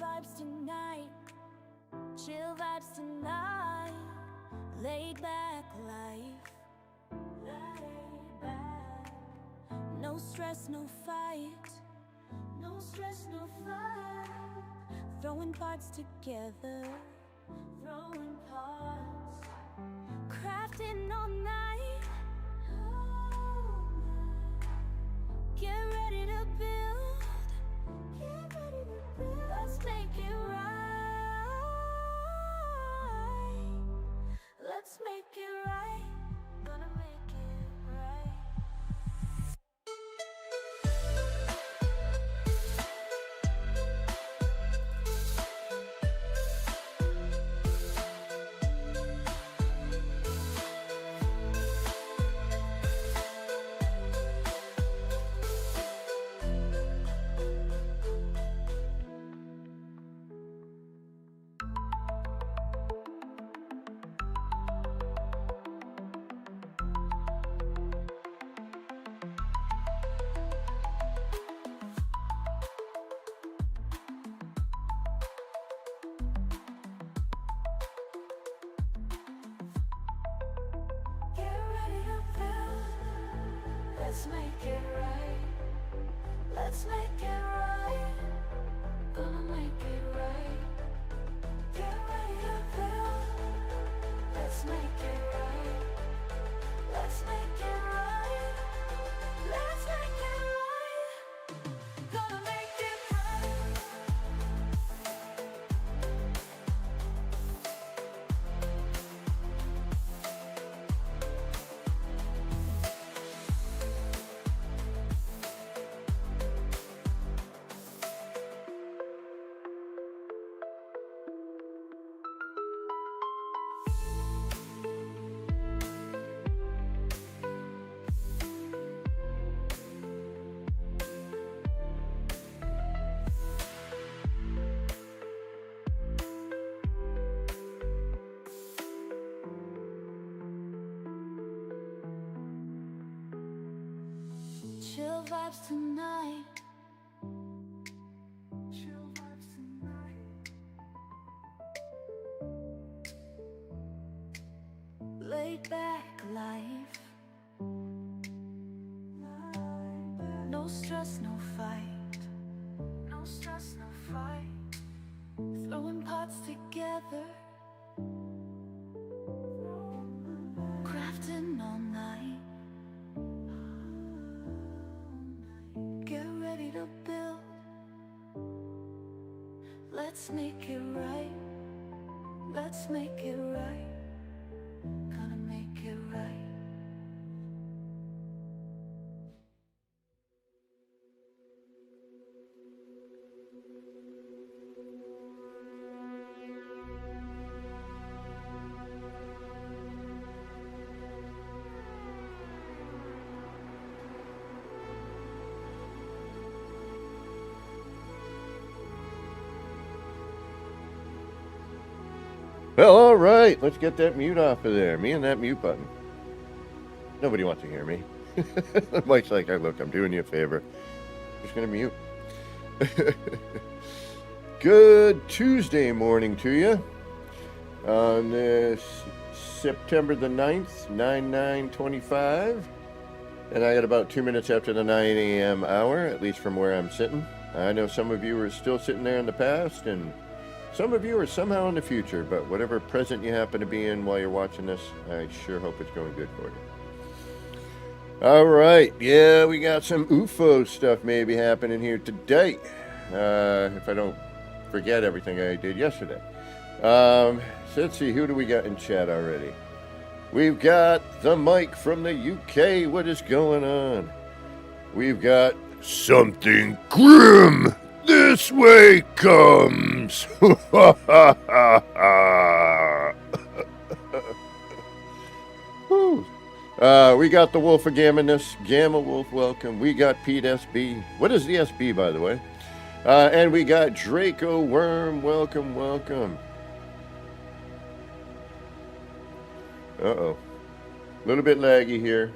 vibes tonight, chill vibes tonight, laid back life, laid back. No stress, no fight, no stress, no fight. Throwing parts together, throwing parts, crafting all night. Get ready to build, get ready to build. Let's make it right. Let's make it right. Gonna make it right. Let's make it right. Let's make it right. Gonna make it right. Get ready to build. Let's make it right. Let's make it right. Let's make it right. Gonna make it right. Chill vibes tonight. Chill vibes tonight. Laid back life. No stress, no fight. No stress, no fight. Throwing parts together. Crafting all night. Get ready to build. Let's make it right. Let's make it right. Gonna make it right. Well, all right, let's get that mute off of there. Me and that mute button. Nobody wants to hear me. Mike's like, hey, look, I'm doing you a favor. Just going to mute. Good Tuesday morning to you on this September the 9th, 9/9/25. And I got about 2 minutes after the 9 a.m. hour, at least from where I'm sitting. I know some of you are still sitting there in the past, and some of you are somehow in the future, but whatever present you happen to be in while you're watching this, I sure hope it's going good for you. All right, yeah, we got some U.F.O stuff maybe happening here today, if I don't forget everything I did yesterday. So let's see, who do we got in chat already? We've got the Mike from the UK. What is going on? We've got something grim. This way comes. We got the Wolf of Gammoness. Gamma Wolf, welcome. We got Pete SB. What is the SB, by the way? And we got Draco Worm. Welcome, welcome. Uh-oh. A little bit laggy here.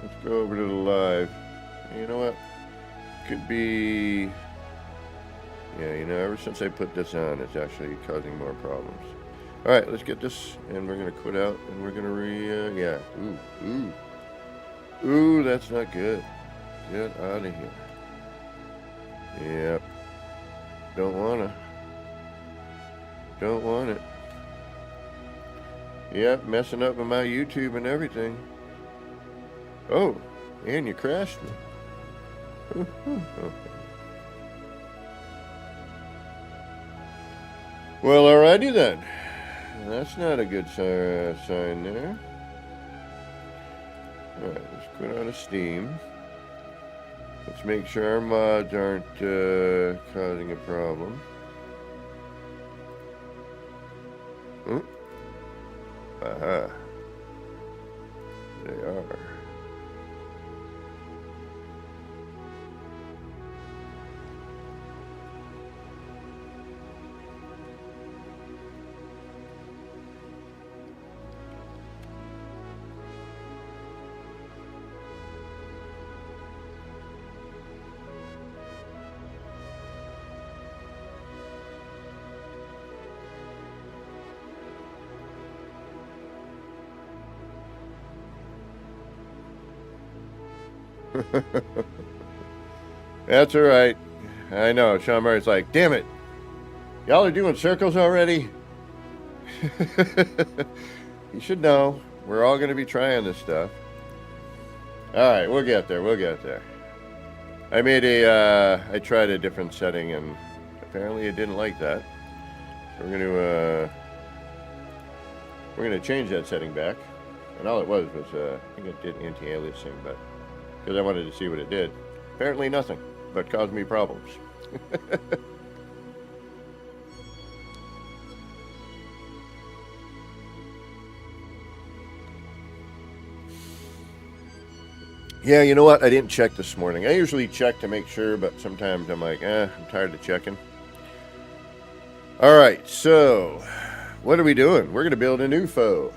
Let's go over to the live. You know what? Could be Yeah, you know, ever since I put this on, it's actually causing more problems. All right, let's get this, and we're gonna quit out, and we're gonna yeah. Ooh, that's not good. Get out of here. Yep. Don't wanna. Don't want it. Yep, messing up with my YouTube and everything. Oh, and you crashed me. Well, alrighty then. That's not a good sign there. Alright, let's quit out of Steam. Let's make sure our mods aren't causing a problem. Aha. They are. That's alright. I know. Sean Murray's like, damn it. Y'all are doing circles already? You should know. We're all going to be trying this stuff. Alright, we'll get there. We'll get there. I tried a different setting and apparently it didn't like that. So we're going to change that setting back. And all it was, I think it did anti-aliasing, but because I wanted to see what it did. Apparently nothing, but caused me problems. Yeah, you know what? I didn't check this morning. I usually check to make sure, but sometimes I'm like, I'm tired of checking. All right, so what are we doing? We're going to build an U.F.O.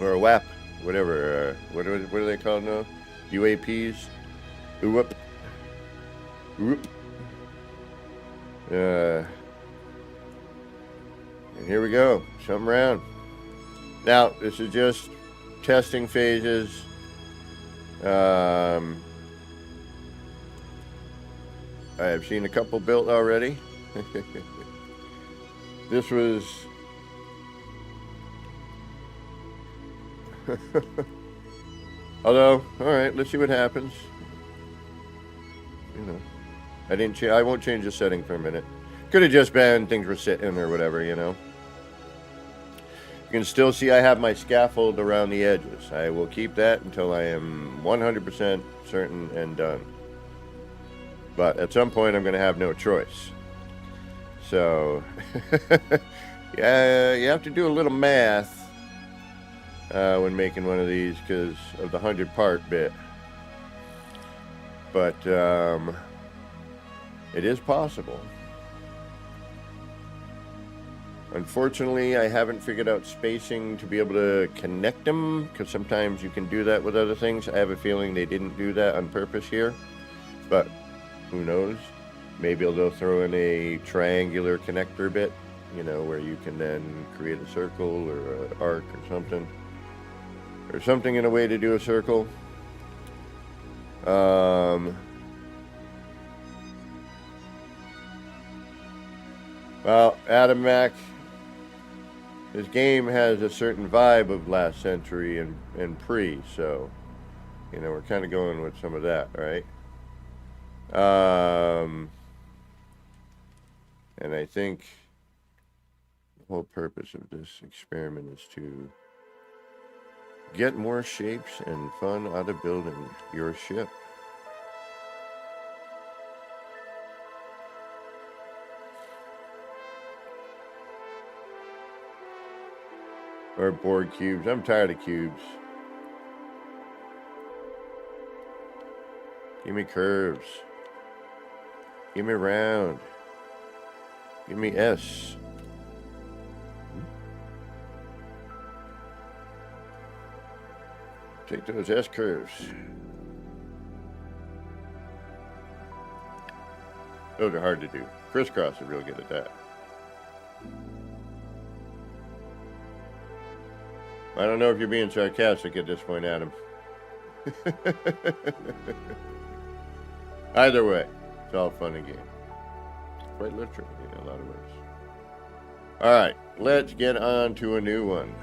Or a WAP, whatever. What are they called now? UAPs? Oop. Oop. And here we go. Something around. Now, this is just testing phases. I have seen a couple built already. This was although, all right, let's see what happens. You know, I won't change the setting for a minute. Could have just been things were sitting or whatever, you know. You can still see I have my scaffold around the edges. I will keep that until I am 100% certain and done. But at some point, I'm going to have no choice. So, yeah, you have to do a little math when making one of these because of the 100-part bit. But it is possible. Unfortunately, I haven't figured out spacing to be able to connect them, because sometimes you can do that with other things. I have a feeling they didn't do that on purpose here, but who knows? Maybe they'll throw in a triangular connector bit, you know, where you can then create a circle or an arc or something in a way to do a circle. Well, Adam Mack, this game has a certain vibe of last century and pre, so, you know, we're kind of going with some of that, right? And I think the whole purpose of this experiment is to get more shapes and fun out of building your ship. Or board cubes. I'm tired of cubes. Give me curves. Give me round. Give me S. Take those S curves. Those are hard to do. Crisscross is real good at that. I don't know if you're being sarcastic at this point, Adam. Either way, it's all fun and games. Quite literally in a lot of ways. All right, let's get on to a new one.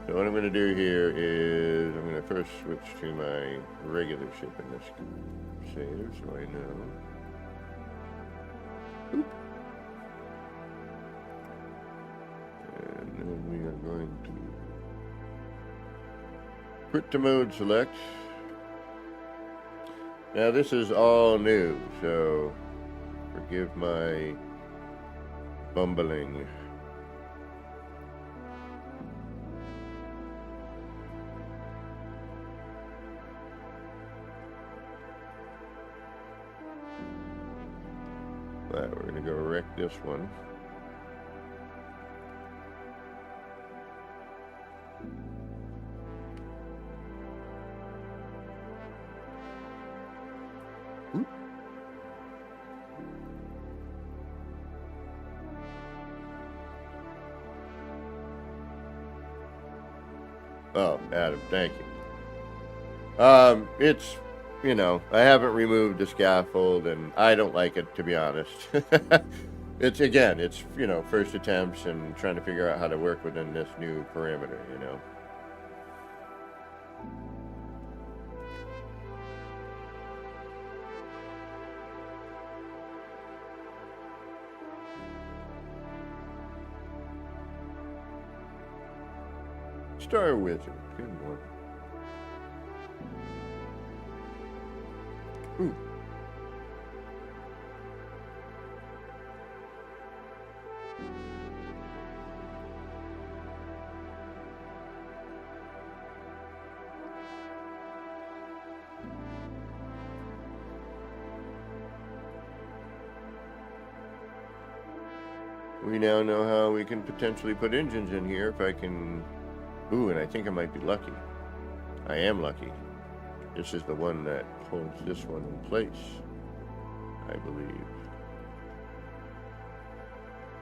So what I'm going to do here is I'm going to first switch to my regular ship in this save so I know. Oop. And then we are going to quit to mode select. Now this is all new, so forgive my bumbling. All right, we're going to go wreck this one. Oop. Oh, Adam, thank you. It's, you know, I haven't removed the scaffold, and I don't like it, to be honest. It's, again, it's, you know, first attempts and trying to figure out how to work within this new parameter, you know. Star Wizard, good morning. Ooh. We now know how we can potentially put engines in here if I can. Ooh, and I think I might be lucky. I am lucky. This is the one that holds this one in place, I believe.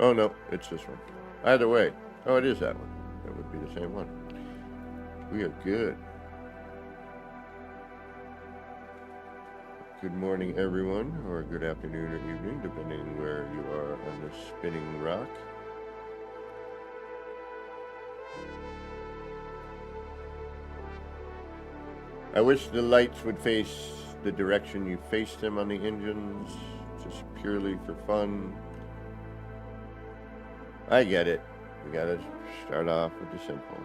Oh no, it's this one. Either way. Oh, it is that one. That would be the same one. We are good. Good morning, everyone, or good afternoon or evening, depending where you are on this spinning rock. I wish the lights would face the direction you face them on the engines, just purely for fun. I get it. We gotta start off with the simple.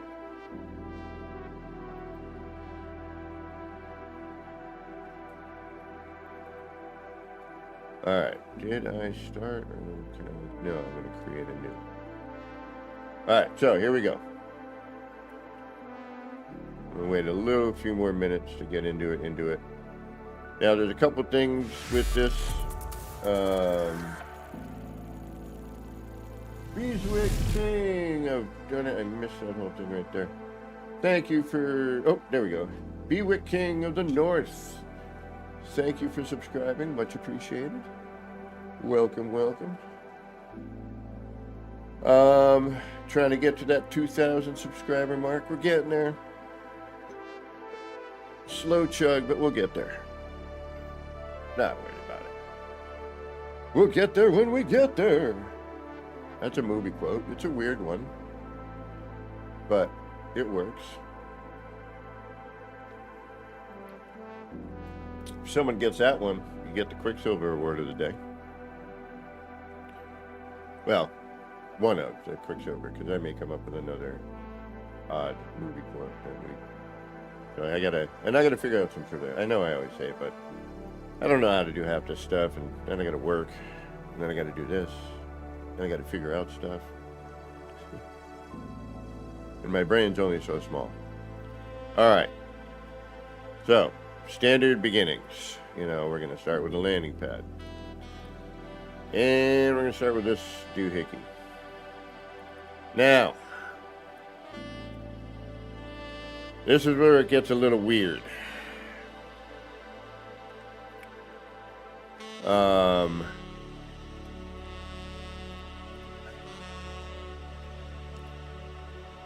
Alright, did I start or can I? No, I'm going to create a new. Alright, so here we go. I'm going to wait a few more minutes to get into it. Now, there's a couple things with this. Beeswick King of... I missed that whole thing right there. Thank you for... Oh, there we go. Beeswick King of the North. Thank you for subscribing. Much appreciated. Welcome, welcome. Trying to get to that 2,000 subscriber mark. We're getting there. Slow chug, but we'll get there. Not worried about it. We'll get there when we get there. That's a movie quote. It's a weird one, but it works. If someone gets that one, you get the Quicksilver Award of the day. Well, one of the Quicksilver, because I may come up with another odd movie quote that week. So I gotta figure out some sort of, I know I always say it, but I don't know how to do half this stuff, and then I gotta work, and then I gotta do this, then I gotta figure out stuff. And my brain's only so small. Alright. So, standard beginnings. You know, we're gonna start with a landing pad. And we're gonna start with this doohickey. Now, this is where it gets a little weird.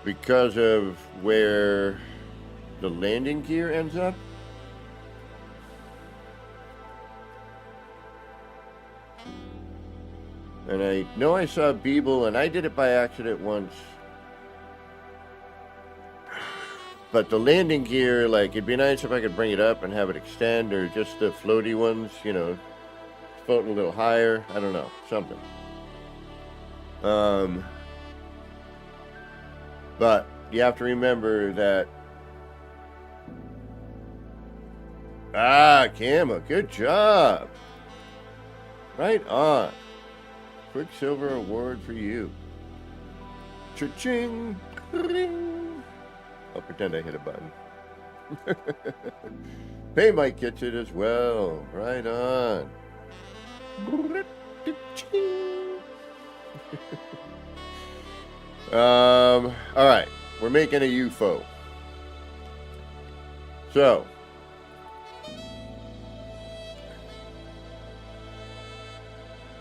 Because of where the landing gear ends up. And I know I saw Beeble, and I did it by accident once. But the landing gear, like, it'd be nice if I could bring it up and have it extend, or just the floaty ones, you know, floating a little higher. I don't know, something. But you have to remember that. Kama, good job. Right on. Quicksilver award for you. Cha-ching. Ring. I'll pretend I hit a button. Pay Mike gets it as well. Right on. All right. We're making a U.F.O. So,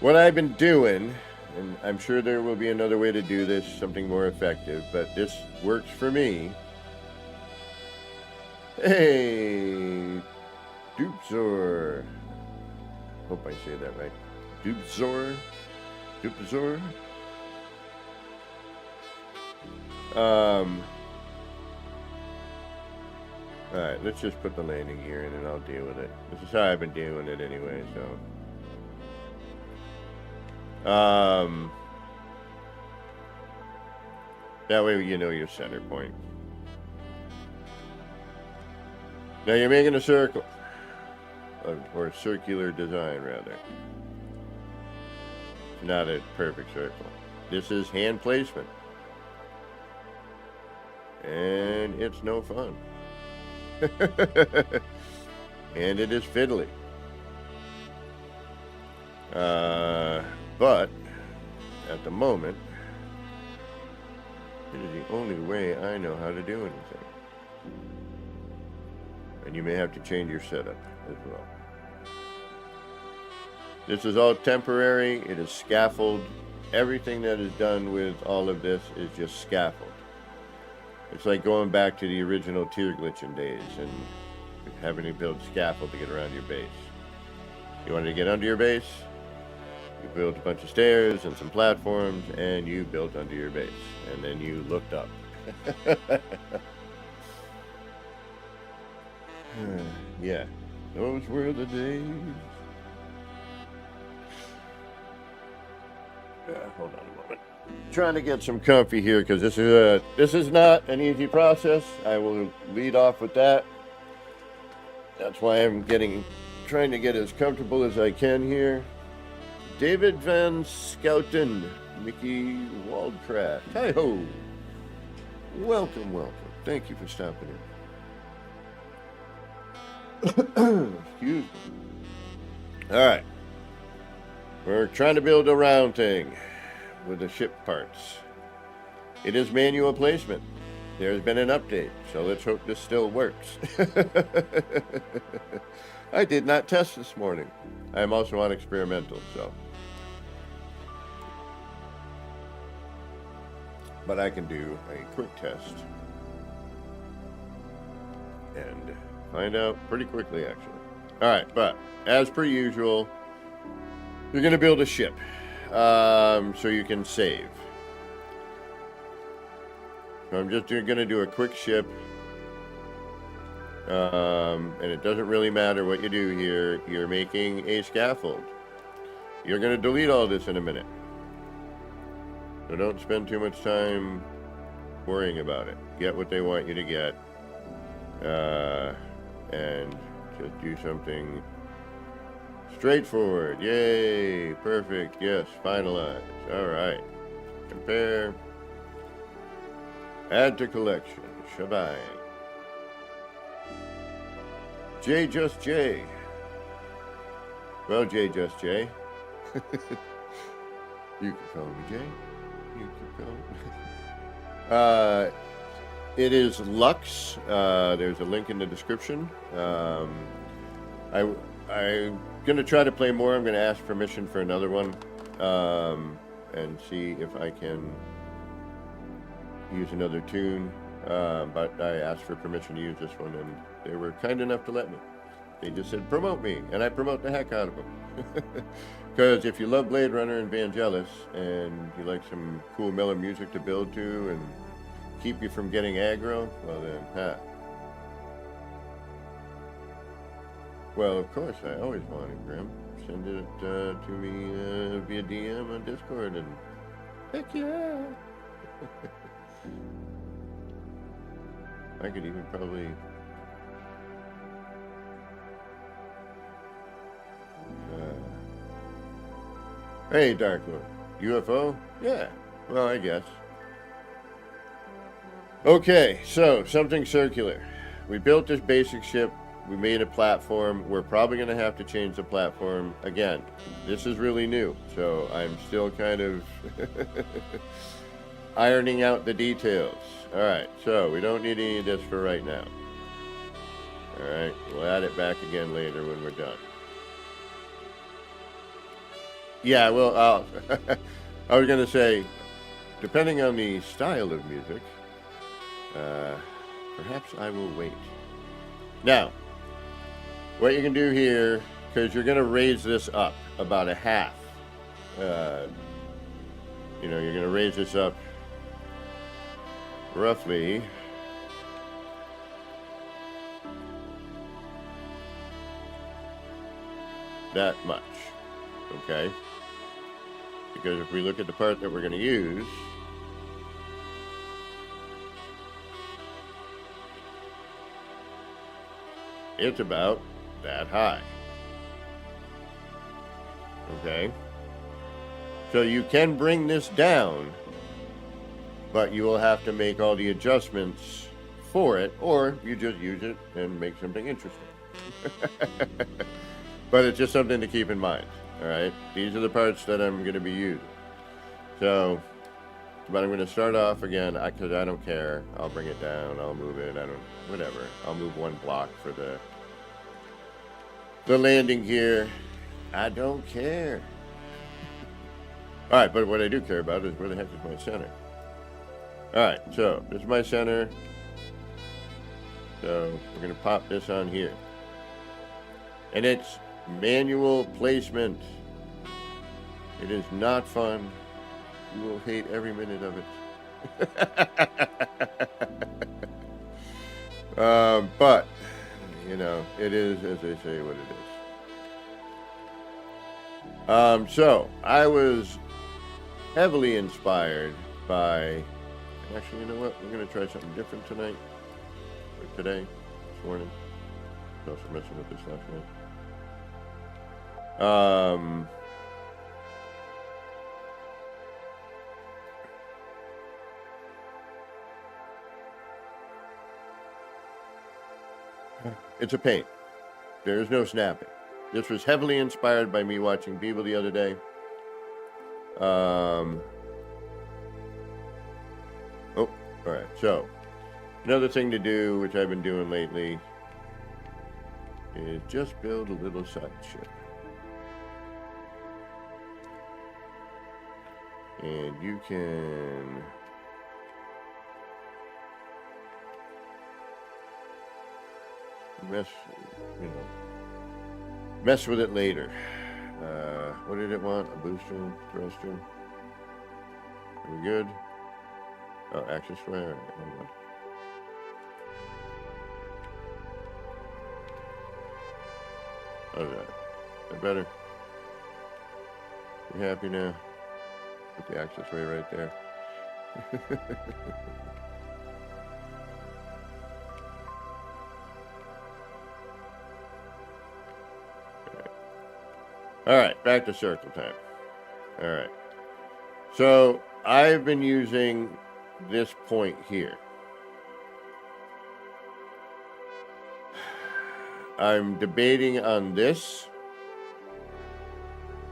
what I've been doing, and I'm sure there will be another way to do this, something more effective, but this works for me. Hey, Doopzor. Hope I say that right. Doopzor. Alright, let's just put the landing gear in and I'll deal with it. This is how I've been doing it anyway, so. That way you know your center point. Now you're making a circle. Or a circular design, rather. It's not a perfect circle. This is hand placement. And it's no fun. And it is fiddly. But at the moment, it is the only way I know how to do anything. And you may have to change your setup as well. This is all temporary. It is scaffold. Everything that is done with all of this is just scaffold. It's like going back to the original tier glitching days and having to build scaffold to get around your base. You wanted to get under your base, you built a bunch of stairs and some platforms, and you built under your base. And then you looked up. Yeah, those were the days. Hold on a moment. Trying to get some comfy here because this is not an easy process. I will lead off with that. That's why I'm trying to get as comfortable as I can here. David Van Scouten, Mickey Waldcraft. Hi ho. Welcome. Thank you for stopping in. Excuse me. All right. We're trying to build a round thing with the ship parts. It is manual placement. There's been an update, so let's hope this still works. I did not test this morning. I am also on experimental, so. But I can do a quick test and find out pretty quickly, actually. All right, but as per usual, you're going to build a ship so you can save. So I'm just going to do a quick ship. And it doesn't really matter what you do here. You're making a scaffold. You're going to delete all this in a minute. So don't spend too much time worrying about it. Get what they want you to get. And just do something straightforward. Yay. Perfect. Yes. Finalize. All right. Compare. Add to collection. Shebang. J just J. Well, J just J. You can call me J. You can call me. It is Lux. There's a link in the description. I going to try to play more. I'm going to ask permission for another one and see if I can use another tune. But I asked for permission to use this one, and they were kind enough to let me. They just said, promote me, and I promote the heck out of them. Because if you love Blade Runner and Vangelis, and you like some cool mellow music to build to and keep you from getting aggro, well then, Well, of course, I always want it, Grim. Send it to me via DM on Discord, and heck yeah! I could even probably... Hey, Dark Lord. U.F.O? Yeah, well, I guess. Okay, so, something circular. We built this basic ship. We made a platform. We're probably going to have to change the platform again. This is really new, so I'm still kind of ironing out the details. All right, so we don't need any of this for right now. All right, we'll add it back again later when we're done. Yeah, well, I was going to say, depending on the style of music, perhaps I will wait. Now, what you can do here, because you're going to raise this up about a half. You're going to raise this up roughly that much, okay? Because if we look at the part that we're going to use, it's about that high. Okay? So you can bring this down, but you will have to make all the adjustments for it, or you just use it and make something interesting. But it's just something to keep in mind. All right? These are the parts that I'm going to be using. So, but I'm going to start off again, because I don't care. I'll bring it down. I'll move it. Whatever. I'll move one block for the landing gear. I don't care. All right, but what I do care about is where the heck is my center. All right, so this is my center. So we're going to pop this on here. And it's manual placement. It is not fun. You will hate every minute of it. But, it is, as they say, what it is. So, I was heavily inspired by... Actually, you know what? We're going to try something different tonight. Or today. This morning. I was also messing with this last night. It's a paint. There is no snapping. This was heavily inspired by me watching Beeble the other day. Oh, all right. So, another thing to do, which I've been doing lately, is just build a little side ship. And you can... mess with it later. What did it want? A booster, thruster. Are we good? Oh, access flare. Hold on. How's that? Is that better? You happy now? Put the access way right there. All right, back to circle time. All right. So I've been using this point here. I'm debating on this,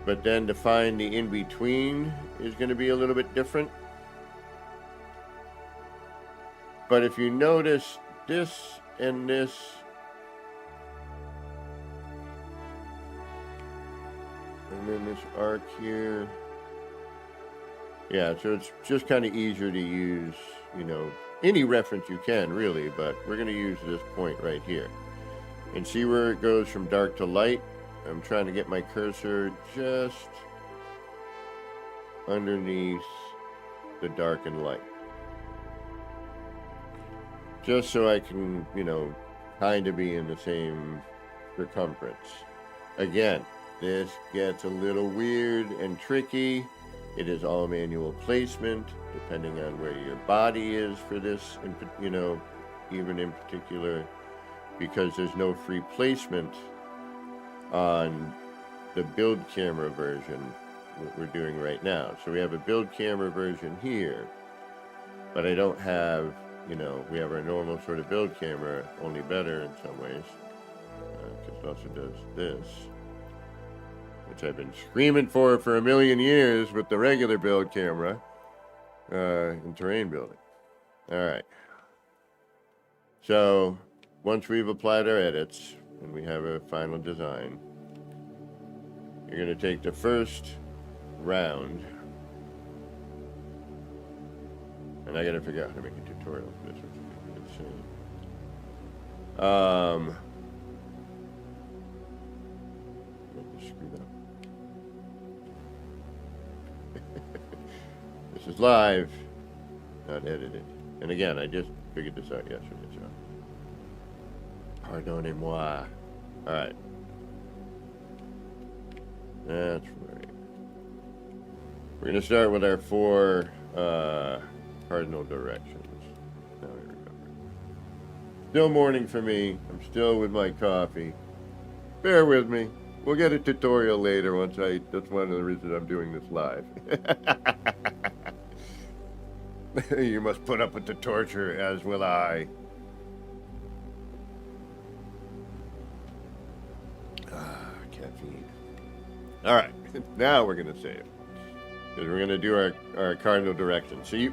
but then to find the in-between is going to be a little bit different. But if you notice, this and this And then this arc here. Yeah, so it's just kind of easier to use, any reference you can, really, but we're going to use this point right here. And see where it goes from dark to light? I'm trying to get my cursor just underneath the dark and light. Just so I can, kind of be in the same circumference. Again, this gets a little weird and tricky. It is all manual placement, depending on where your body is for this, even in particular, because there's no free placement on the build camera version, what we're doing right now. So we have a build camera version here, but I don't have, we have our normal sort of build camera, only better in some ways, because it also does this, which I've been screaming for a million years with the regular build camera in terrain building. All right. So once we've applied our edits and we have a final design, you're going to take the first round, and I got to figure out how to make a tutorial for this, which is insane. Screwed up. This is live, not edited. And again, I just figured this out yesterday, so pardonnez-moi. All right. That's right. We're going to start with our 4 cardinal directions. Now I remember. Still morning for me. I'm still with my coffee. Bear with me. We'll get a tutorial later that's one of the reasons I'm doing this live. You must put up with the torture, as will I. Caffeine. All right, now we're going to save. Because we're going to do our cardinal directions. So you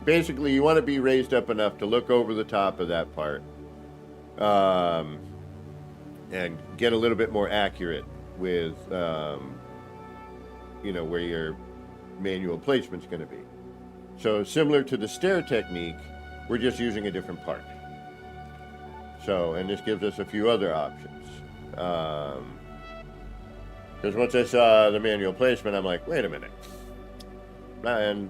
want to be raised up enough to look over the top of that part. And get a little bit more accurate with, where your manual placement's going to be. So similar to the stair technique, we're just using a different part. So, and this gives us a few other options. Because once I saw the manual placement, I'm like, wait a minute. And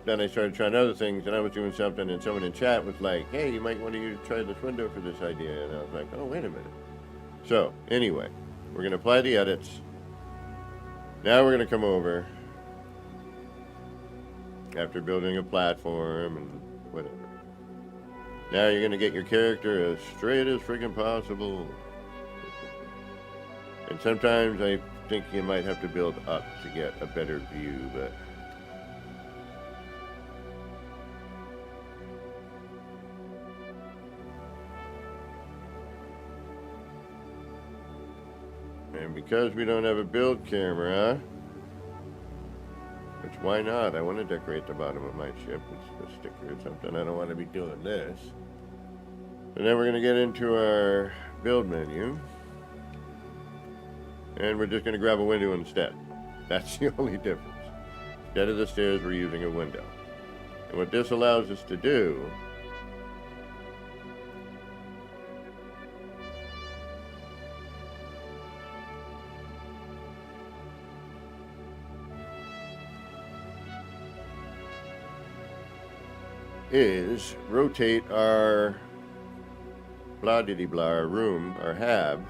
then I started trying other things, and I was doing something, and someone in chat was like, hey, you might want to try this window for this idea. And I was like, oh, wait a minute. So, anyway, we're going to apply the edits. Now we're going to come over, after building a platform and whatever. Now you're going to get your character as straight as friggin' possible. And sometimes I think you might have to build up to get a better view, but... And because we don't have a build camera, which why not? I want to decorate the bottom of my ship with a sticker or something. I don't want to be doing this. And then we're going to get into our build menu. And we're just going to grab a window instead. That's the only difference. Instead of the stairs, we're using a window. And what this allows us to do is rotate our blah-diddy-blah, our room, our hab,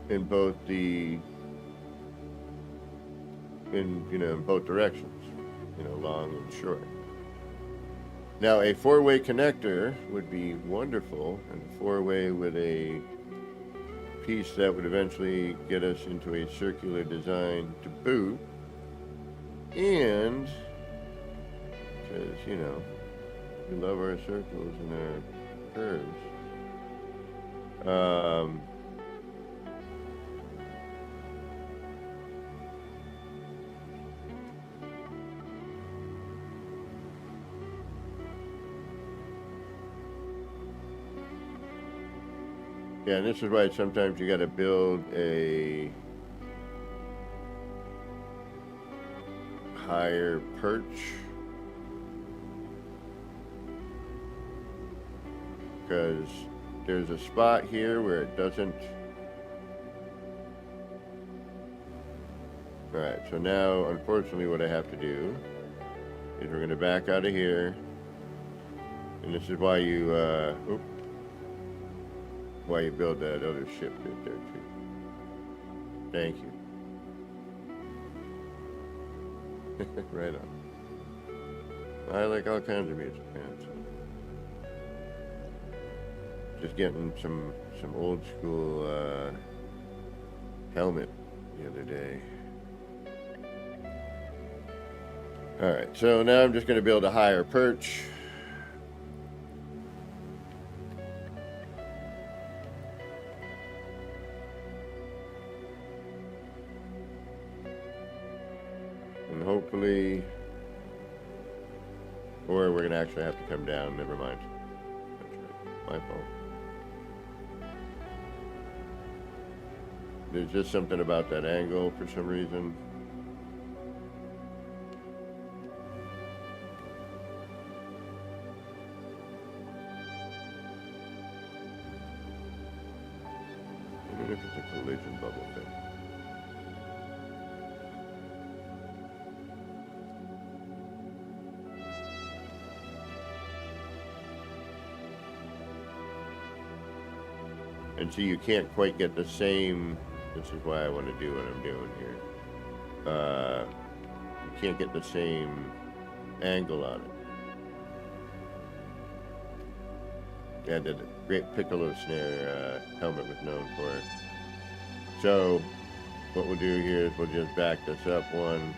in both in both directions. Long and short. Now, a 4-way connector would be wonderful, and a 4-way with a piece that would eventually get us into a circular design to boot. And, because, we love our circles and our curves. Yeah, and this is why sometimes you got to build a higher perch, because there's a spot here where it doesn't. Alright, so now unfortunately what I have to do is we're going to back out of here, and this is why you build that other ship right there too. Thank you. Right on. I like all kinds of music, man. So just getting some old school helmet the other day. Alright, so now I'm just going to build a higher perch. And hopefully, or we're going to actually have to come down, never mind. That's right, my fault. There's just something about that angle for some reason. Even if it's a collision bubble thing. And so you can't quite get the same, this is why I want to do what I'm doing here. You can't get the same angle on it. Yeah, the great piccolo snare helmet was known for it. So what we'll do here is we'll just back this up one.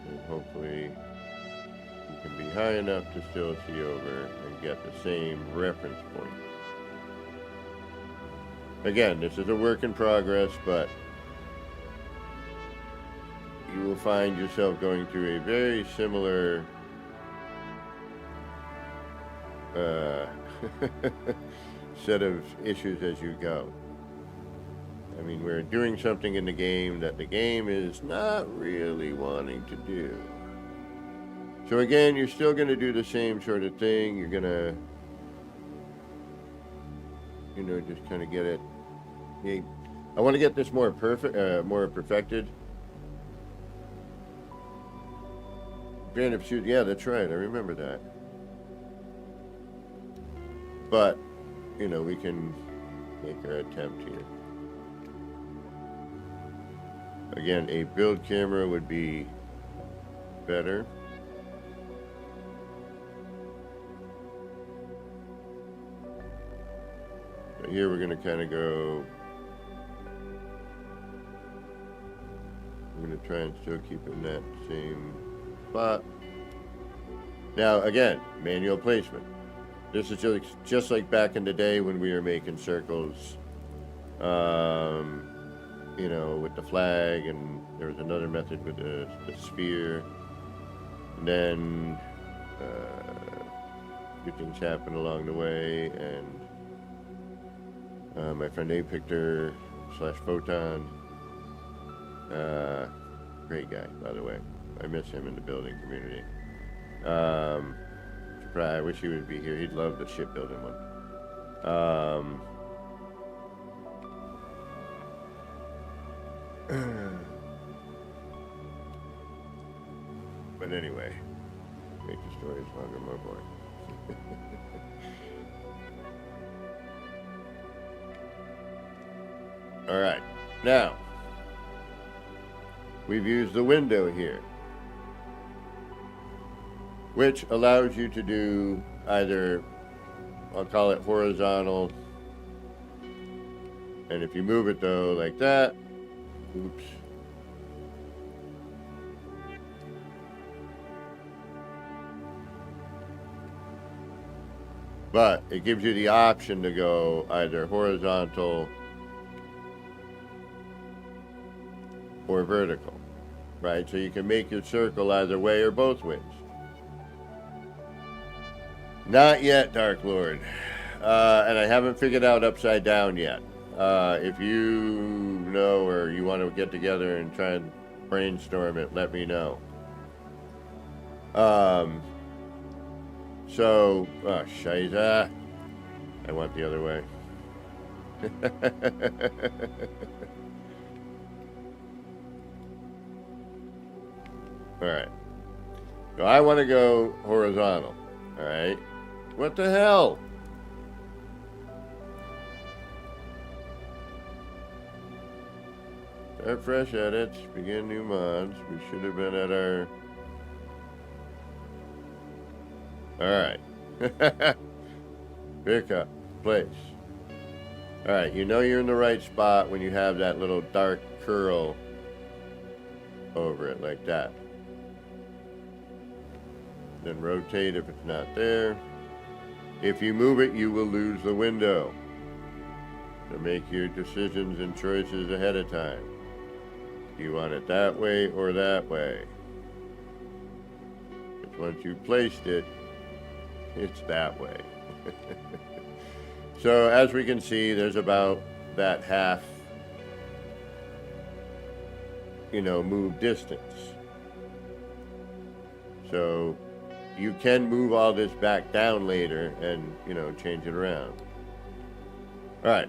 And hopefully you can be high enough to still see over and get the same reference point. Again, this is a work in progress, but you will find yourself going through a very similar set of issues as you go. I mean, we're doing something in the game that the game is not really wanting to do. So again, you're still going to do the same sort of thing. You're going to, just kind of get it. I want to get this more perfected. Brand of shoot, yeah, that's right. I remember that. But, we can make our attempt here. Again, a build camera would be better. But here we're going to kind of go. I'm going to try and still keep in that same spot. Now, again, manual placement. This is just like back in the day when we were making circles, with the flag, and there was another method with the sphere. And then good things happen along the way, and my friend Apictor / Photon, great guy, by the way. I miss him in the building community. I wish he would be here. He'd love the shipbuilding one. But anyway, make the stories longer, more boring. All right, now we've used the window here, which allows you to do either, I'll call it horizontal, and if you move it though like that, oops, but it gives you the option to go either horizontal or vertical, right? So you can make your circle either way or both ways. Not yet, Dark Lord. and I haven't figured out upside down yet. If you know or you want to get together and try and brainstorm it, let me know. Shiza. I went the other way. Alright. So I want to go horizontal. Alright. What the hell? Start fresh edits. Begin new mods. We should have been at our... Alright. Pick up. Place. Alright, you know you're in the right spot when you have that little dark curl over it like that. Then rotate if it's not there. If you move it, you will lose the window. So make your decisions and choices ahead of time. Do you want it that way or that way? Because once you've placed it, it's that way. So as we can see, there's about that half, move distance. So you can move all this back down later and, change it around. All right.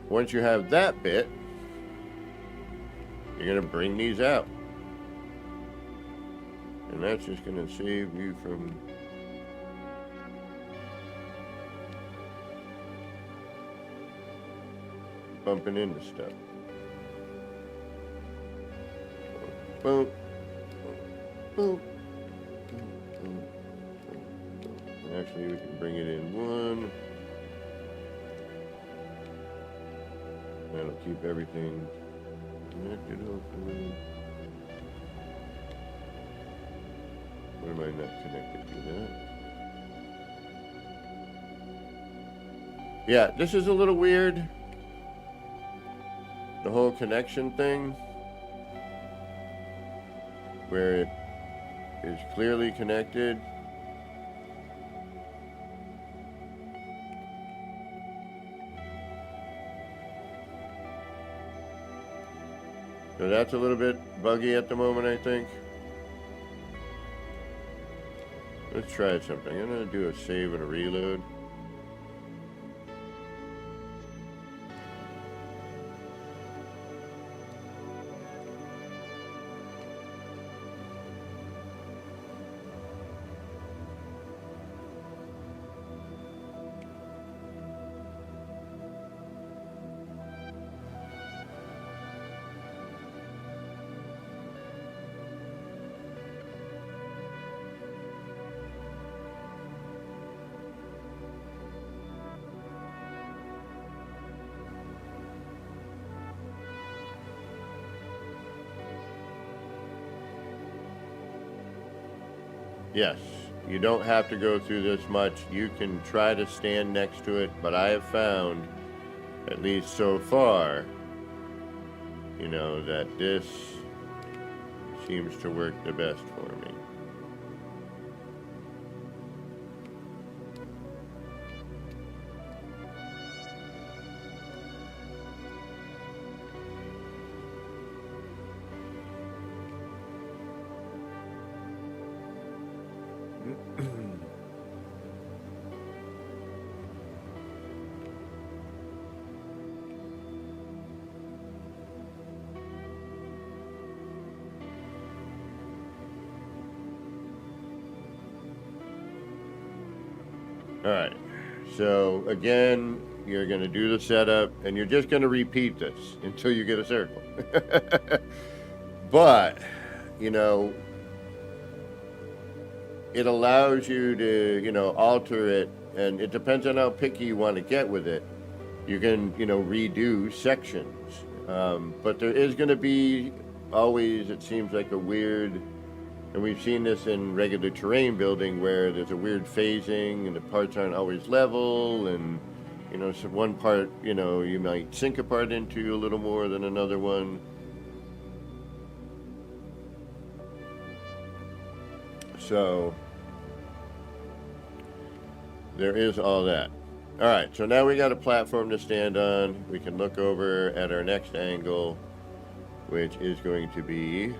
Once you have that bit, you're going to bring these out. And that's just going to save you from bumping into stuff. Boom. Boom. Actually, we can bring it in one. That'll keep everything connected, hopefully. What am I not connected to that? Yeah, this is a little weird. The whole connection thing, where it is clearly connected. So that's a little bit buggy at the moment, I think. Let's try something. I'm going to do a save and a reload. Yes, you don't have to go through this much. You can try to stand next to it, but I have found, at least so far, that this seems to work the best for me. All right, so again, you're going to do the setup, and you're just going to repeat this until you get a circle. But, it allows you to, alter it, and it depends on how picky you want to get with it. You can, redo sections. But there is going to be always, it seems like a weird... And we've seen this in regular terrain building where there's a weird phasing and the parts aren't always level, and so one part, you might sink a part into a little more than another one. So there is all that. All right, so now we got a platform to stand on. We can look over at our next angle, which is going to be,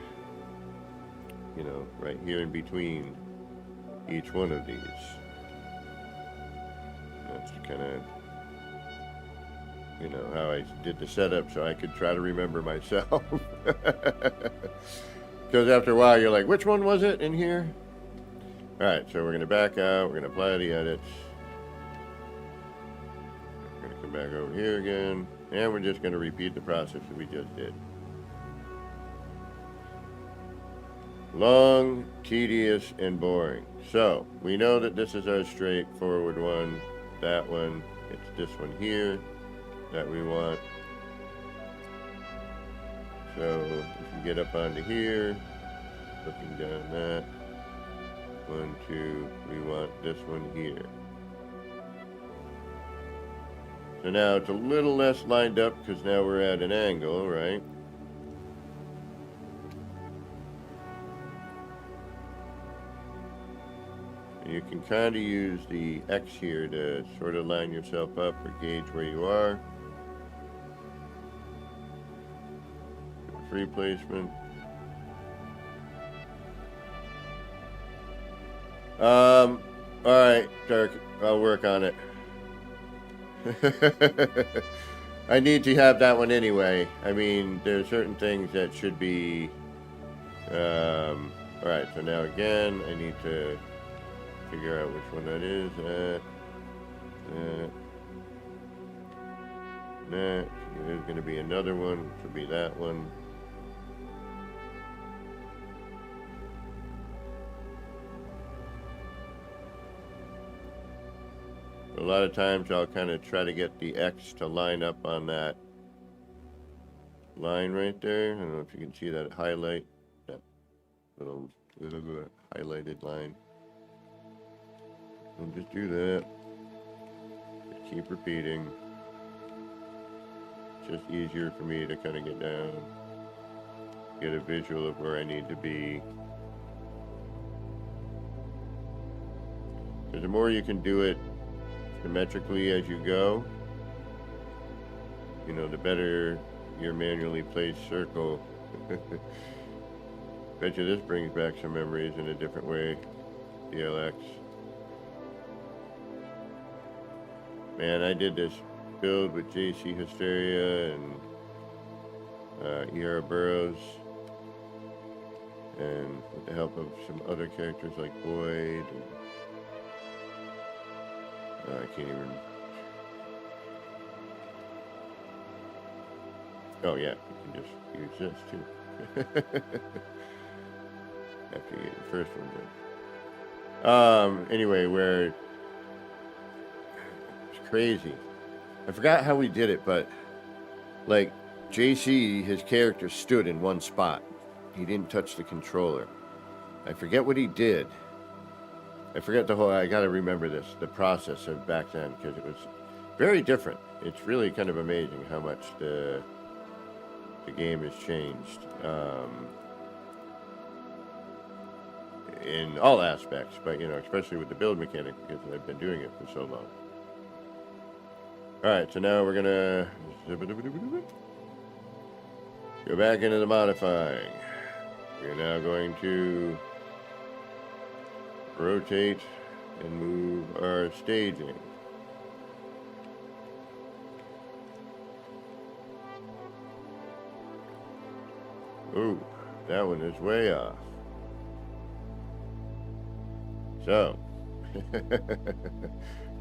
right here in between each one of these. That's kind of, how I did the setup so I could try to remember myself. Because after a while, you're like, which one was it in here? All right, so we're going to back out. We're going to apply the edits. We're going to come back over here again. And we're just going to repeat the process that we just did. Long, tedious, and boring. So, we know that this is our straightforward one. That one, it's this one here that we want. So, if you get up onto here, looking down that, 1, 2, we want this one here. So now it's a little less lined up because now we're at an angle, right? And you can kind of use the X here to sort of line yourself up or gauge where you are. Free placement. All right, Dark, I'll work on it. I need to have that one anyway. I mean, there are certain things that should be. All right, so now again, I need to figure out which one that is. There's going to be another one, which will be that one. A lot of times I'll kind of try to get the X to line up on that line right there. I don't know if you can see that highlight, that little highlighted line. And just do that. Just keep repeating. It's just easier for me to kind of get down, get a visual of where I need to be. Because the more you can do it symmetrically as you go, the better your manually placed circle. Bet you this brings back some memories in a different way. DLX. Man, I did this build with JC Hysteria and E.R. Burroughs, and with the help of some other characters like Boyd. And, I can't even. Oh yeah, you can just use this too. After you get the first one done. Anyway, where it's crazy. I forgot how we did it, but like JC, his character stood in one spot. He didn't touch the controller. I forget what he did. I forget I gotta remember this, the process of back then, because it was very different. It's really kind of amazing how much the game has changed in all aspects, but especially with the build mechanic, because I've been doing it for so long. All right, so now we're gonna go back into the modifying. We're now going to rotate and move our staging. Ooh, that one is way off. So,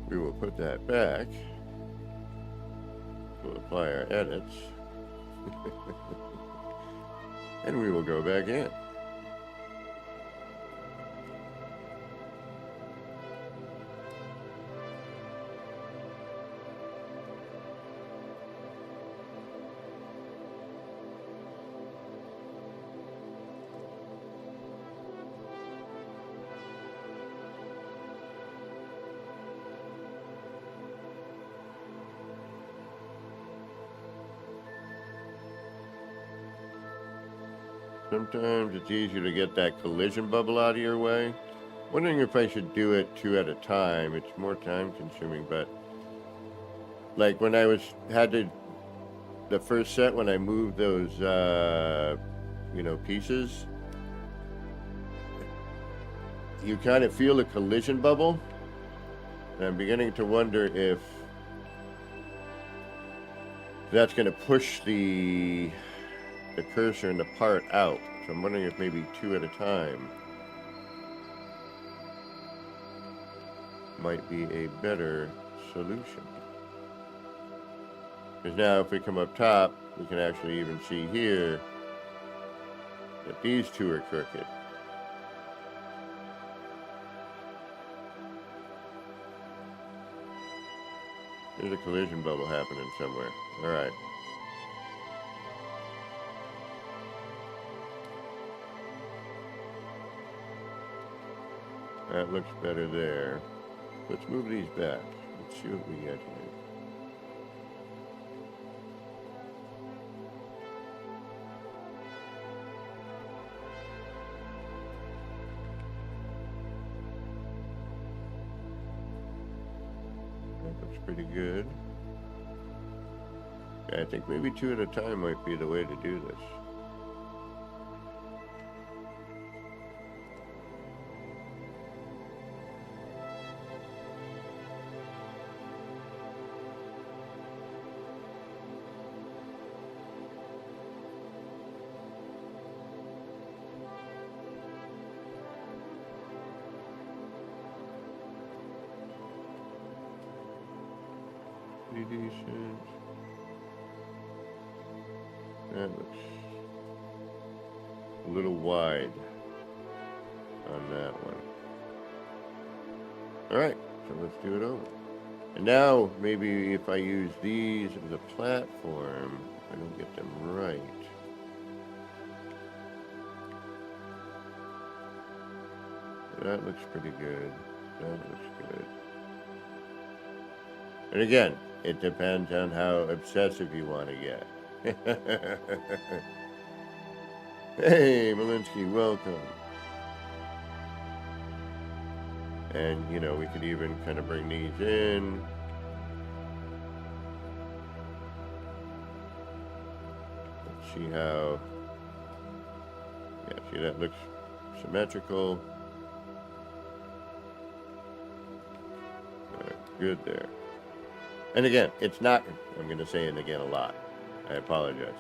we will put that back. We'll apply our edits. And we will go back in. Sometimes it's easier to get that collision bubble out of your way. Wondering if I should do it 2 at a time. It's more time consuming, but like when I had to the first set when I moved those pieces, you kind of feel a collision bubble, and I'm beginning to wonder if that's going to push the cursor and the part out. So I'm wondering if maybe 2 at a time might be a better solution. Because now if we come up top, we can actually even see here that these 2 are crooked. There's a collision bubble happening somewhere. All right. That looks better there. Let's move these back. Let's see what we get here. That looks pretty good. I think maybe 2 at a time might be the way to do this. Pretty decent. That looks a little wide on that one. Alright, so let's do it over. And now, maybe if I use these as a platform, I don't get them right. That looks pretty good. That looks good. And again, it depends on how obsessive you want to get. Hey, Malinsky, welcome. And, we could even kind of bring these in. Let's see how, see that looks symmetrical. All right, good there. And again, it's not, I'm going to say it again a lot. I apologize.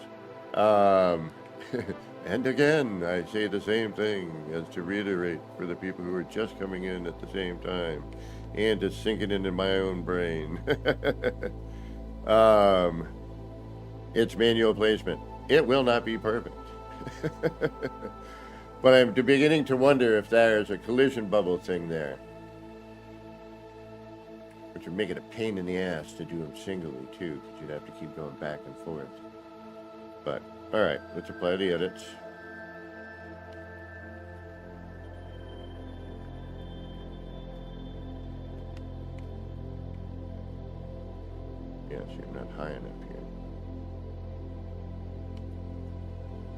And again, I say the same thing as to reiterate for the people who are just coming in at the same time and to sink it into my own brain. It's manual placement. It will not be perfect. But I'm beginning to wonder if there's a collision bubble thing there, which would make it a pain in the ass to do them singly too, because you'd have to keep going back and forth. But, alright, let's apply the edits. Yeah, see, I'm not high enough here.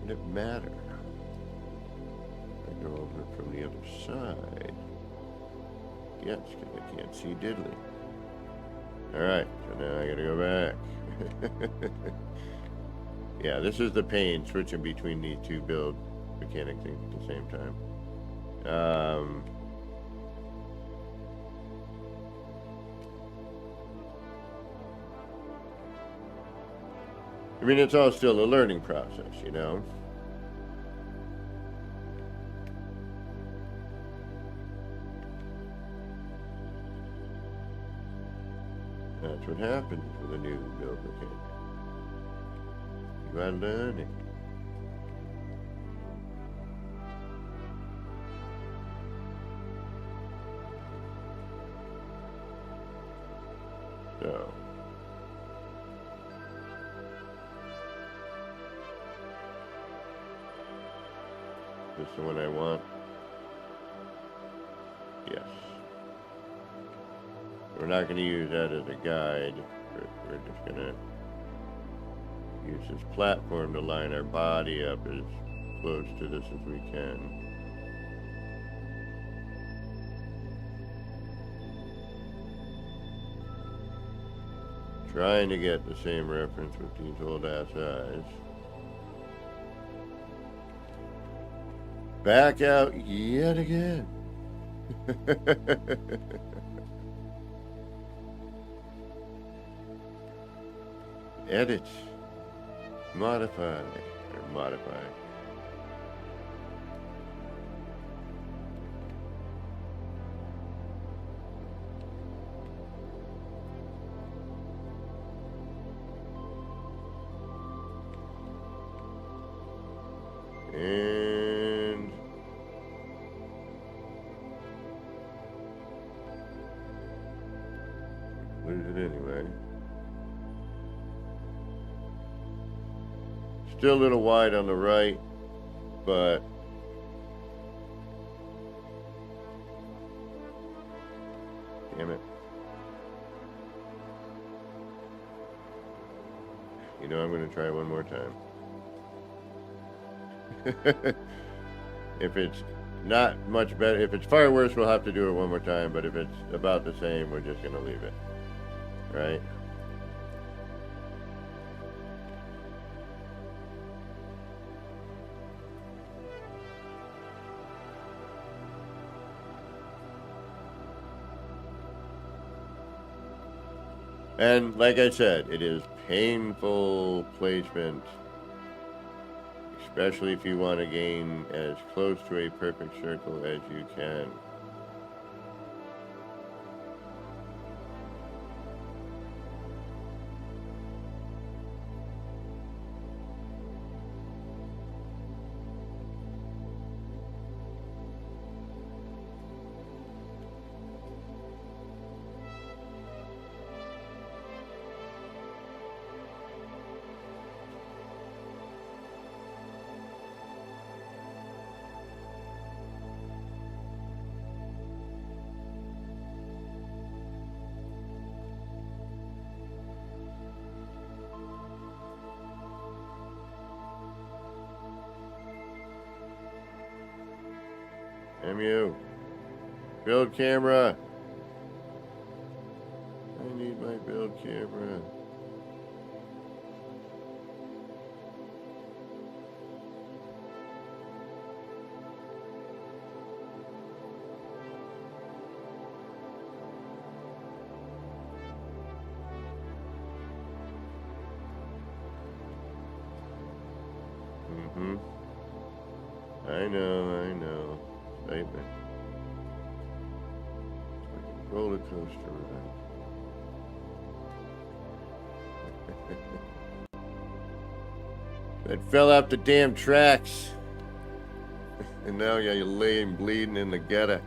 Would it matter? I go over from the other side. Yes, because I can't see diddly. Alright, so now I gotta go back. Yeah, this is the pain switching between these two build mechanic things at the same time. I mean, it's all still a learning process, That's what happens with a new build mechanic. You are learning. So. This is the one I want? Yes. We're not going to use that as a guide. We're just going to use this platform to line our body up as close to this as we can. Trying to get the same reference with these old ass eyes. Back out yet again. Edit. Modify. Or modify. And lose it anyway. Still a little wide on the right, but damn it. You know, I'm going to try one more time. If it's not much better, if it's far worse, we'll have to do it one more time, but if it's about the same, we're just going to leave it. Right? And like I said, it is painful placement, especially if you want to gain as close to a perfect circle as you can. MU. Build camera. I need my build camera. I know. Statement. Like a roller coaster ride. It fell off the damn tracks. And now you're laying bleeding in the gutter.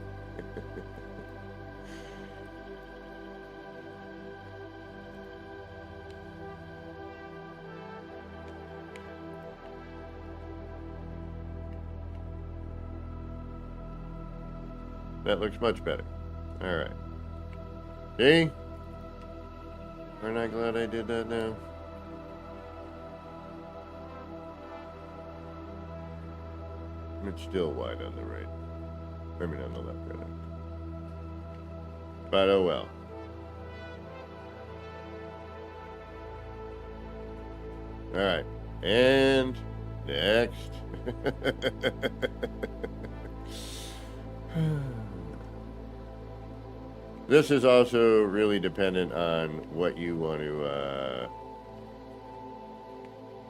That looks much better. Alright. See? Aren't I glad I did that now? It's still wide on the right. I mean on the left, rather. But oh well. Alright. And next. This is also really dependent on what you want to,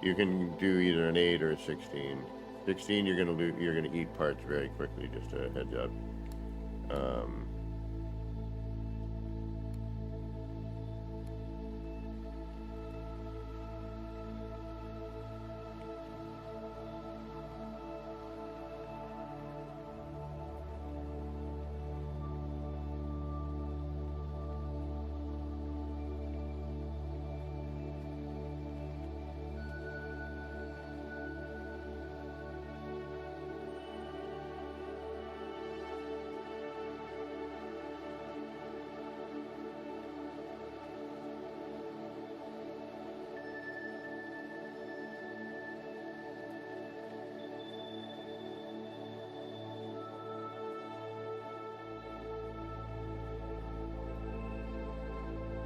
you can do either an 8 or a 16. 16, you're gonna eat parts very quickly, just a heads up.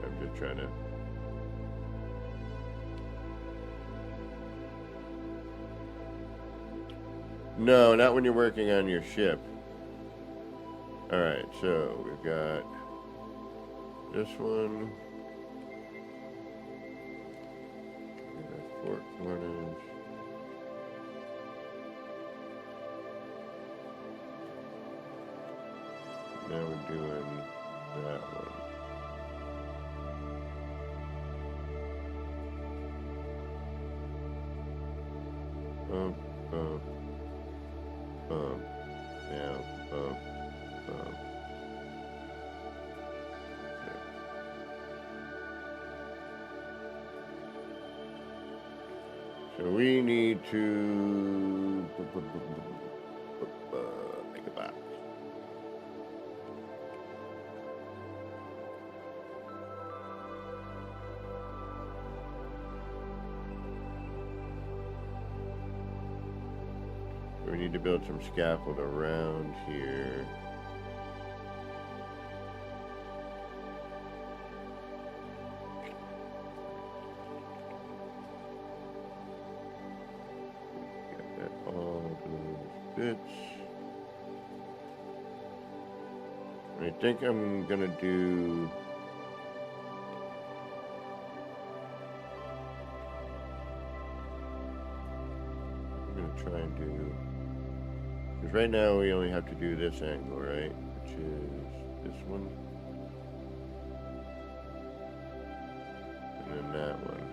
I'm just trying to No, not when you're working on your ship. Alright, so we've got this one. We got 4 corners. Now we're doing that one. Bump, bump, bump, down, bump, bump. Okay. So we need to make a box. We need to build some scaffold around here. Get that all those bits. I think I'm gonna do try and do, because right now we only have to do this angle, right? Which is this one. And then that one.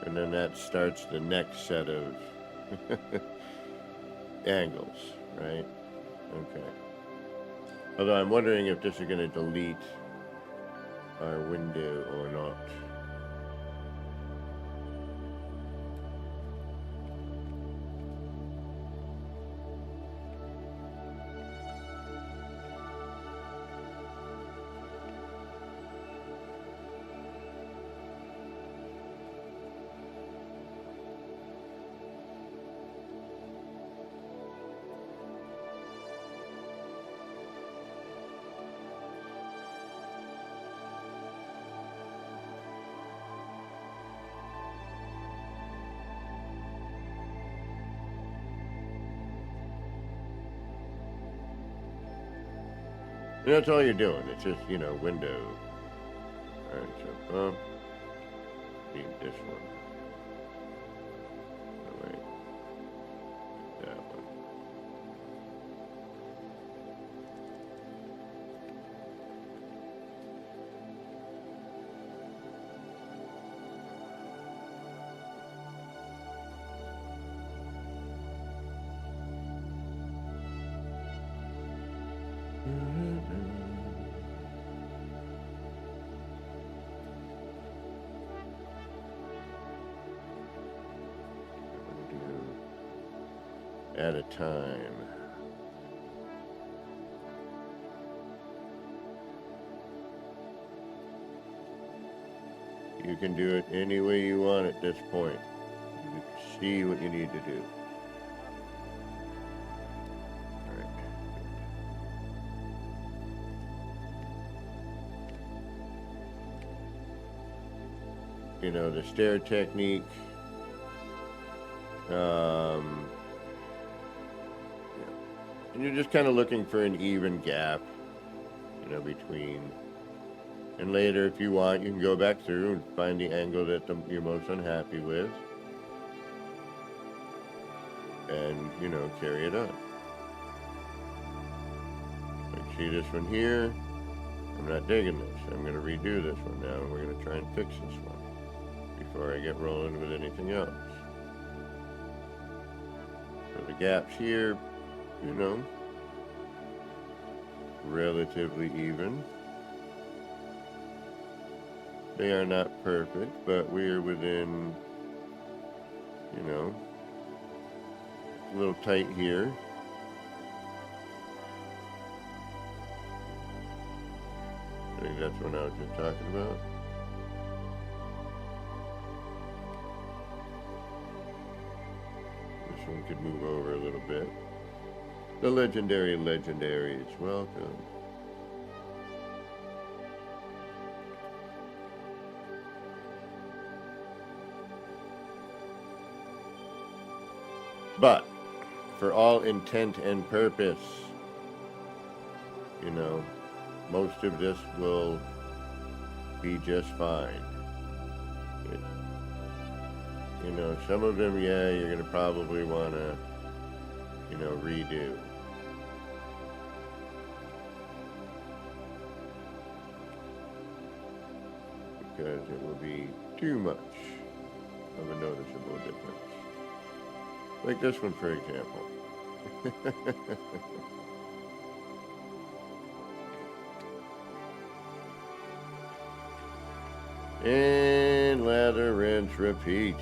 And then that starts the next set of angles, right? Okay. Although I'm wondering if this is going to delete our window or not. And that's all you're doing. It's just, window. All right, so bump. Need this one. Oh, wait. That one. At a time. You can do it any way you want at this point. You see what you need to do. All right. The stair technique. And you're just kind of looking for an even gap, between. And later, if you want, you can go back through and find the angle that you're most unhappy with. And, carry it on. Like, see this one here? I'm not digging this. I'm going to redo this one now, and we're going to try and fix this one before I get rolling with anything else. So the gaps here, relatively even. They are not perfect, but we are within, a little tight here. I think that's what I was just talking about. This one could move over a little bit. The legendary legendaries, welcome. But for all intent and purpose, you know, most of this will be just fine. It, you know, some of them, yeah, you're going to probably want to, you know, redo. Because it will be too much of a noticeable difference. Like this one, for example. And lather, rinse, repeat.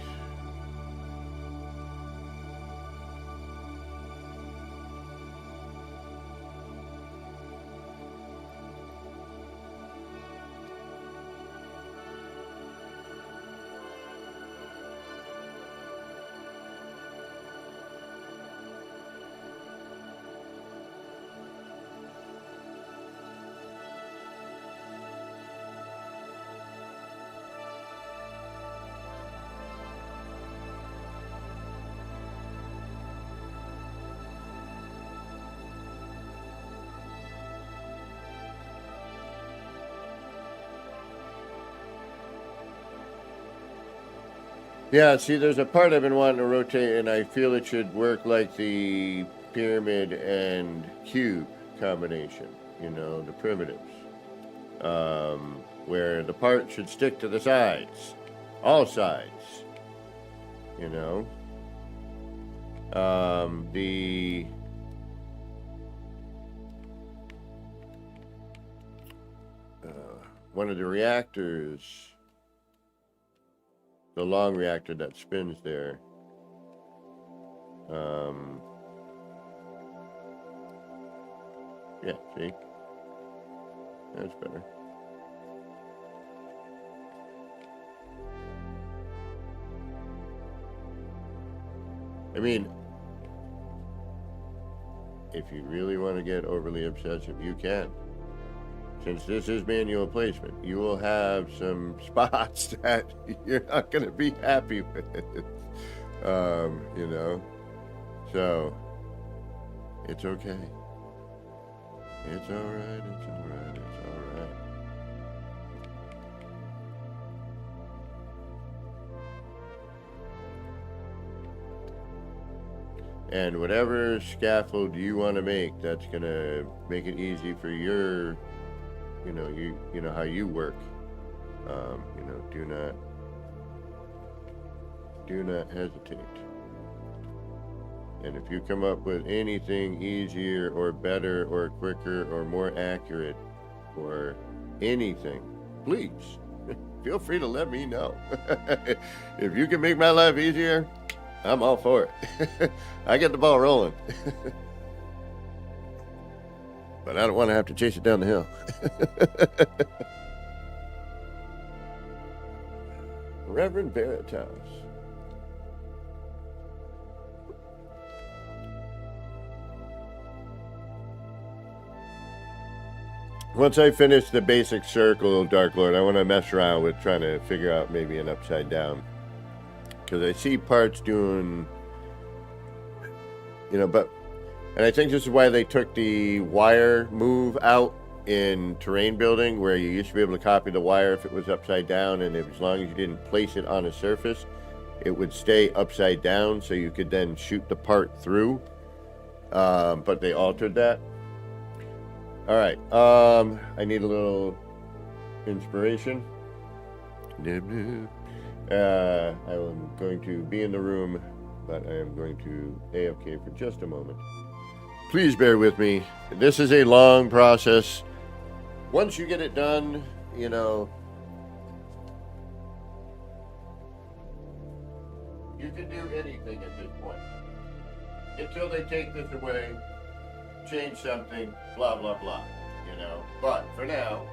Yeah, see, there's a part I've been wanting to rotate, and I feel it should work like the pyramid and cube combination, you know, the primitives. Where the part should stick to the sides, all sides, you know. One of the reactors, the long reactor that spins there, yeah, see, that's better. I mean, if you really want to get overly obsessive, you can. Since this is manual placement, you will have some spots that you're not going to be happy with, you know. So, it's okay. It's all right, it's all right, it's all right. And whatever scaffold you want to make, that's going to make it easy for your, you know how you work. You know, do not hesitate. And if you come up with anything easier or better or quicker or more accurate or anything, please feel free to let me know. If you can make my life easier, I'm all for it. I get the ball rolling. But I don't want to have to chase it down the hill. Reverend Veritas. Once I finish the basic circle of Dark Lord, I want to mess around with trying to figure out maybe an upside down. Because I see parts doing, you know, and I think this is why they took the wire move out in terrain building, where you used to be able to copy the wire if it was upside down, and as long as you didn't place it on a surface, it would stay upside down, so you could then shoot the part through. But they altered that. All right, I need a little inspiration. I'm going to be in the room, but I am going to AFK for just a moment. Please bear with me. This is a long process. Once you get it done, you know, you can do anything at this point. Until they take this away, change something, blah, blah, blah, you know. But for now,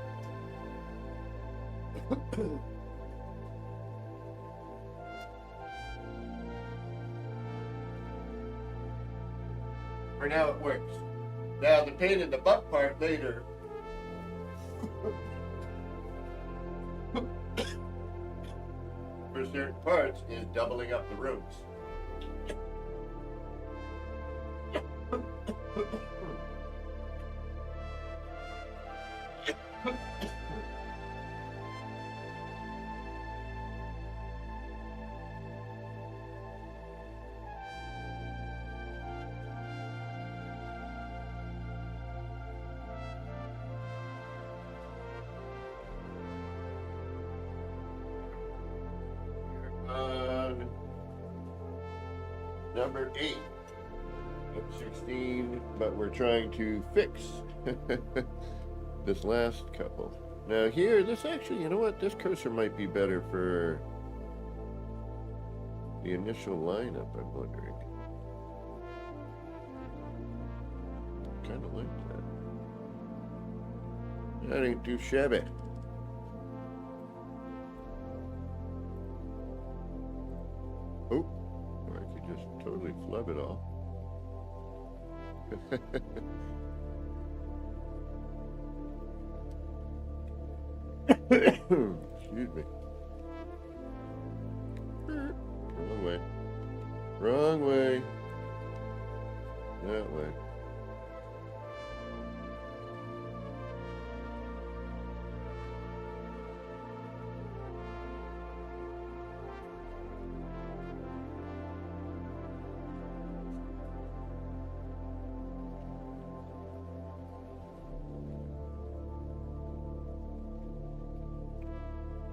for now it works. Now the pain in the butt part later for certain parts is doubling up the rooms. Number 8 of 16, but we're trying to fix this last couple. Now here, this actually, you know what? This cursor might be better for the initial lineup, I'm wondering. Kind of like that. That ain't too shabby. Oh, or I could just totally flub it all. Excuse me. Wrong way. Wrong way. That way.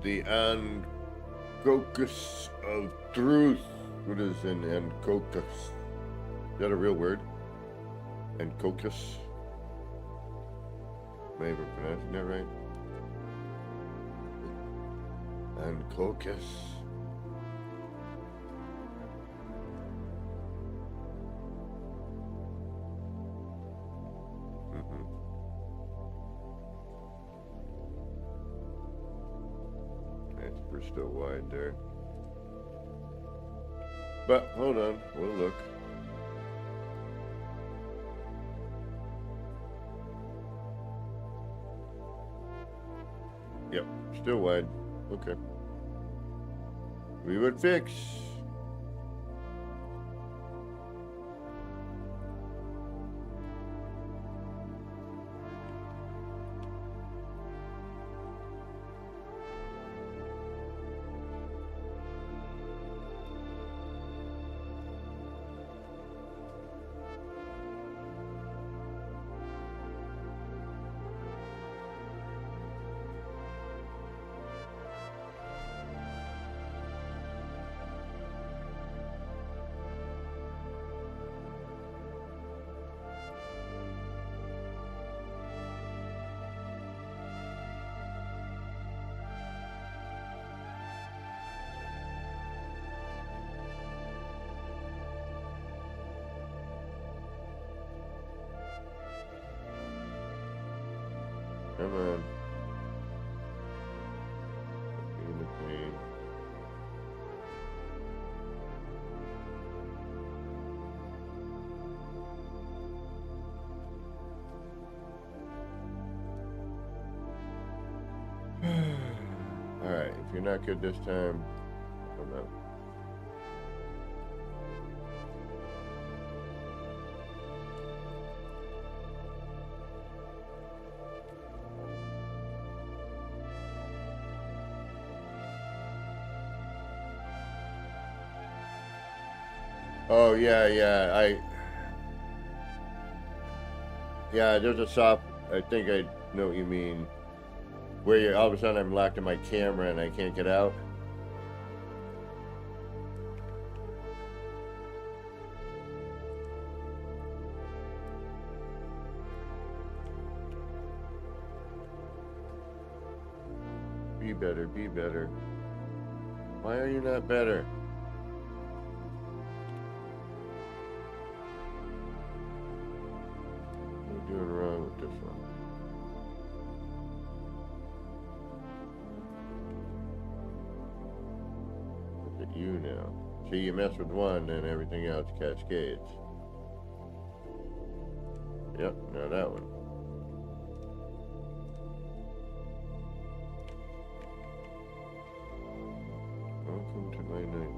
The Angocus of Truth. What is an Angocus? Is that a real word? Angocus? Am I even pronouncing that right? Angocus. We're still wide there. But hold on, we'll look. Yep, still wide. Okay. We would fix. Come on. In the pain. Alright, if you're not good this time, come out. Oh yeah, there's a soft. I think I know what you mean. Where you all of a sudden I'm locked in my camera and I can't get out. Be better, be better. Why are you not better? What are you doing wrong with this one? Look at you now. See, you mess with one, then everything else cascades. Yep, now that one. Welcome to my nightmares.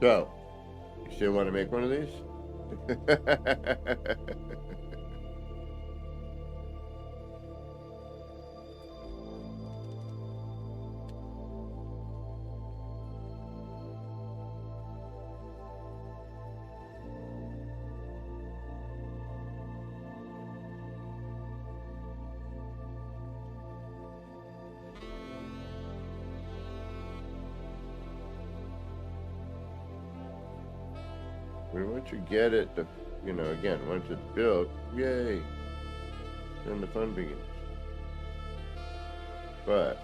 So, you still want to make one of these? Once you get it, again, once it's built, yay, then the fun begins. But,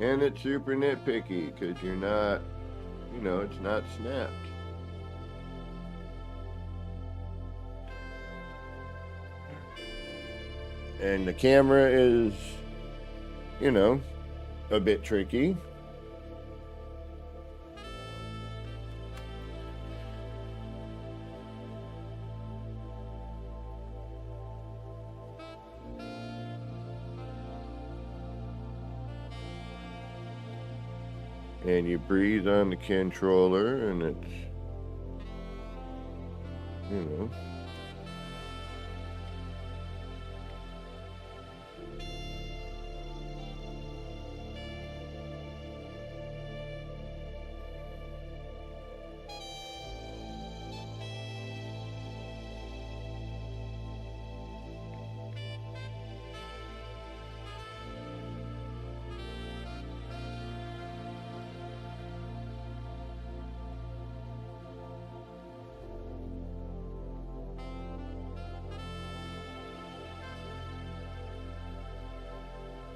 and it's super nitpicky because you're not, it's not snapped. And the camera is, a bit tricky. And you breathe on the controller and it's,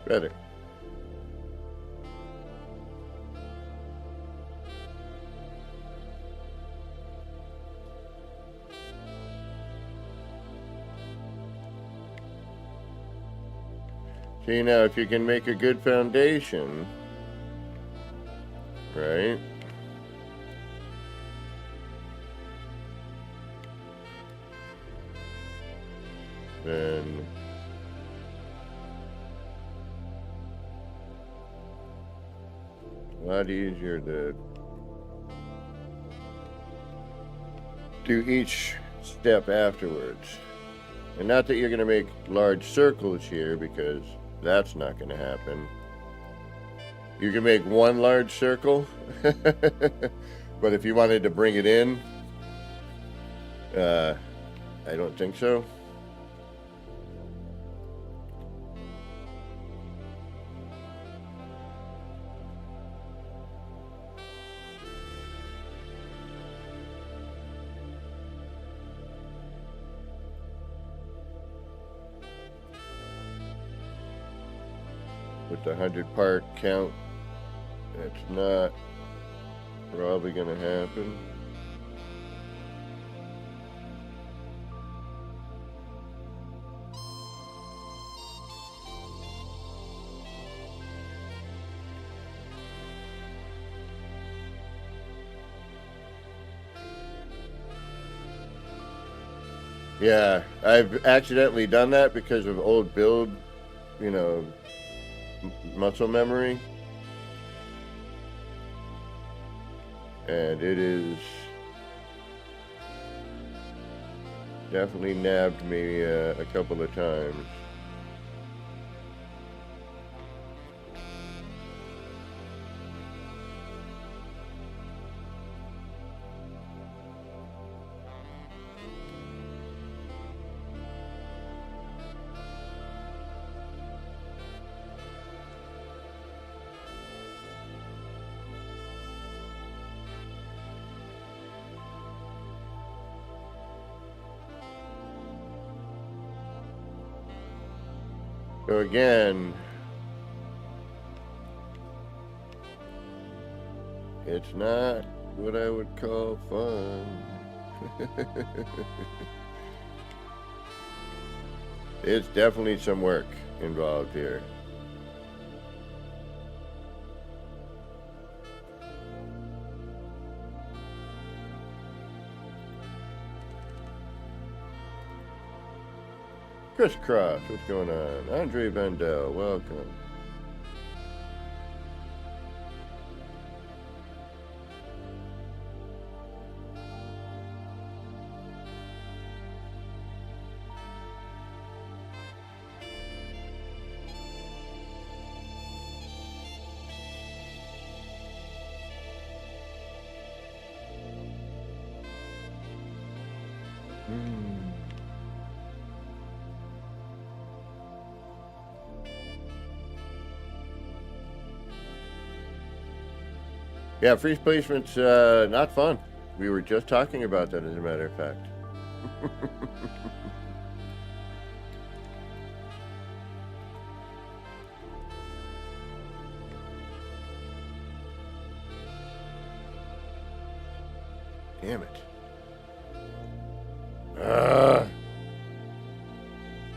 better. See, now if you can make a good foundation, right? Then a lot easier to do each step afterwards. And not that you're going to make large circles here, because that's not going to happen. You can make one large circle, but if you wanted to bring it in, I don't think so. With the 100-part count, that's not probably going to happen. Yeah, I've accidentally done that because of old build, muscle memory, and it is definitely nabbed me a couple of times. So again, it's not what I would call fun. It's definitely some work involved here. Chris Cross, what's going on? Andre Vandell, welcome. Yeah, free placement's not fun. We were just talking about that, as a matter of fact. Damn it.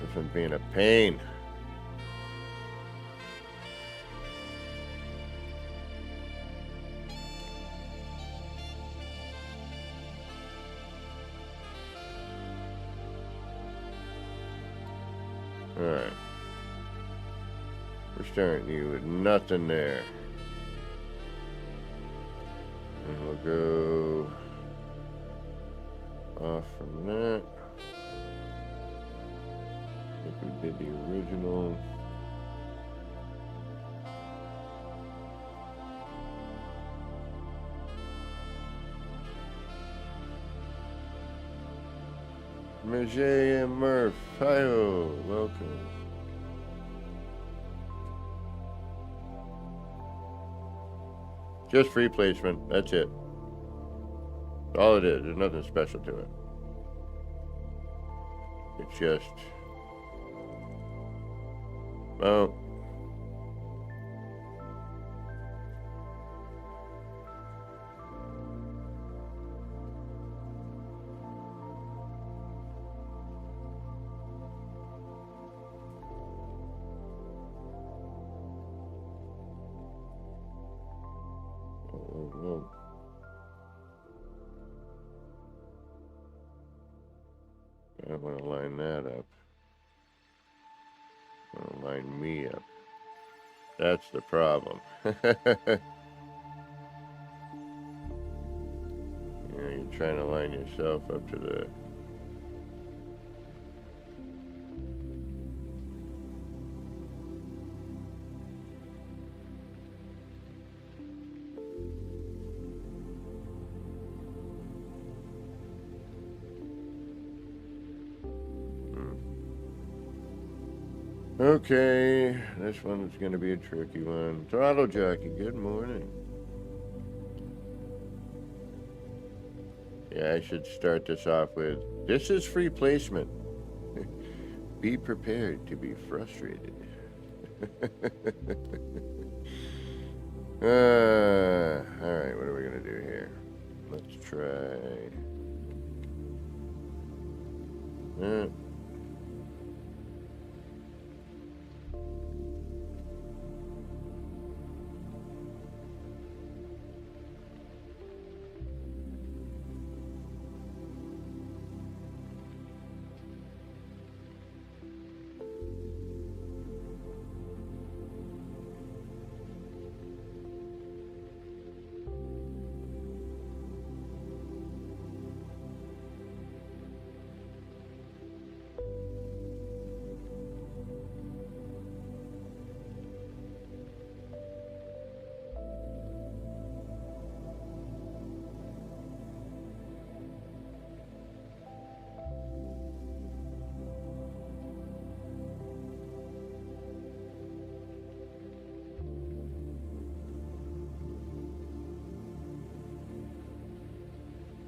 This one's being a pain. Alright. We're starting you with nothing there. And we'll go off from that. I think we did the original. Majay and Murph, hi-ho, welcome. Just free placement, that's it. All it is, there's nothing special to it. It's just, well, I want to line that up. I want to line me up. That's the problem. You're trying to line yourself up to the... Okay, this one's going to be a tricky one. Throttle Jockey, good morning. Yeah, I should start this off with, this is free placement. Be prepared to be frustrated. Alright, what are we going to do here? Let's try...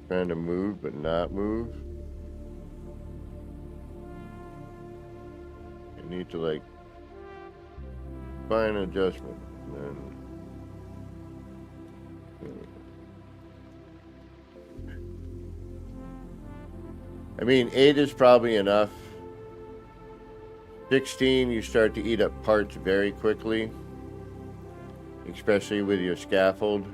Trying to move but not move. You need to like find an adjustment and then I mean 8 is probably enough. 16 you start to eat up parts very quickly, especially with your scaffold.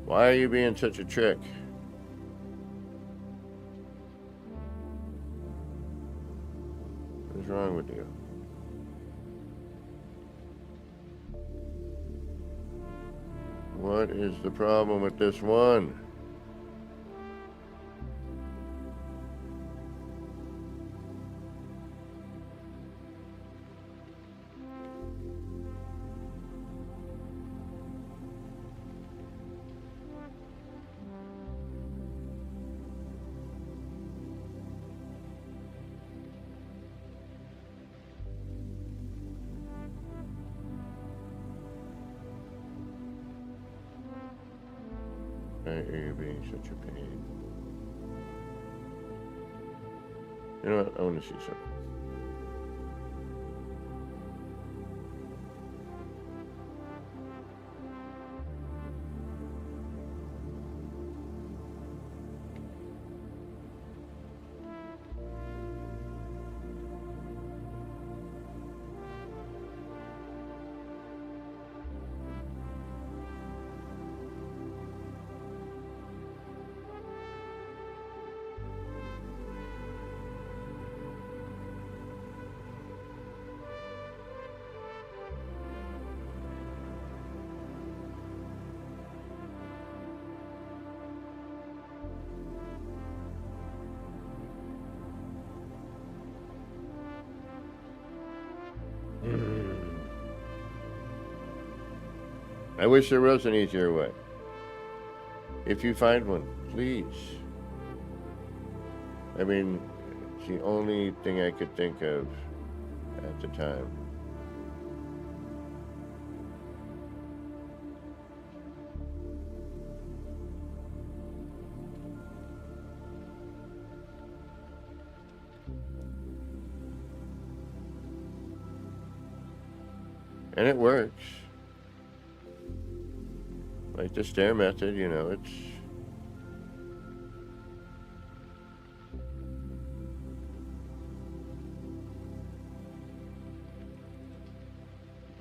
Why are you being such a trick? What's wrong with you? What is the problem with this one? Why are you being such a pain? You know what? I want to see something. I wish there was an easier way. If you find one, please. I mean, it's the only thing I could think of at the time. And it works. Like the stair method, you know, it's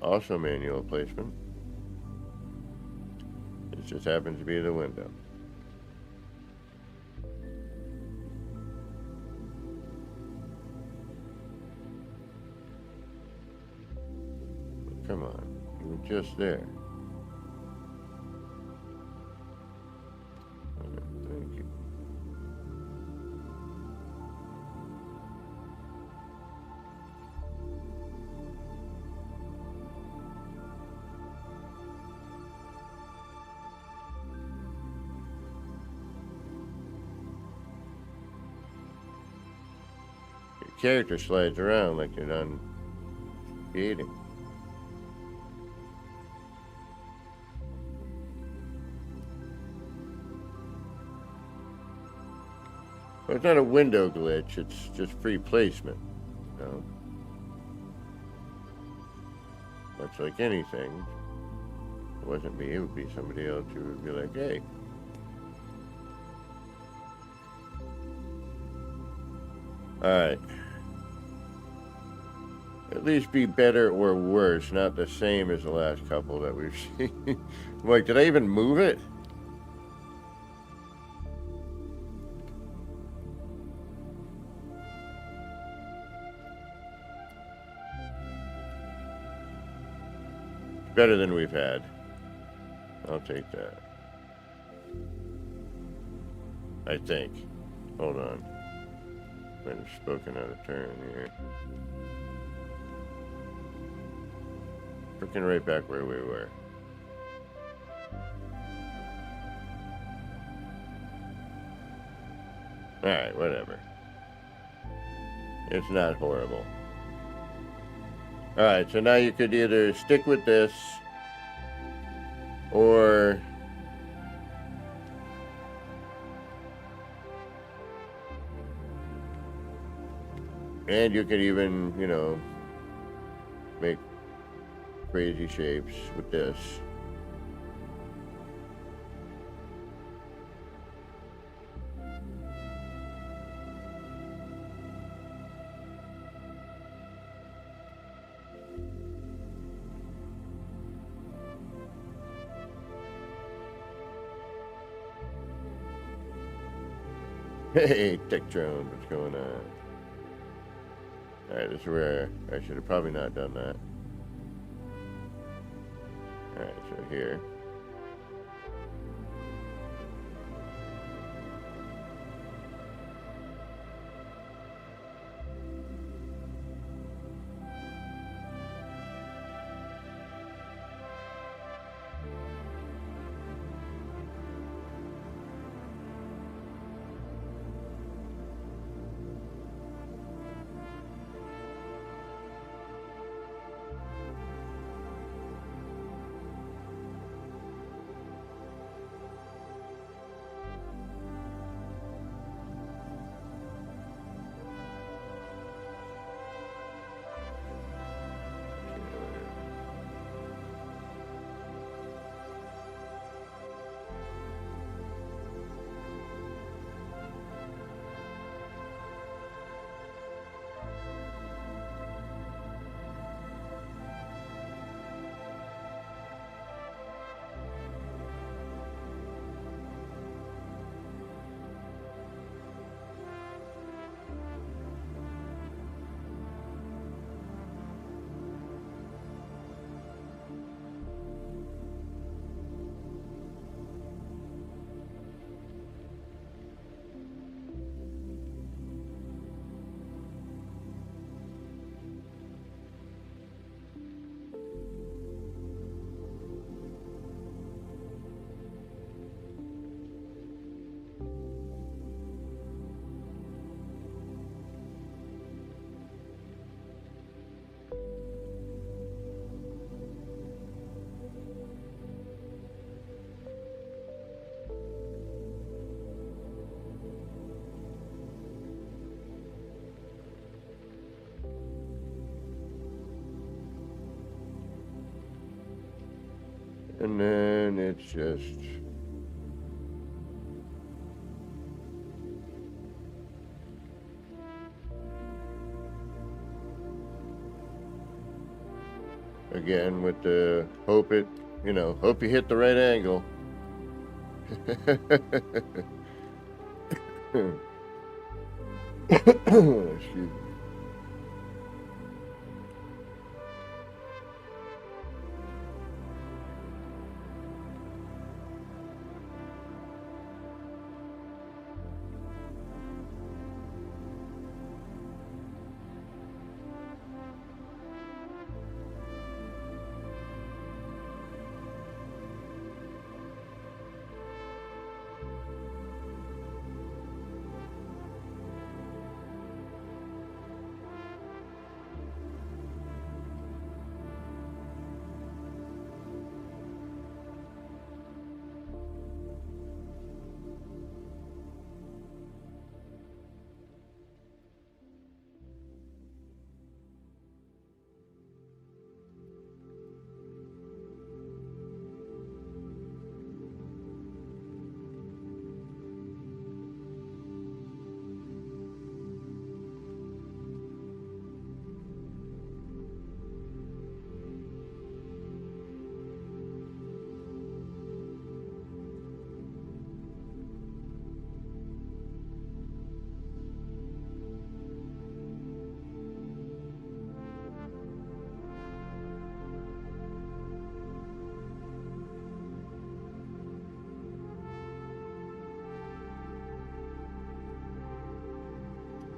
also manual placement. It just happens to be the window. Come on, you were just there. Thank you. Your character slides around like you're done eating. Well, it's not a window glitch, it's just free placement, you know? Much like anything, if it wasn't me, it would be somebody else who would be like, hey. Alright. At least be better or worse, not the same as the last couple that we've seen. Like, did I even move it? Better than we've had. I'll take that. I think. Hold on. Might have spoken out of turn here. Freaking right back where we were. Alright, whatever. It's not horrible. Alright, so now you could either stick with this or and you could even, you know, make crazy shapes with this. Hey, Tech Drones, what's going on? Alright, this is where I should have probably not done that. Alright, so here. And then it's just again with the hope you hit the right angle. Excuse me.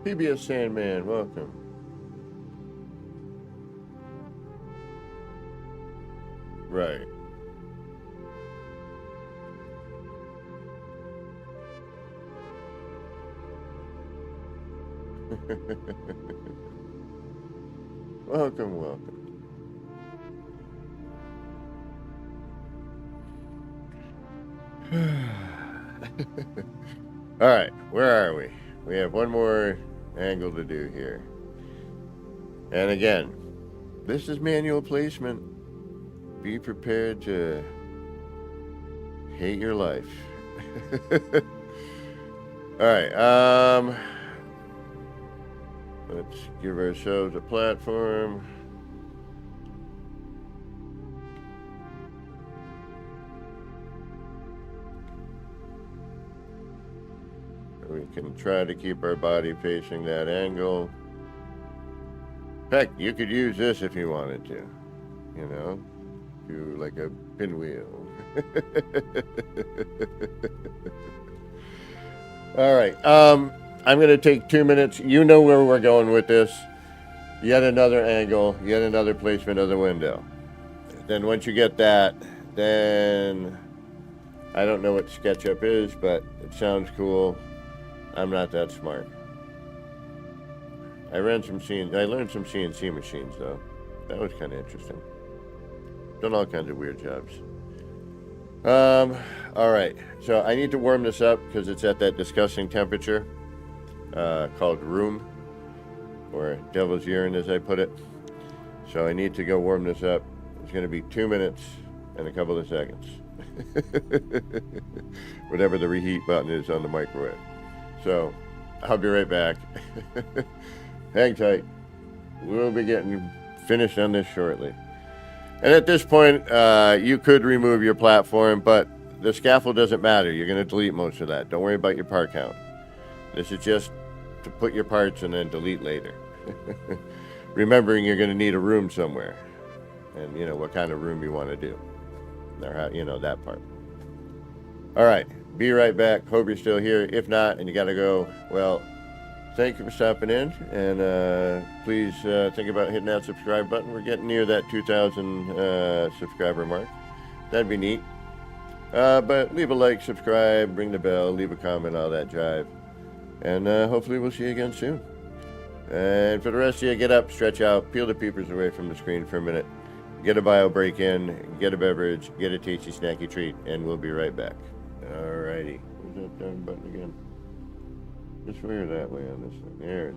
PBS Sandman, welcome. Right. Welcome, welcome. All right, where are we? We have one more angle to do here. And again, this is manual placement. Be prepared to hate your life. All right, let's give ourselves a platform. Are we We can try to keep our body facing that angle. Heck, you could use this if you wanted to, you know, do like a pinwheel. All right, I'm going to take 2 minutes. You know where we're going with this. Yet another angle, yet another placement of the window. Then once you get that, then I don't know what SketchUp is, but it sounds cool. I'm not that smart. I learned some CNC machines though. That was kind of interesting. Done all kinds of weird jobs. All right. So I need to warm this up because it's at that disgusting temperature called room, or devil's urine, as I put it. So I need to go warm this up. It's going to be 2 minutes and a couple of seconds. Whatever the reheat button is on the microwave. So I'll be right back. Hang tight. We'll be getting finished on this shortly. And at this point, you could remove your platform, but the scaffold doesn't matter. You're going to delete most of that. Don't worry about your part count. This is just to put your parts and then delete later. Remembering you're going to need a room somewhere. And, you know, what kind of room you want to do. Or how, you know, that part. All right. Be right back. Hope you're still here. If not, and you got to go, well, thank you for stopping in, and please think about hitting that subscribe button. We're getting near that 2,000 subscriber mark. That'd be neat. But leave a like, subscribe, ring the bell, leave a comment, all that jive. And hopefully we'll see you again soon. And for the rest of you, get up, stretch out, peel the peepers away from the screen for a minute. Get a bio break in, get a beverage, get a tasty snacky treat, and we'll be right back. Alrighty. Where's that darn button again? This way or that way on this thing? There it is.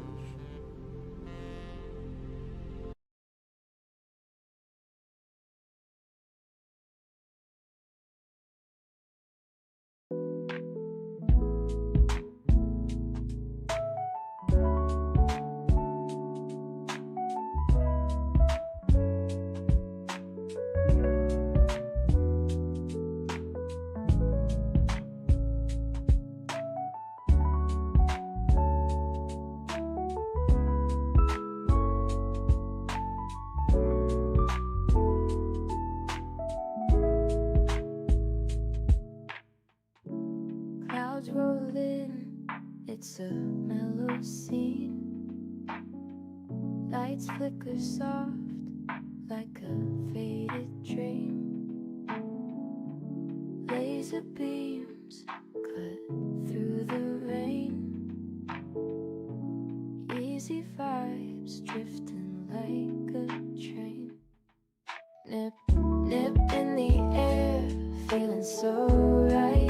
Clouds roll in, it's a mellow scene. Lights flicker soft like a faded dream. Laser beams cut through the rain. Easy vibes drifting like a train. Nip, nip in the air, feeling so right.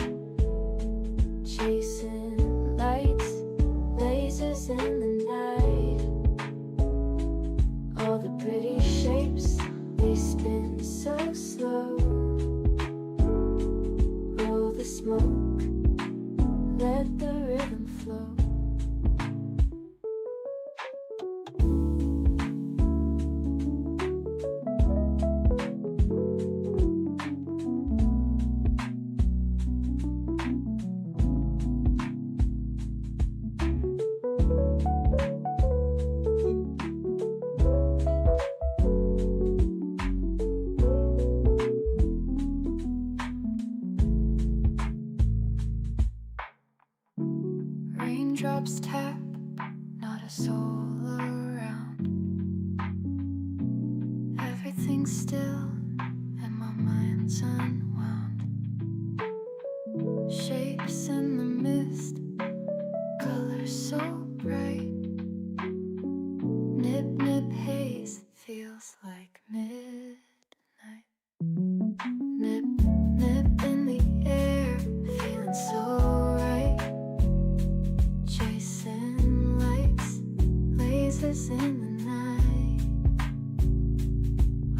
Chasing lights, lasers in the night. All the pretty shapes, they spin so slow. Roll the smoke, let the rhythm flow. Raindrops tap, not a soul around. Everything's still and my mind's unwound. Shapes in the mist, colors so bright. Nip, nip haze, feels like midnight. Nip, nip in the air, feeling so right. Chasing lights, lasers in the night.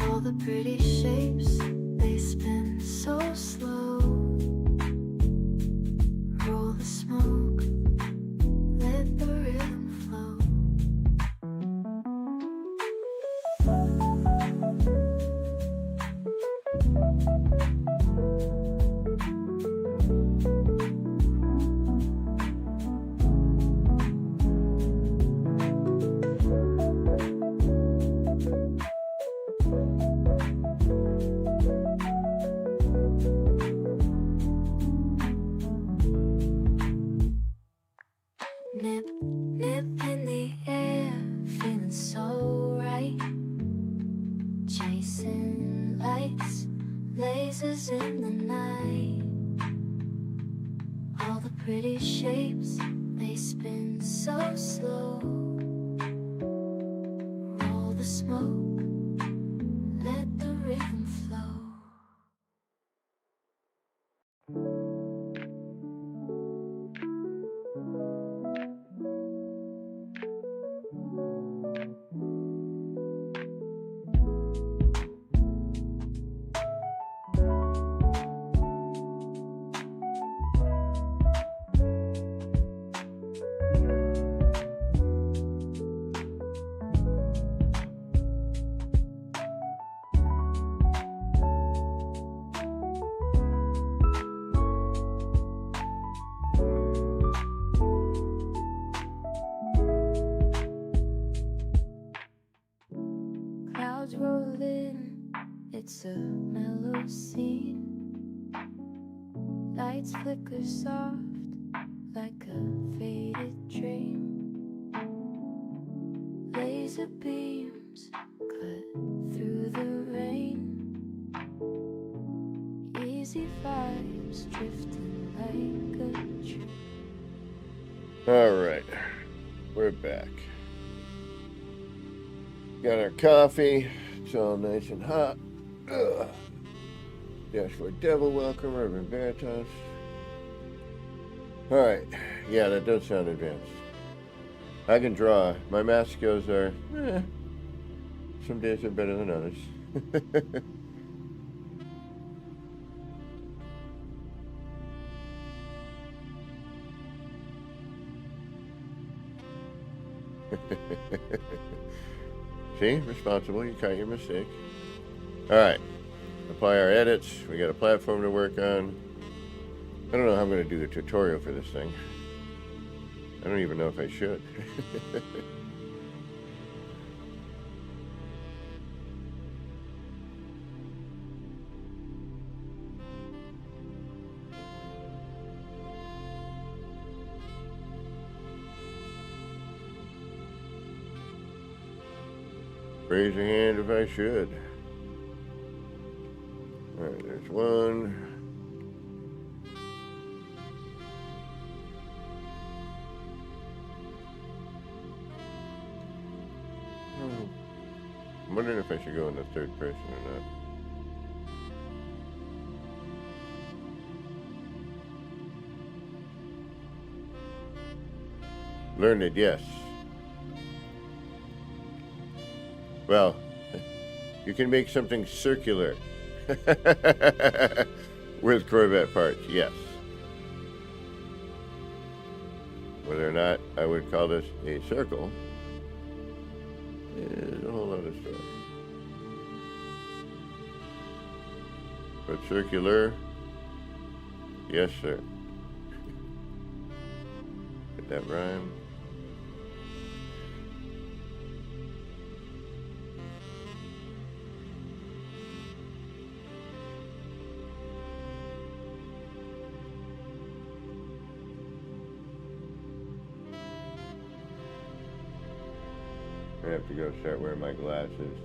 All the pretty shapes, they spin so slow. Roll the smoke, let the rhythm flow. mazes in the night. All the pretty shapes, they spin so slow. Roll the smoke, let the rhythm flow. Clouds roll in, it's a mellow scene. Lights flicker soft like a faded dream. Laser beams cut through the rain. Easy vibes drifting like a dream. All right, we're back. Got our coffee. It's all nice and hot. Ugh. Dashboard Devil, welcome, Reverend Veritas. All right, yeah, that does sound advanced. I can draw. My math skills are, some days are better than others. See, responsible, you caught your mistake. All right, apply our edits. We got a platform to work on. I don't know how I'm going to do the tutorial for this thing. I don't even know if I should. Raise your hand if I should. All right, there's one. I'm wondering if I should go in the third person or not. Learned, yes. Well, you can make something circular with Corvette parts, yes. Whether or not I would call this a circle is a whole other story. But circular, yes, sir. Did that rhyme? I have to go start wearing my glasses.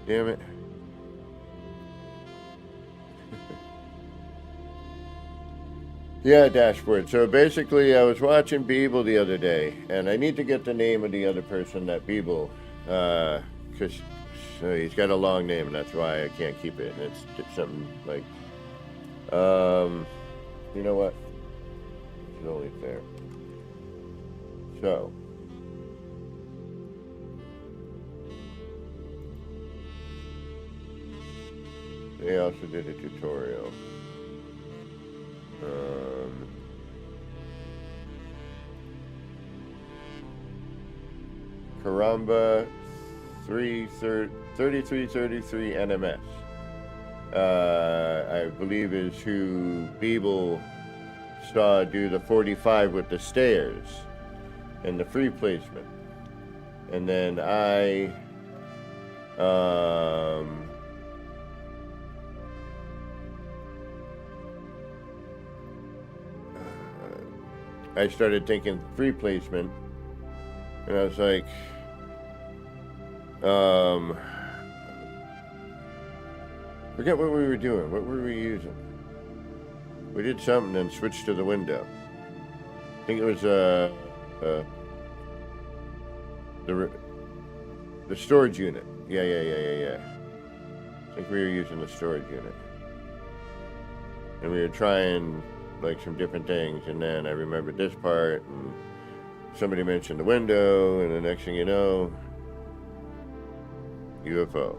Damn it. Yeah, dashboard. So basically, I was watching Beeble the other day, and I need to get the name of the other person that Beeble, because he's got a long name, and that's why I can't keep it. And it's something like, you know what? It's only fair. So. They also did a tutorial. Karamba 3333 NMS. I believe is who Beeble saw do the 45 with the stairs and the free placement. And then I started thinking free placement, and I was like, Forget what we were doing. What were we using? We did something and switched to the window. I think it was the storage unit. Yeah. I think we were using the storage unit. And we were trying like some different things, and then I remembered this part, and somebody mentioned the window, and the next thing you know, U.F.O.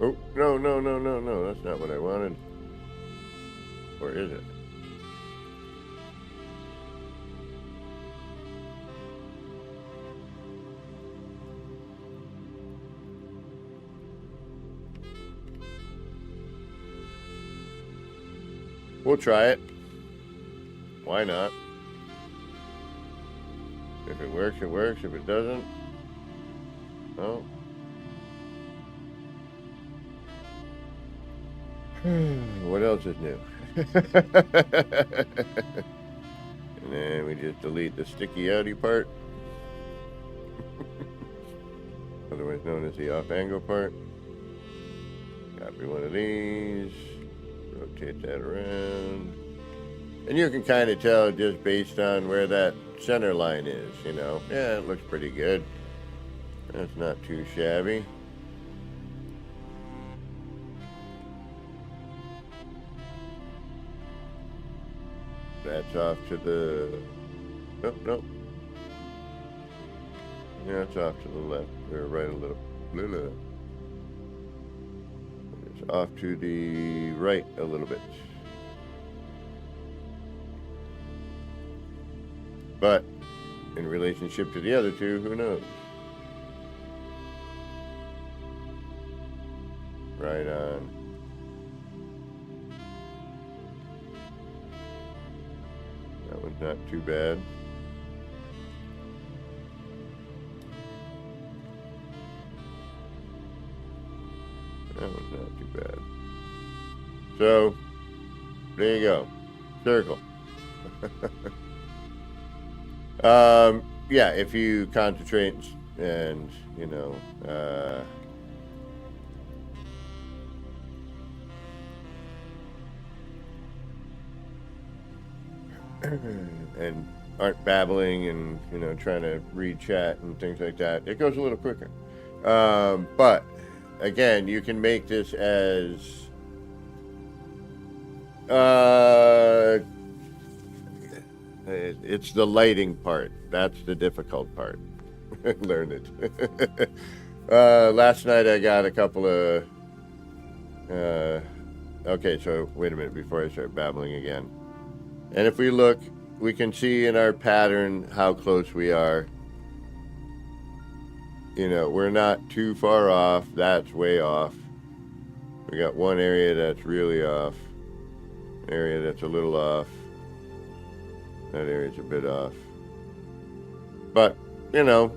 Oh, no, that's not what I wanted. Or is it? We'll try it. Why not? If it works, it works. If it doesn't, well. What else is new? And then we just delete the sticky outy part. Otherwise known as the off angle part. Copy one of these. Rotate that around. And you can kind of tell just based on where that center line is, you know. Yeah, it looks pretty good. That's not too shabby. That's off to the... Nope. Yeah, it's off to the left. Or right a little. It's off to the right a little bit. But in relationship to the other two, who knows? Right on. That one's not too bad. That one's not too bad. So, there you go. Circle. Yeah, if you concentrate and, you know, and aren't babbling and, you know, trying to read chat and things like that, it goes a little quicker. But again, you can make this as it's the lighting part. That's the difficult part. Learn it. Last night I got a couple of okay, so wait a minute before I start babbling again. And if we look, we can see in our pattern how close we are. You know, we're not too far off. That's way off. We got one area that's really off. An area that's a little off. That area's a bit off. But, you know,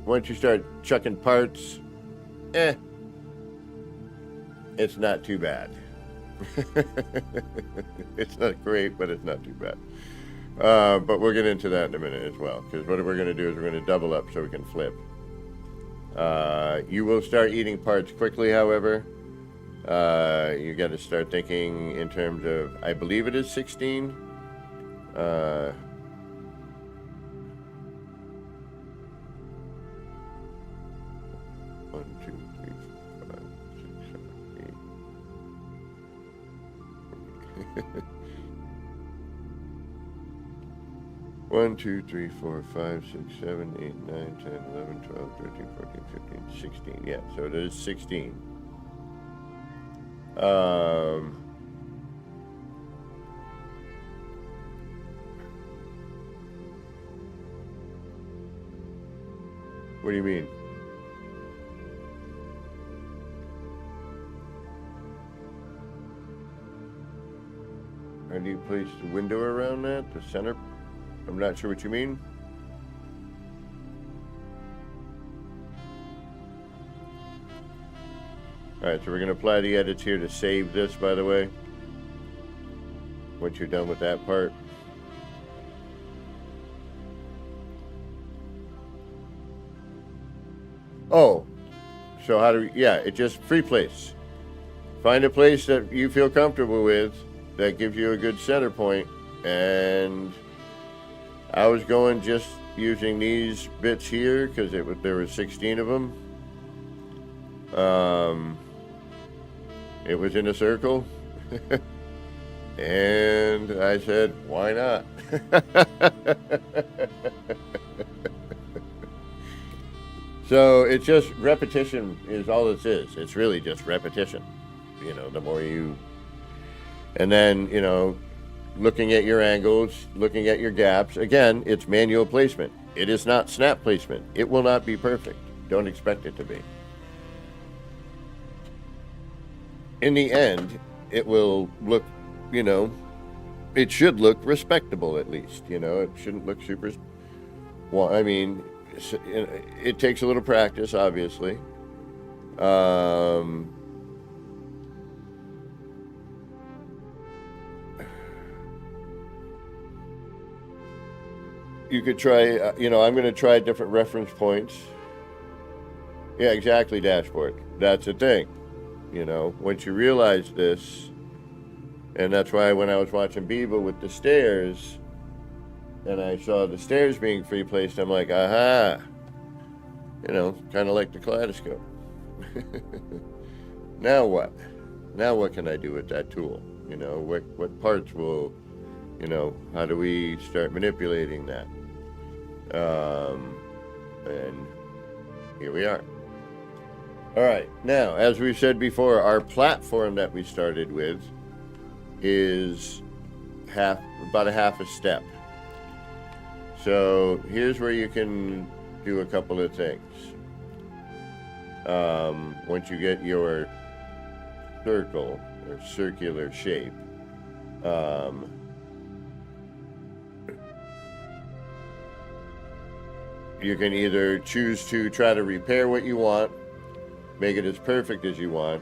once you start chucking parts, it's not too bad. It's not great, but it's not too bad. But we'll get into that in a minute as well, because what we're going to do is we're going to double up so we can flip. You will start eating parts quickly, however. You got to start thinking in terms of, I believe it is 16. 1, 2, 3, 4, 5, 6, 7, 8. 1, 2, 3, 4, 5, 6, 7, 8, 9, 10, 11, 12, 13, 14, 15, 16. Yeah, so it is 16. What do you mean? How do you place the window around that? The center? I'm not sure what you mean. Alright, so we're going to apply the edits here to save this, by the way. Once you're done with that part. Oh, so how do we, yeah, it just free place. Find a place that you feel comfortable with that gives you a good center point. And I was going just using these bits here because there were 16 of them. It was in a circle. And I said, why not? So it's just repetition is all this is. It's really just repetition. The more you, and then, looking at your angles, looking at your gaps. Again, it's manual placement. It is not snap placement. It will not be perfect. Don't expect it to be. In the end, it will look, it should look respectable at least. It shouldn't look super. Well, I mean, it takes a little practice, obviously. You could try, I'm going to try different reference points. Yeah, exactly, dashboard. That's the thing. Once you realize this, and that's why when I was watching Biba with the stairs, and I saw the stairs being free placed, I'm like, aha. Kind of like the kaleidoscope. Now what? Now what can I do with that tool? What parts will, how do we start manipulating that? And here we are. All right. Now, as we've said before, our platform that we started with is about a half a step. So here's where you can do a couple of things. Once you get your circle or circular shape, you can either choose to try to repair what you want, make it as perfect as you want,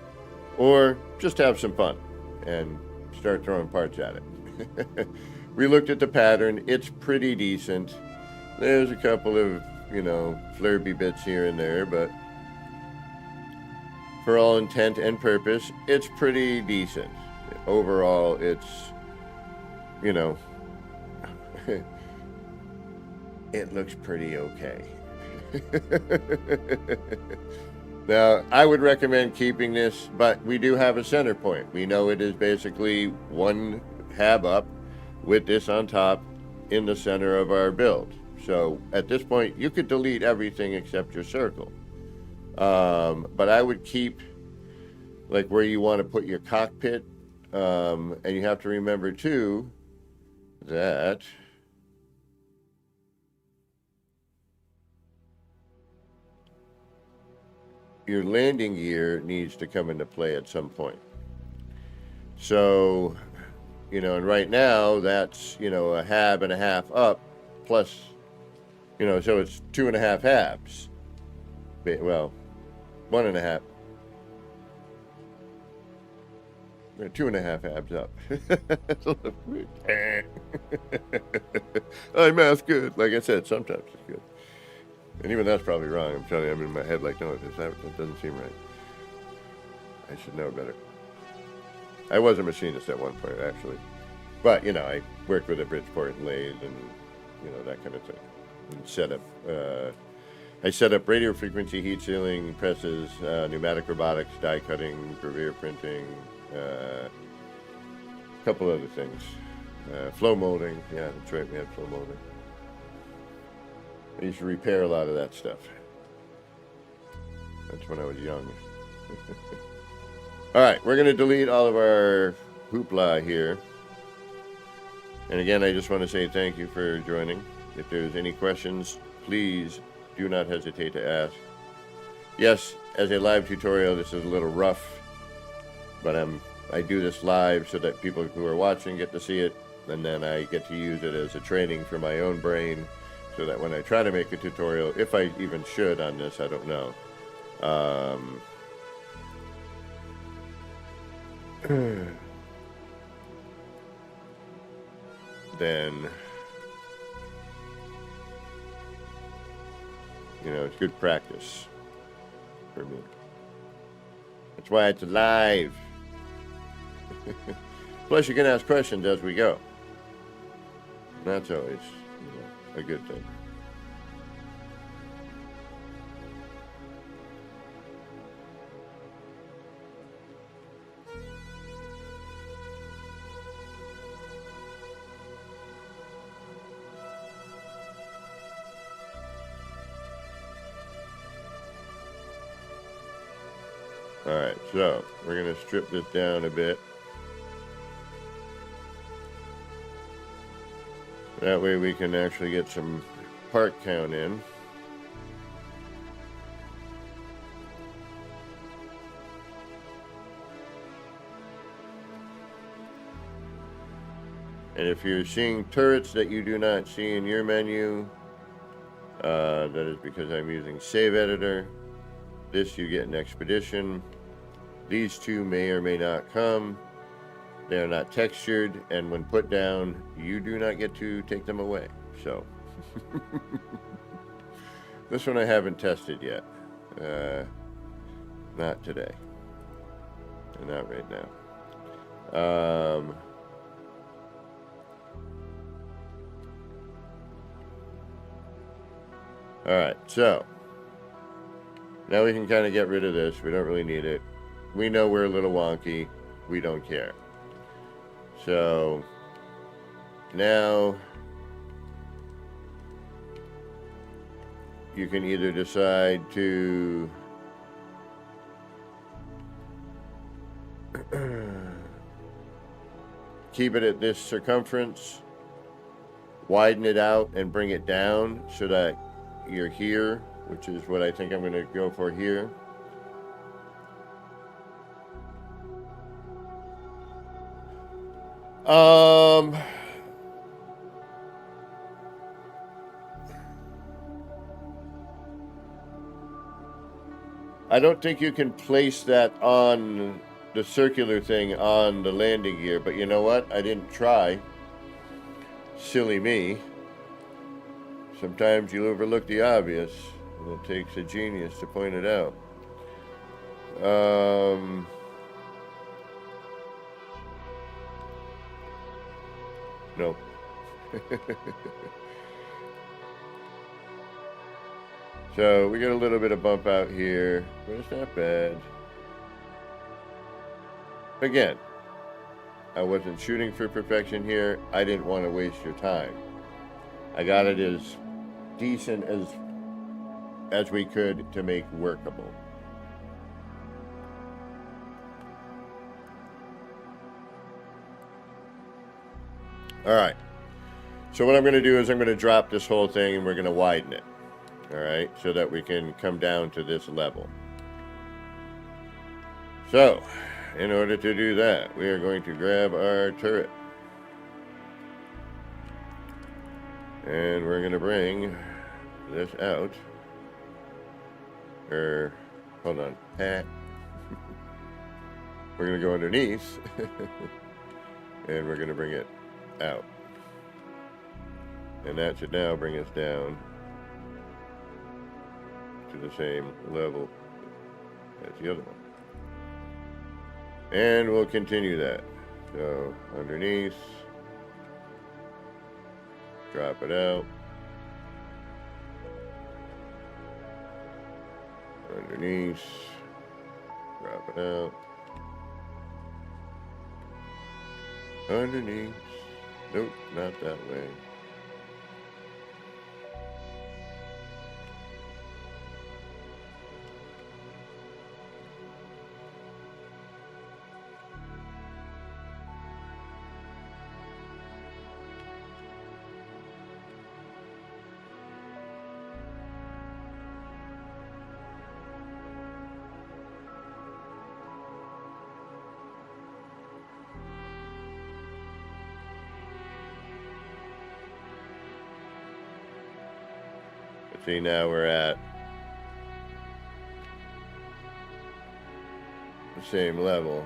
or just have some fun and start throwing parts at it. We looked at the pattern. It's pretty decent. There's a couple of, flirby bits here and there, but for all intent and purpose, it's pretty decent. Overall, it's, it looks pretty okay. Now, I would recommend keeping this, but we do have a center point. We know it is basically one hab up with this on top in the center of our build. So at this point, you could delete everything except your circle. But I would keep like where you want to put your cockpit. And you have to remember too that your landing gear needs to come into play at some point. So, and right now that's, a hab and a half up plus, so it's 2.5 habs. Well, 1.5. 2.5 habs up. I math good. Like I said, sometimes it's good. And even that's probably wrong. I'm telling you, I'm in my head like, no, that doesn't seem right. I should know better. I was a machinist at one point, actually. But, I worked with a Bridgeport and lathe and, that kind of thing. And set up, I set up radio frequency heat sealing presses, pneumatic robotics, die cutting, gravure printing, a couple other things. Flow molding. Yeah, that's right, we had flow molding. I used to repair a lot of that stuff. That's when I was young. All right, we're going to delete all of our hoopla here. And again, I just want to say thank you for joining. If there's any questions, please do not hesitate to ask. Yes, as a live tutorial, this is a little rough, but I do this live so that people who are watching get to see it, and then I get to use it as a training for my own brain, so that when I try to make a tutorial, if I even should on this, I don't know. Then, it's good practice. for me. That's why it's live. Plus, you can ask questions as we go. That's always, a good thing. Alright, so we're going to strip this down a bit. That way we can actually get some part count in. And if you're seeing turrets that you do not see in your menu, that is because I'm using Save Editor. This you get in Expedition. These two may or may not come. They are not textured, and when put down, you do not get to take them away. So, this one I haven't tested yet. Not today. Not right now. Alright, so now we can kind of get rid of this. We don't really need it. We know we're a little wonky. We don't care. So now you can either decide to keep it at this circumference, widen it out and bring it down so that you're here, which is what I think I'm going to go for here. I don't think you can place that on the circular thing on the landing gear, but you know what? I didn't try. Silly me. Sometimes you overlook the obvious, and it takes a genius to point it out. Nope. So we got a little bit of bump out here, but it's not bad. Again, I wasn't shooting for perfection here. I didn't want to waste your time. I got it as decent as we could to make workable. All right. So what I'm going to do is I'm going to drop this whole thing and we're going to widen it. All right, so that we can come down to this level. So, in order to do that, we are going to grab our turret. And we're going to bring this out. Hold on. We're going to go underneath. And we're going to bring it out. And that should now bring us down to the same level as the other one. And we'll continue that. So underneath, drop it out. Underneath, drop it out. Underneath. Nope, not that way. See, now we're at the same level.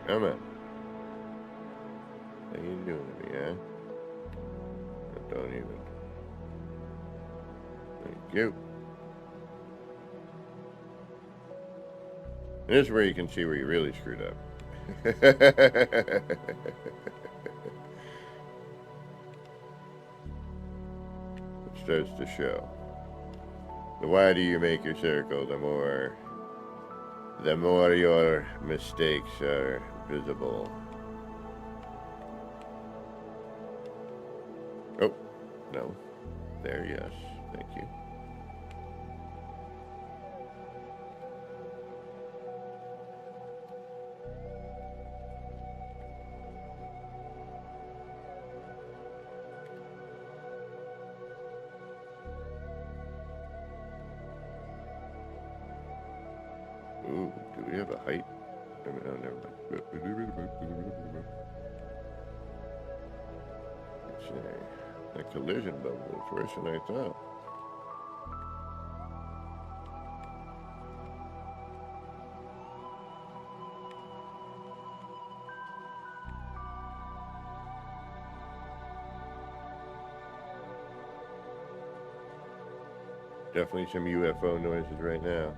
Come on. How you doing to me, huh? Don't even. Thank you. And this is where you can see where you really screwed up. It starts to show. The wider you make your circle, the more your mistakes are visible. Oh, no. There, yes. Thank you. Ooh, do we have a height? Oh, never mind. Let's see. That collision bubble is worse than I thought. Definitely some UFO noises right now.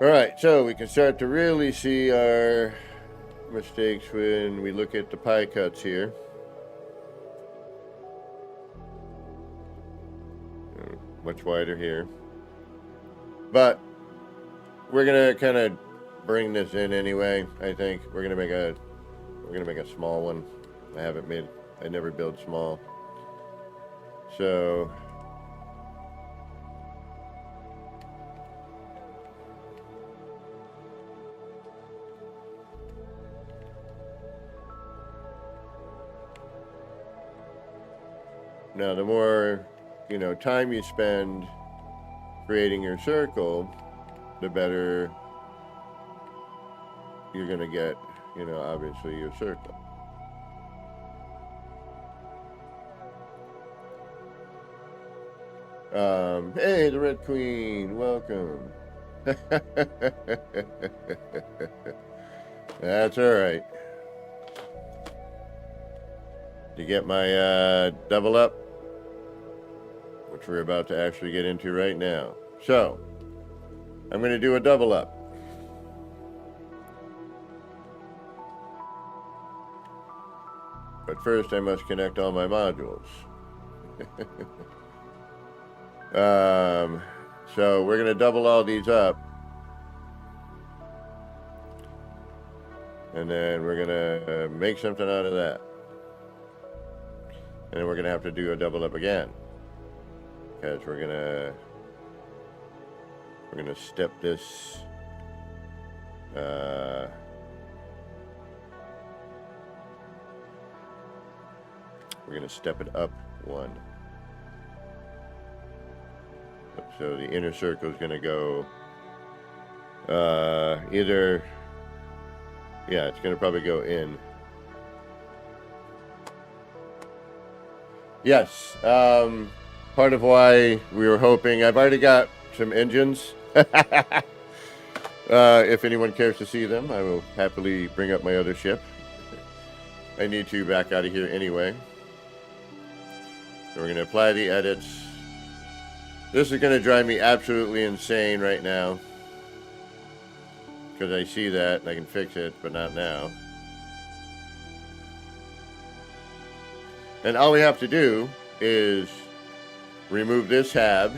All right, so we can start to really see our mistakes when we look at the pie cuts here. Much wider here. But we're gonna kind of bring this in anyway. I think we're gonna make a small one. I never build small. So now the more, time you spend creating your circle, the better you're gonna get, obviously your circle. Hey, the Red Queen, welcome. That's all right. To get my double up, which we're about to actually get into right now. So, I'm going to do a double up. But first, I must connect all my modules. So we're going to double all these up. And then we're going to make something out of that. And then we're going to have to do a double up again. Because we're going to step this we're going to step it up one. So the inner circle is going to go it's going to probably go in. Yes, part of why we were hoping, I've already got some engines. If anyone cares to see them, I will happily bring up my other ship. I need to back out of here anyway. So we're going to apply the edits. This is going to drive me absolutely insane right now. Because I see that and I can fix it, but not now. And all we have to do is remove this tab.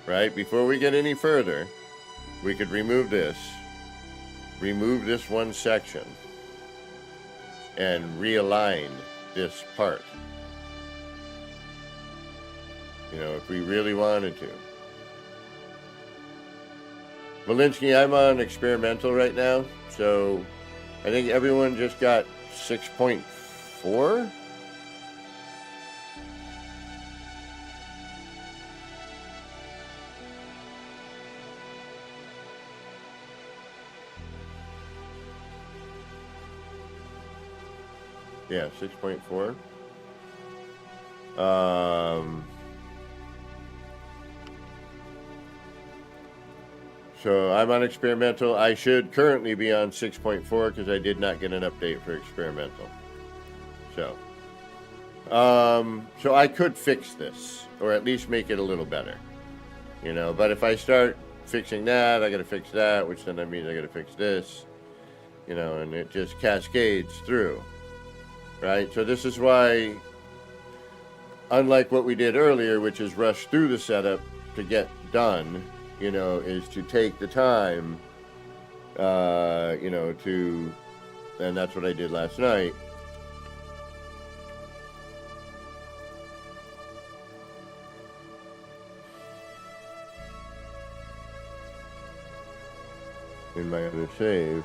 Right? Before we get any further, we could remove this one section, and realign this part. If we really wanted to. Malinsky, I'm on experimental right now, so I think everyone just got 6.4. Yeah, 6.4. So I'm on experimental. I should currently be on 6.4 because I did not get an update for experimental. So I could fix this, or at least make it a little better, you know. But if I start fixing that, I got to fix that, which then that means I got to fix this, you know, and it just cascades through, right? So this is why, unlike what we did earlier, which is rush through the setup to get done, you know, is to take the time, you know, and that's what I did last night. In my other save.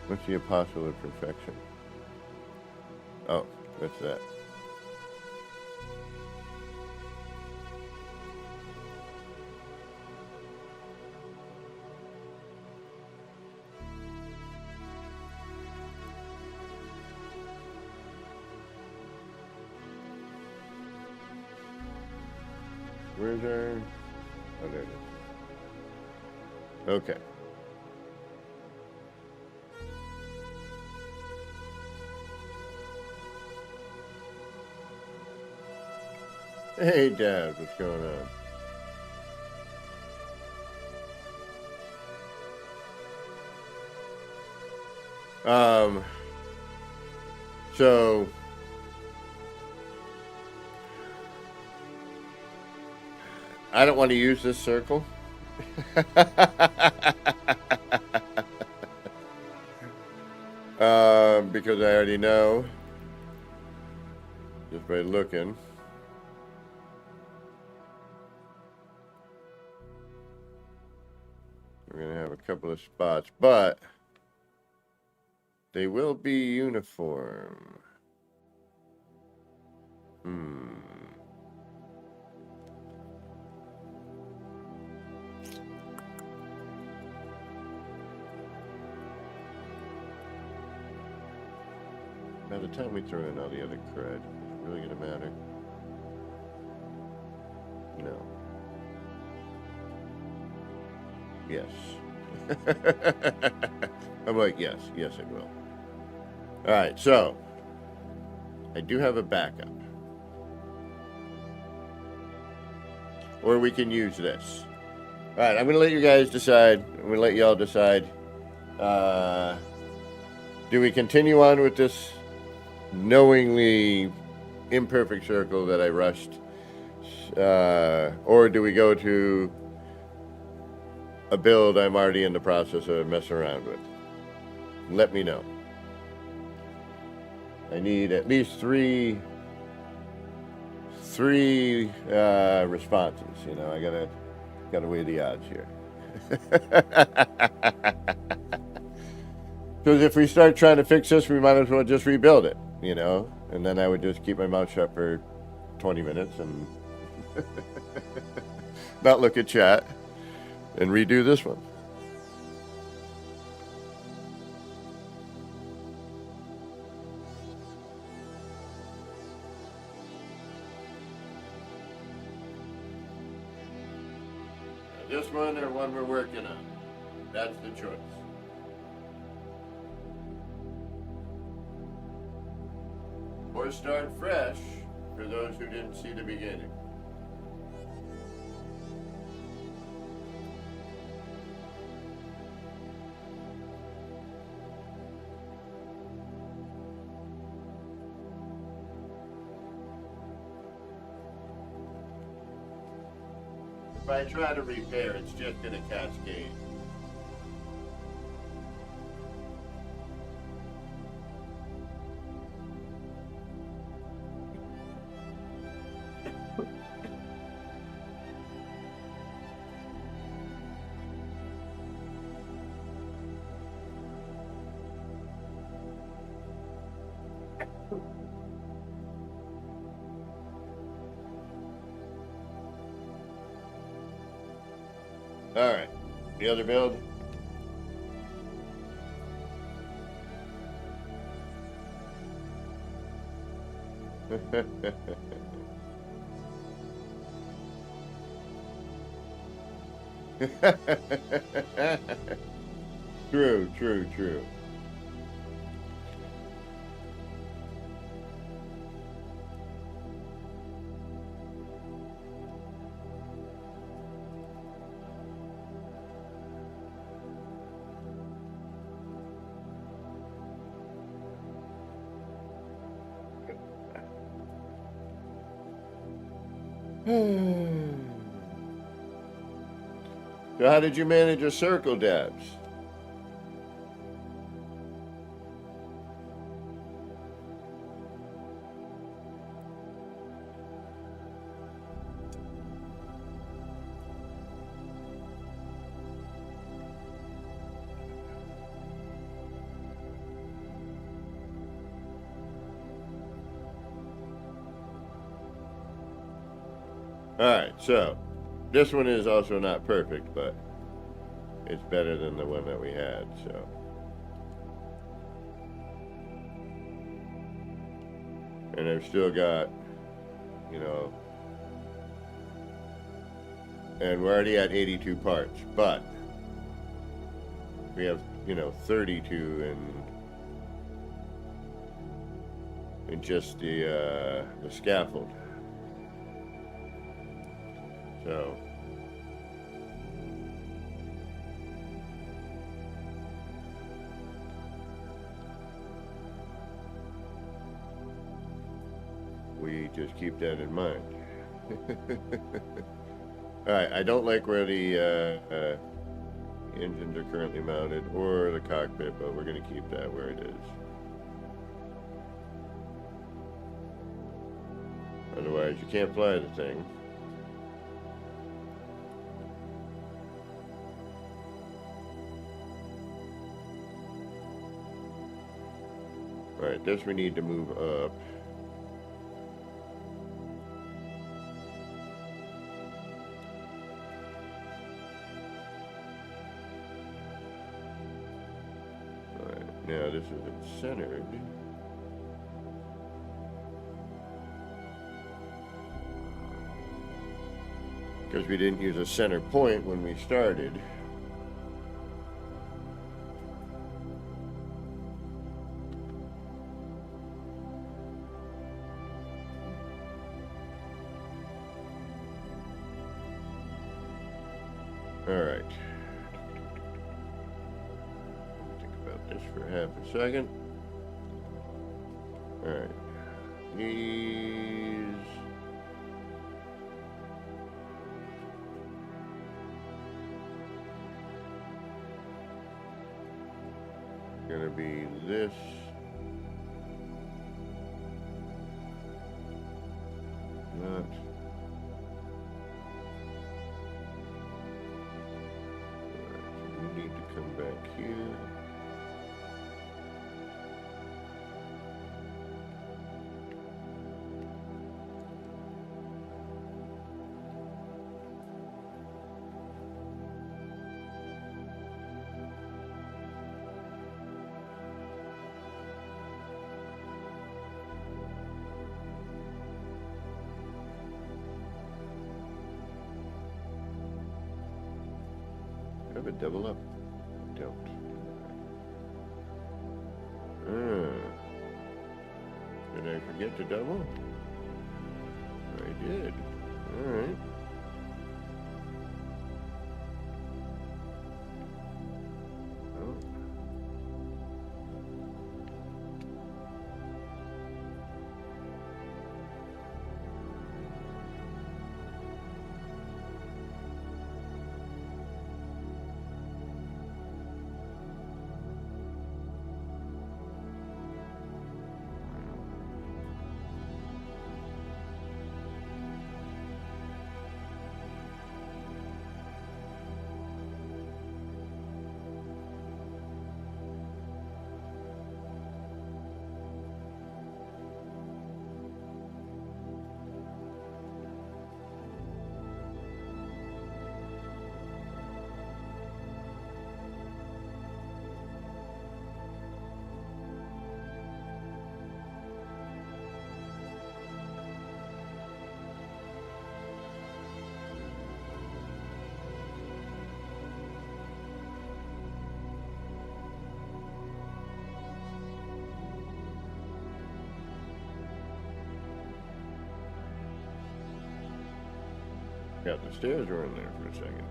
What's the Apostle of Perfection? Oh, that's that. Where's our... Oh, there it is. Okay. Hey, Dad, what's going on? So... I don't want to use this circle. Because I already know, just by looking. We're going to have a couple of spots, but they will be uniform. By the time we throw in all the other crud, is it really going to matter? No. Yes. I'm like, yes, it will. All right, so I do have a backup. Or we can use this. All right, I'm going to let you guys decide. I'm going to let y'all decide. Do we continue on with this knowingly imperfect circle that I rushed? Or do we go to a build I'm already in the process of messing around with? Let me know. I need at least three responses. You know, I gotta weigh the odds here. Because if we start trying to fix this, we might as well just rebuild it, you know? And then I would just keep my mouth shut for 20 minutes and not look at chat and redo this one. This one or one we're working on. That's the choice. Or start fresh for those who didn't see the beginning. If I try to repair, it's just going to cascade. All right, the other build. True, true, true. So how did you manage your circle, Debs? Alright, so this one is also not perfect, but it's better than the one that we had, so. And I've still got, you know, and we're already at 82 parts, but we have, you know, 32 in just the scaffold. So we just keep that in mind. Alright, I don't like where the engines are currently mounted or the cockpit, but we're going to keep that where it is. Otherwise, you can't fly the thing. Alright, this we need to move up. Alright, now this is centered. Because we didn't use a center point when we started. Alright. Think about this for half a second. Alright. These. Gonna be this. That. We need to come back here. Have it double up. Don't. Did I forget to double? I did. Alright. Oh. forgot the stairs were in there for a second.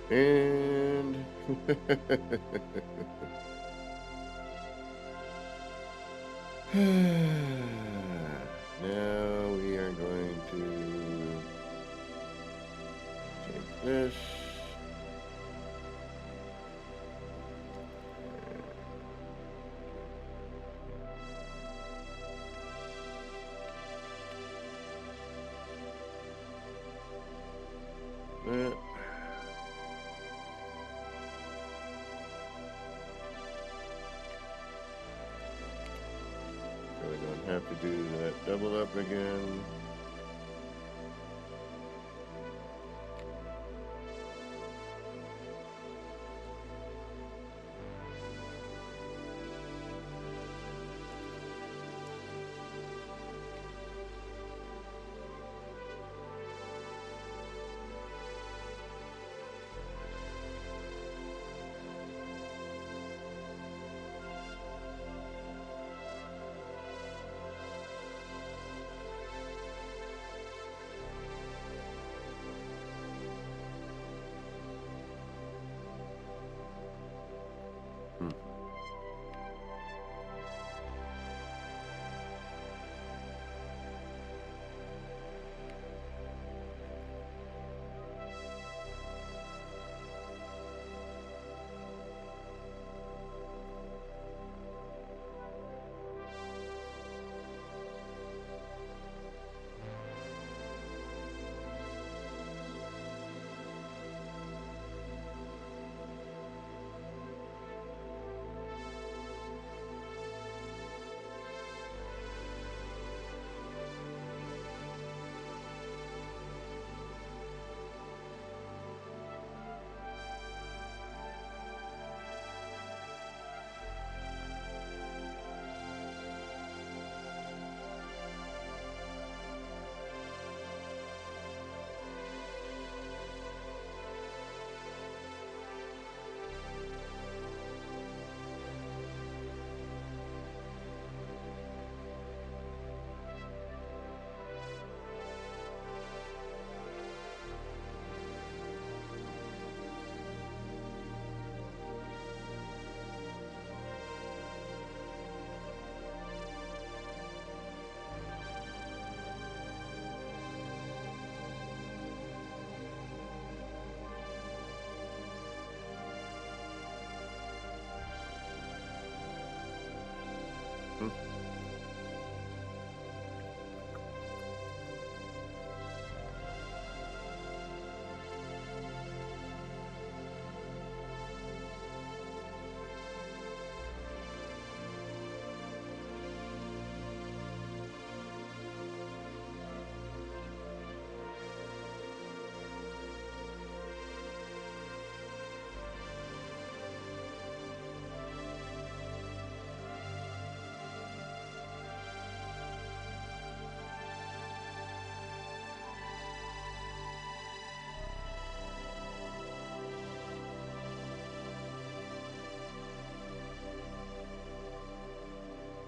And now we are going to take this. That. So we don't have to do that double up again.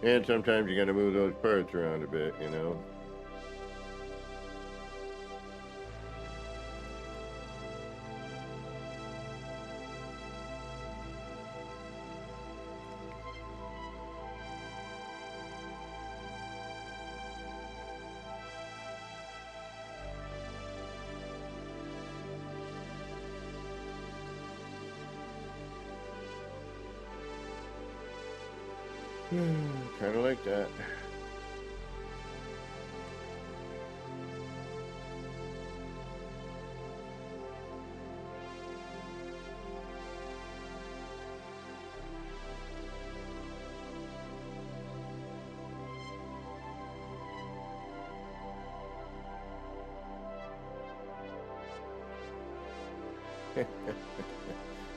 And sometimes you got to move those parts around a bit, you know. Kind of like that.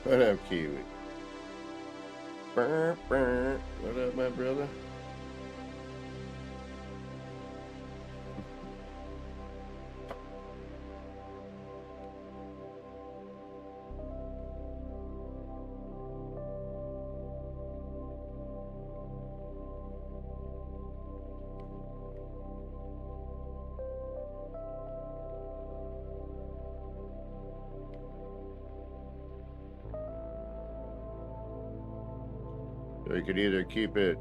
What up, Kiwi? Burr, burr. What up, my brother? So you could either keep it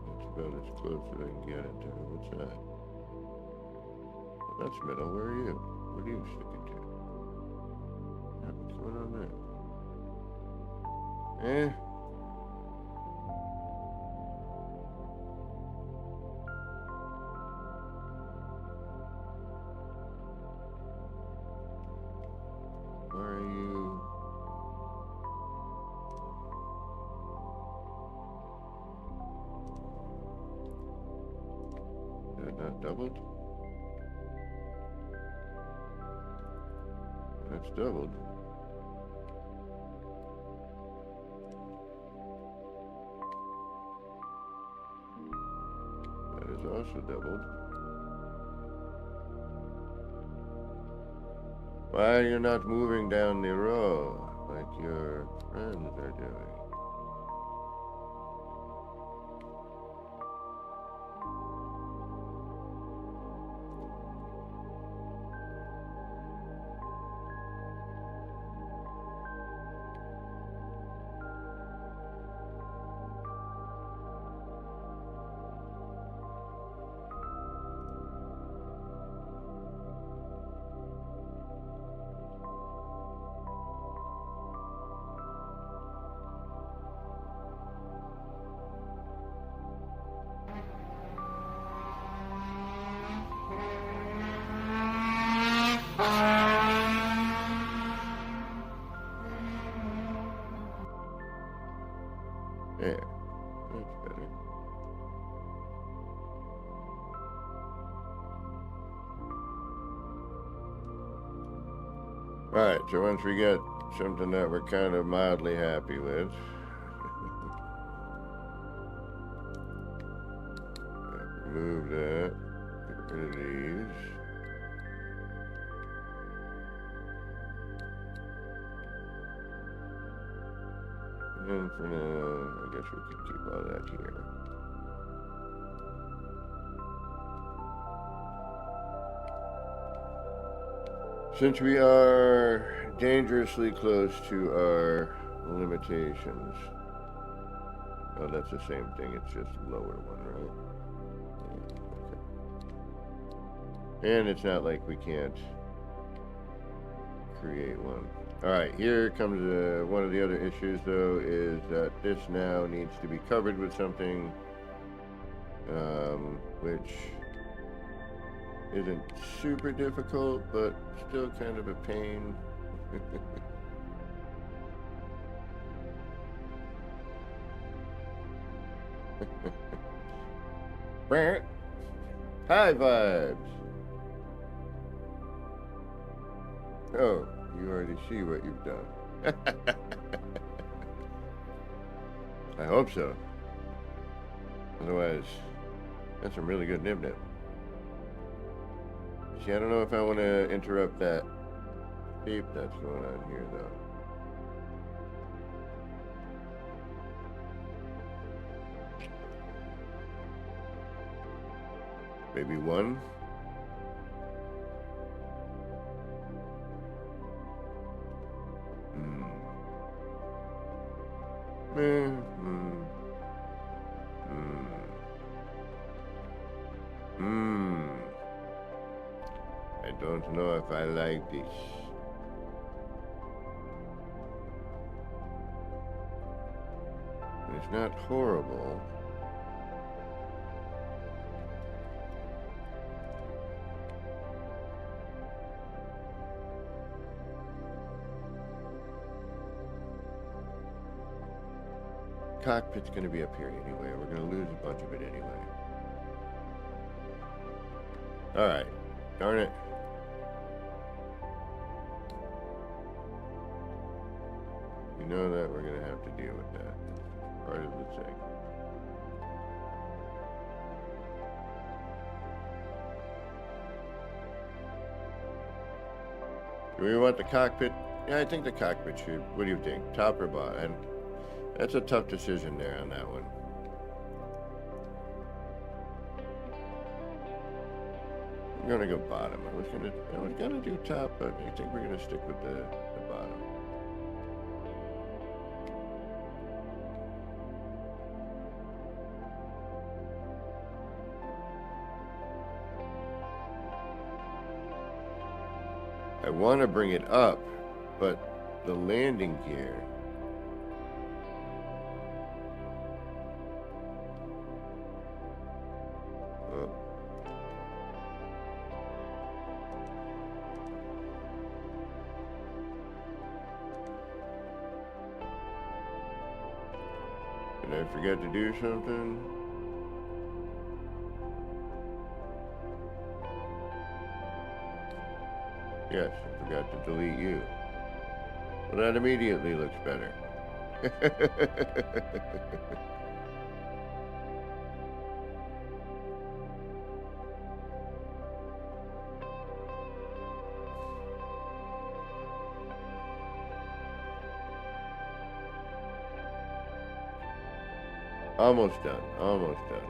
that's about as close as I can get it to. What's that? Well, that's middle. Where are you? What are you sticking to? Yeah, what's going on there? Eh? Where are you? Is it not doubled? That's doubled. That is also doubled. Why are you not moving down the row like your friends are doing? There. That's better. Alright, so once we get something that we're kind of mildly happy with, remove that, get rid of these. And for now, I guess we can keep all that here. Since we are dangerously close to our limitations, oh, that's the same thing, it's just lower one, right? Yeah, okay. And it's not like we can't create one. Alright, here comes one of the other issues, though, is that this now needs to be covered with something, which isn't super difficult, but still kind of a pain. High vibes! Oh, you already see what you've done. I hope so. Otherwise, that's some really good nib-nib. See, I don't know if I want to interrupt that beep that's going on here, though. Maybe one? I don't know if I like this. not horrible. Cockpit's going to be up here anyway. We're going to lose a bunch of it anyway. Alright. Darn it. You know that we're going to have to deal with that. Part of the thing. Do we want the cockpit? Yeah, I think the cockpit should. What do you think? Top or bottom? And that's a tough decision there on that one. I'm gonna go bottom. I was gonna do top, but I think we're gonna stick with the bottom. I want to bring it up, but the landing gear. Oh. Did I forget to do something? Yes, I forgot to delete you. Well, that immediately looks better. Almost done, almost done.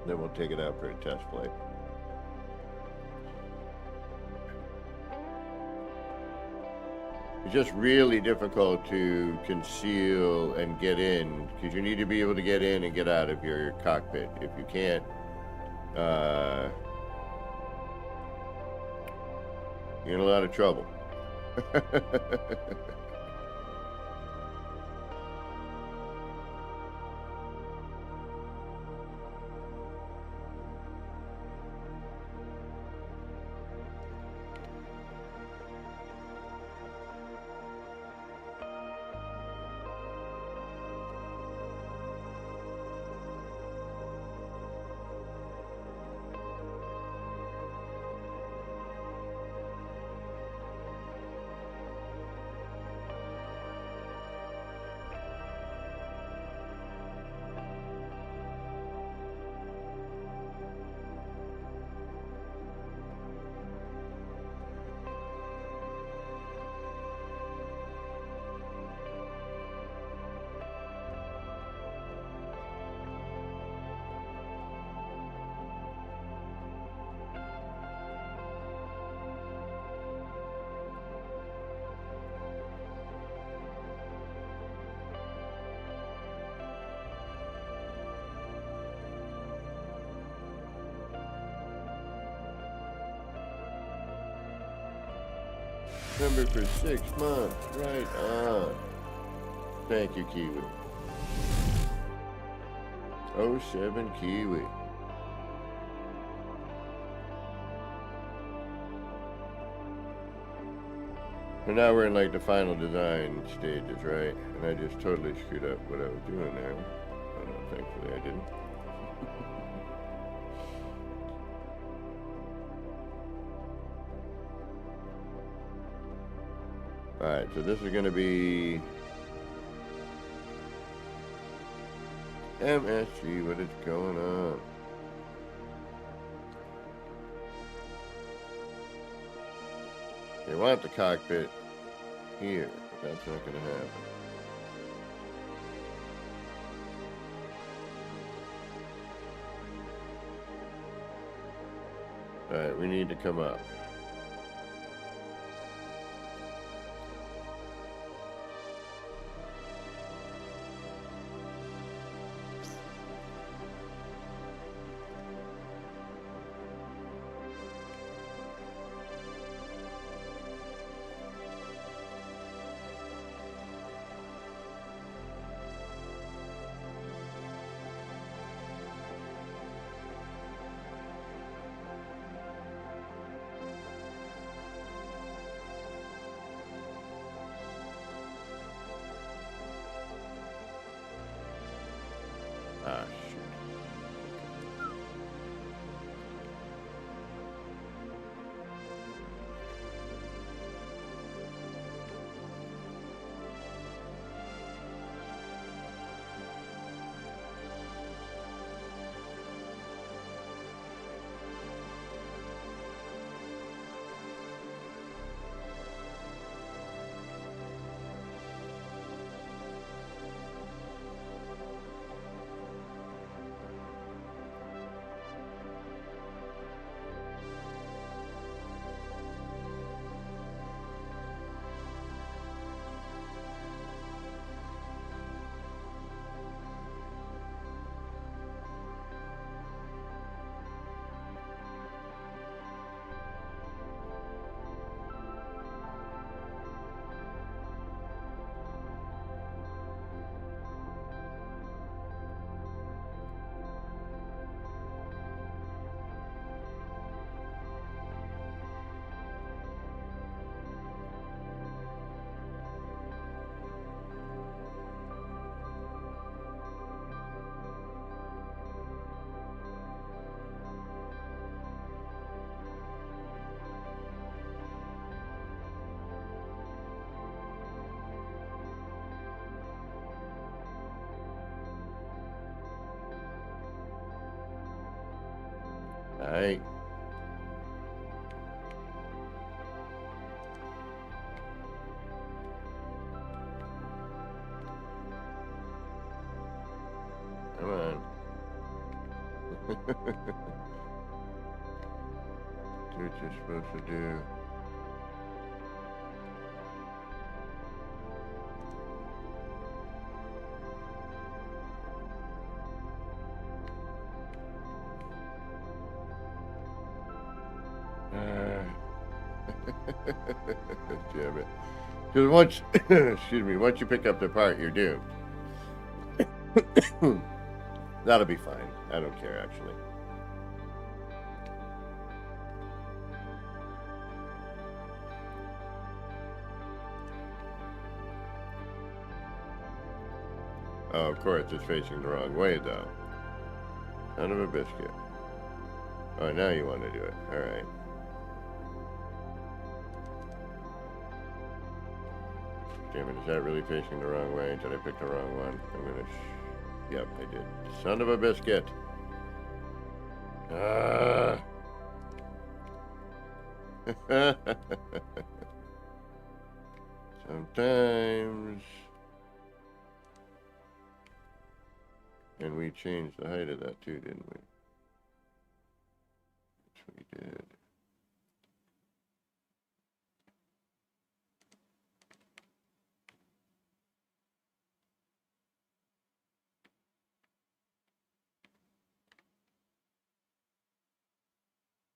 Then we'll take it out for a test flight. It's just really difficult to conceal and get in, because you need to be able to get in and get out of your cockpit. If you can't, you're in a lot of trouble. Remember for 6 months, right on. Thank you, Kiwi. 07 Kiwi. And now we're in like the final design stages, right? And I just totally screwed up what I was doing there. Oh no, thankfully I didn't. Alright, so this is going to be MSG, what is going on? They want the cockpit here, but that's not going to happen. Alright, we need to come up. Alright. Come on. Do what you're supposed to do. Damn it. Because once, excuse me, once you pick up the part, you're doomed. That'll be fine. I don't care, actually. Oh, of course, it's facing the wrong way, though. Son of a biscuit. Oh, now you want to do it. All right. Damn it, is that really facing the wrong way? Did I pick the wrong one? I'm gonna... Yep, I did. Son of a biscuit. Ah. Sometimes... And we changed the height of that too, didn't we? Yes, we did.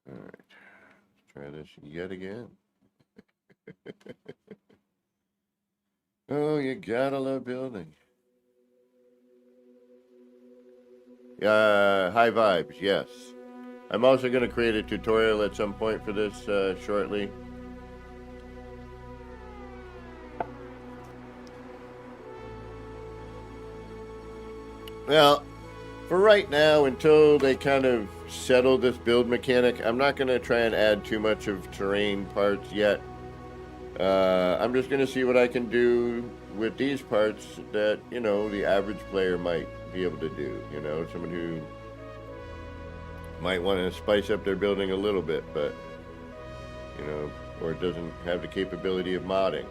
All right, let's try this yet again. Oh, you gotta love building. High vibes, yes. I'm also going to create a tutorial at some point for this shortly. Well, for right now, until they kind of settle this build mechanic, I'm not going to try and add too much of terrain parts yet. I'm just going to see what I can do with these parts that, you know, the average player might be able to do. You know, someone who might want to spice up their building a little bit, but, you know, or doesn't have the capability of modding.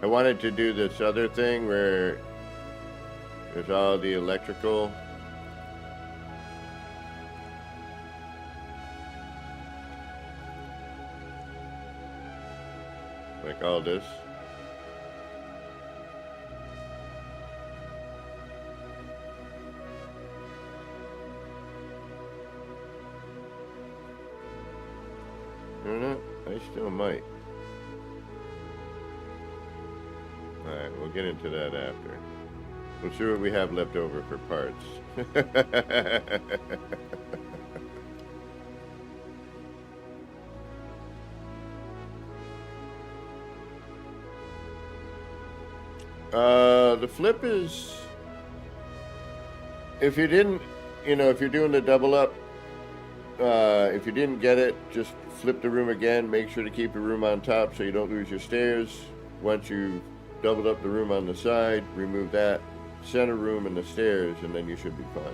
I wanted to do this other thing where there's all the electrical. Like all this. I don't know. I still might. Alright, we'll get into that after. We'll see what we have left over for parts. The flip is... If you didn't... you know, if you're doing the double up, if you didn't get it, just flip the room again. Make sure to keep the room on top so you don't lose your stairs. Once you've doubled up the room on the side, remove that center room and the stairs, and then you should be fine.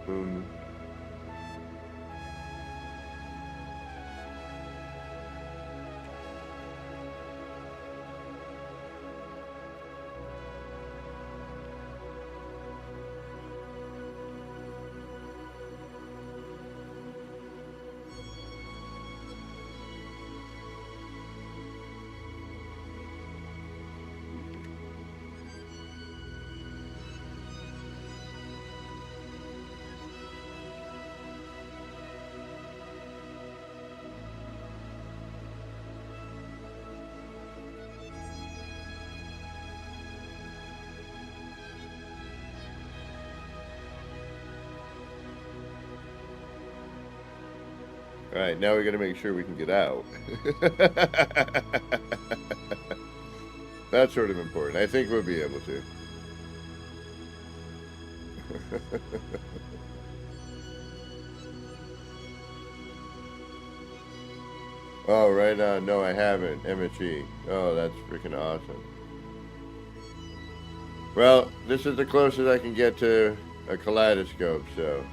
Boom. All right, now we got to make sure we can get out. That's sort of important. I think we'll be able to. Oh, right on. No, I haven't. MHE. Oh, that's freaking awesome. Well, this is the closest I can get to a kaleidoscope, so.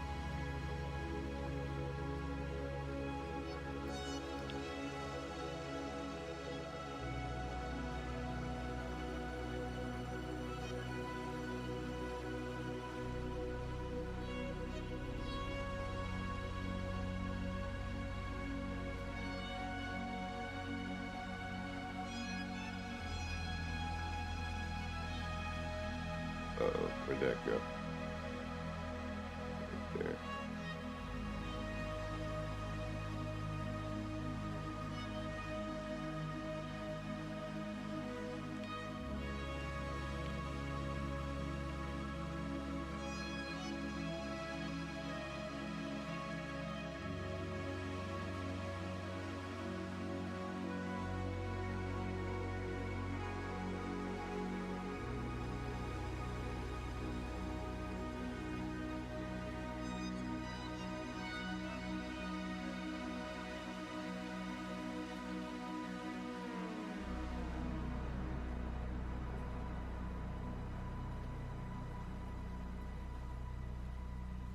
Uh-oh, where'd that go? Right there.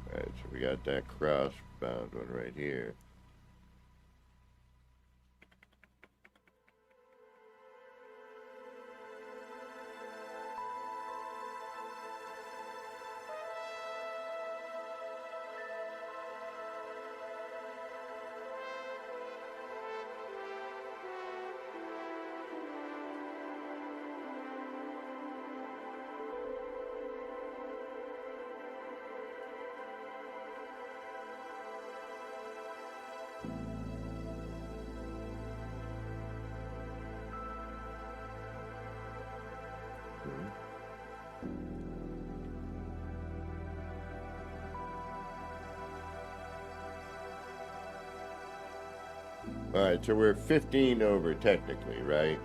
Alright, so we got that cross-bound one right here. Alright, so we're 15 over technically, right?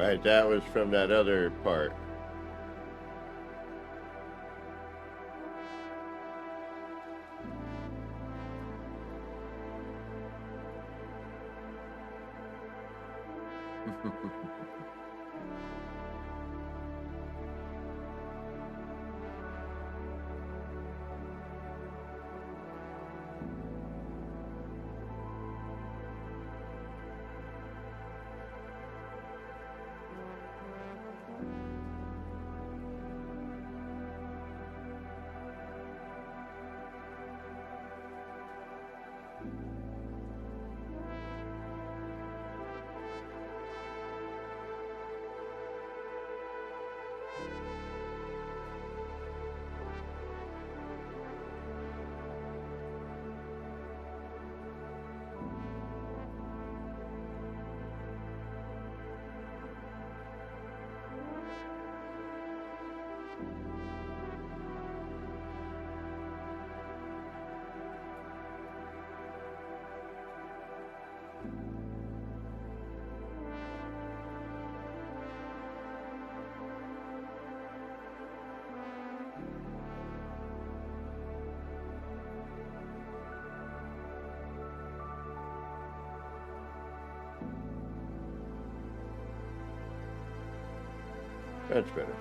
Right, that was from that other part. That's better.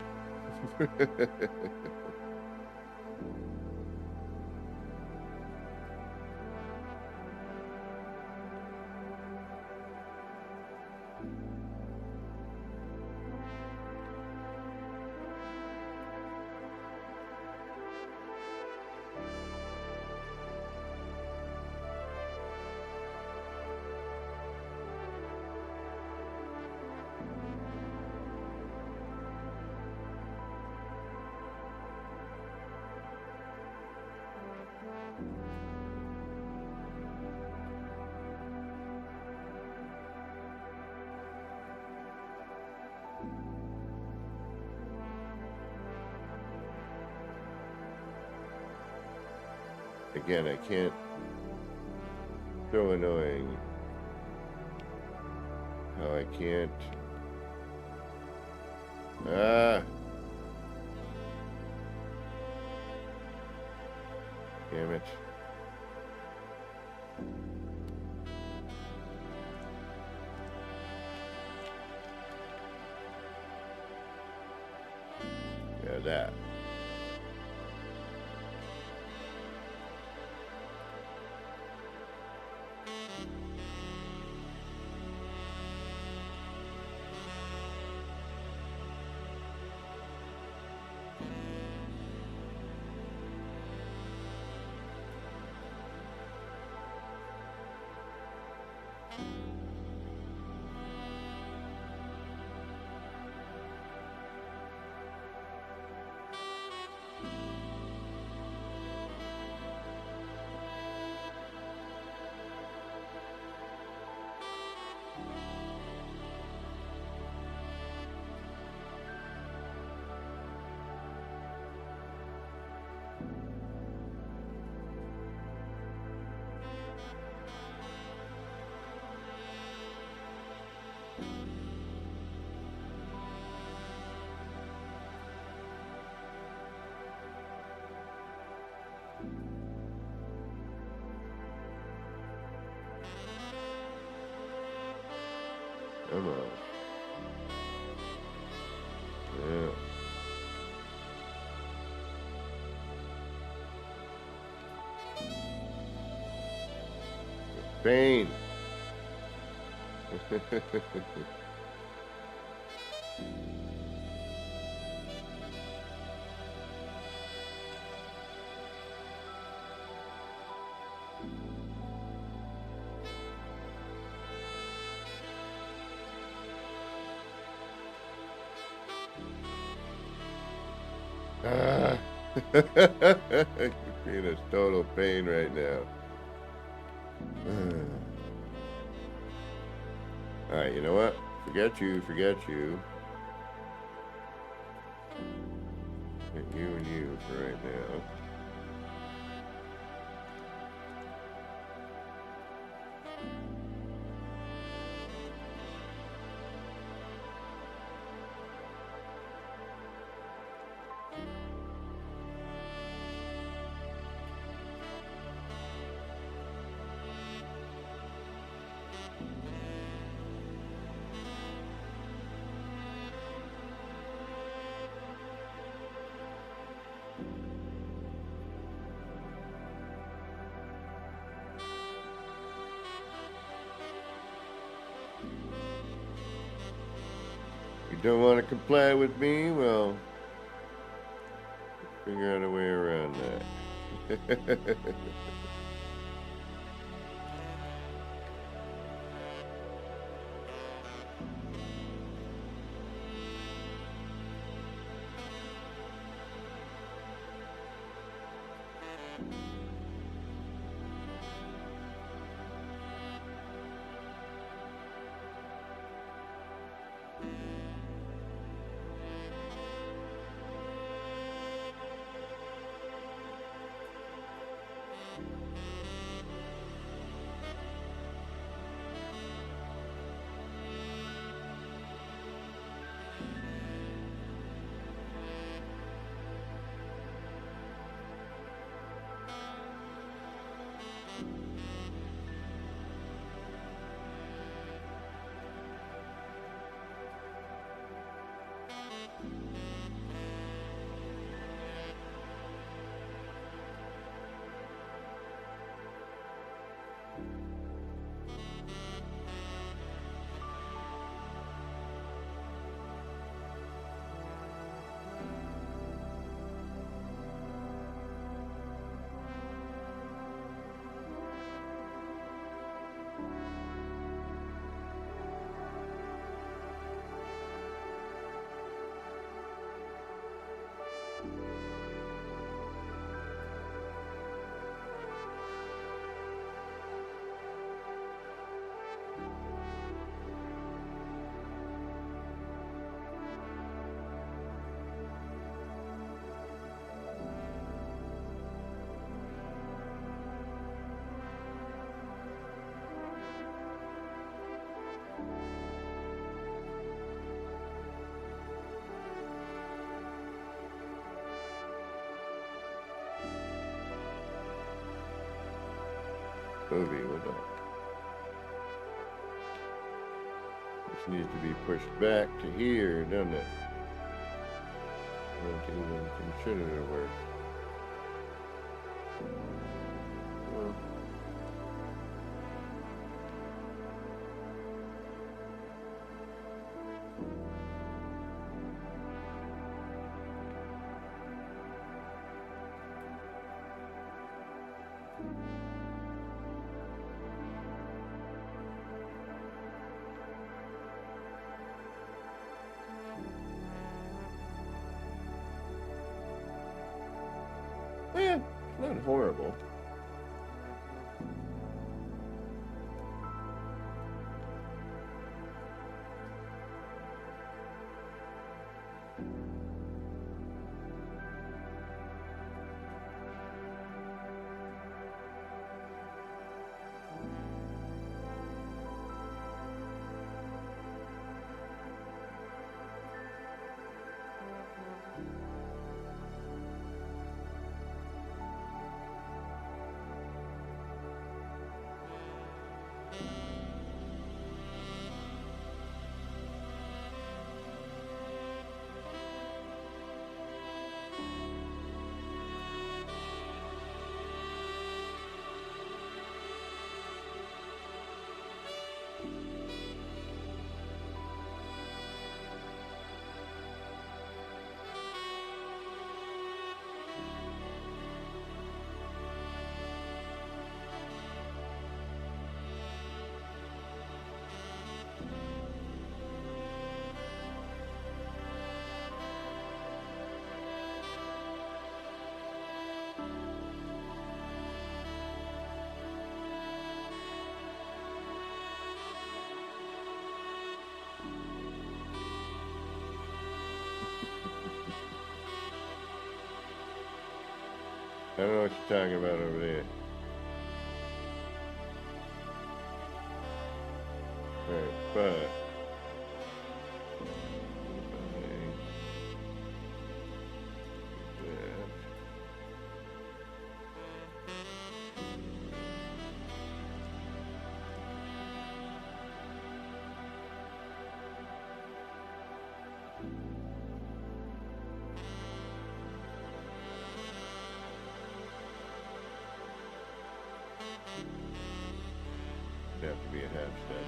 Again, I can't. So annoying. How I can't. Ah! Damn it. Yeah, that. Come on. Yeah. Pain. Ah. You're being a total pain right now. All right, you know what? Forget you. Get you and you for right now. Don't want to comply with me? Well, figure out a way around that. Movie, what up? This needs to be pushed back to here, doesn't it? Not even consider it work. Well, it's not horrible. I don't know what you're talking about over there. Alright, but it'd have to be a half step.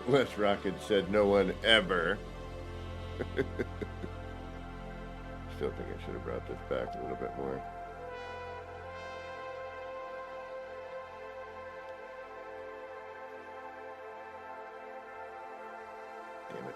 Les Rock had said no one ever. Still think I should have brought this back a little bit more. Damn it.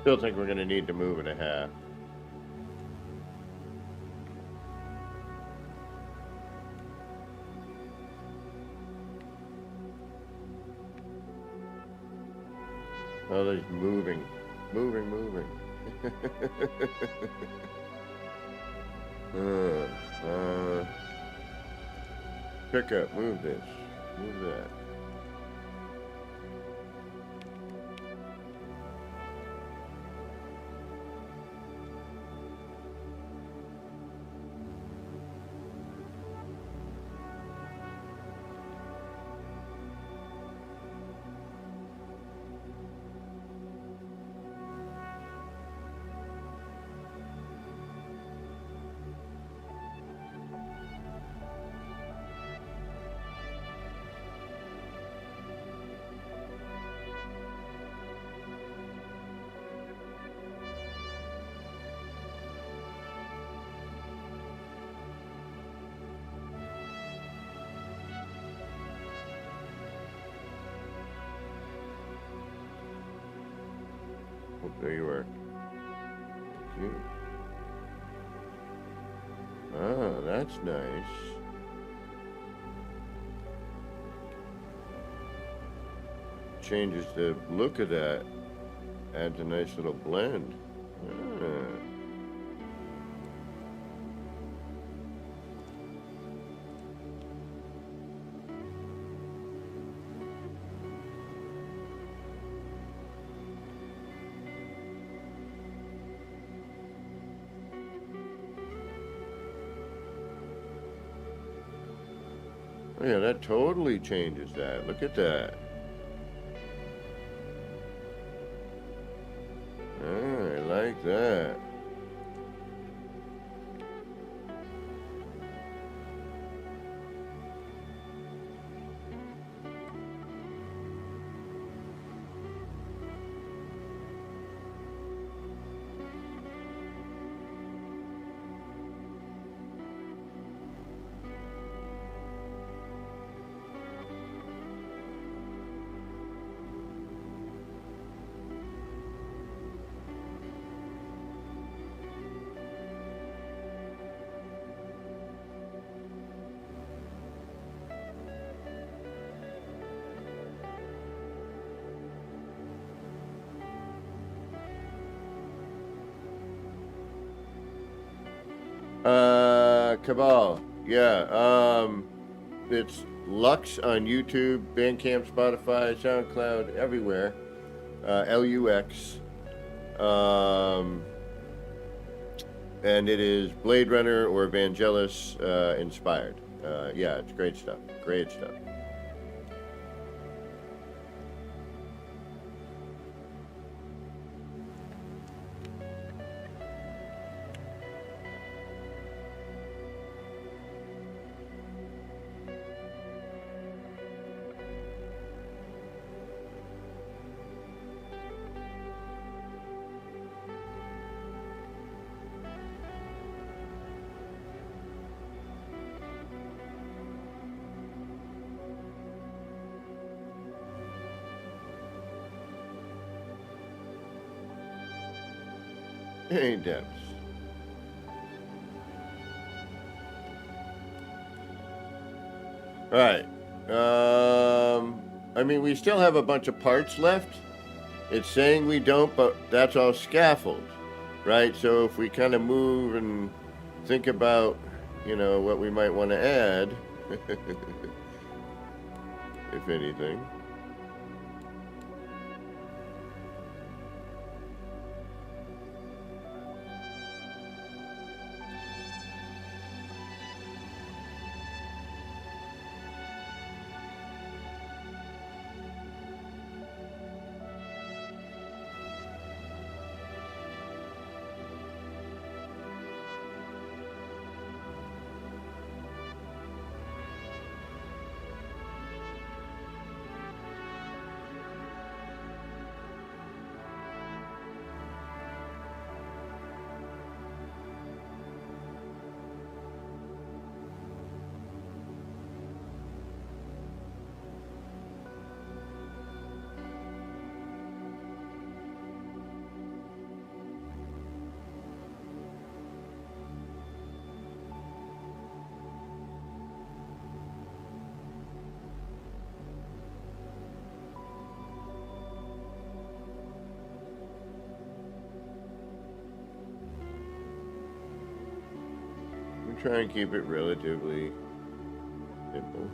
Still think we're going to need to move it a half. Oh, there's moving. Moving. uh, Pick up, move this, move that. Oh, there you are. Thank you. Ah, that's nice. Changes the look of that. Adds a nice little blend. Ah. Oh, yeah, that totally changes that. Look at that. Ah, I like that. Cabal. Yeah. It's Lux on YouTube, Bandcamp, Spotify, SoundCloud, everywhere. LUX. And it is Blade Runner or Vangelis inspired. Yeah, it's great stuff. Great stuff. Hey, Debs. All right. I mean, we still have a bunch of parts left. It's saying we don't, but that's all scaffold, right? So if we kind of move and think about, what we might want to add, if anything. try and keep it relatively simple.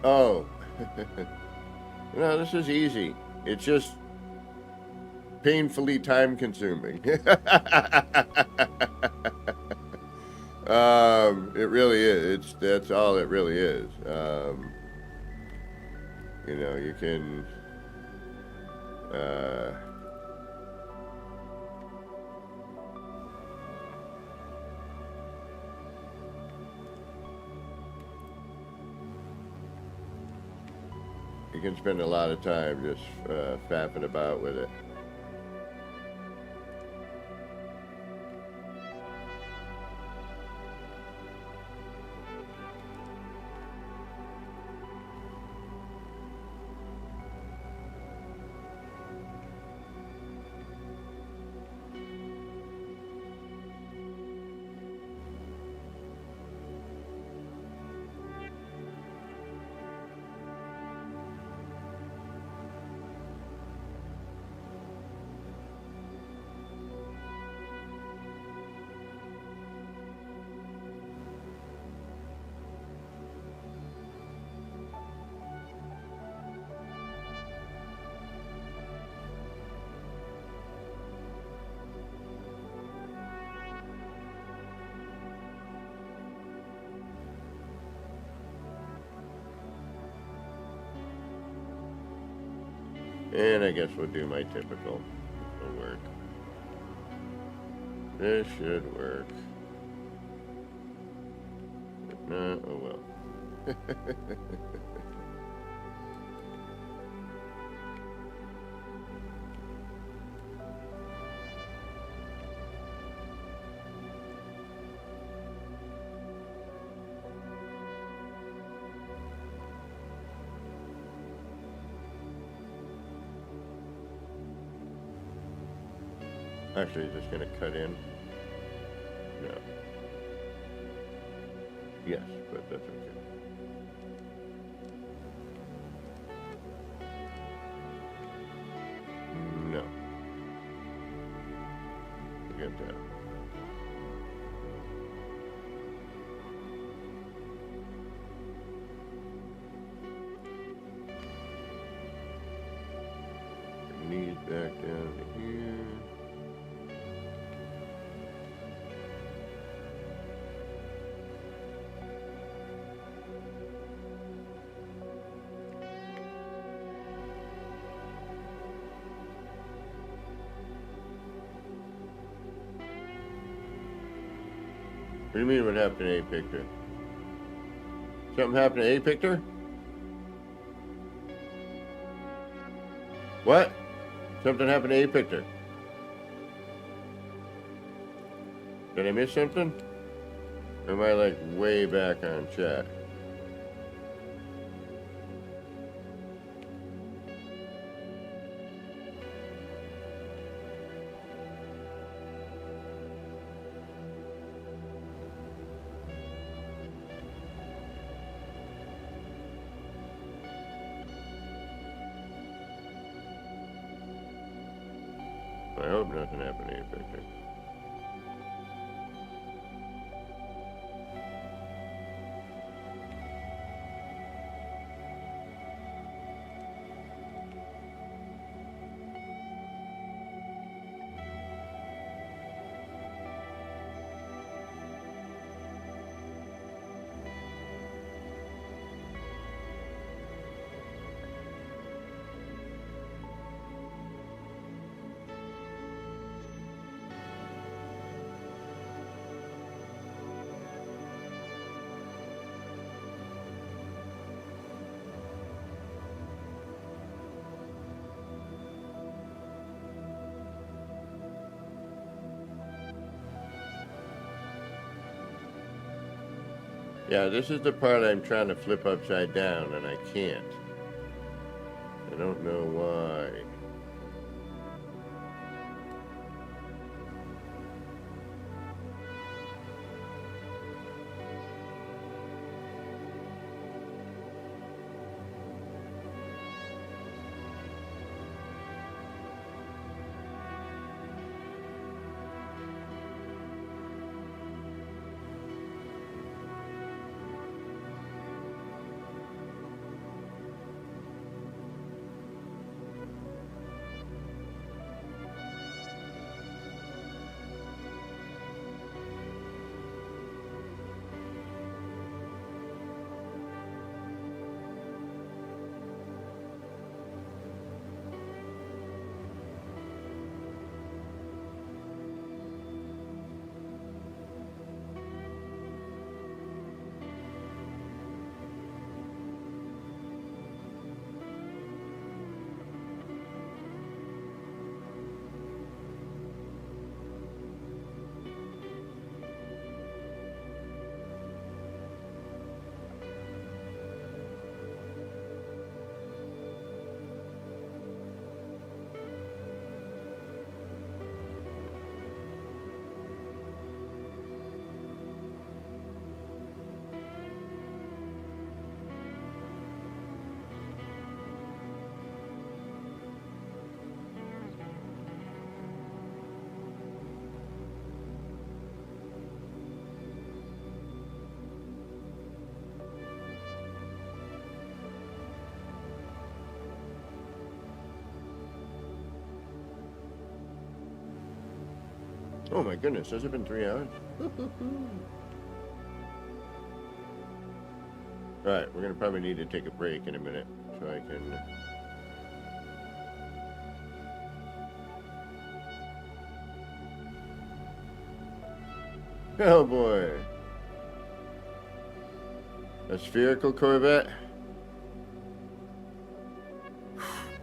Oh, no, this is easy. It's just painfully time consuming. It really is. That's all it really is. You can, uh, you can spend a lot of time just fapping about with it. And I guess we'll do my typical. This will work. This should work. If not, oh well. Actually, is this going to cut in? No. Yes, but that's okay. No. Forget that. Knees back down to here. What do you mean what happened to A Picture? Something happened to A Picture? What? Something happened to A Picture? Did I miss something? Or am I like way back on chat? I hope nothing happened to A Picture. Yeah, this is the part I'm trying to flip upside down and I can't. I don't know why. Oh my goodness, has it been 3 hours? Alright, we're gonna probably need to take a break in a minute so I can. Oh boy. A spherical Corvette?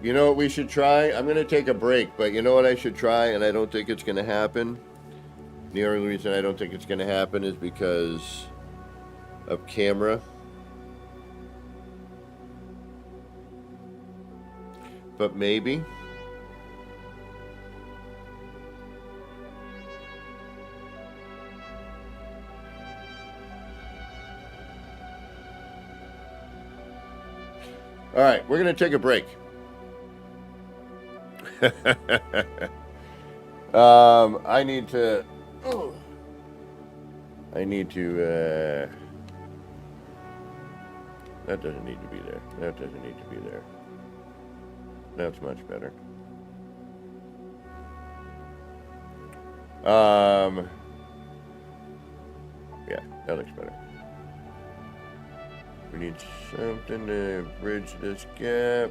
You know what we should try? I'm going to take a break, but you know what I should try, and I don't think it's going to happen? The only reason I don't think it's going to happen is because of camera. But maybe. All right, we're going to take a break. I need to. That doesn't need to be there. That doesn't need to be there. That's much better. Yeah, that looks better. We need something to bridge this gap.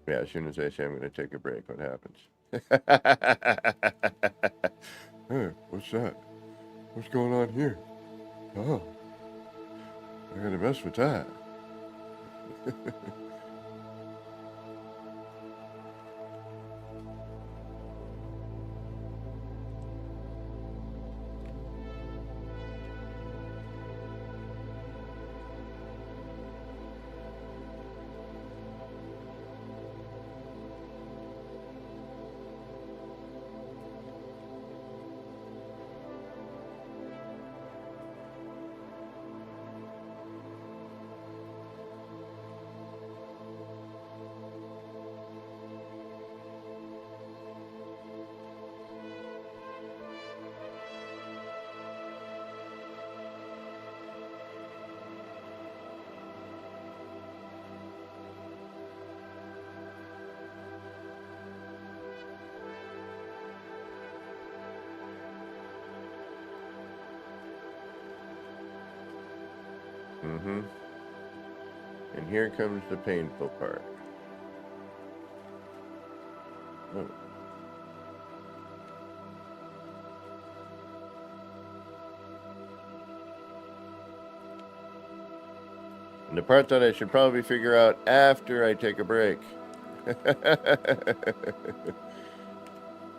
Yeah, as soon as I say I'm going to take a break, what happens? Hey, what's that? What's going on here? Oh, I gotta mess with that. Mm-hmm. And here comes the painful part. Oh. And the part that I should probably figure out after I take a break.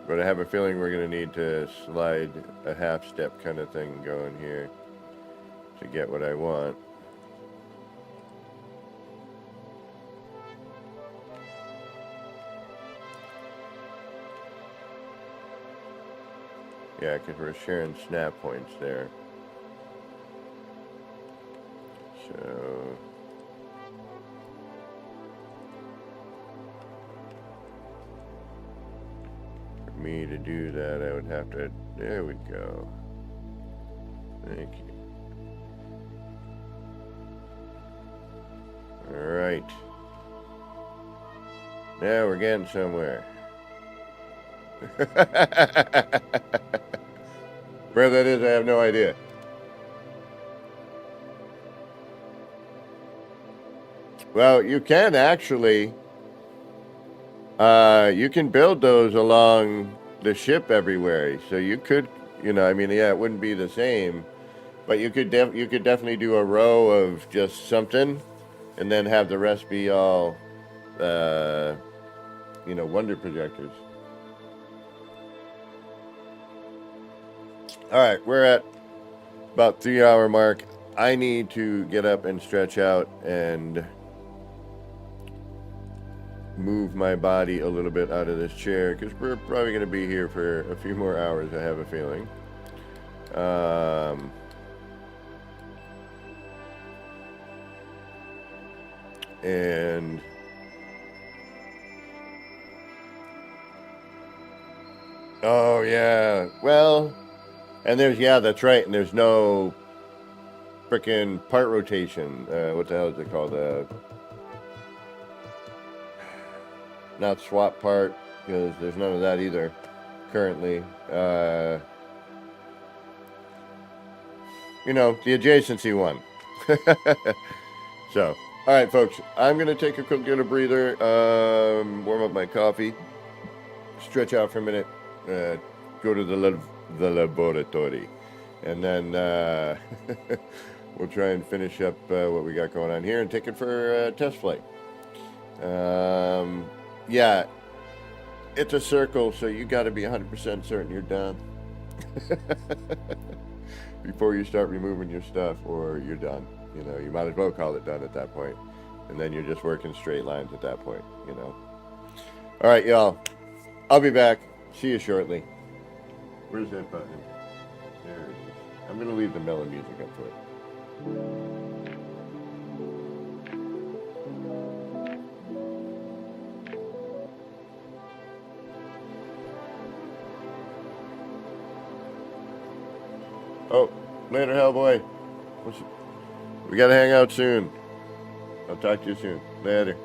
But I have a feeling we're going to need to slide a half step kind of thing going here to get what I want. Yeah, because we're sharing snap points there. So for me to do that, I would have to, there we go. Thank you. All right. Now we're getting somewhere. Where that is, I have no idea. Well, you can actually, you can build those along the ship everywhere. So you could, I mean, yeah, it wouldn't be the same, but you could definitely do a row of just something, and then have the rest be all, wonder projectors. All right, we're at about 3-hour mark. I need to get up and stretch out and move my body a little bit out of this chair, because we're probably going to be here for a few more hours, I have a feeling. And oh yeah, well, and that's right, and there's no freaking part rotation. What the hell is it called? Not swap part, because there's none of that either currently. The adjacency one. So, all right, folks, I'm going to take a quick little breather, warm up my coffee, stretch out for a minute, go to the laboratory, and then we'll try and finish up what we got going on here and take it for a test flight. Yeah, it's a circle, so you got to be 100% certain you're done before you start removing your stuff, or you're done. You might as well call it done at that point, and then you're just working straight lines at that point. All right, y'all, I'll be back. See you shortly. Where's that button? There it is. I'm gonna leave the mellow music up for it. Oh, later, Hellboy. We gotta hang out soon. I'll talk to you soon. Later.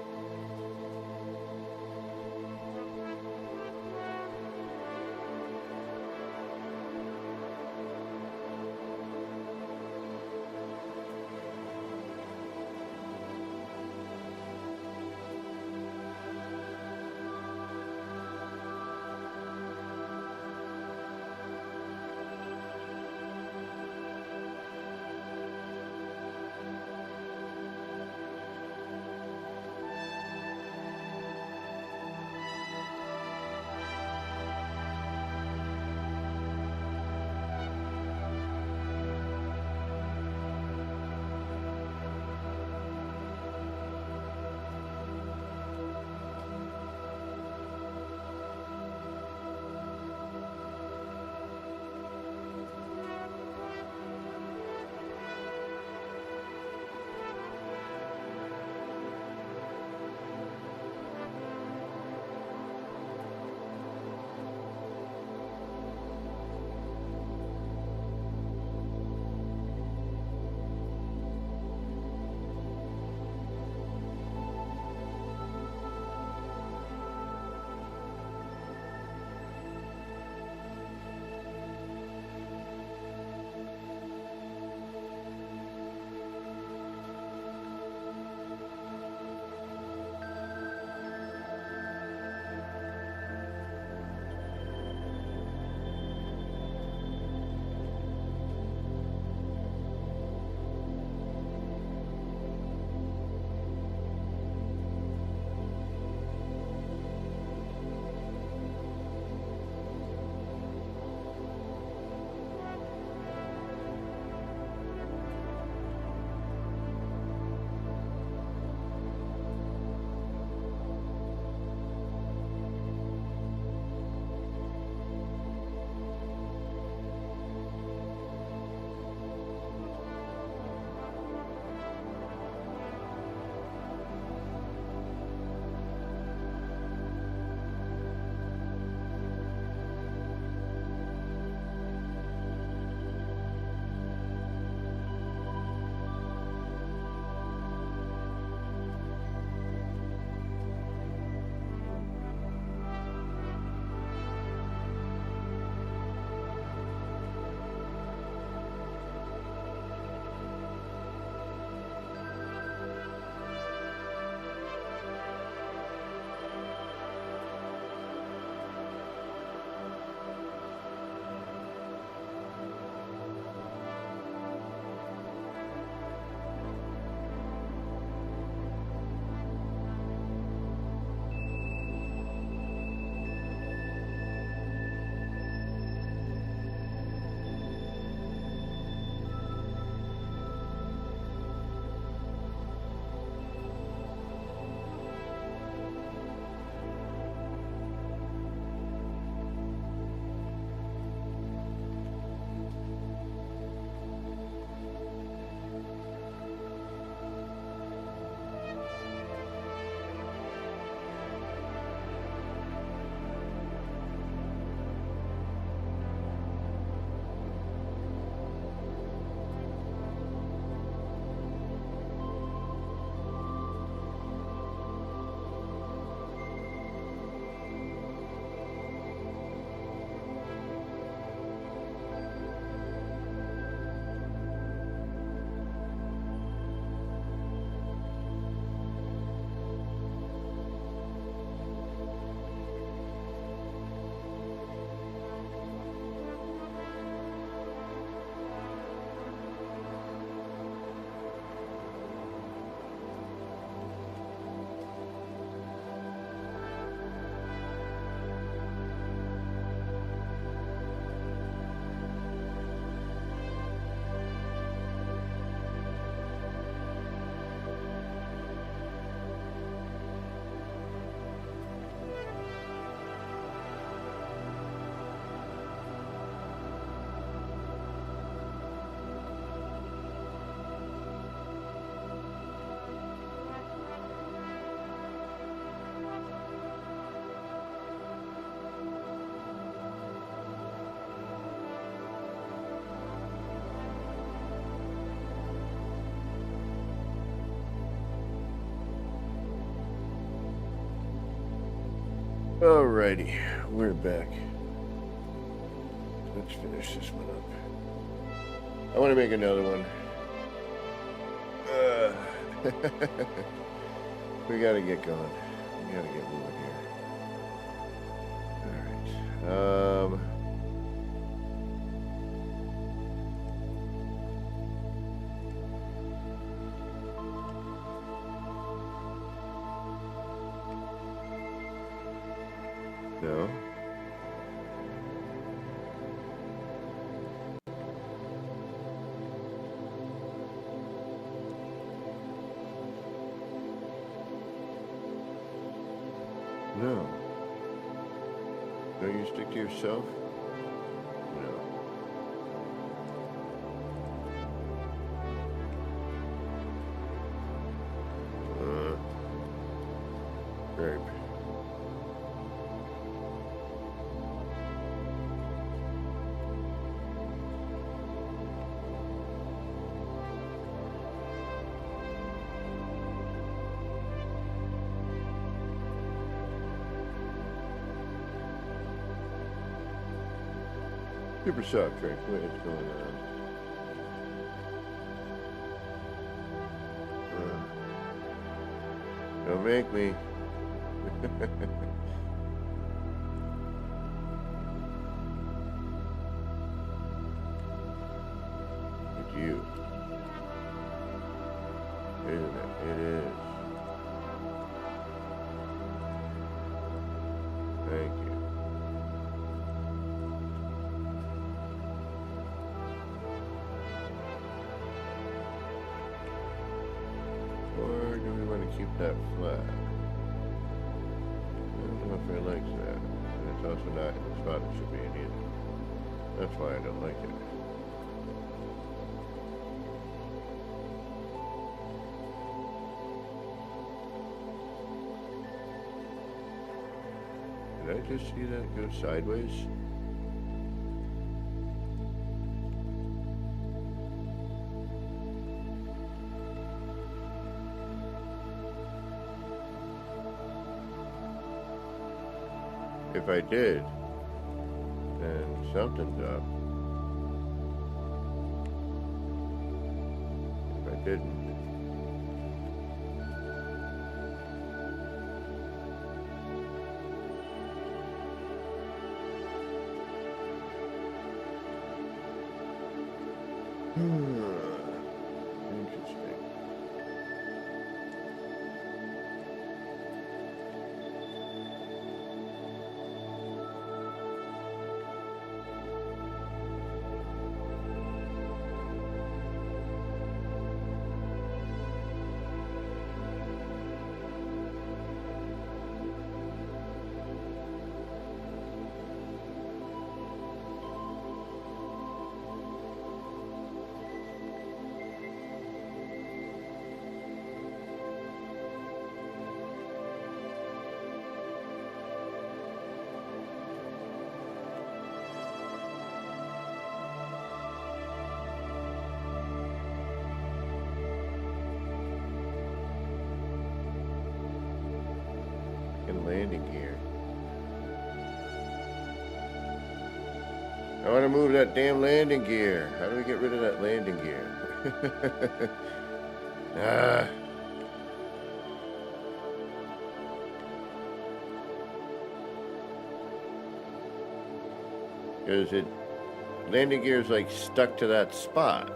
Alrighty, we're back. Let's finish this one up. I want to make another one. We gotta get going. We gotta get moving here. Alright. No. No. Don't you stick to yourself? No. Very. Super soft drink. What is going on? Don't make me. It's you. Isn't it? It is. Thank you. Or do we want to keep that flat? I don't know if I like that. And it's also not in the spot it should be in either. That's why I don't like it. Did I just see that go sideways? If I did, then something's up. If I didn't, interesting. Landing gear. I want to move that damn landing gear. How do we get rid of that landing gear? Ah. Because landing gear is like stuck to that spot.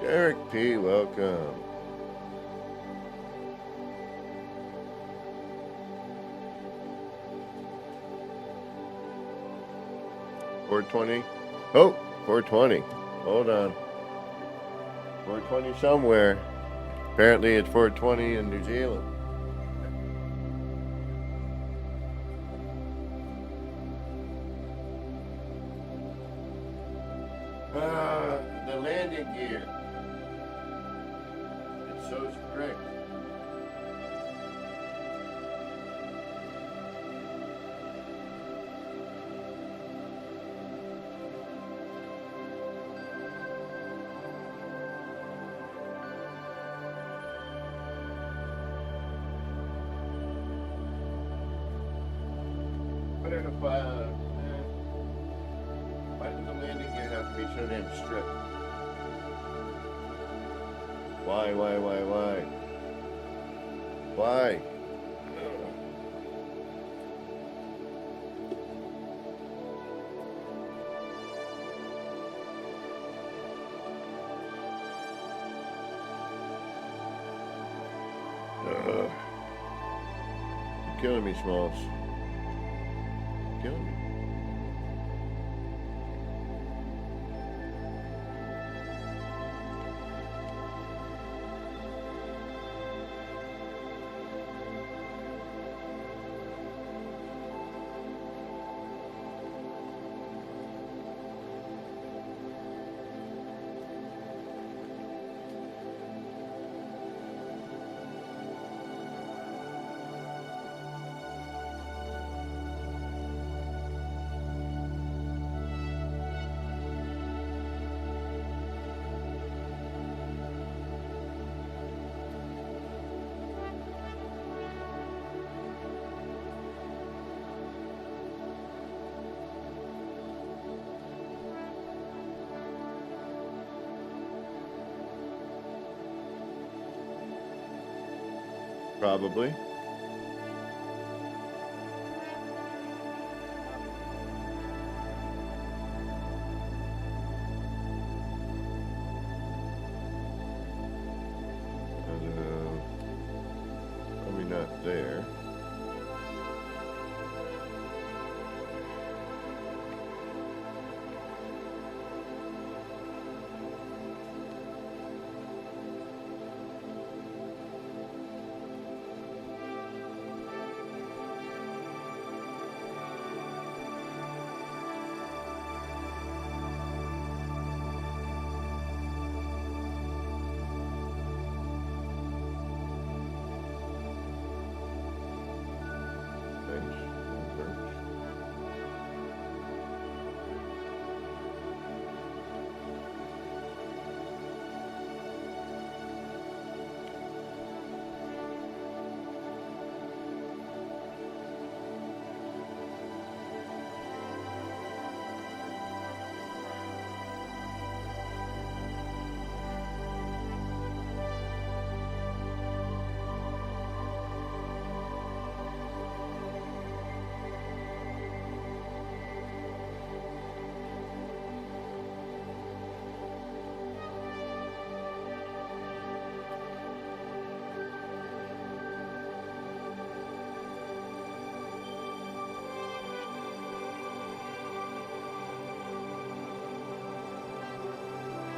Eric P., welcome. $420. Oh, $420. Hold on. $420 somewhere. Apparently it's $420 in New Zealand. The landing gear. It's so strict. better to fly. Why does the landing gear have to be so damn strict? Why? Why? You're killing me, Smalls. Killing me. Probably. Probably not there.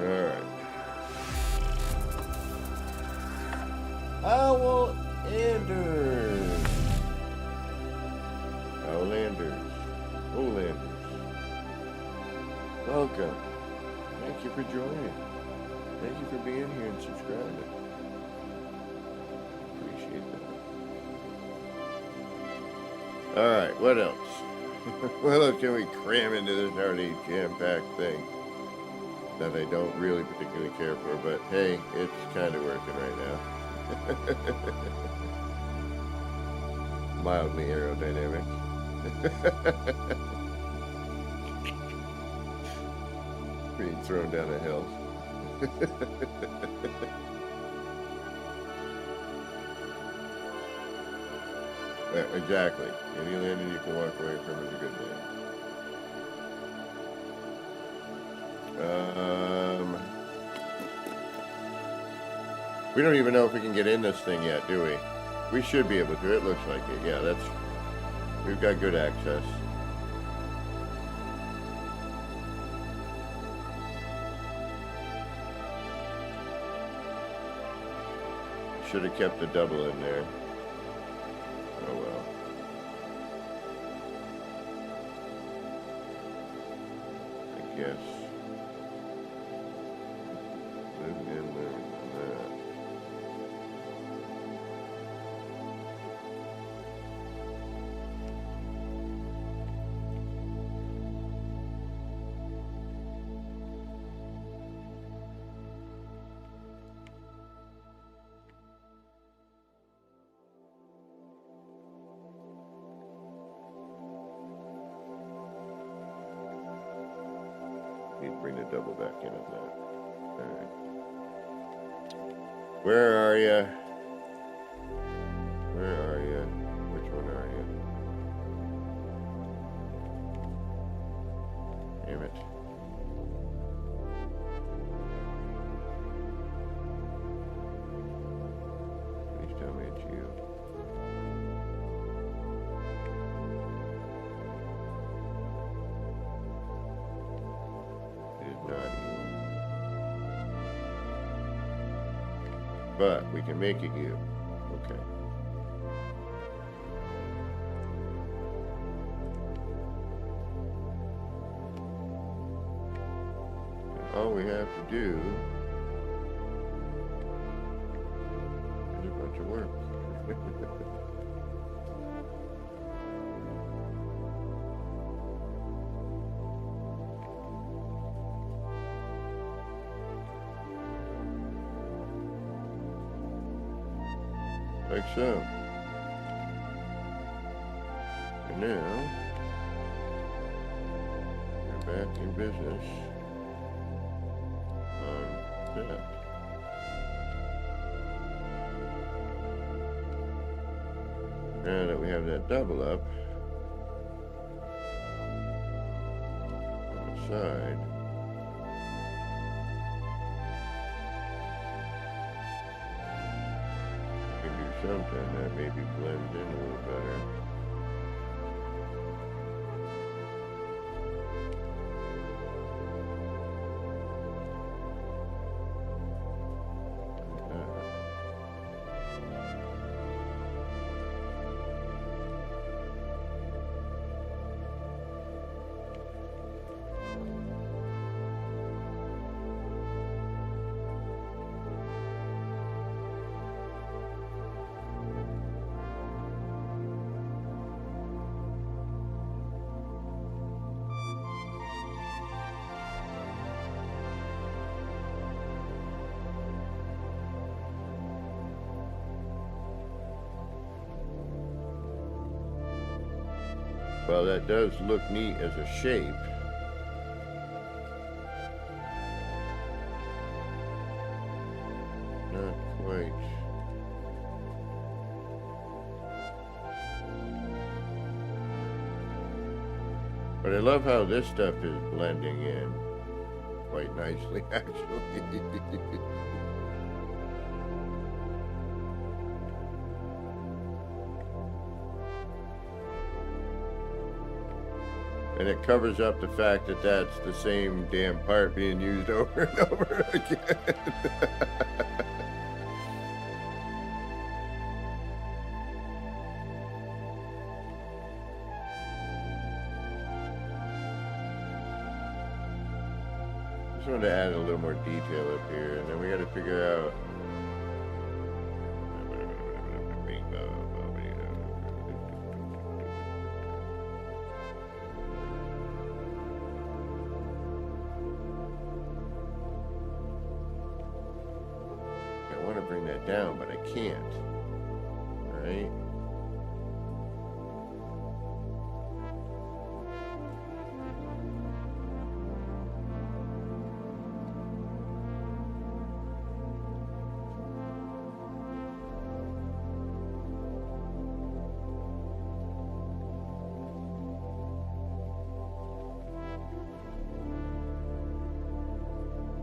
Alright. Owl Anders. Owlanders. Olanders. Welcome. Thank you for joining. Thank you for being here and subscribing. Appreciate that. Alright, what else? What else can we cram into this already jam-packed thing that I don't really particularly care for, but hey, it's kind of working right now. Mildly aerodynamic. Being thrown down a hill. Yeah, exactly. Any landing you can walk away from is a good landing. We don't even know if we can get in this thing yet, do we? We should be able to. It looks like it. Yeah, we've got good access. Should have kept the double in there. Oh well. I guess. Live in there. double back in on that. Alright. Where are you? Where are you? Which one are you? Damn it. Please tell me it's you. It is not you. But we can make it you. Okay. All we have to do is a bunch of work. Like so. And now, we're back in business on that. Now that we have that double up on the side, we can do something that maybe blends in a little better. Well, that does look neat as a shape. Not quite. But I love how this stuff is blending in quite nicely, actually. And it covers up the fact that that's the same damn part being used over and over again. Just wanted to add a little more detail up here, and then we got to figure out. I want to bring that down, but I can't. Right?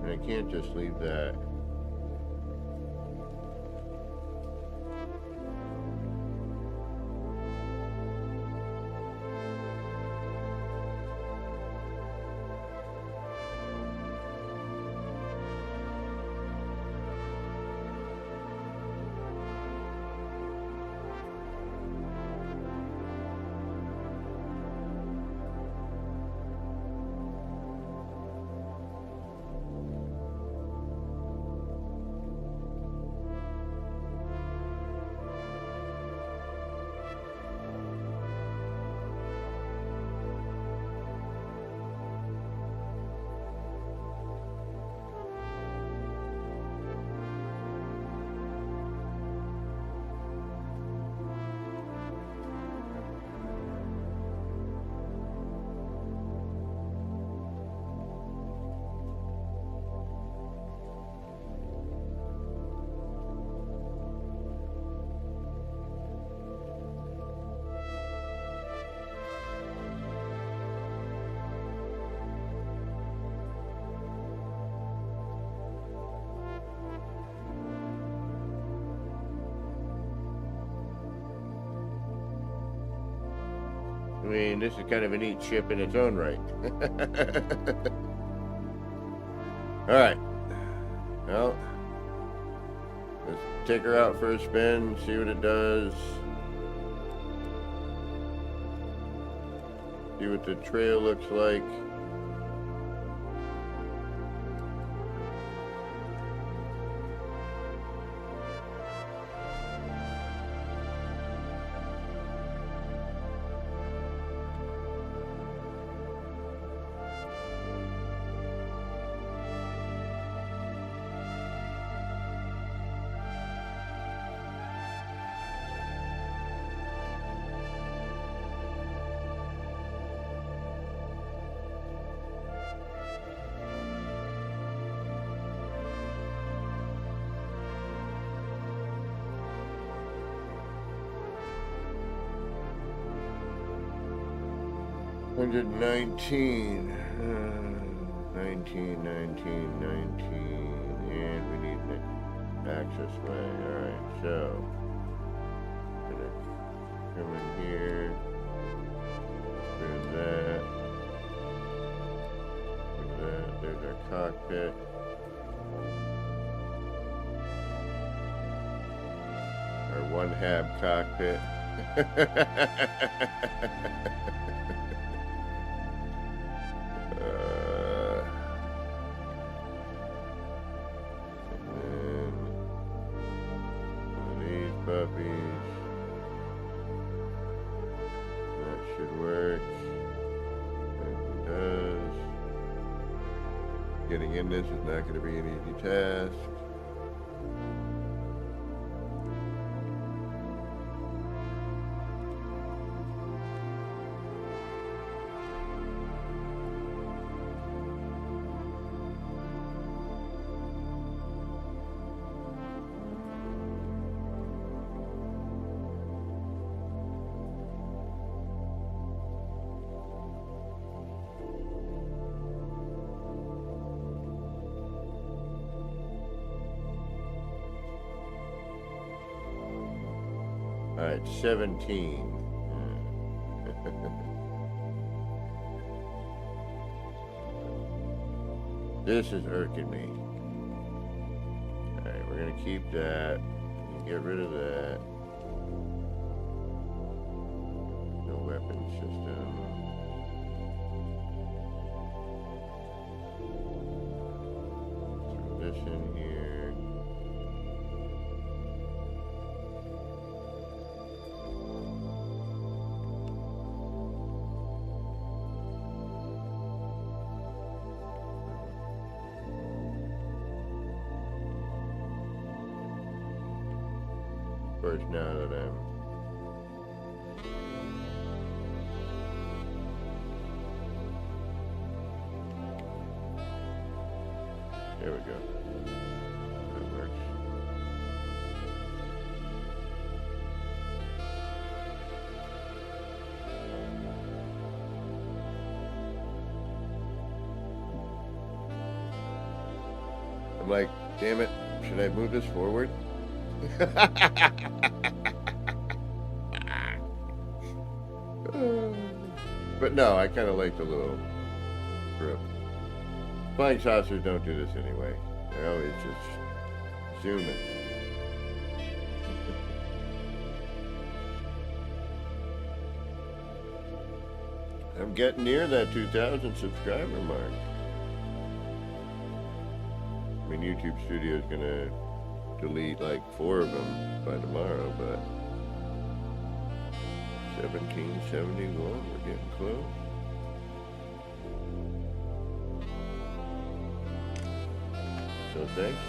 And I can't just leave that. I mean, this is kind of a neat ship in its own right. Alright. Well, let's take her out for a spin, see what it does. See what the trail looks like. Hundred 19, 19, and we need an access way. Alright, so gonna come in here, there's that, there's our cockpit. Our one hab cockpit. Puppies. That should work. It does. Getting in this is not going to be an easy task. All right, 17. This is irking me. All right, we're gonna keep that. Get rid of that. No weapon system. Throw this in here. Of course, now that there we go. That works. I'm like, damn it, should I move this forward? But no, I kind of like the little grip. Flying saucers don't do this anyway. They're always just zooming. I'm getting near that 2,000 subscriber mark. I mean, YouTube Studio's gonna delete like 4 of them by tomorrow, but 1771, we're getting close. So thanks.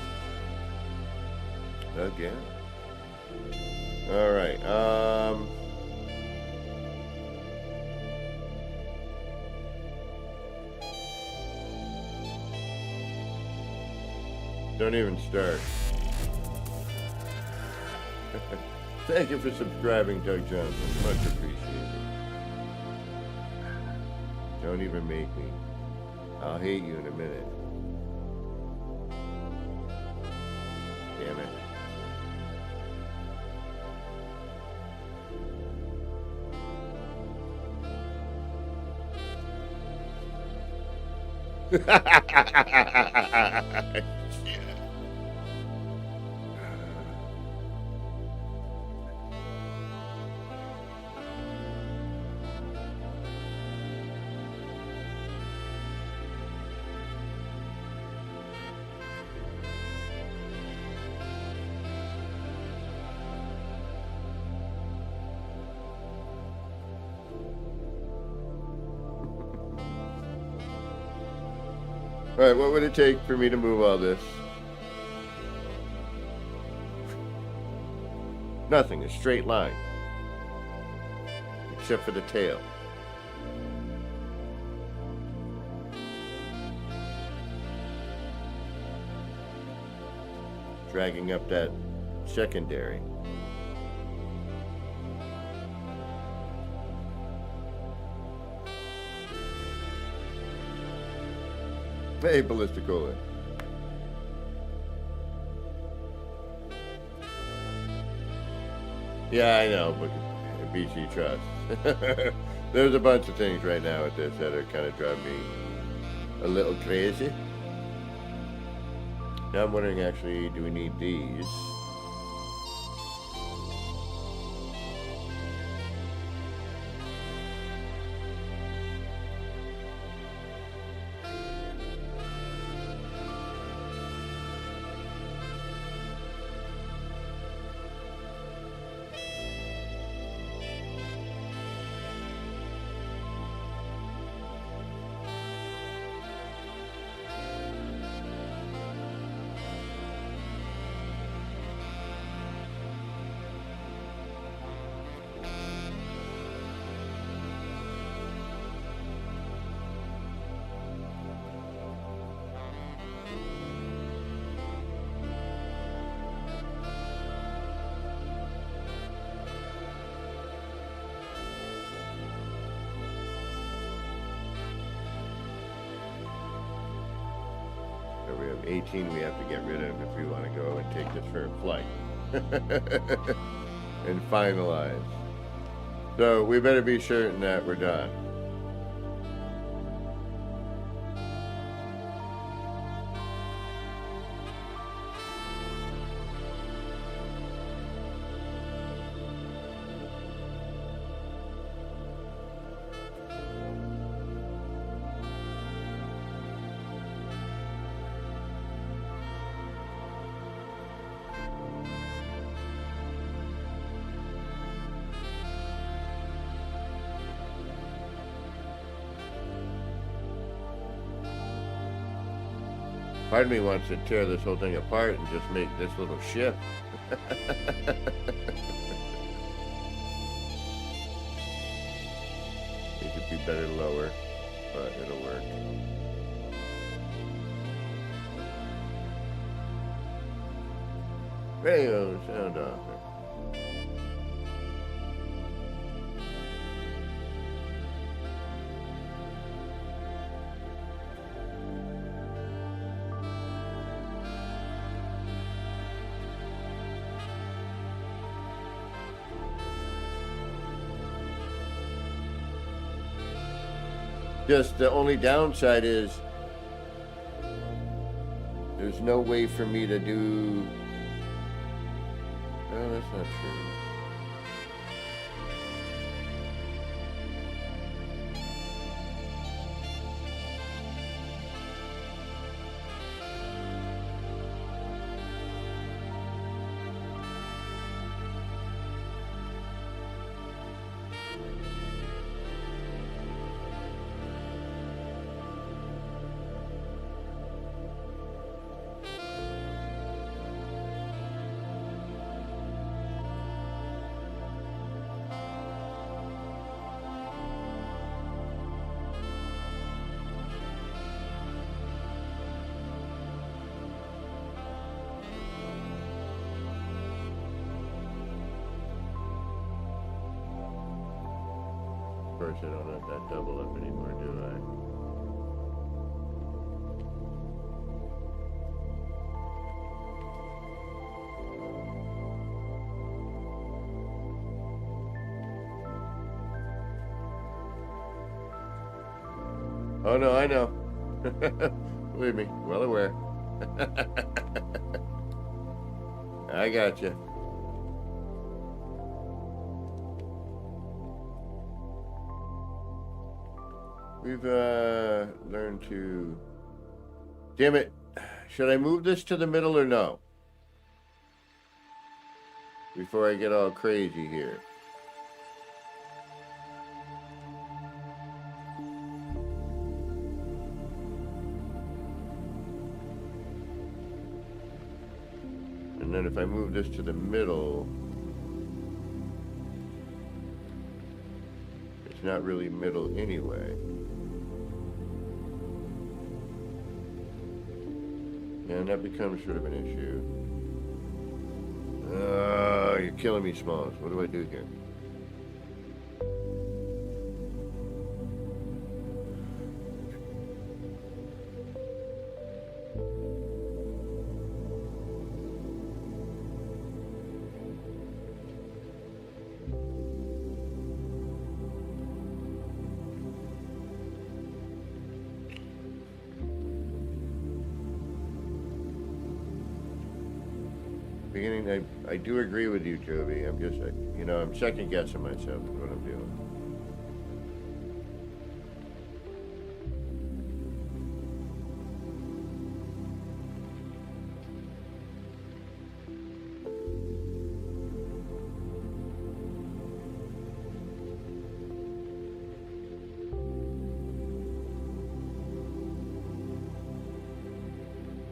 Again. All right. Don't even start. Thank you for subscribing, Doug Johnson. Much appreciated. Don't even make me. I'll hate you in a minute. Damn it. All right, what would it take for me to move all this? Nothing, a straight line. Except for the tail. Dragging up that secondary. Hey, Ballisticola. Yeah, I know, but BC Trust. There's a bunch of things right now with this that are kind of driving me a little crazy. Now I'm wondering, actually, do we need these? We have 18 we have to get rid of if we want to go and take this for a flight. And finalize. So we better be certain that we're done. Part of me wants to tear this whole thing apart and just make this little ship. It could be better lower, but it'll work. Radio sound off. Just the only downside is there's no way for me to do. No, that's not true. Of course, I don't have that double up anymore, do I? Oh no, I know. Believe me, well aware. I got you. We've learned to... Damn it. Should I move this to the middle or no? Before I get all crazy here. And then if I move this to the middle, it's not really middle anyway. And that becomes sort of an issue. You're killing me, Smalls. What do I do here? Beginning, I do agree with you, Jovi. I'm just, I'm second guessing myself with what I'm doing.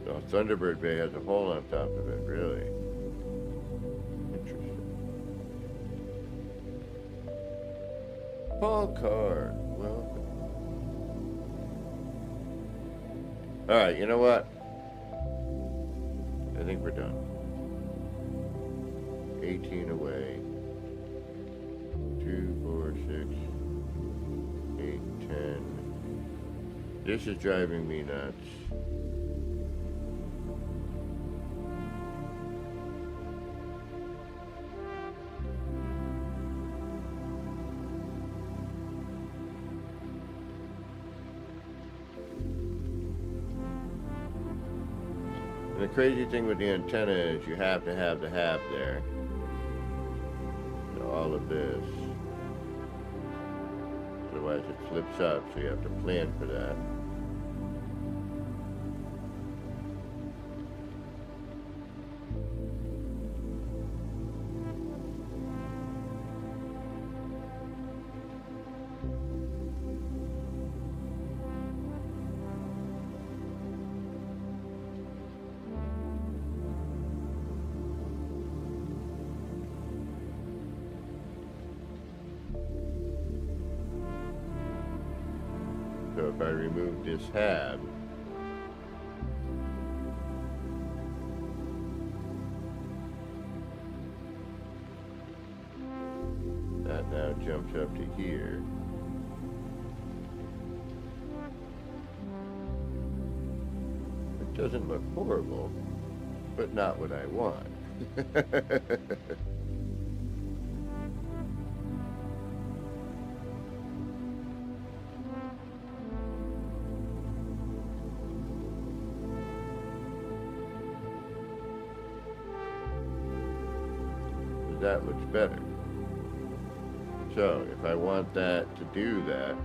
Oh, Thunderbird Bay has a hole on top of it, really. Paul Carr, welcome. All right, you know what? I think we're done. 18 away. 2, 4, 6, 8, 10. This is driving me nuts. And the crazy thing with the antenna is you have to have the hab there. So all of this. Otherwise it flips up, so you have to plan for that. So if I remove this hab, that now jumps up to here. It doesn't look horrible, but not what I want. That looks better. So if I want that to do that,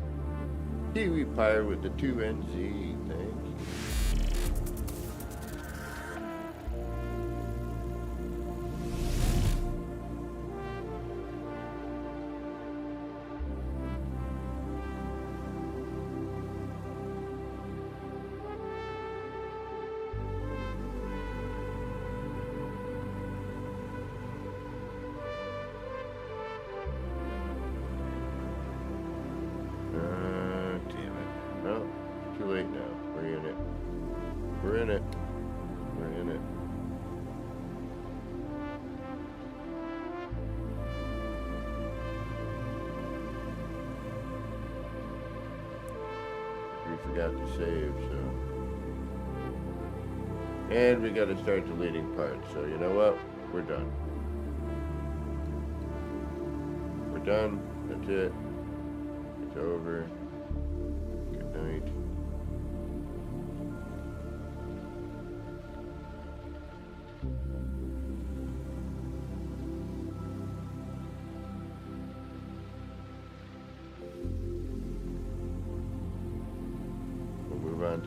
Kiwi Pyre with the 2NZ, thank you. Too late now. We're in it. We're in it. We're in it. We forgot to save, so. And we got to start deleting parts. So you know what? We're done. We're done. That's it. It's over. Good night.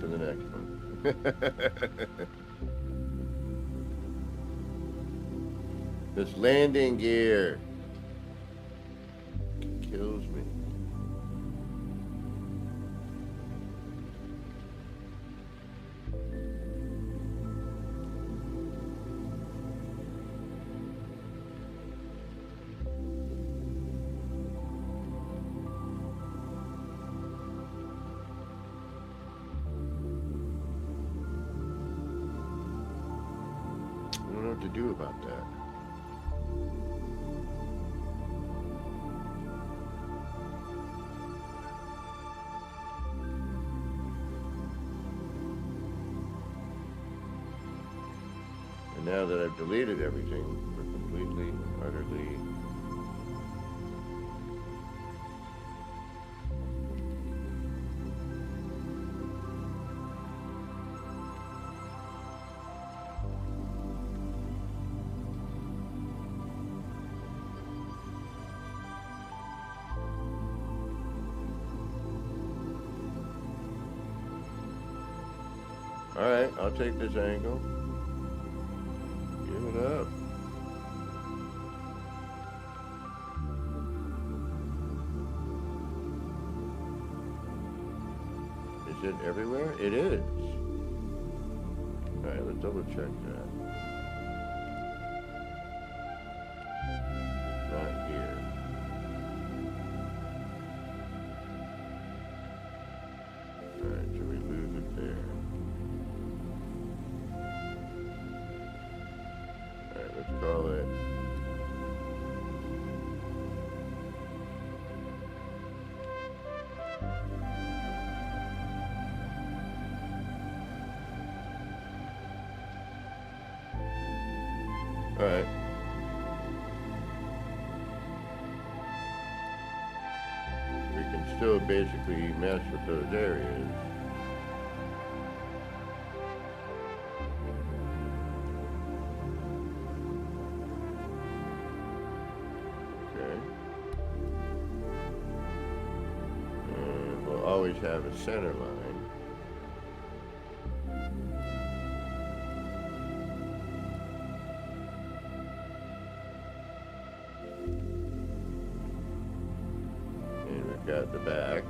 to the next one. This landing gear kills me. I don't know what to do about that. And now that I've deleted everything, we're completely, utterly Alright, I'll take this angle. Give it up. Is it everywhere? It is. Alright, let's double check that. Not here. Alright, so we lose it there. Let's call it alright. We can still basically mess with those areas. Always have a center line. And we've got the back.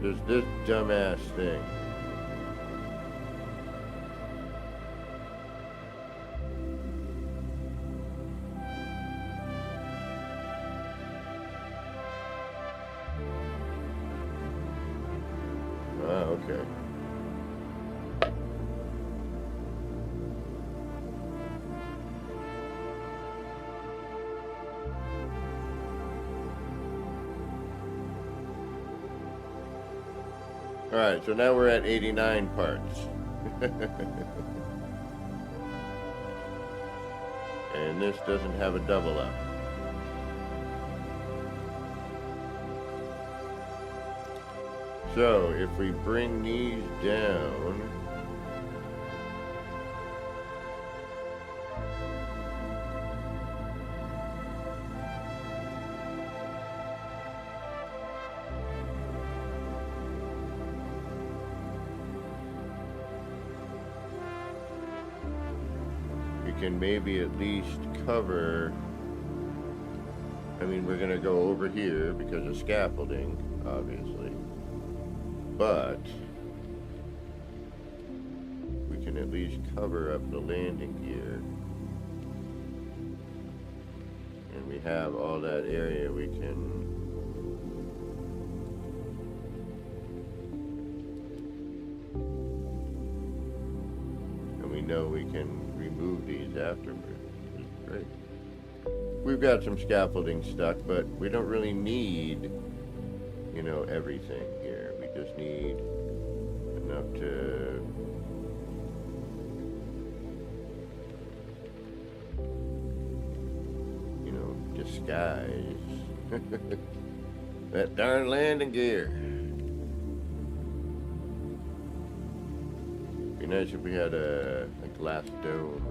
There's this dumbass thing. Ah, okay. All right, so now we're at 89 parts. And this doesn't have a double up. So if we bring these down, we can maybe at least cover, I mean, we're going to go over here because of scaffolding, obviously, but we can at least cover up the landing gear. And we have all that area we can know we can remove these afterwards. It's great. We've got some scaffolding stuck, but we don't really need, you know, everything here. We just need enough to, you know, disguise that darn landing gear. nice if we had a glass dome.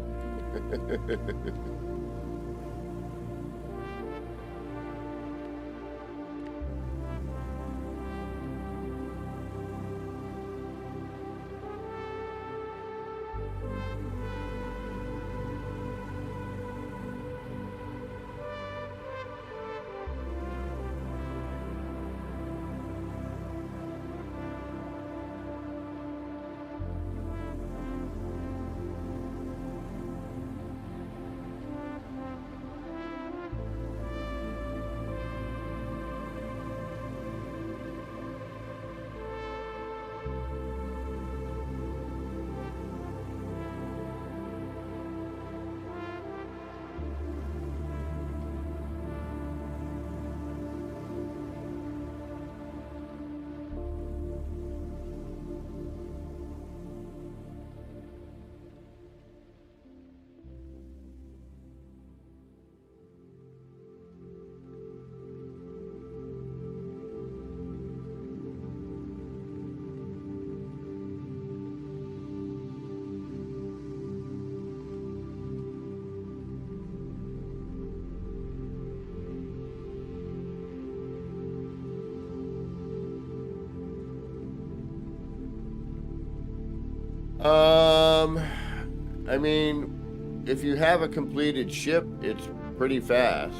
I mean, if you have a completed ship, it's pretty fast.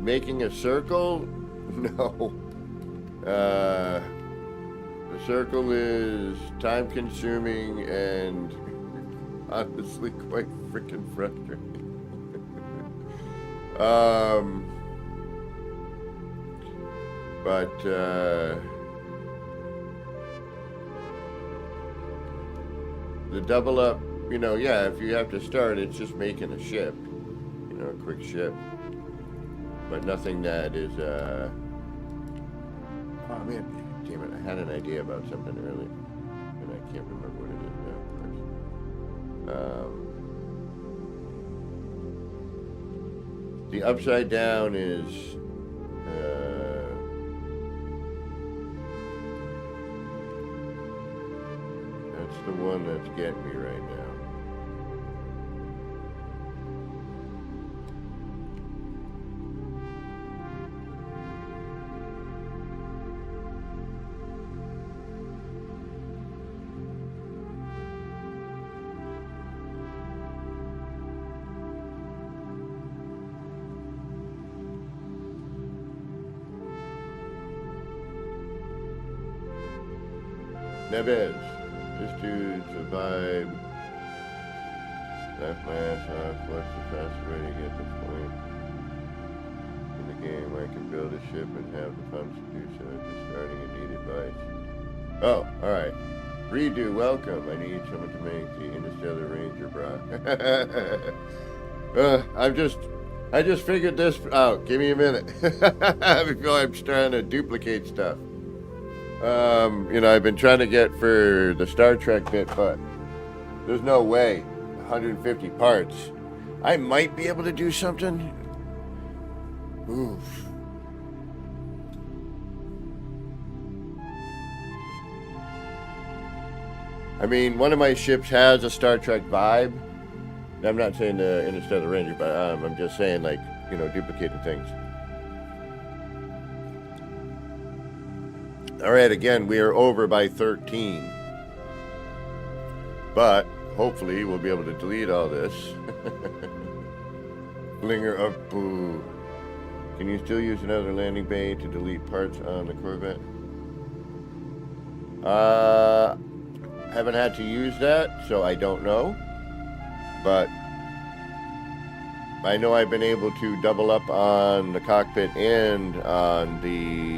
Making a circle, no. The circle is time consuming and honestly quite freaking frustrating. The double up, yeah, if you have to start, it's just making a ship, a quick ship. But nothing that is, oh man, damn it, I had an idea about something earlier, and I can't remember what it is now. The upside down is, that's the one that's getting me right now. Nebez, this dude's a vibe. Laugh my ass off. What's the fastest way to get the point in the game? I can build a ship and have the funds to do so. Just starting and need advice. Oh, alright. Redo, welcome. I need someone to make the Interstellar Ranger bra. I just figured this out. Give me a minute. I feel I'm trying to duplicate stuff. I've been trying to get for the Star Trek bit, but there's no way. 150 parts. I might be able to do something. Oof. I mean, one of my ships has a Star Trek vibe. I'm not saying the Interstellar Ranger, but I'm just saying, like, duplicating things. All right, again, we are over by 13. But hopefully we'll be able to delete all this. Flinger of boo. Can you still use another landing bay to delete parts on the Corvette? Haven't had to use that, so I don't know. But I know I've been able to double up on the cockpit and on the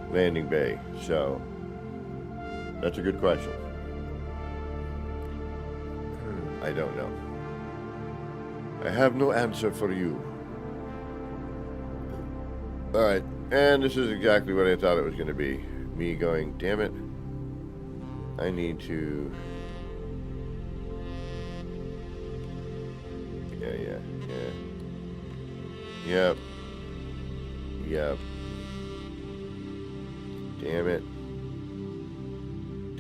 landing bay, so that's a good question. I don't know. I have no answer for you. Alright, and this is exactly what I thought it was going to be. Me going, damn it, I need to... Yep. Damn it.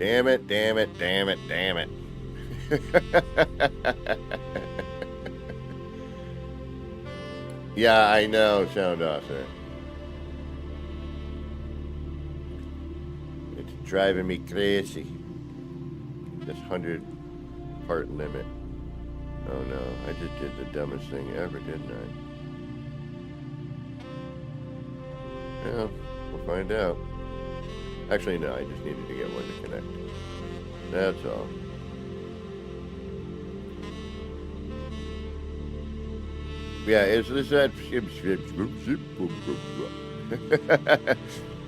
Damn it, damn it, damn it, damn it. Yeah, I know, Sound Author. It's driving me crazy. This 100-part limit. Oh no, I just did the dumbest thing ever, didn't I? Yeah, we'll find out. Actually, no, I just needed to get one to connect. That's all. Yeah, is this that? The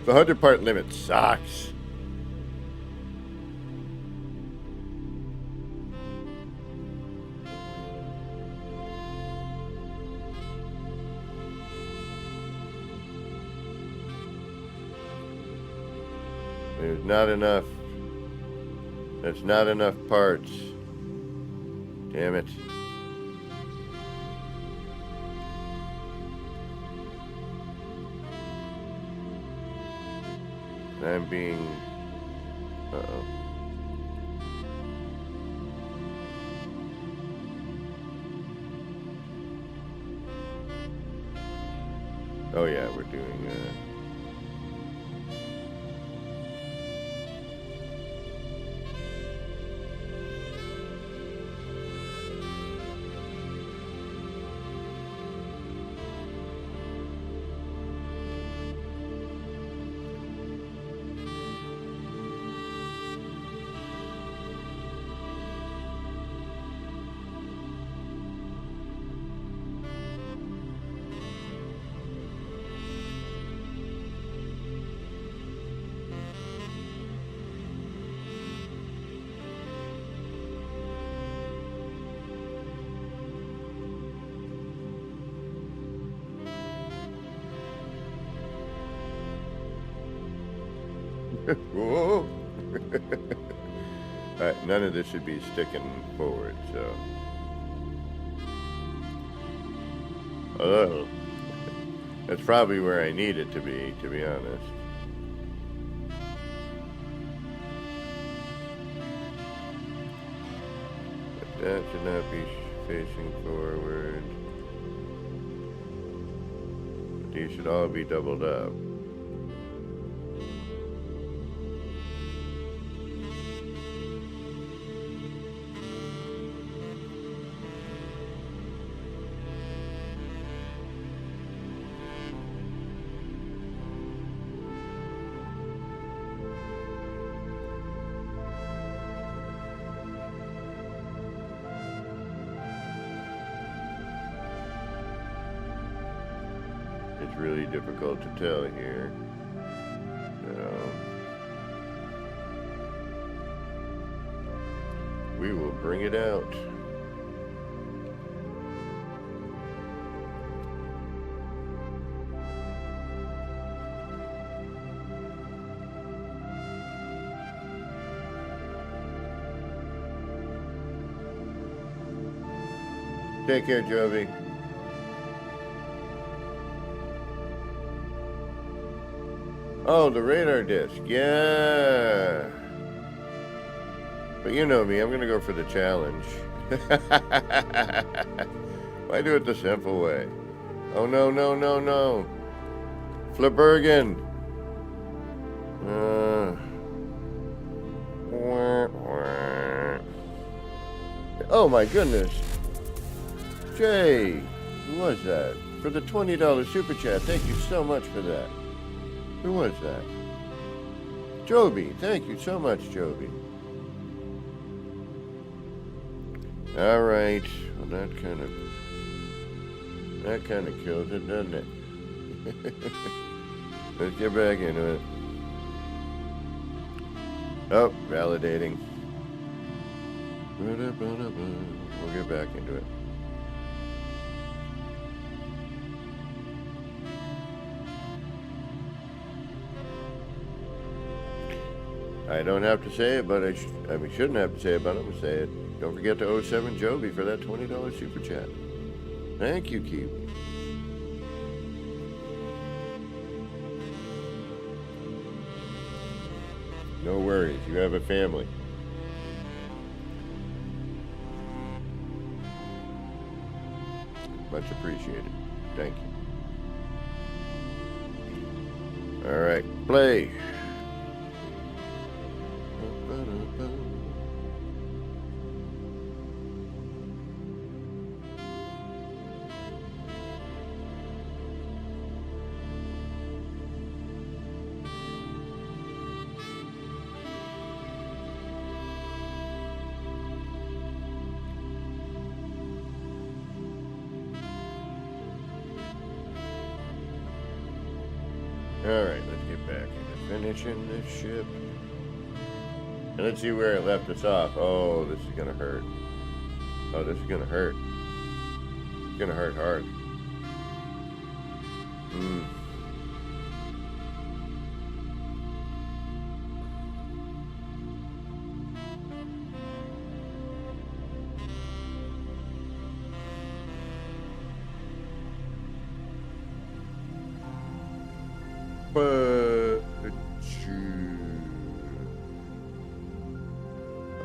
100-part limit sucks. There's not enough. That's not enough parts. Damn it. I'm being... Uh-oh. Oh yeah, we're doing... Whoa! Alright, none of this should be sticking forward, so... Oh, that's probably where I need it to be honest. But that should not be facing forward. But these should all be doubled up. It's really difficult to tell here. So we will bring it out. Take care, Jovi. Oh, the radar disc. Yeah. But you know me, I'm going to go for the challenge. Why do it the simple way? Oh, no, no, no, no. Flabergen. Oh, my goodness. Jay, who was that? For the $20 super chat. Thank you so much for that. Who was that? Joby. Thank you so much, Joby. All right. Well, that kind of kills it, doesn't it? Let's get back into it. Oh, validating. We'll get back into it. I don't have to say it, but I shouldn't have to say it, but I'm going to say it. Don't forget to 07 Joby for that $20 super chat. Thank you, Keith. No worries. You have a family. Much appreciated. Thank you. All right, play. Alright, let's get back into finishing this ship. And let's see where it left us off. Oh, this is gonna hurt. Oh, this is gonna hurt. It's gonna hurt hard. But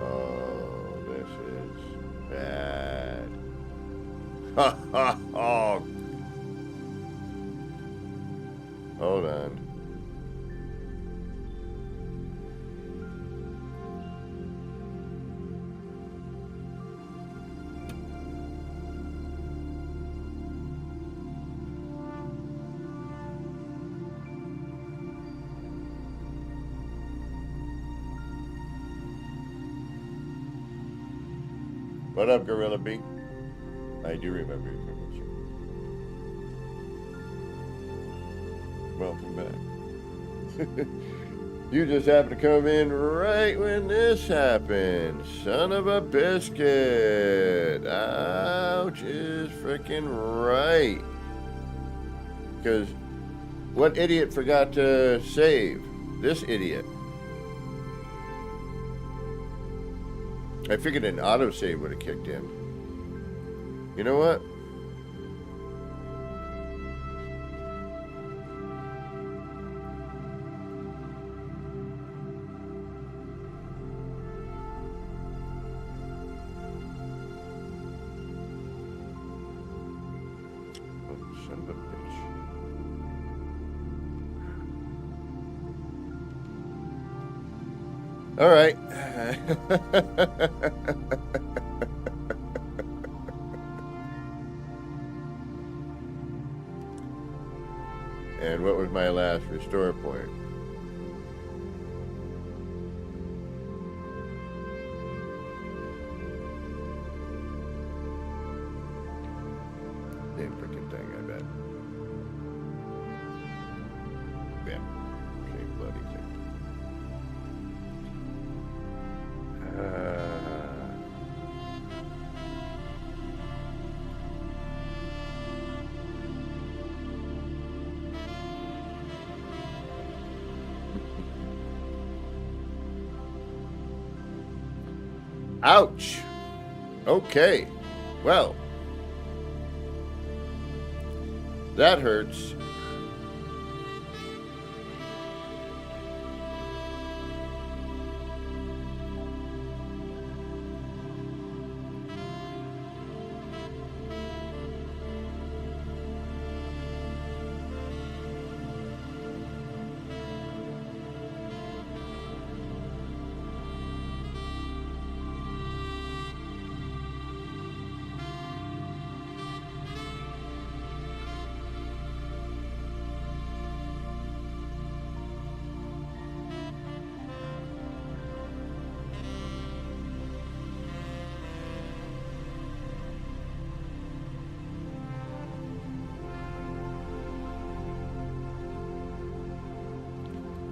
oh, this is bad. Ha ha ha! Hold on. What up, Gorilla B? I do remember you from this show. Welcome back. You just happened to come in right when this happened. Son of a biscuit. Ouch is freaking right. Because what idiot forgot to save? This idiot. I figured an autosave would have kicked in. You know what? Oh, son of a bitch. All right. And what was my last restore point? Same freaking thing, I bet. Yeah, same bloody thing. Ouch. Okay. Well, that hurts.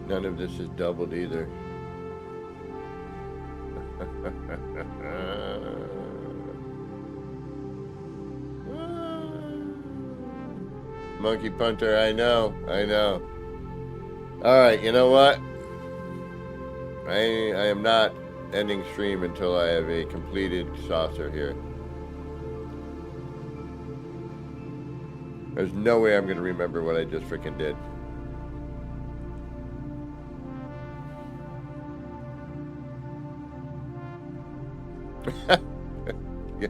None of this is doubled either. Monkey punter, I know. All right, you know what? I am not ending stream until I have a completed saucer here. There's no way I'm going to remember what I just freaking did. Yeah,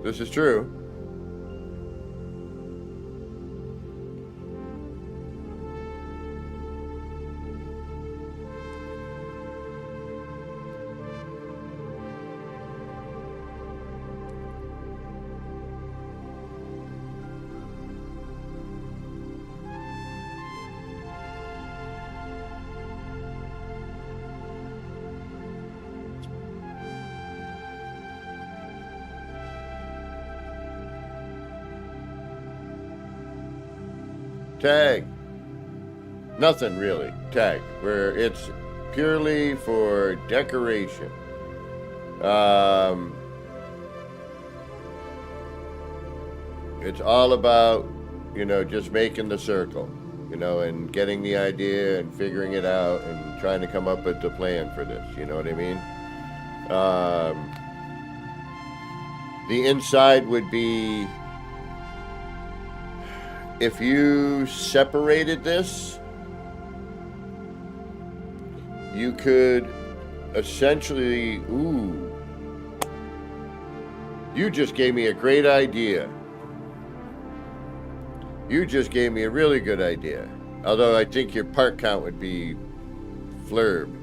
this is true. Tag. Nothing really. Tag. Where it's purely for decoration. It's all about, just making the circle, and getting the idea and figuring it out and trying to come up with the plan for this. You know what I mean? The inside would be, if you separated this, you could essentially, you just gave me a great idea. You just gave me a really good idea. Although I think your part count would be flurb.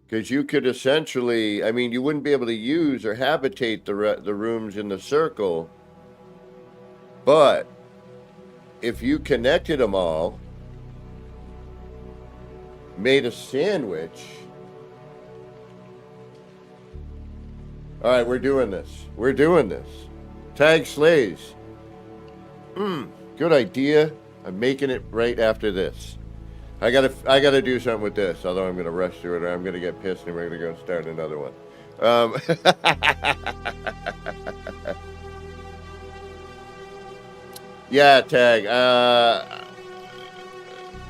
Because you could essentially, you wouldn't be able to use or habitate the rooms in the circle. But if you connected them all, made a sandwich. All right, we're doing this. We're doing this. Tag slays. Good idea. I'm making it right after this. I gotta do something with this, although I'm gonna rush through it or I'm gonna get pissed and we're gonna go start another one. Yeah, Tag.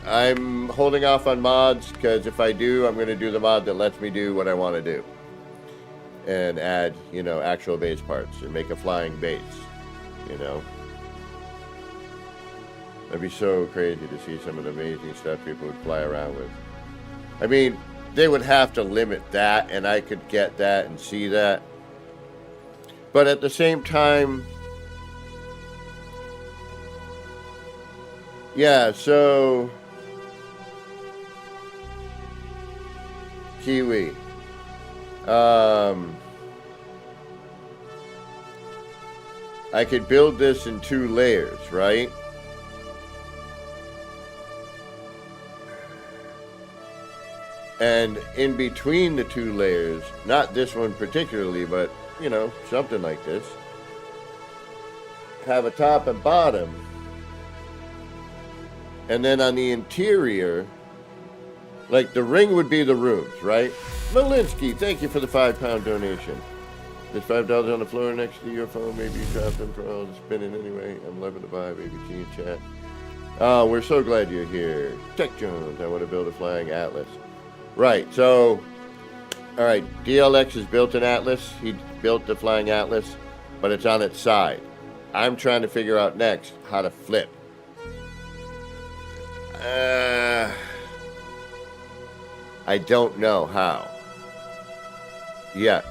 I'm holding off on mods because if I do, I'm gonna do the mod that lets me do what I want to do and add, actual base parts and make a flying base. That'd be so crazy to see some of the amazing stuff people would fly around with. They would have to limit that, and I could get that and see that. But at the same time, yeah, so Kiwi. I could build this in 2 layers, right? And in between the 2 layers, not this one particularly, but, something like this, have a top and bottom. And then on the interior, like the ring would be the rooms, right? Malinsky, thank you for the £5 donation. There's $5 on the floor next to the U.F.O. Maybe you dropped them for all the spinning anyway. I'm loving the vibe, baby. See you, chat. Oh, we're so glad you're here. Tech Jones, I want to build a flying Atlas. Right, so, all right, DLX has built an Atlas. He built the flying Atlas, but it's on its side. I'm trying to figure out next how to flip. I don't know how yet,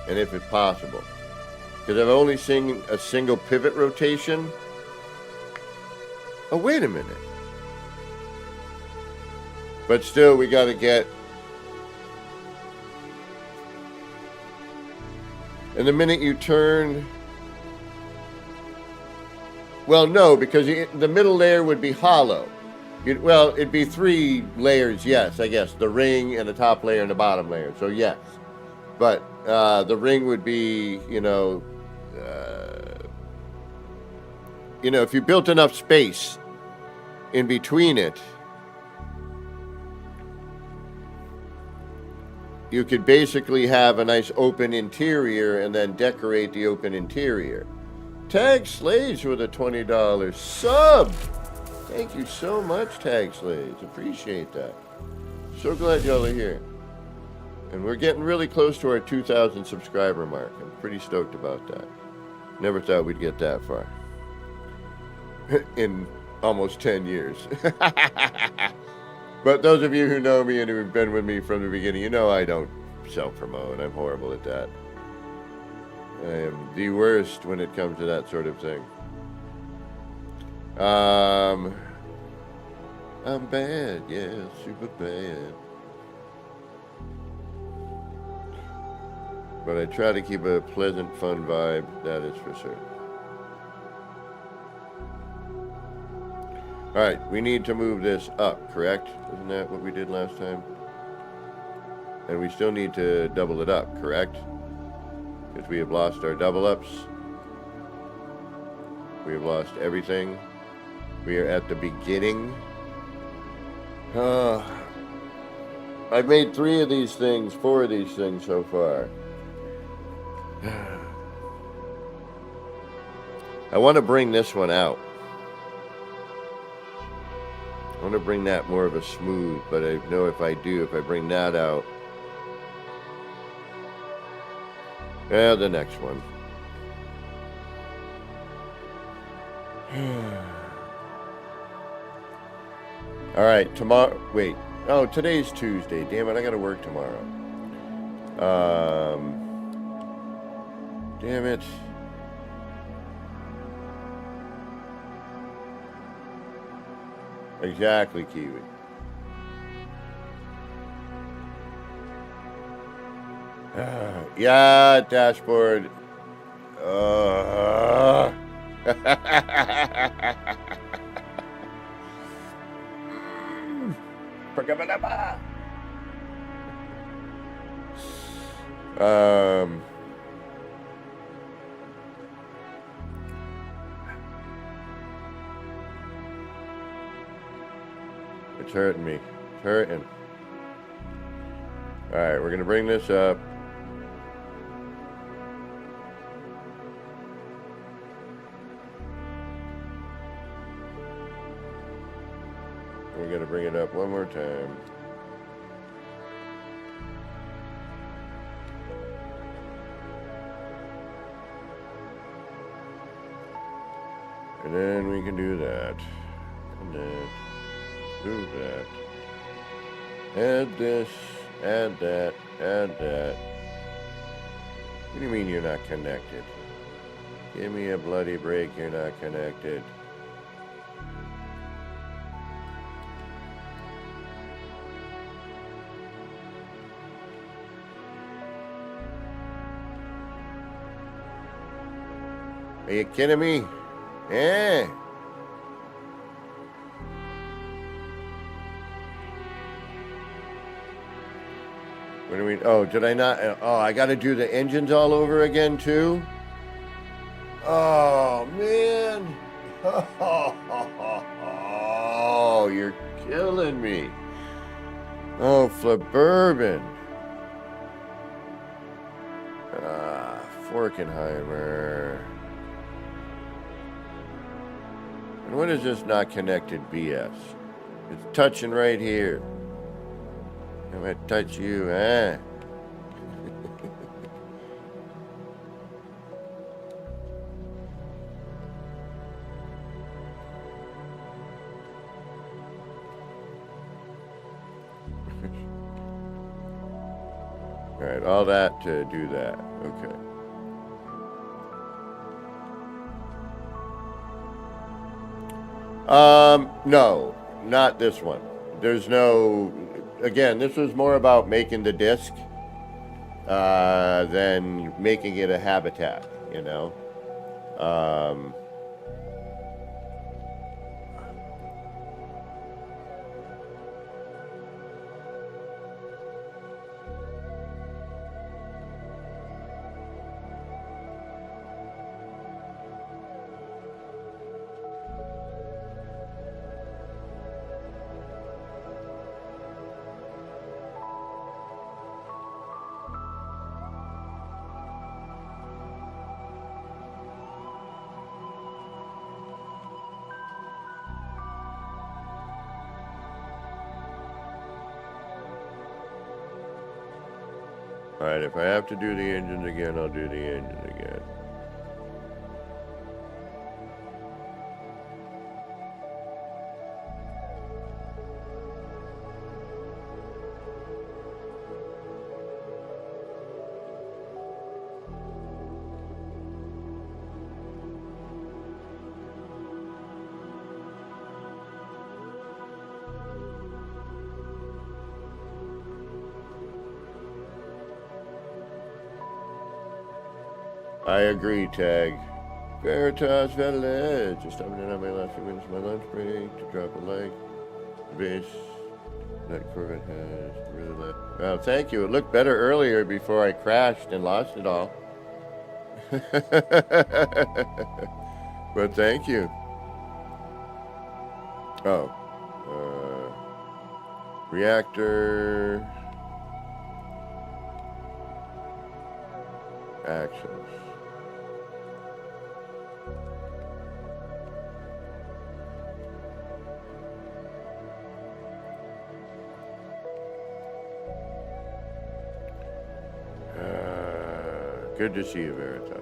and if it's possible, because I've only seen a single pivot rotation. Oh, wait a minute. But still, we got to get. And the minute you turn. Well, no, because the middle layer would be hollow. It'd be 3 layers, yes, I guess. The ring and the top layer and the bottom layer. So, yes. But the ring would be, if you built enough space in between it, you could basically have a nice open interior and then decorate the open interior. Tag Slays with a $20 sub. Thank you so much, Tag Slays. Appreciate that. So glad y'all are here. And we're getting really close to our 2,000 subscriber mark. I'm pretty stoked about that. Never thought we'd get that far. In almost 10 years. But those of you who know me and who've been with me from the beginning, you know I don't self-promote. I'm horrible at that. I am the worst when it comes to that sort of thing. I'm bad, yeah, super bad. But I try to keep a pleasant, fun vibe, that is for certain. Alright, we need to move this up, correct? Isn't that what we did last time? And we still need to double it up, correct? Because we have lost our double ups. We have lost everything. We are at the beginning. I've made 3 of these things, 4 of these things so far. I want to bring this one out. I want to bring that more of a smooth, but I know if I bring that out. Yeah, the next one. All right, tomorrow. Wait. Oh, today's Tuesday. Damn it, I got to work tomorrow. Damn it. Exactly, Kiwi. Yeah, dashboard. It's hurting me. It's hurting. Alright, we're going to bring this up. We're going to bring it up one more time. And then we can do that. And that. Do that. Add this. Add that. Add that. What do you mean you're not connected? Give me a bloody break, you're not connected. Are you kidding me? Yeah. What do we? Oh, did I not? Oh, I got to do the engines all over again too. Oh man. Oh, you're killing me. Oh, Flabourbon. Forkenheimer. And what is this not connected BS? It's touching right here. If I touch you, eh? Alright, all that to do that. Okay. No, not this one. There's no... Again, this was more about making the disc than making it a habitat, you know? Alright, if I have to do the engines again, I'll do the engines again. I agree, Tag. Veritas Valet. Just stopping in on my last few minutes of my lunch break to drop a like. The base that Corvette has really let. Well, thank you. It looked better earlier before I crashed and lost it all. But thank you. Oh. Reactor. Actions. Good to see you, Veritas.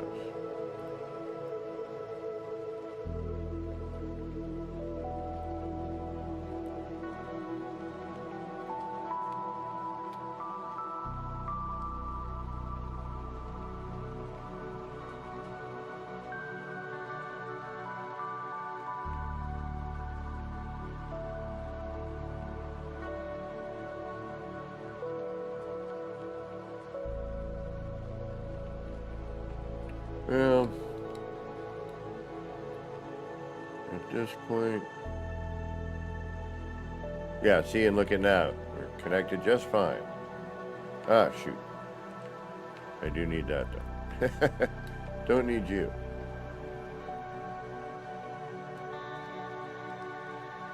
Well, at this point, yeah, see and look at now. We're connected just fine. Ah, shoot. I do need that though. Don't need you.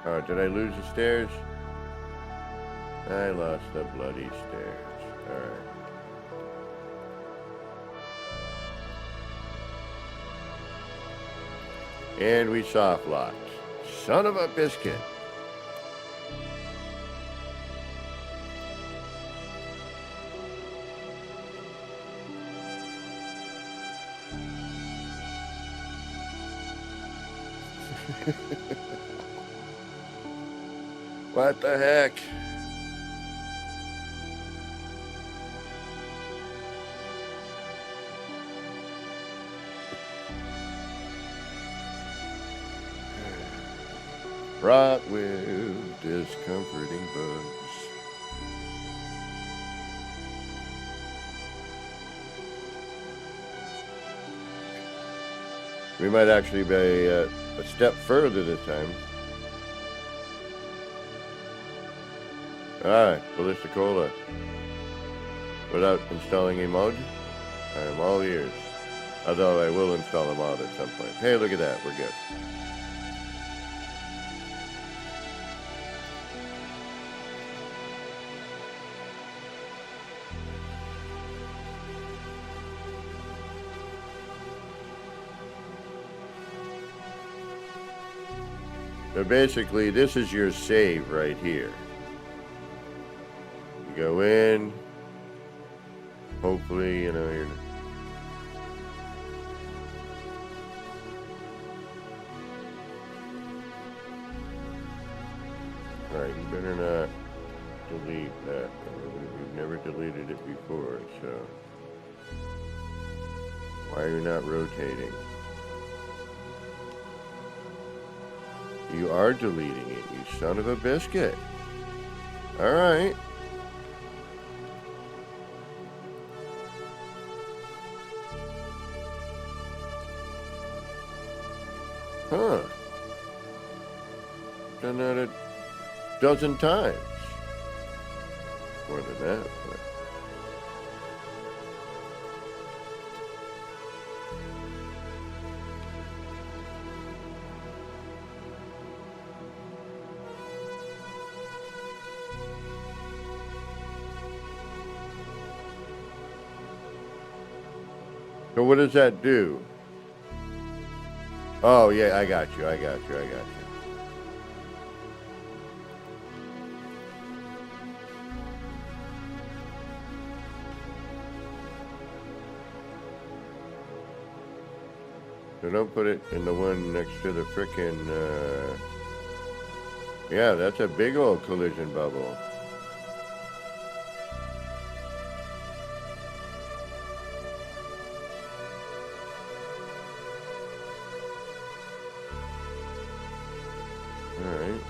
Oh, did I lose the stairs? I lost the bloody stairs. Alright. And we soft locked. Son of a biscuit. What the heck? Brought with discomforting bugs. We might actually be a step further this time. Alright, Ballisticola. Without installing a mod, I am all ears. Although I will install a mod at some point. Hey, look at that, we're good. So basically, this is your save right here. You go in. Hopefully, you know, you're... Alright, you better not delete that. You've never deleted it before, so... Why are you not rotating? You are deleting it, you son of a biscuit. Alright. Huh. Done that a dozen times. More than that, but... So what does that do? Oh, yeah, I got you. So don't put it in the one next to the frickin', yeah, that's a big old collision bubble. Alright.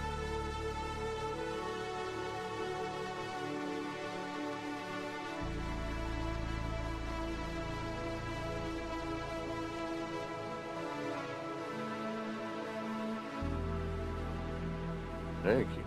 Thank you.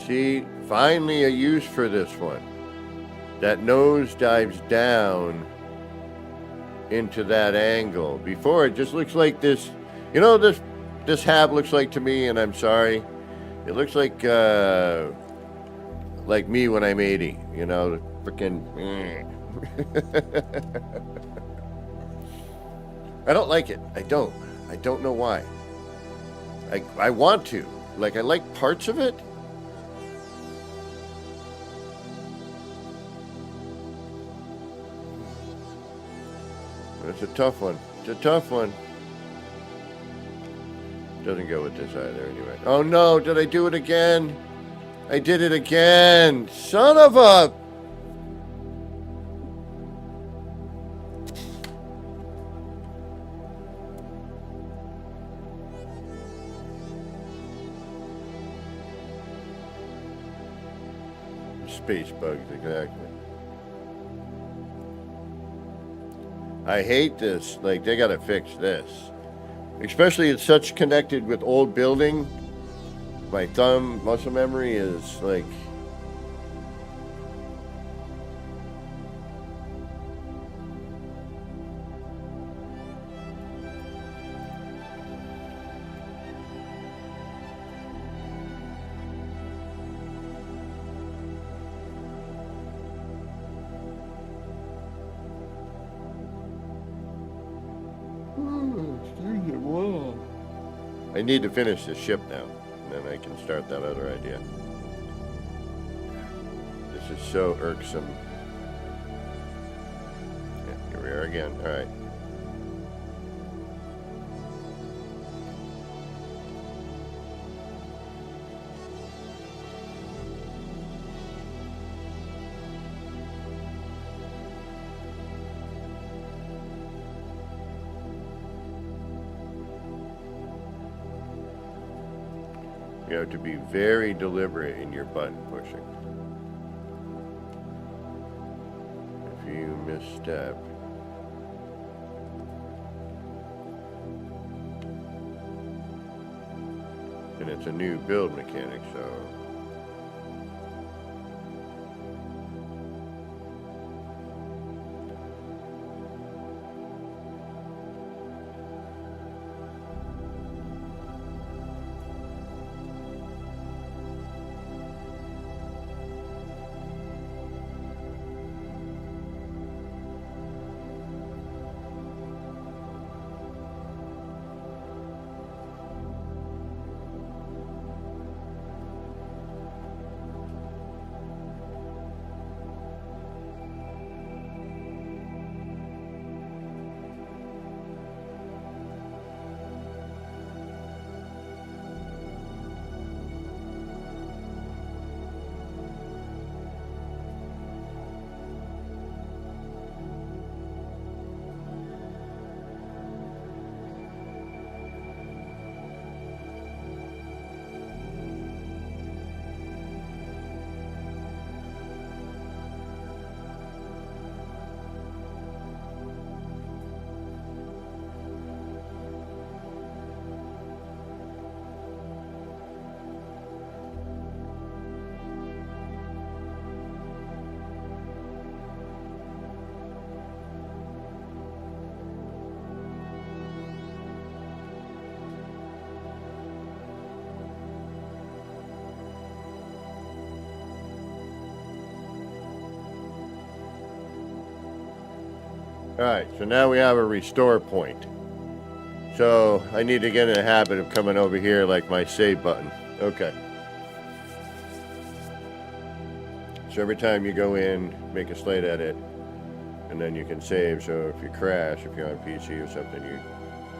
See, finally a use for this one. That nose dives down into that angle. Before it just looks like this, this hab looks like to me, and I'm sorry, it looks like me when I'm 80, freaking. I don't like it. I don't know why. I want to. I like parts of it. It's a tough one. Doesn't go with this either anyway. Oh no, did I do it again? I did it again. Son of a... Space bugs, exactly. I hate this. They gotta fix this. Especially it's such connected with old building. My thumb muscle memory is I need to finish this ship now, and then I can start that other idea. This is so irksome. Yeah, here we are again. All right. You have to be very deliberate in your button pushing. If you misstep, and it's a new build mechanic, so Alright, so now we have a restore point. So I need to get in the habit of coming over here like my save button. Okay. So every time you go in, make a slight edit, and then you can save. So if you crash, if you're on PC or something, you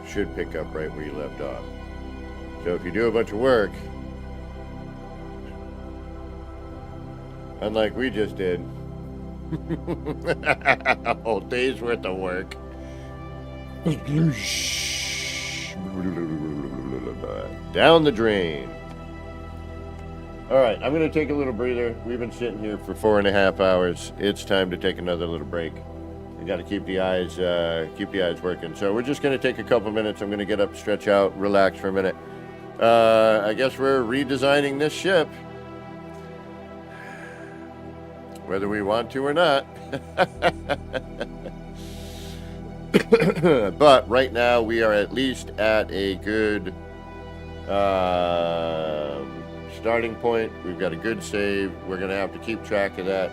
should pick up right where you left off. So if you do a bunch of work, unlike we just did, a whole day's worth of work. Down the drain. Alright, I'm going to take a little breather. We've been sitting here for 4.5 hours. It's time to take another little break. You got to keep the eyes working. So we're just going to take a couple minutes. I'm going to get up, stretch out, relax for a minute. I guess we're redesigning this ship, whether we want to or not. But right now we are at least at a good starting point. We've got a good save. We're going to have to keep track of that.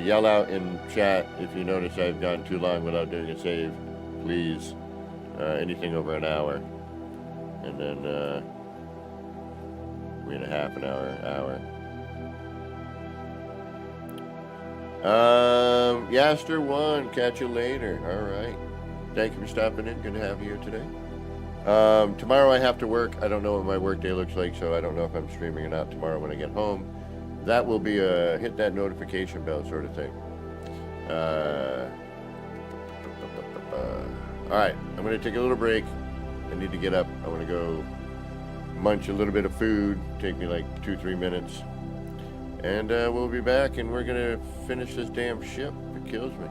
Yell out in chat if you notice I've gone too long without doing a save, please. Anything over an hour. And then we're in a half an hour. Yaster 1, catch you later. Alright. Thank you for stopping in. Good to have you here today. Tomorrow I have to work. I don't know what my work day looks like, so I don't know if I'm streaming or not tomorrow when I get home. That will be a hit that notification bell sort of thing. Alright, I'm going to take a little break. I need to get up. I want to go munch a little bit of food. Take me like 2-3 minutes. And we'll be back and we're going to finish this damn ship. It kills me.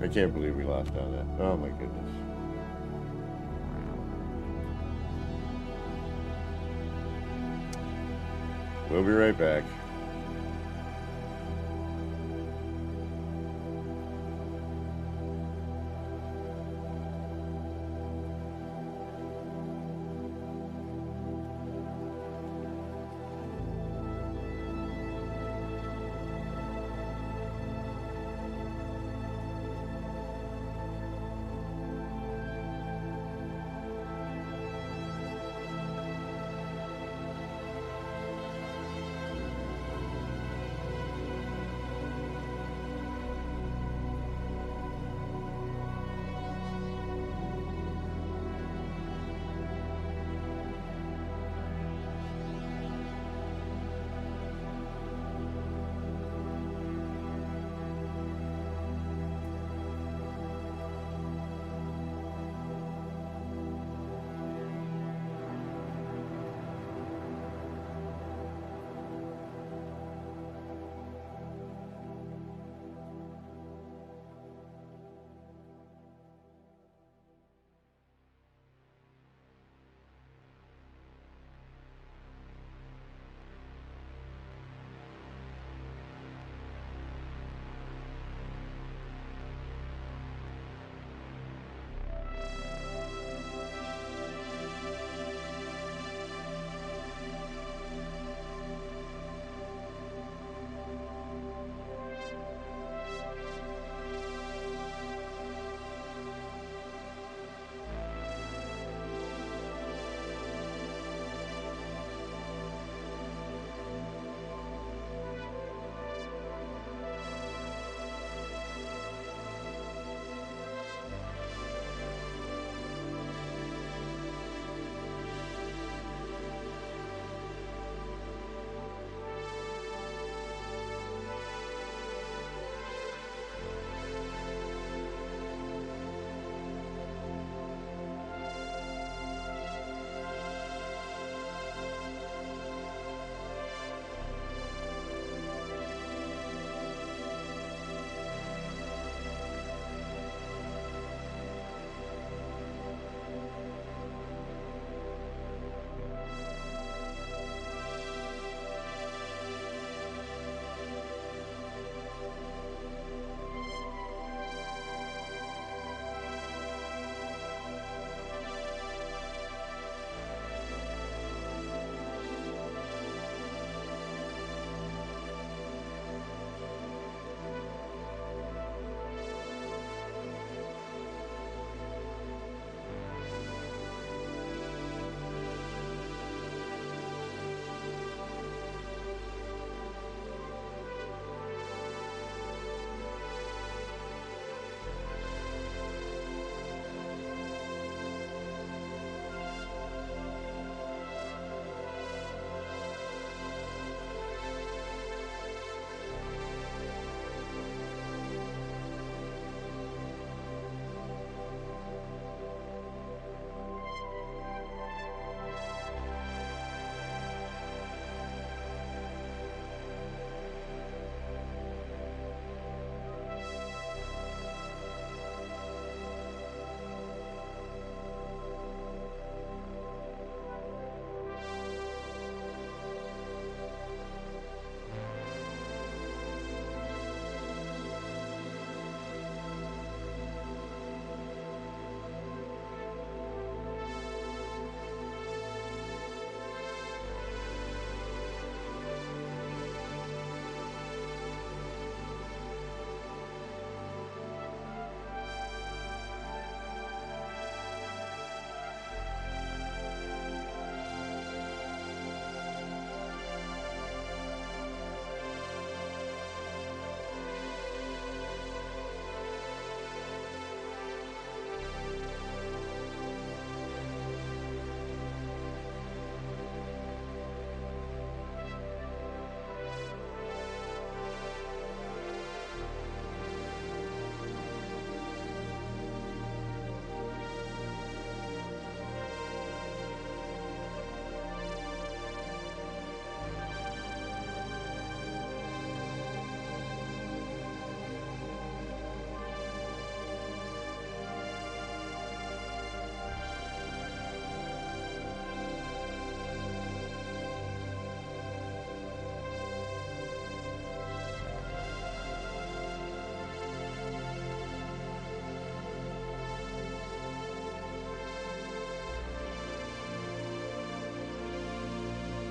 I can't believe we lost all that. Oh my goodness. We'll be right back.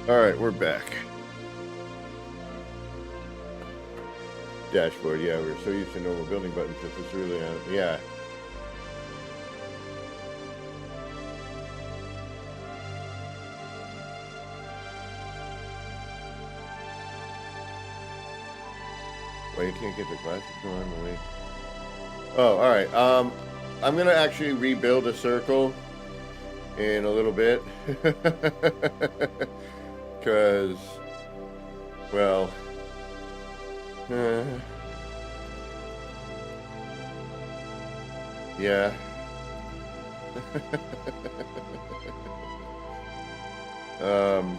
All right, we're back. Dashboard, yeah, we're so used to normal building buttons that it's really on, yeah. Well, you can't get the glasses on the way. Oh, all right. I'm gonna actually rebuild a circle in a little bit, because, well, yeah.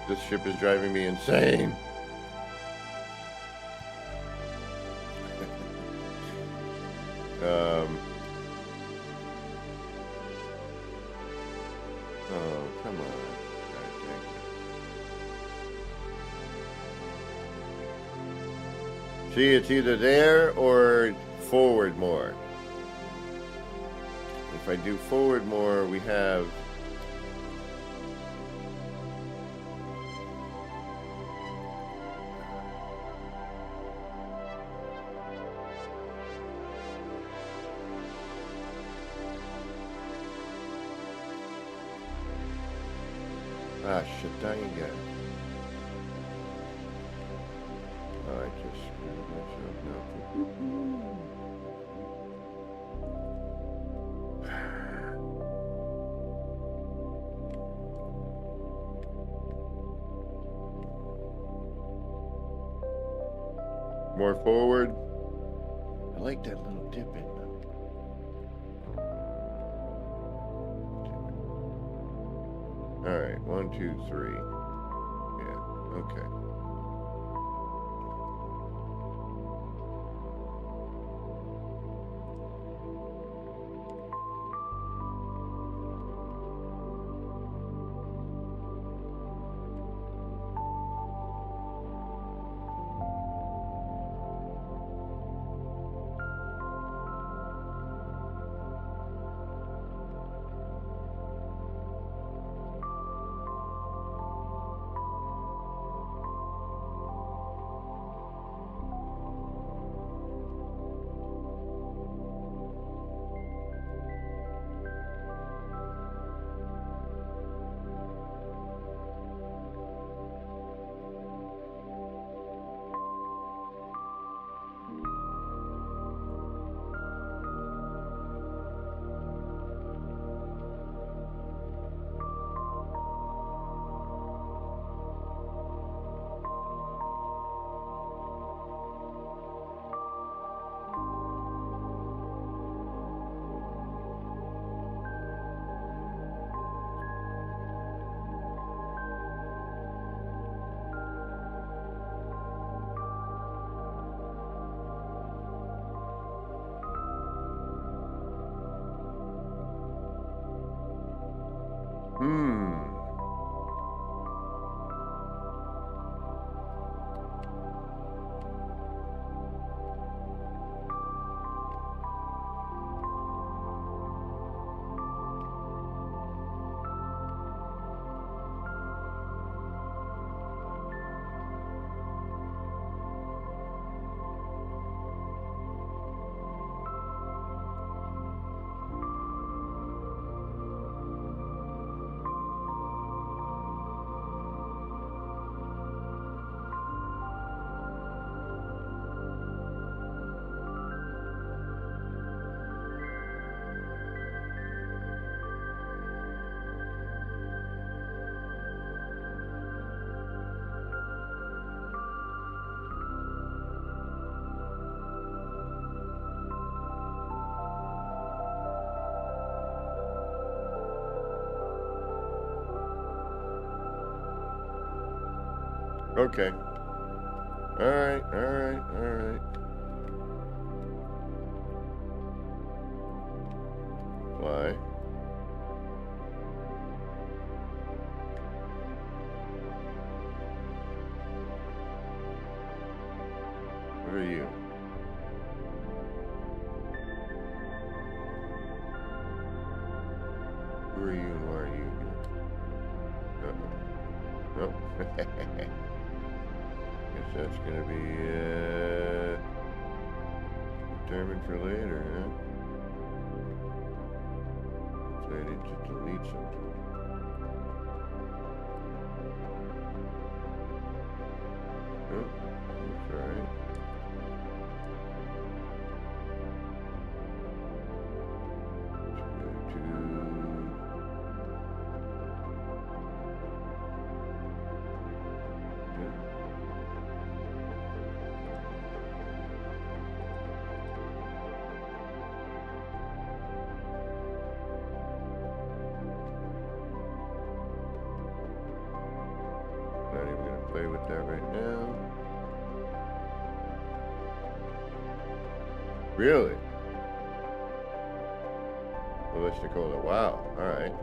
This ship is driving me insane. Oh, come on. God, dang it. See, it's either there or forward more. If I do forward more, we have... Ah, shit, dang again. Oh, I just screwed myself now. More forward. I like that little dip in them. All right, 1, 2, 3. Yeah, okay. Okay. Alright, alright, alright. Fly. What are you? Who are you and why are you here? Oh. Guess that's gonna be determined for later, huh? Hopefully I didn't just delete something. Oh, that's alright. Not even going to play with that right now. Really? Well, let's Nicola. Wow. All right.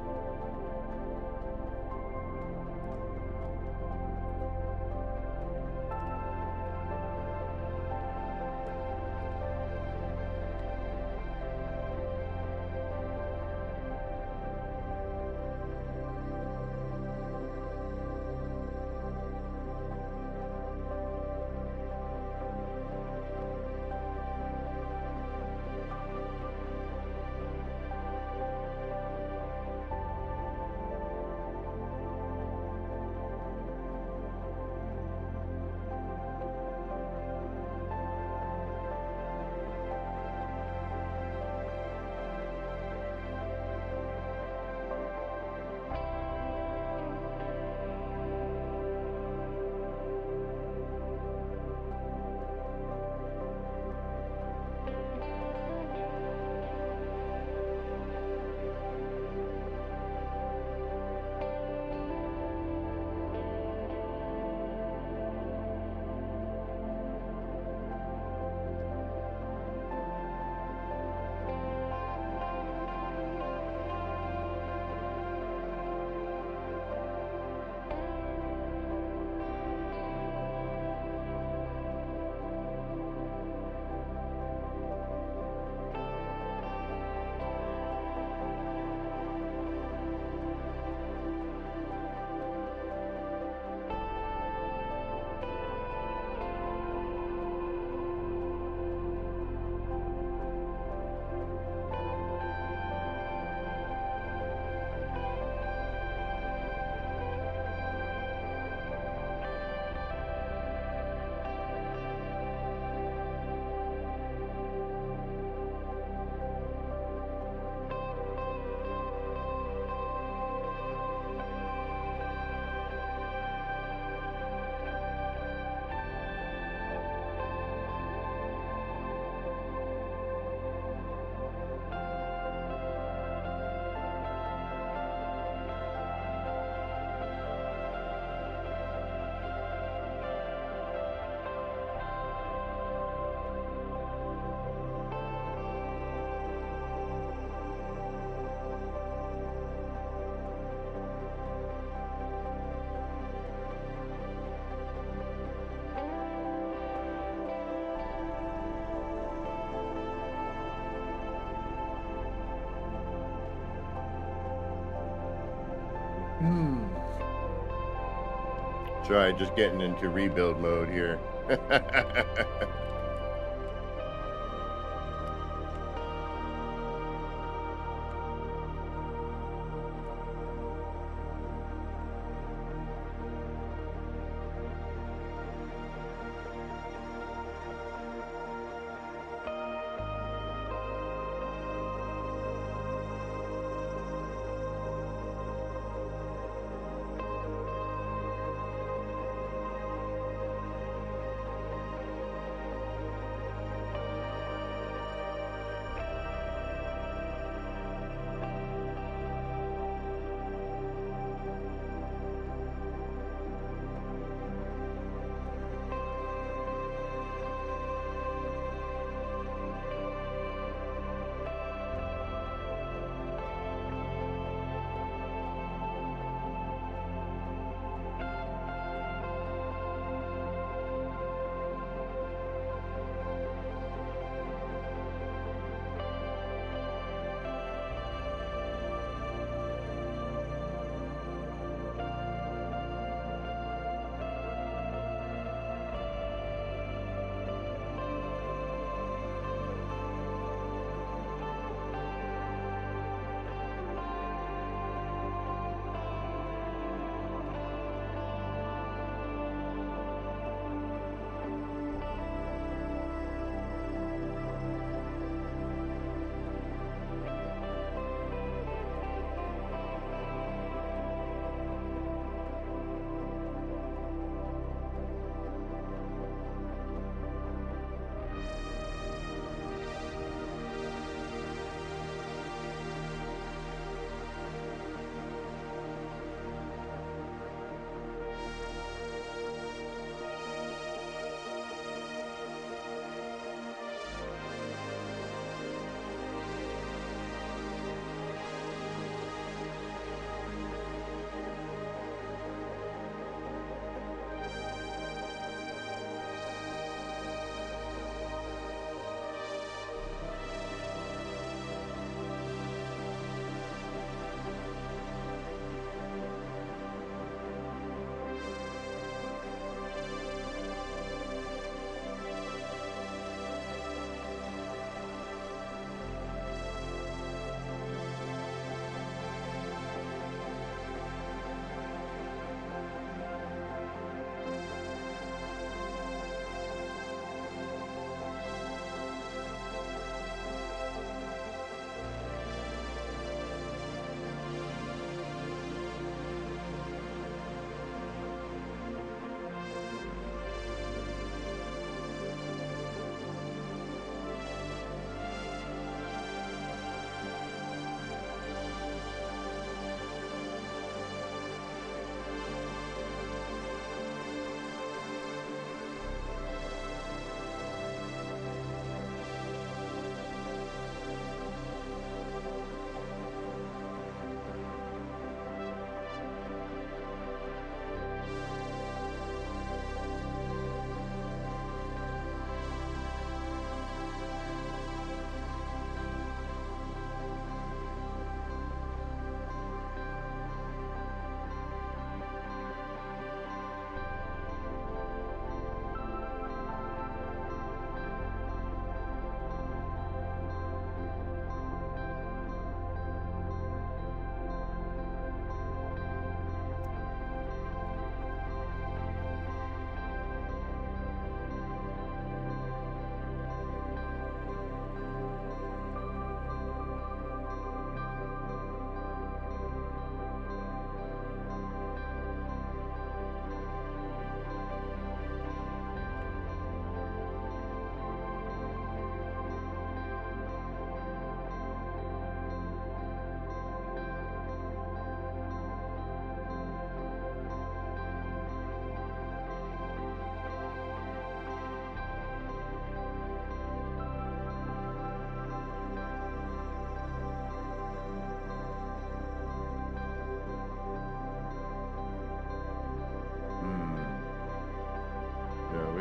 Sorry, just getting into rebuild mode here.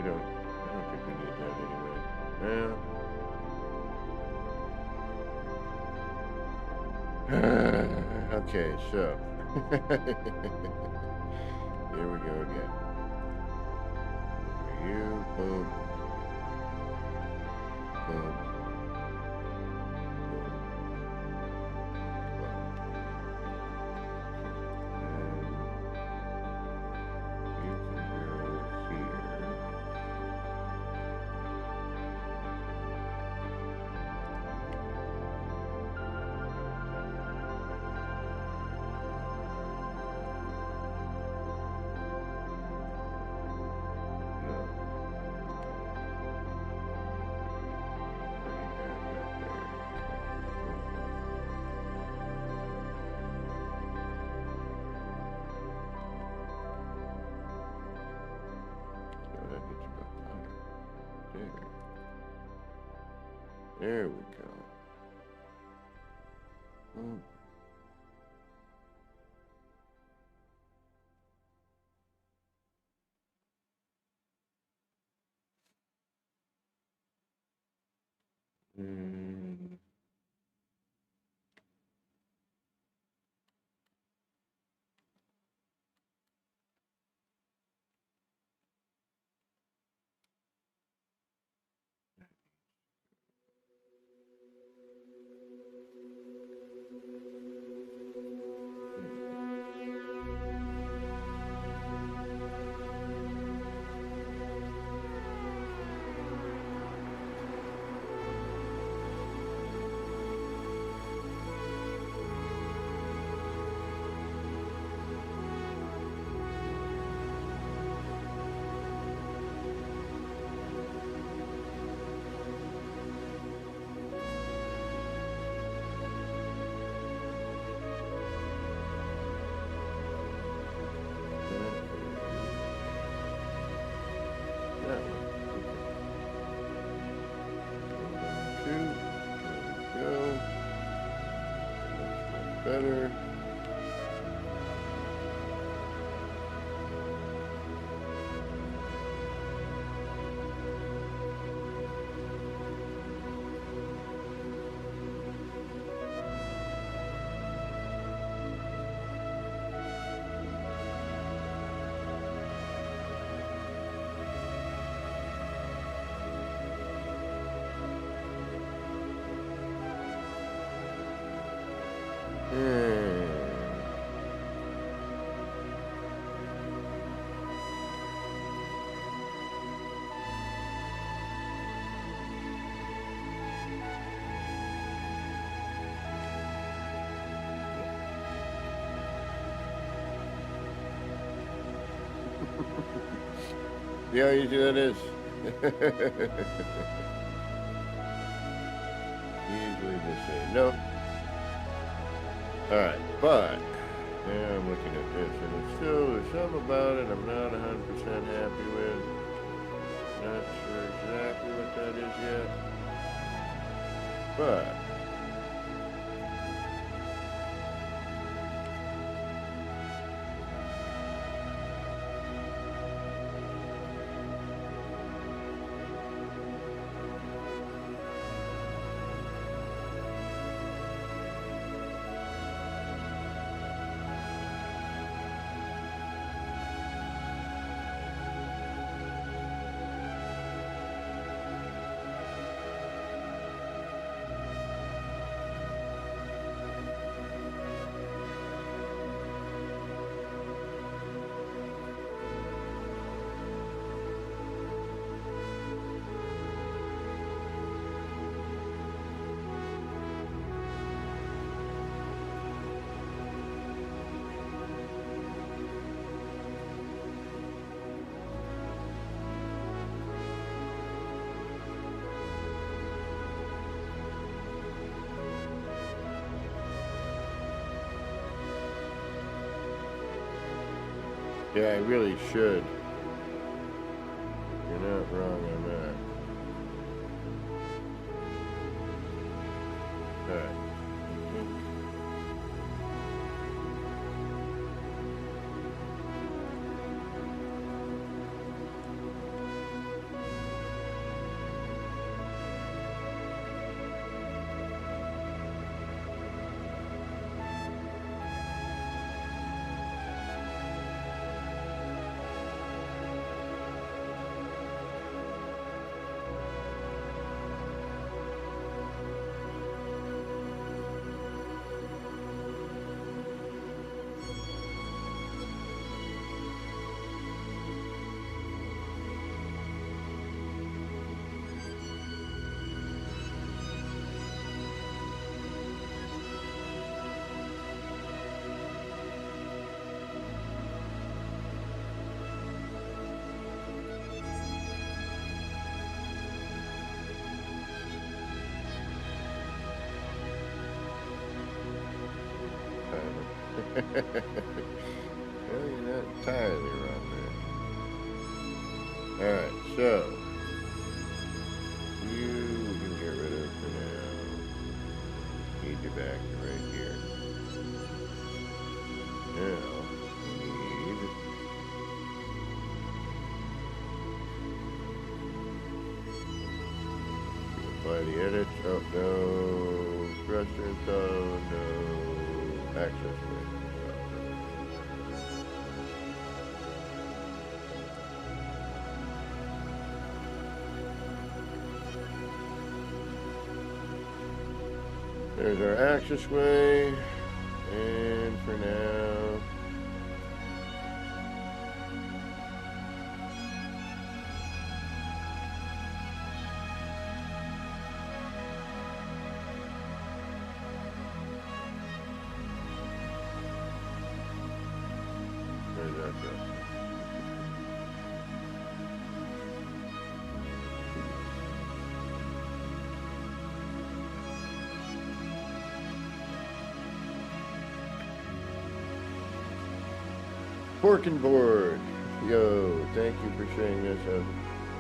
don't. I don't think we need that anyway. Yeah. Okay, so here we go again. For you, boom, boom, boom. And you can go here. There we go. Mm. Mm. That one. Okay. 2. There we go. Much better. See how easy that is? Easily to say no. Alright, but now I'm looking at this and it's still, there's something about it I'm not 100% happy with. Not sure exactly what that is yet. But yeah, I really should. You're not wrong on that. Alright. Well, you're not entirely wrong there. Alright, so you we can get rid of for now. Need you back to right here. Now we need apply the edits. Oh no, thruster install, no access way. There's our access way, and for now, where's that go? Pork and board. Yo, thank you for sharing this. I'm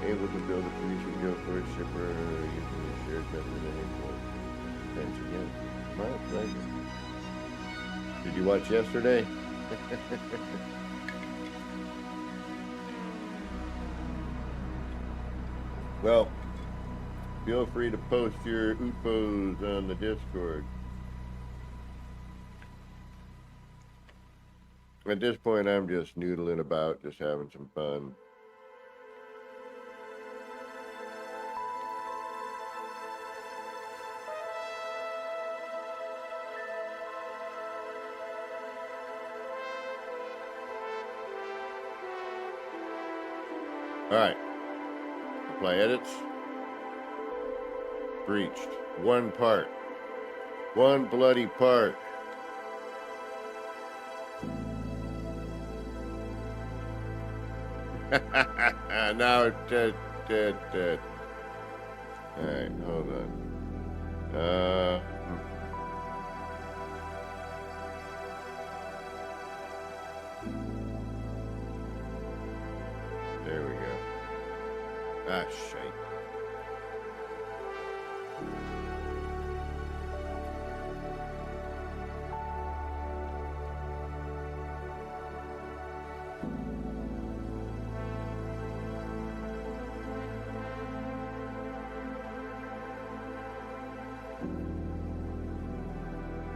able to build a producer go for a shipper using the shared method and import. Thanks again. My pleasure. Did you watch yesterday? Well, feel free to post your U.F.Os on the Discord. At this point, I'm just noodling about, just having some fun. All right. Apply edits. Breached. One part. One bloody part. Now it's dead. Alright, hold on. There we go. Ah, shite.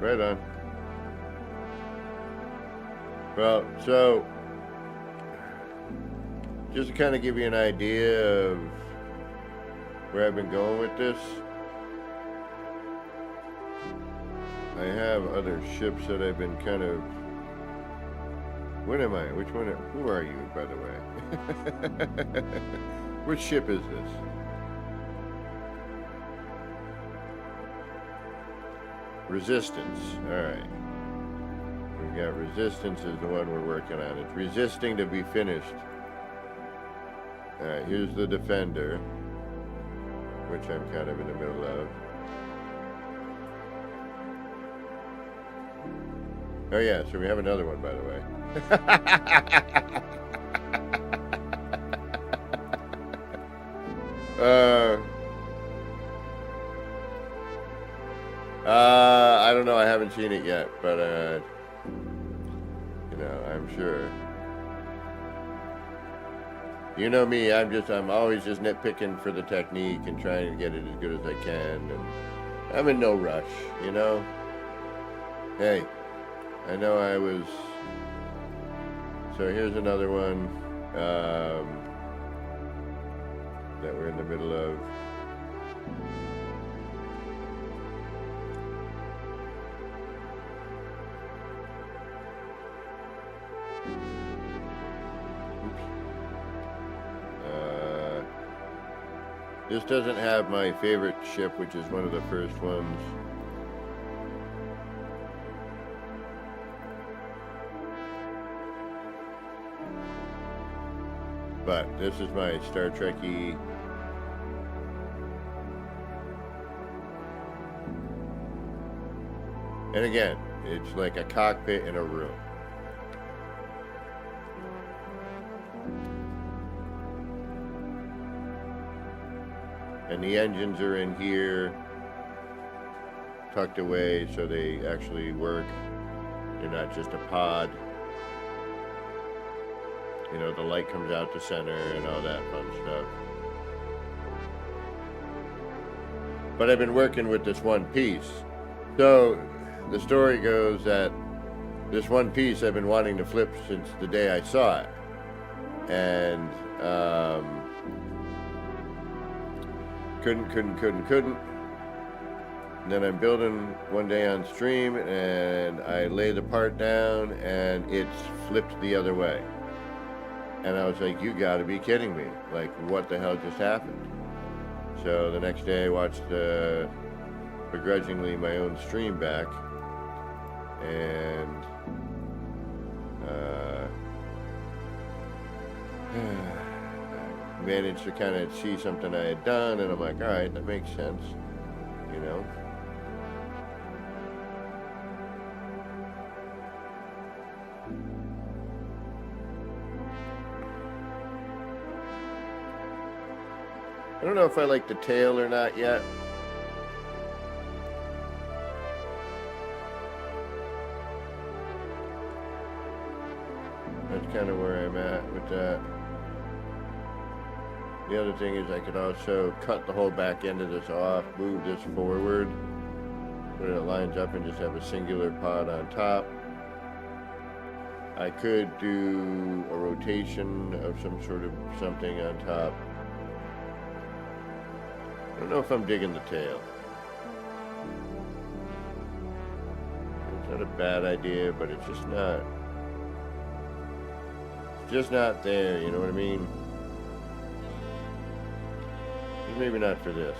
Right on. Well, so just to kind of give you an idea of where I've been going with this, I have other ships that I've been kind of. What am I? Which one? Who are you, by the way? Which ship is this? Resistance. Alright. We've got Resistance is the one we're working on. It's resisting to be finished. Alright, here's the Defender, which I'm kind of in the middle of. Oh yeah, so we have another one, by the way. I don't know. I haven't seen it yet, but you know, I'm sure. You know me. I'm always just nitpicking for the technique and trying to get it as good as I can, and I'm in no rush. You know. Hey, I know I was. So here's another one that we're in the middle of. This doesn't have my favorite ship, which is one of the first ones. But this is my Star Trek-y. And again, It's like a cockpit in a room. And the engines are in here, tucked away so they actually work. They're not just a pod. You know, the light comes out the center and all that fun stuff. But I've been working with this one piece. So the story goes that this one piece I've been wanting to flip since the day I saw it. And couldn't. And then I'm building one day on stream and I lay the part down and it's flipped the other way. And I was like, you gotta be kidding me. Like, what the hell just happened? So the next day I watched begrudgingly my own stream back and managed to kind of see something I had done, and I'm like, all right, that makes sense, you know. I don't know if I like the tail or not yet. That's kind of where I'm at with that. The other thing is I could also cut the whole back end of this off, move this forward, when it lines up, and just have a singular pod on top. I could do a rotation of some sort of something on top. I don't know if I'm digging the tail. It's not a bad idea, but it's just not there, you know what I mean? Maybe not for this.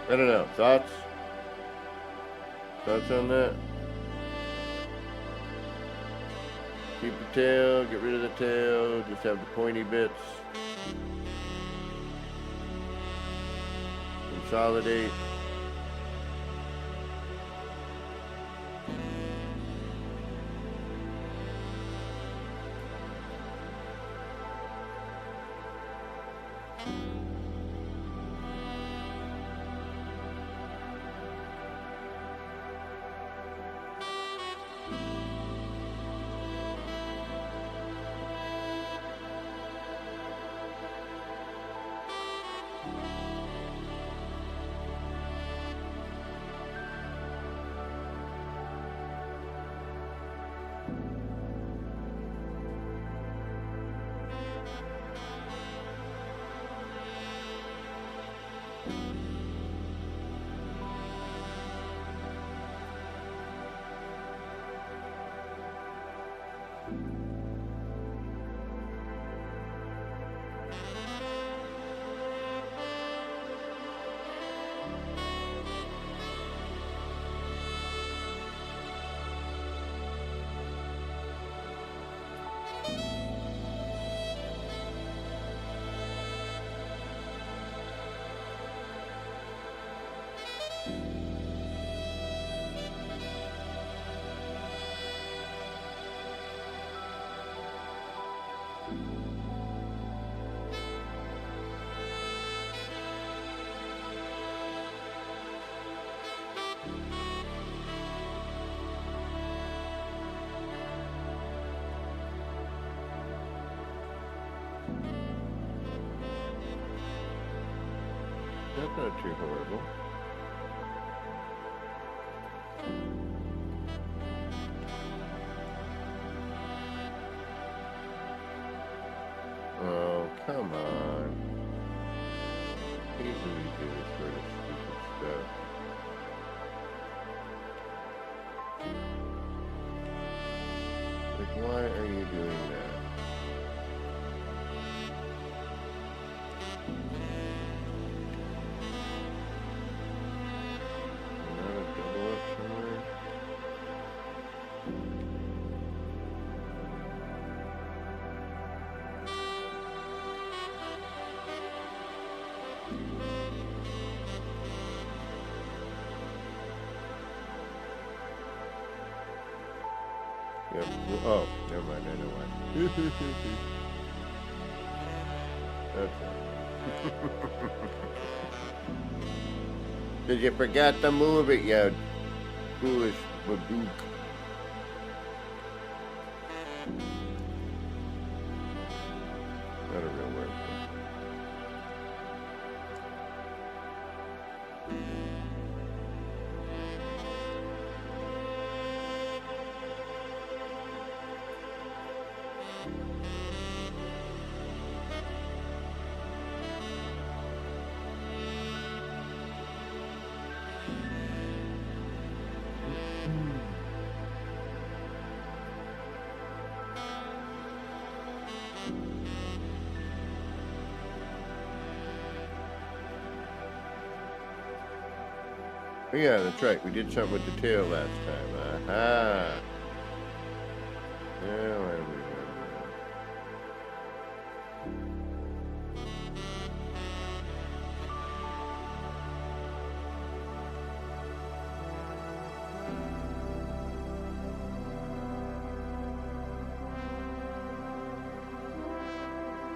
I don't know. Thoughts? Thoughts on that? Keep the tail, get rid of the tail, just have the pointy bits. Consolidate. That's not too horrible. Oh, come on. Easily do this sort of stupid stuff. Like, why are you doing that? Yep. Oh, never mind. I know why. Okay. Did you forget to move it, you foolish babook? Not a real word. Oh, yeah, that's right. We did something with the tail last time. Aha. Now I remember.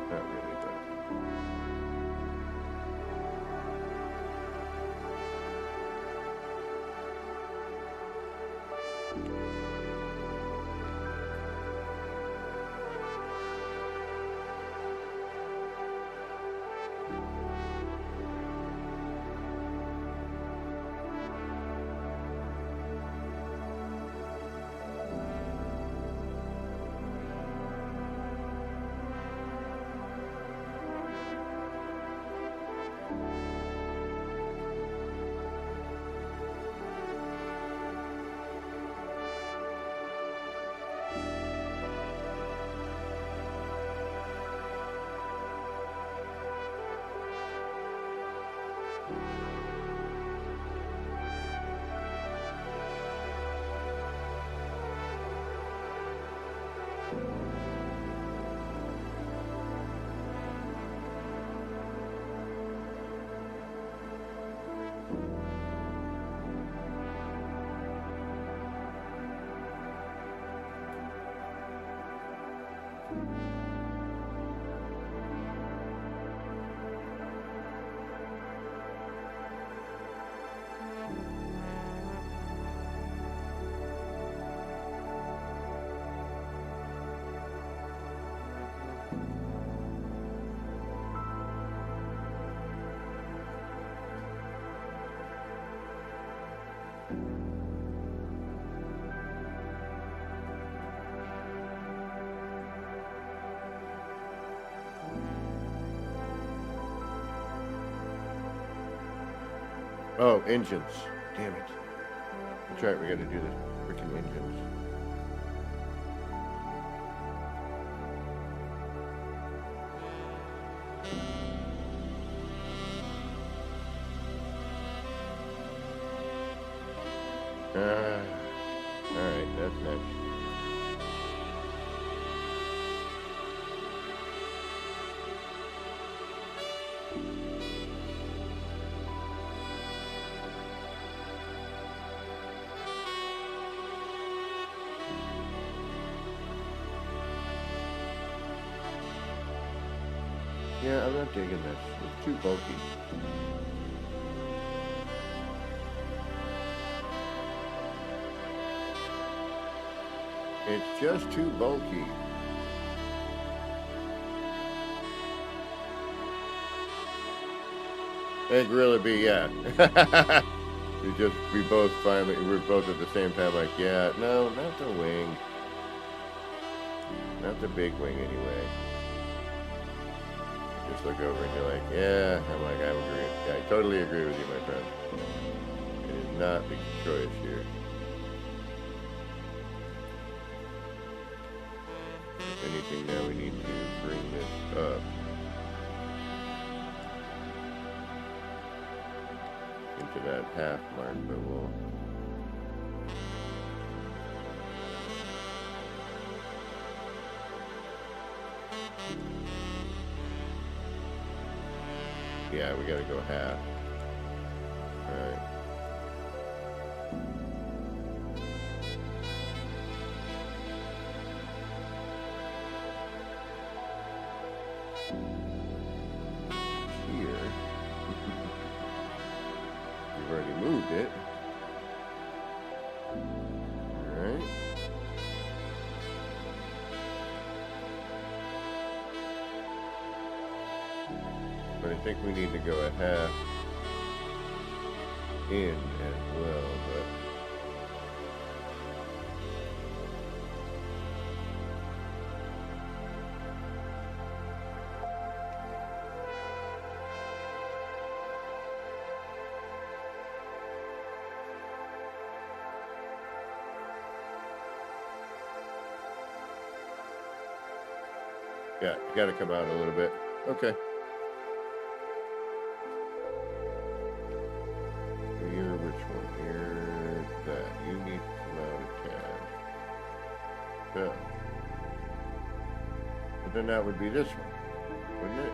Not really, but. Oh, engines. Damn it. That's right, we gotta do the freaking engines. Alright, that's next. Yeah, I'm not digging this. It's too bulky. It's just too bulky. It'd really be, yeah. We both finally, we're both at the same time like, yeah, no, not the wing. Not the big wing anyway. Just look over and you're like, yeah, I'm like, I'm agreeing. Yeah, I totally agree with you, my friend. It is not the choice here. If anything, now we need to bring this up. Into that half mark, but we'll... Yeah, we gotta go half. Alright. already moved it. Alright. But I think we need to go a half in as well, but yeah, you gotta come out a little bit. Okay. You're which one? You're that. You need to come out a tad. So. But then that would be this one, wouldn't it?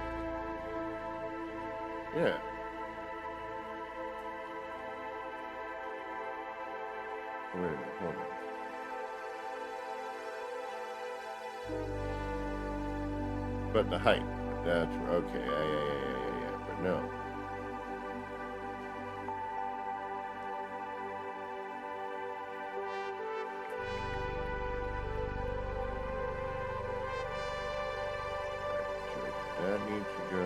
Yeah. Wait a minute, hold on. But the height, that's okay. Yeah. But no. So that needs to go.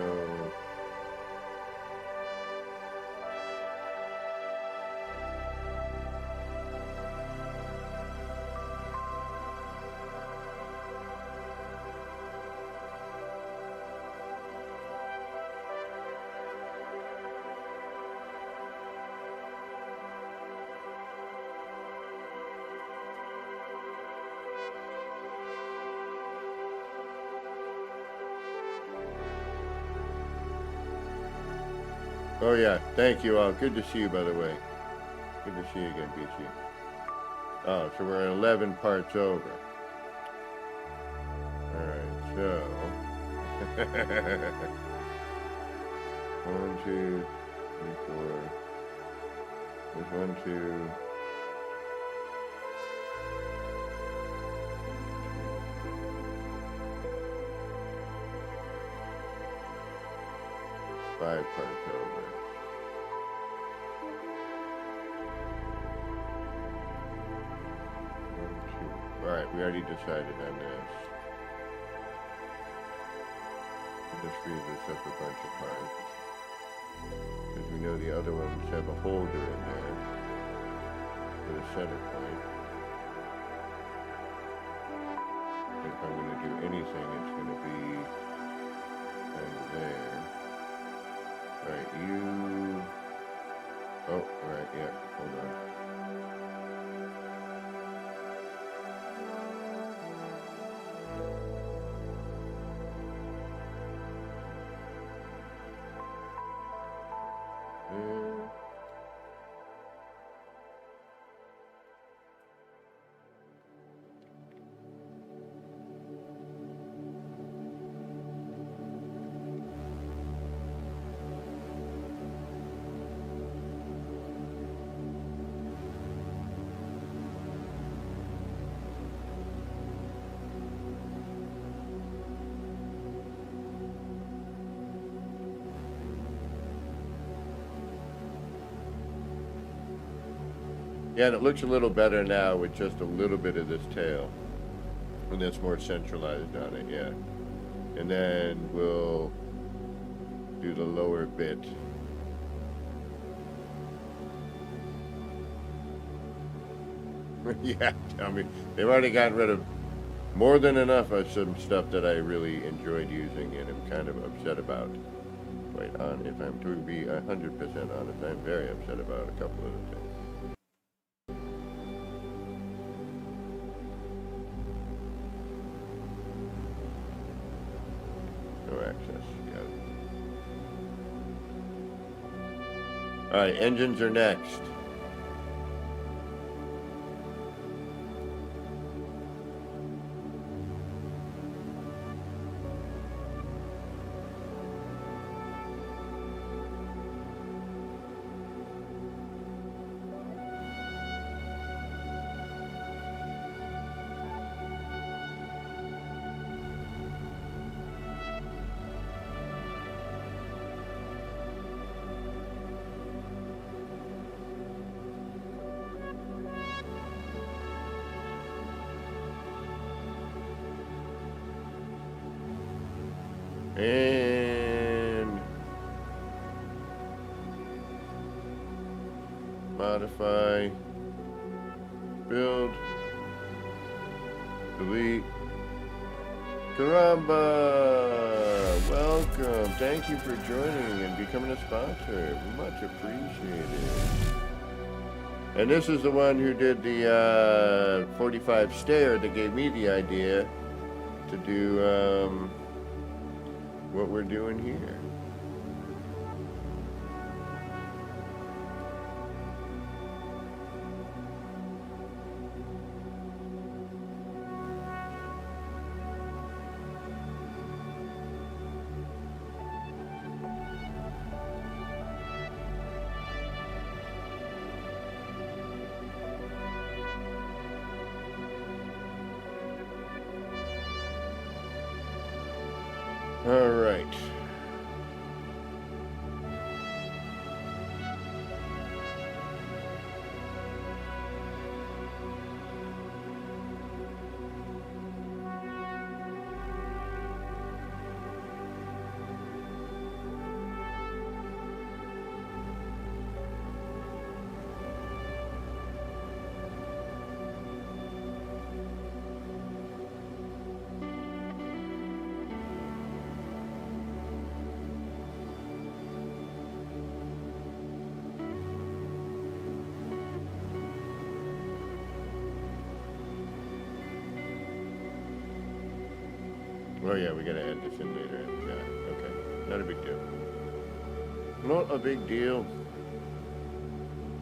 Oh yeah, thank you all. Good to see you, by the way. Good to see you again, BC. Oh, so we're at 11 parts over. Alright, so... 1, 2, 3, 4... There's 1, 2... 5 parts over. Alright, we already decided on this. This frees us up a bunch of parts. Because we know the other ones have a holder in there for the center point. If I'm going to do anything, it's going to be kind of there. Alright, you... Oh, alright, yeah, hold on. Yeah, and it looks a little better now with just a little bit of this tail. And that's more centralized on it, yeah. And then we'll do the lower bit. Yeah, I mean, they've already gotten rid of more than enough of some stuff that I really enjoyed using and am kind of upset about. Wait, if I'm to be 100% honest, I'm very upset about a couple of the things. All right, engines are next. modify, build, delete. Caramba! Welcome. Thank you for joining and becoming a sponsor. Much appreciated. And this is the one who did the 45 stair that gave me the idea to do what we're doing here. All right. Oh yeah, we gotta add this in later. Yeah, okay. Not a big deal. Not a big deal.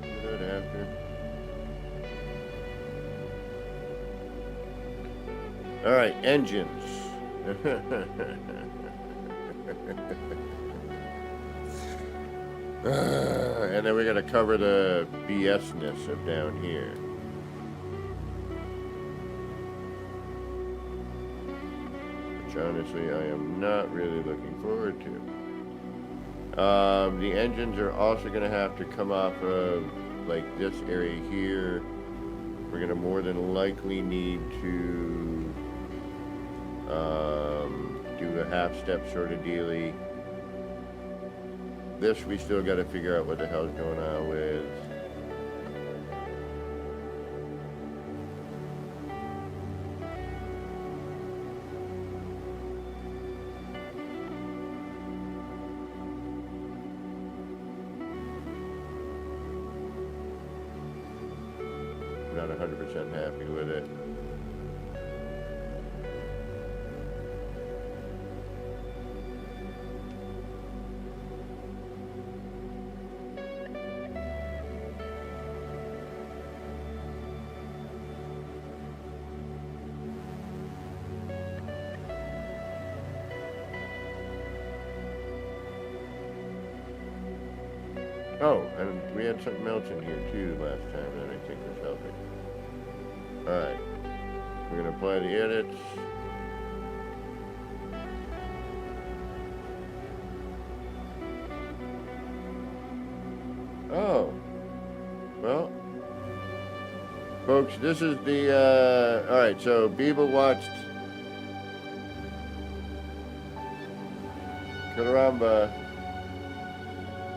Do that after. All right, engines. And then we gotta cover the BS-ness of down here. Honestly, I am not really looking forward to. The engines are also going to have to come off of like this area here. We're going to more than likely need to do a half step sort of dealy. This we still got to figure out what the hell's going on with. Not 100% happy with it. Oh, and we had something else in here too last time that I think was helping. Alright, we're going to apply the edits. Oh, well, folks, this is the, alright, so Biba watched Caramba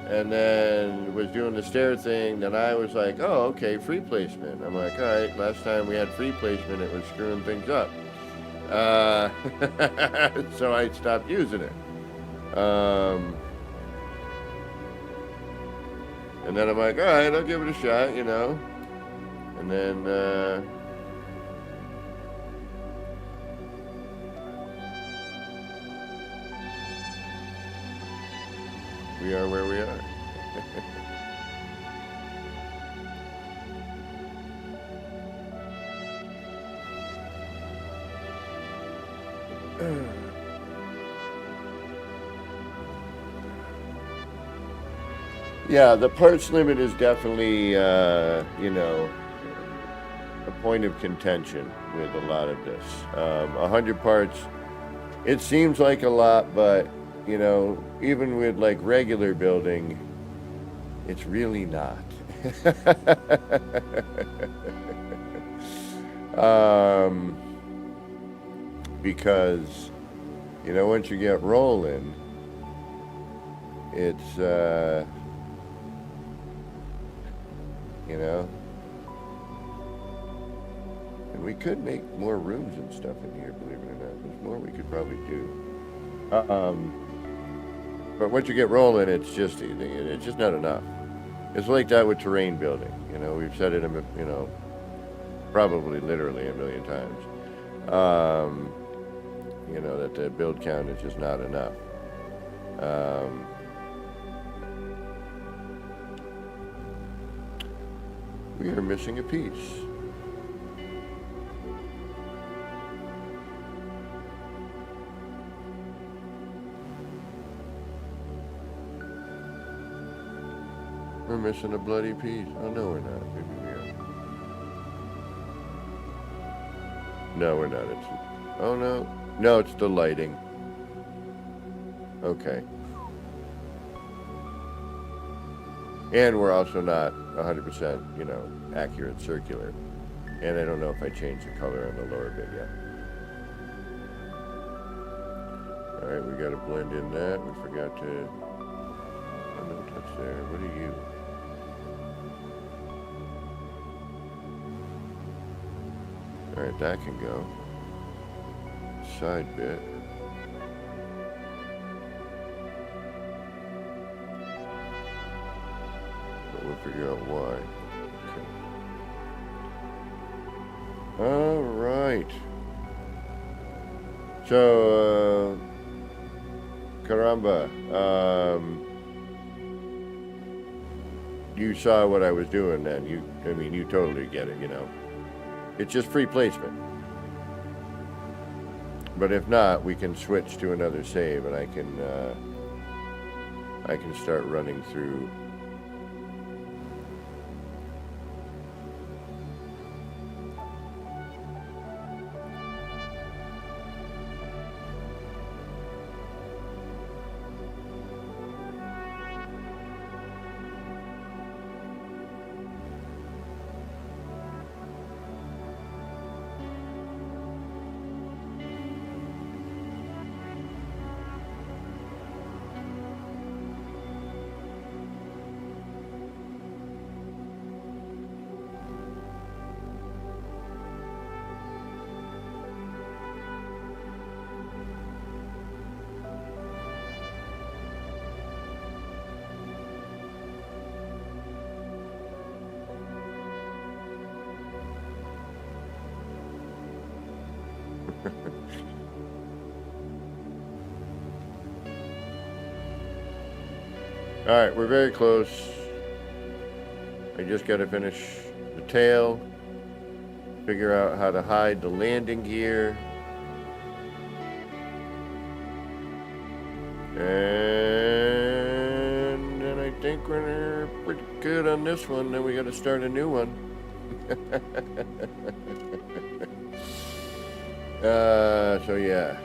and then was doing the stair thing. Then I was like, oh, okay, free placement. I'm like, all right, last time we had free placement, it was screwing things up. So I stopped using it. And then I'm like, all right, I'll give it a shot, you know. And then, we are where we are. Yeah, the parts limit is definitely, you know, a point of contention with a lot of this. 100 parts, it seems like a lot, but, you know, even with like regular building, it's really not. Because, you know, once you get rolling, it's, you know? And we could make more rooms and stuff in here, believe it or not. There's more we could probably do. But once you get rolling, it's just not enough. It's like that with terrain building. You know, we've said it, you know, probably literally a million times. You know, that the build count is just not enough. We are missing a piece. We're missing a bloody piece. Oh, no, we're not. Maybe we are. No, we're not. It's... Oh, no. No, it's the lighting. Okay. And we're also not 100%, you know, accurate circular. And I don't know if I changed the color on the lower bit yet. All right, we got to blend in that. We forgot to... Oh, no touch there. What are you? All right, that can go. Side bit. But we'll figure out why. Okay. All right. So, caramba. You saw what I was doing then. I mean, you totally get it, you know. It's just free placement. But if not, we can switch to another save, and I can start running through. All right, we're very close. I just got to finish the tail, figure out how to hide the landing gear, and then I think we're pretty good on this one. Then we got to start a new one. So yeah,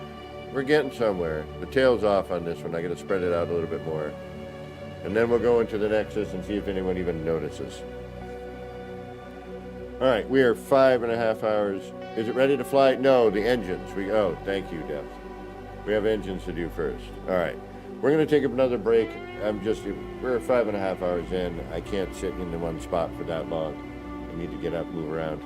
we're getting somewhere. The tail's off on this one. I got to spread it out a little bit more. And then we'll go into the Nexus and see if anyone even notices. All right, we are 5.5 hours. Is it ready to fly? No, the engines. Oh, thank you, Depth. We have engines to do first. All right, we're going to take another break. We're 5.5 hours in. I can't sit in the one spot for that long. I need to get up, move around.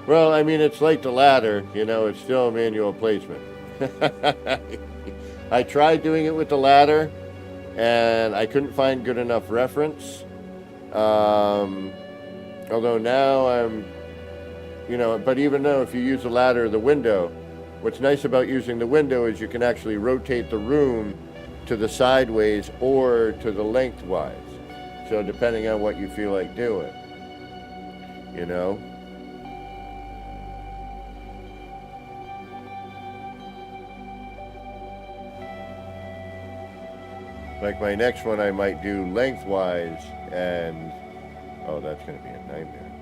Well, I mean, it's like the ladder, you know, it's still a manual placement. I tried doing it with the ladder, and I couldn't find good enough reference. Although now I'm, you know, but even though if you use the ladder or the window, what's nice about using the window is you can actually rotate the room to the sideways or to the lengthwise. So depending on what you feel like doing, you know. Like my next one, I might do lengthwise, and oh, that's going to be a nightmare.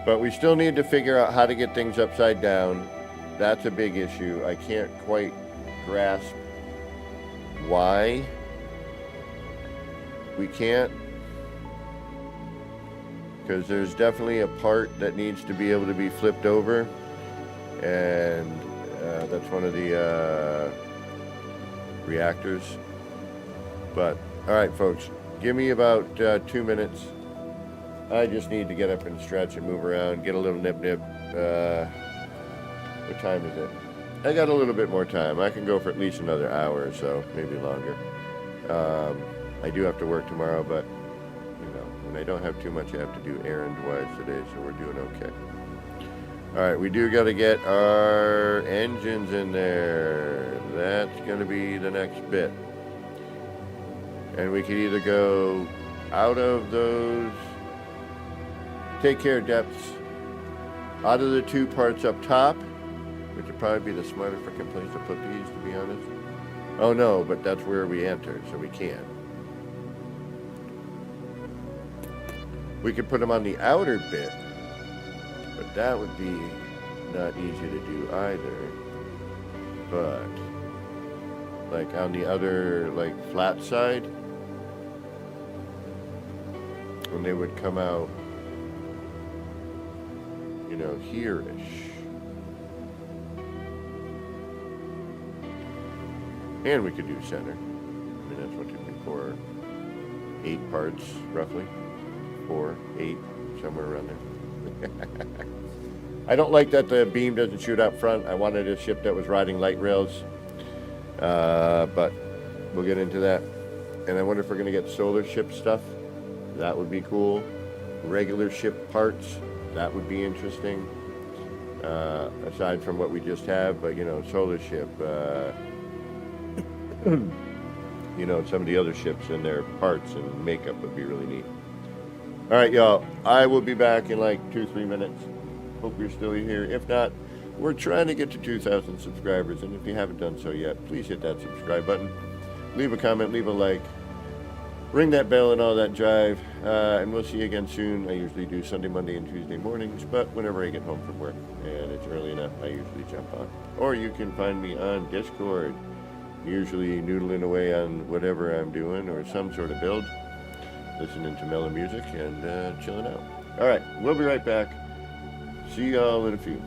But we still need to figure out how to get things upside down. That's a big issue. I can't quite grasp why we can't, because there's definitely a part that needs to be able to be flipped over, and That's one of the reactors. But, alright folks, give me about 2 minutes. I just need to get up and stretch and move around, get a little nip. What time is it? I got a little bit more time. I can go for at least another hour or so, maybe longer. I do have to work tomorrow, but, you know, when I don't have too much I have to do errand-wise today, so we're doing okay. Alright, we do got to get our engines in there. That's going to be the next bit. And we could either go out of those, take care depths, out of the 2 parts up top, which would probably be the smarter freaking place to put these, to be honest. Oh no, but that's where we enter, so we can't. We could put them on the outer bit, but that would be not easy to do either. But, like on the other, like, flat side, when they would come out, you know, here-ish. And we could do center. I mean, that's what you do for 8 parts, roughly. 4, 8, somewhere around there. I don't like that the beam doesn't shoot out front. I wanted a ship that was riding light rails. But we'll get into that. And I wonder if we're going to get solar ship stuff. That would be cool. Regular ship parts. That would be interesting. Aside from what we just have, but you know, solar ship, you know, some of the other ships and their parts and makeup would be really neat. Alright, y'all, I will be back in like 2-3 minutes. Hope you're still here. If not, we're trying to get to 2,000 subscribers, and if you haven't done so yet, please hit that subscribe button. Leave a comment, leave a like. Ring that bell and all that jive, and we'll see you again soon. I usually do Sunday, Monday, and Tuesday mornings, but whenever I get home from work and it's early enough, I usually jump on. Or you can find me on Discord, usually noodling away on whatever I'm doing or some sort of build, listening to mellow music and chilling out. All right, we'll be right back. See y'all in a few.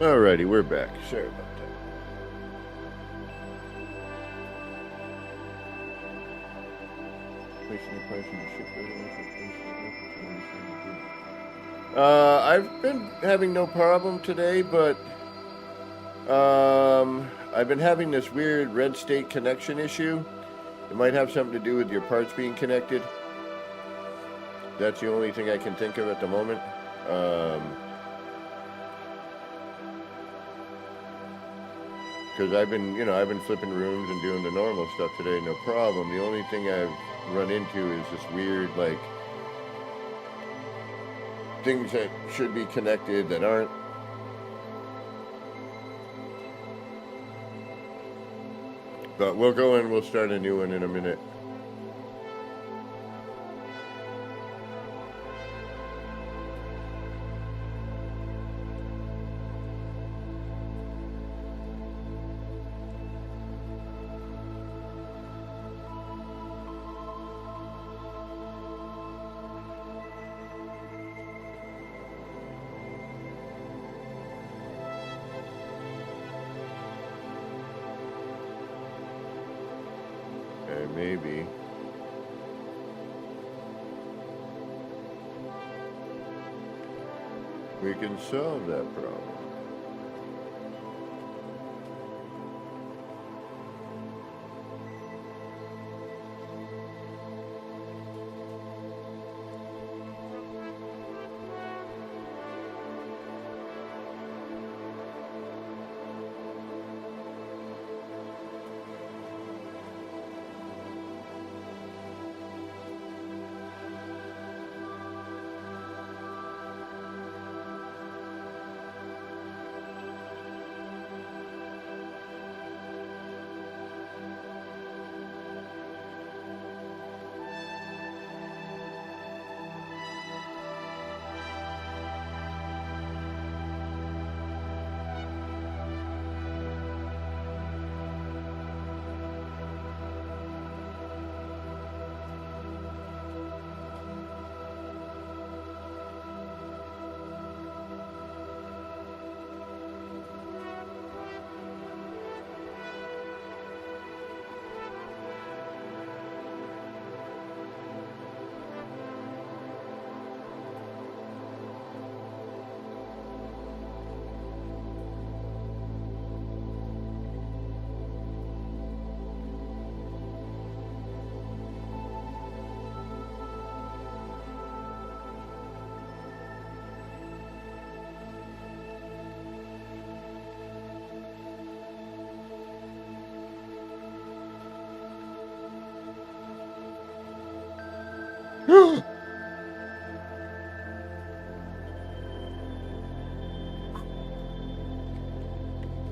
Alrighty, we're back. Sorry about that. I've been having no problem today, but I've been having this weird red state connection issue. It might have something to do with your parts being connected. That's the only thing I can think of at the moment. Because I've been flipping rooms and doing the normal stuff today, no problem. The only thing I've run into is this weird, like, things that should be connected that aren't. But we'll go and we'll start a new one in a minute. Maybe. We can solve that problem.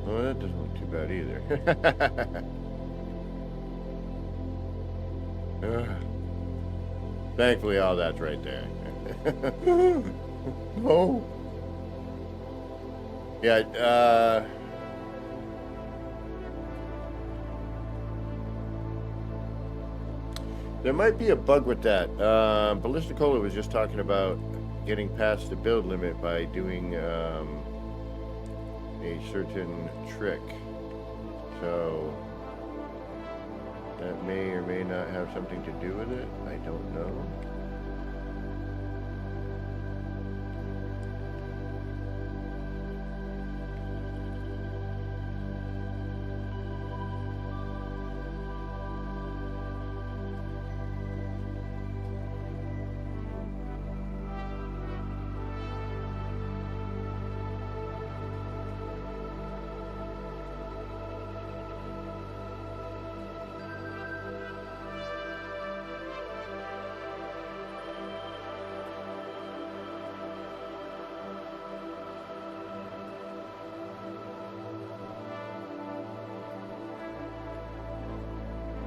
Well, that doesn't look too bad either. Thankfully, all that's right there. Oh. Yeah, there might be a bug with that. Ballisticola was just talking about getting past the build limit by doing a certain trick. So that may or may not have something to do with it. I don't know.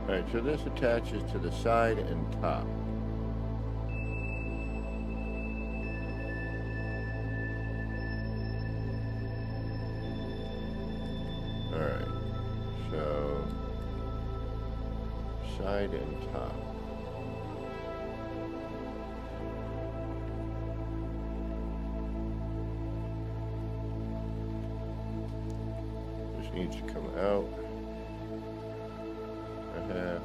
Alright, so this attaches to the side and top. Alright, so side and top. needs to come out a half.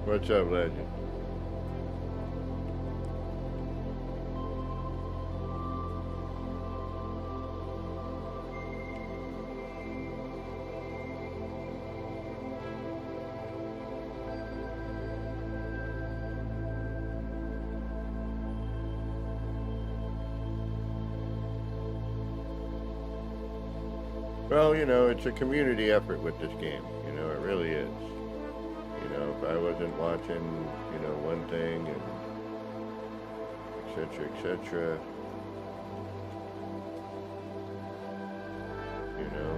What's up, legend? Well, you know, it's a community effort with this game. You know, it really is. You know, if I wasn't watching, you know, one thing and etc., you know.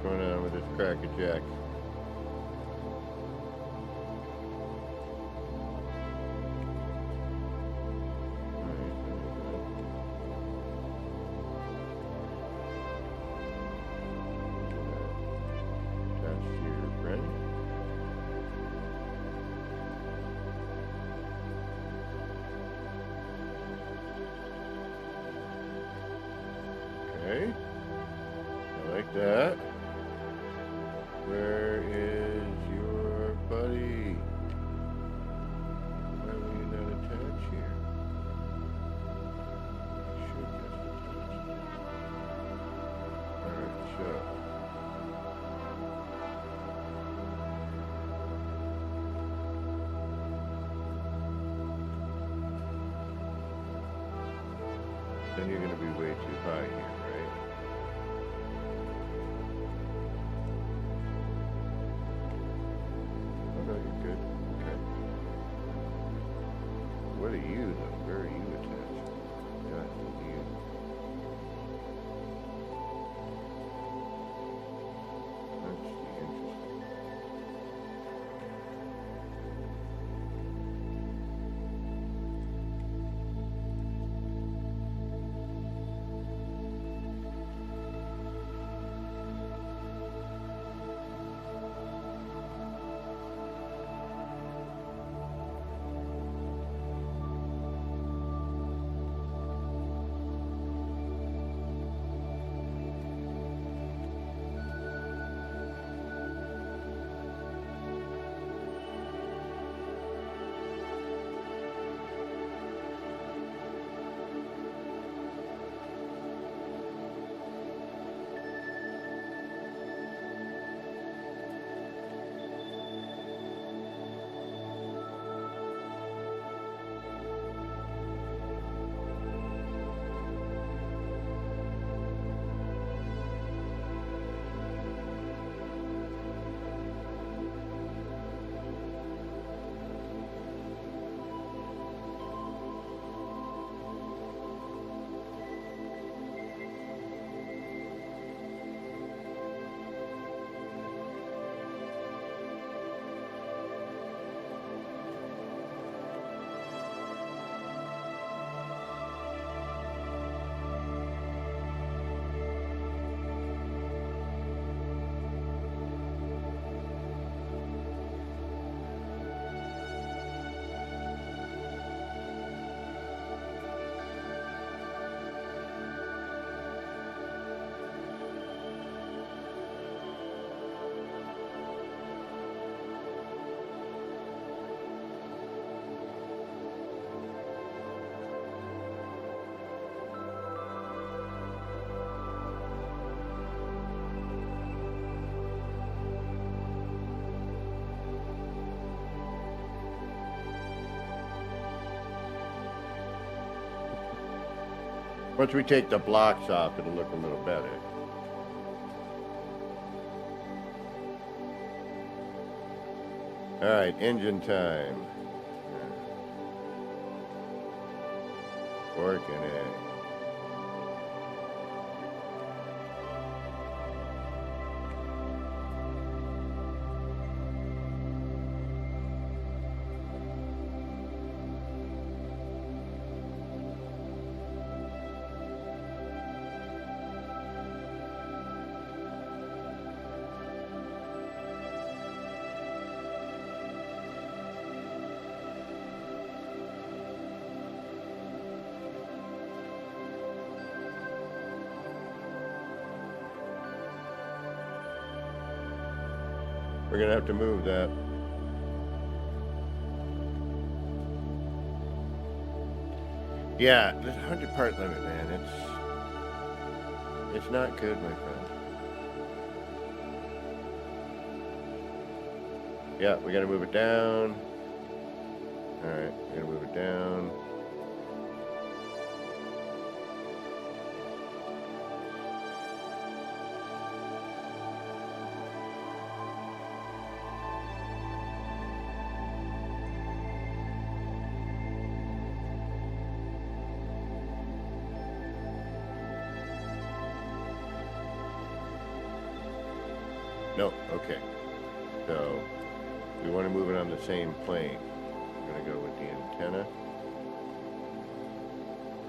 What's going on with this Cracker Jack? Attach to your friend. Okay. I like that. Where is your buddy? Why will you not attach here? I should just attach it. Alright, so. Then you're going to be way too high here, right? Oh, no, you're good. Okay. What are you, though? Where are you attached? Got you. That's the interesting. Once we take the blocks off, it'll look a little better. All right, engine time. Working it. We're gonna have to move that. Yeah, this 100 part limit, man, it's not good, my friend. Yeah, we gotta move it down. Alright, we gotta move it down. No, okay. So we want to move it on the same plane. I'm going to go with the antenna.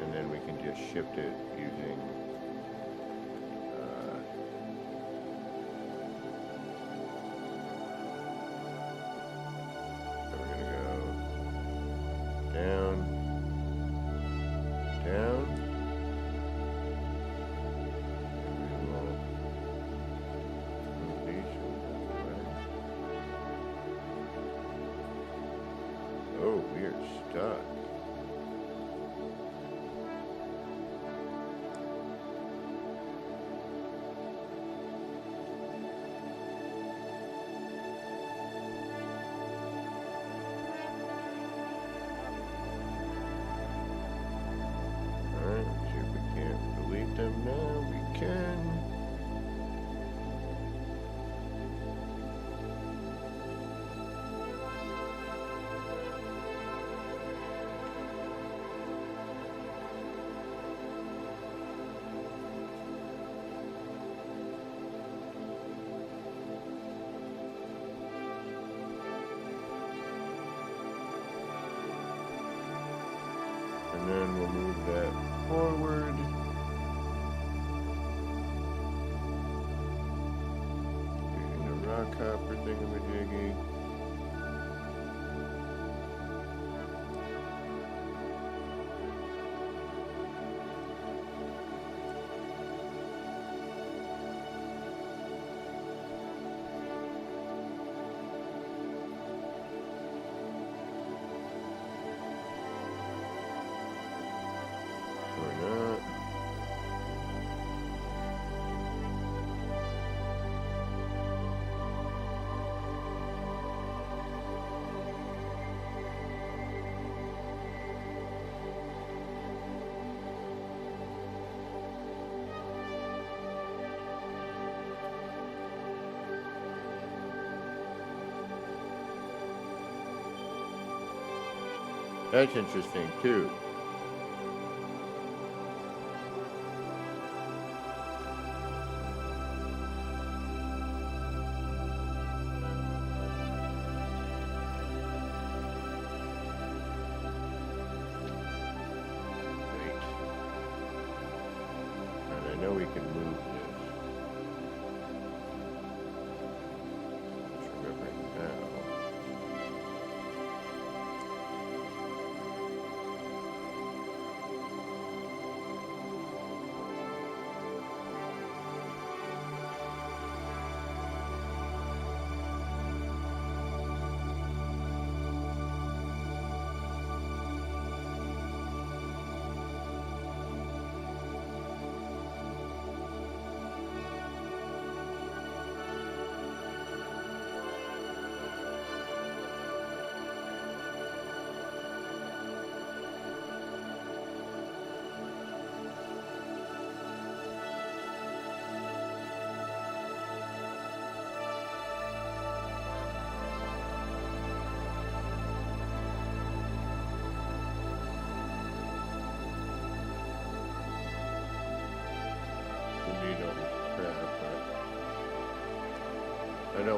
And then we can just shift it using so we're going to go down, down. Oh, we are stuck. Alright, let's see if we can't delete them now. We can. And then we'll move that forward. Using the rock hopper thingamajiggy. Or not. That's interesting too. And I know we can move this. Just remembering now.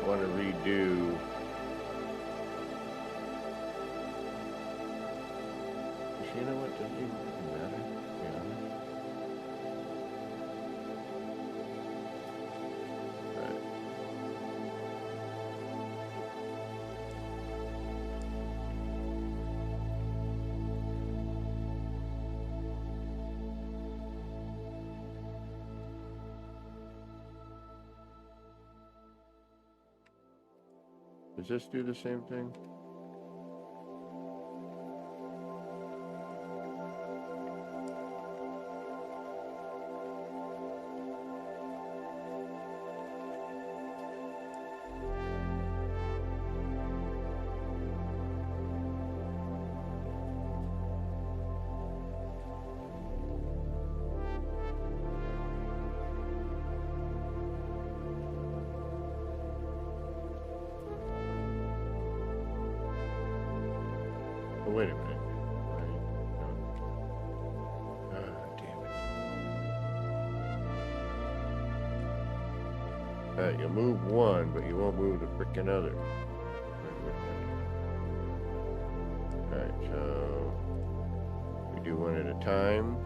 don't want to redo. You know what? Doesn't even matter. Yeah. Right. Does this do the same thing? Oh, wait a minute. Damn it. Alright, you'll move one, but you won't move the frickin' other. Alright, so we do one at a time.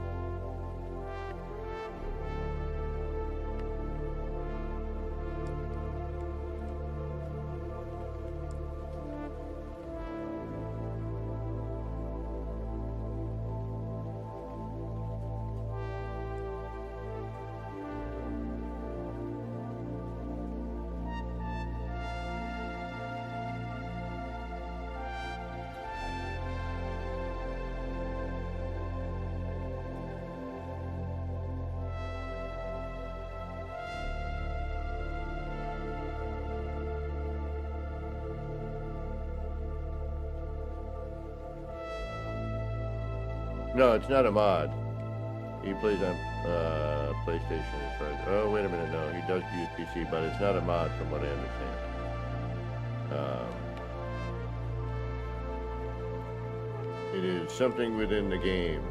No, it's not a mod. He plays on PlayStation as far as... Oh, wait a minute, no. He does use PC, but it's not a mod from what I understand. It is something within the game.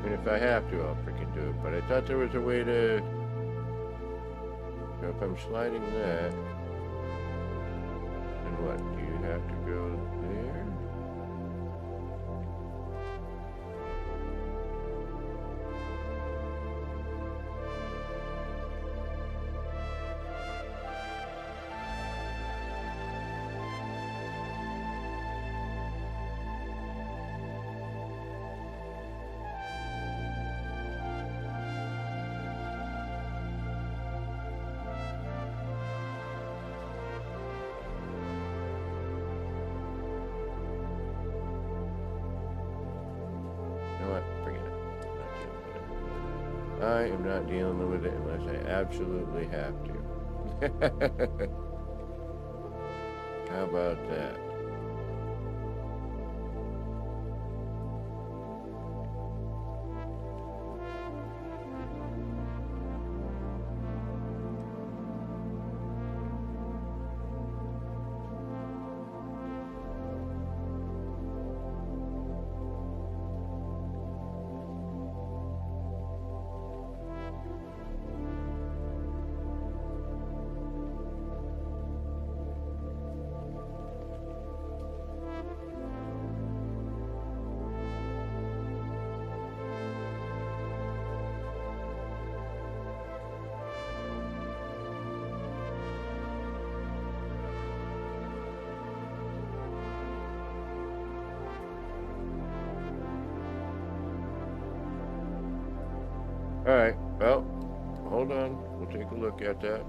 And if I have to, I'll freaking do it. But I thought there was a way to... So if I'm sliding that, then what? Do you have to go there? I am not dealing with it unless I absolutely have to. How about that? All right. Well, hold on. We'll take a look at that.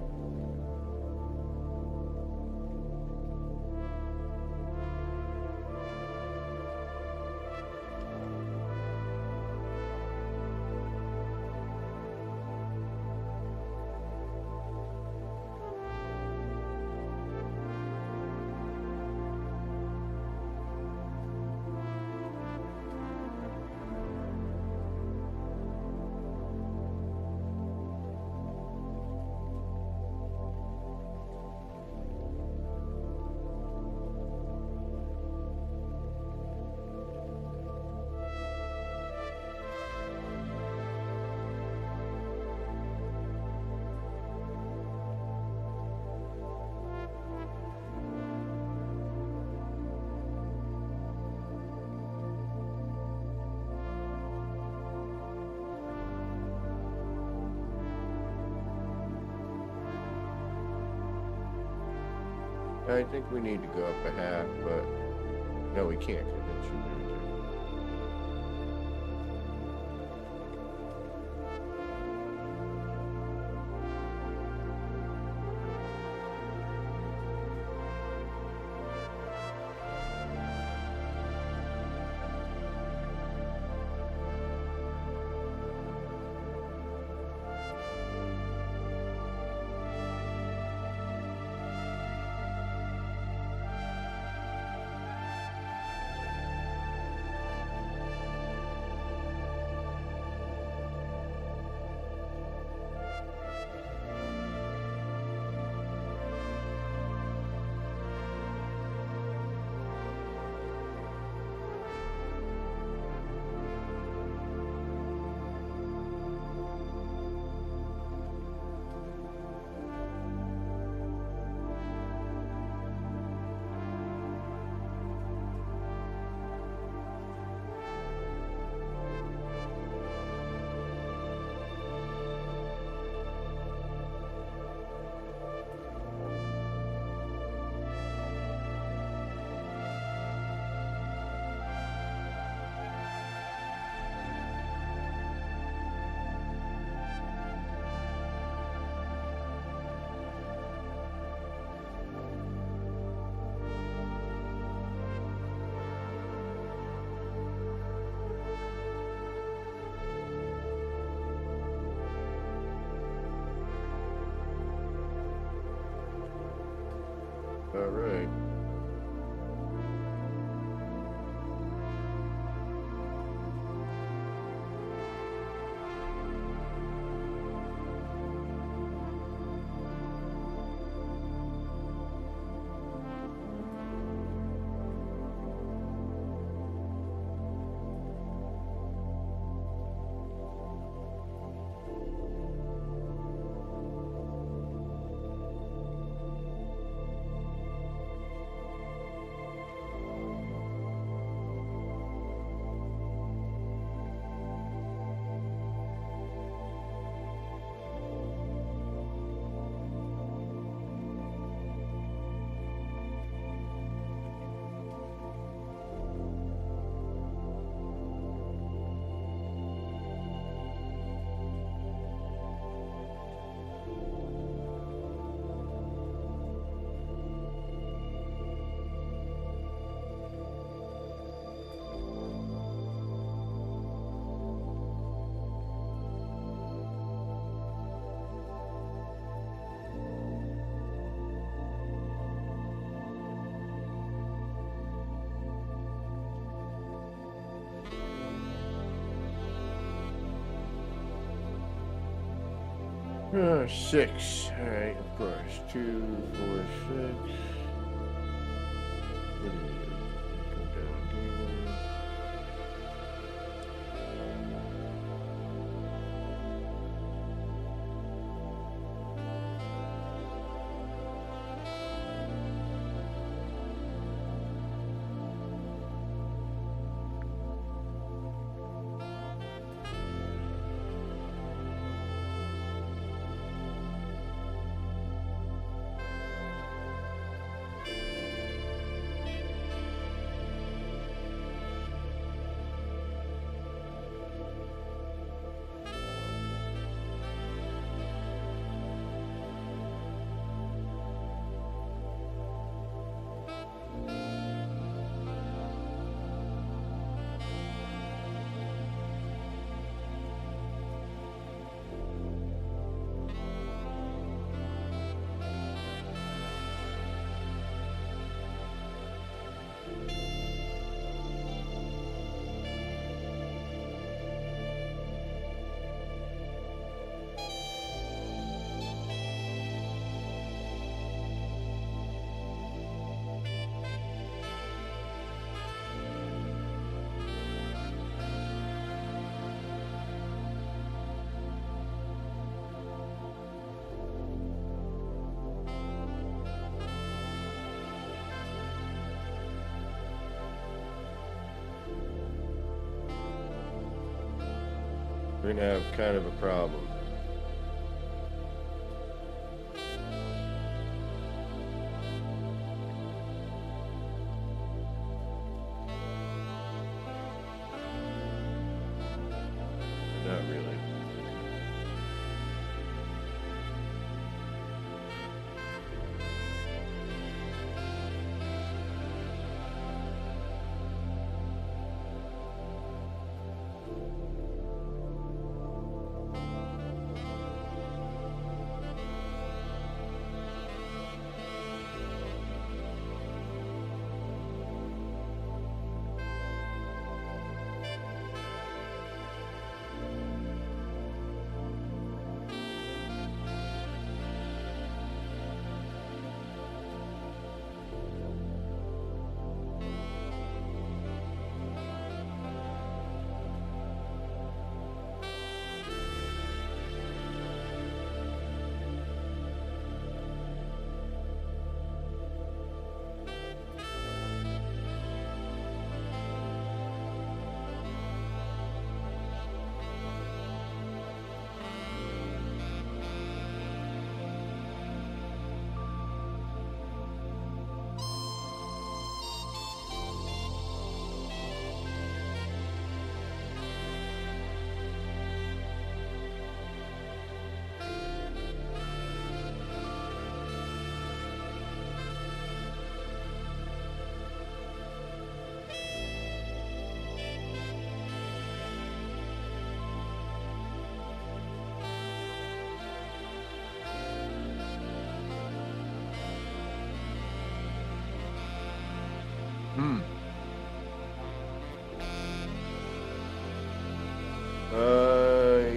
I think we need to go up a half, but no, we can't because that's your all right. Six. All right, of course. 2, 4, 6. What do you do? Come down here. we're gonna have kind of a problem. Not really.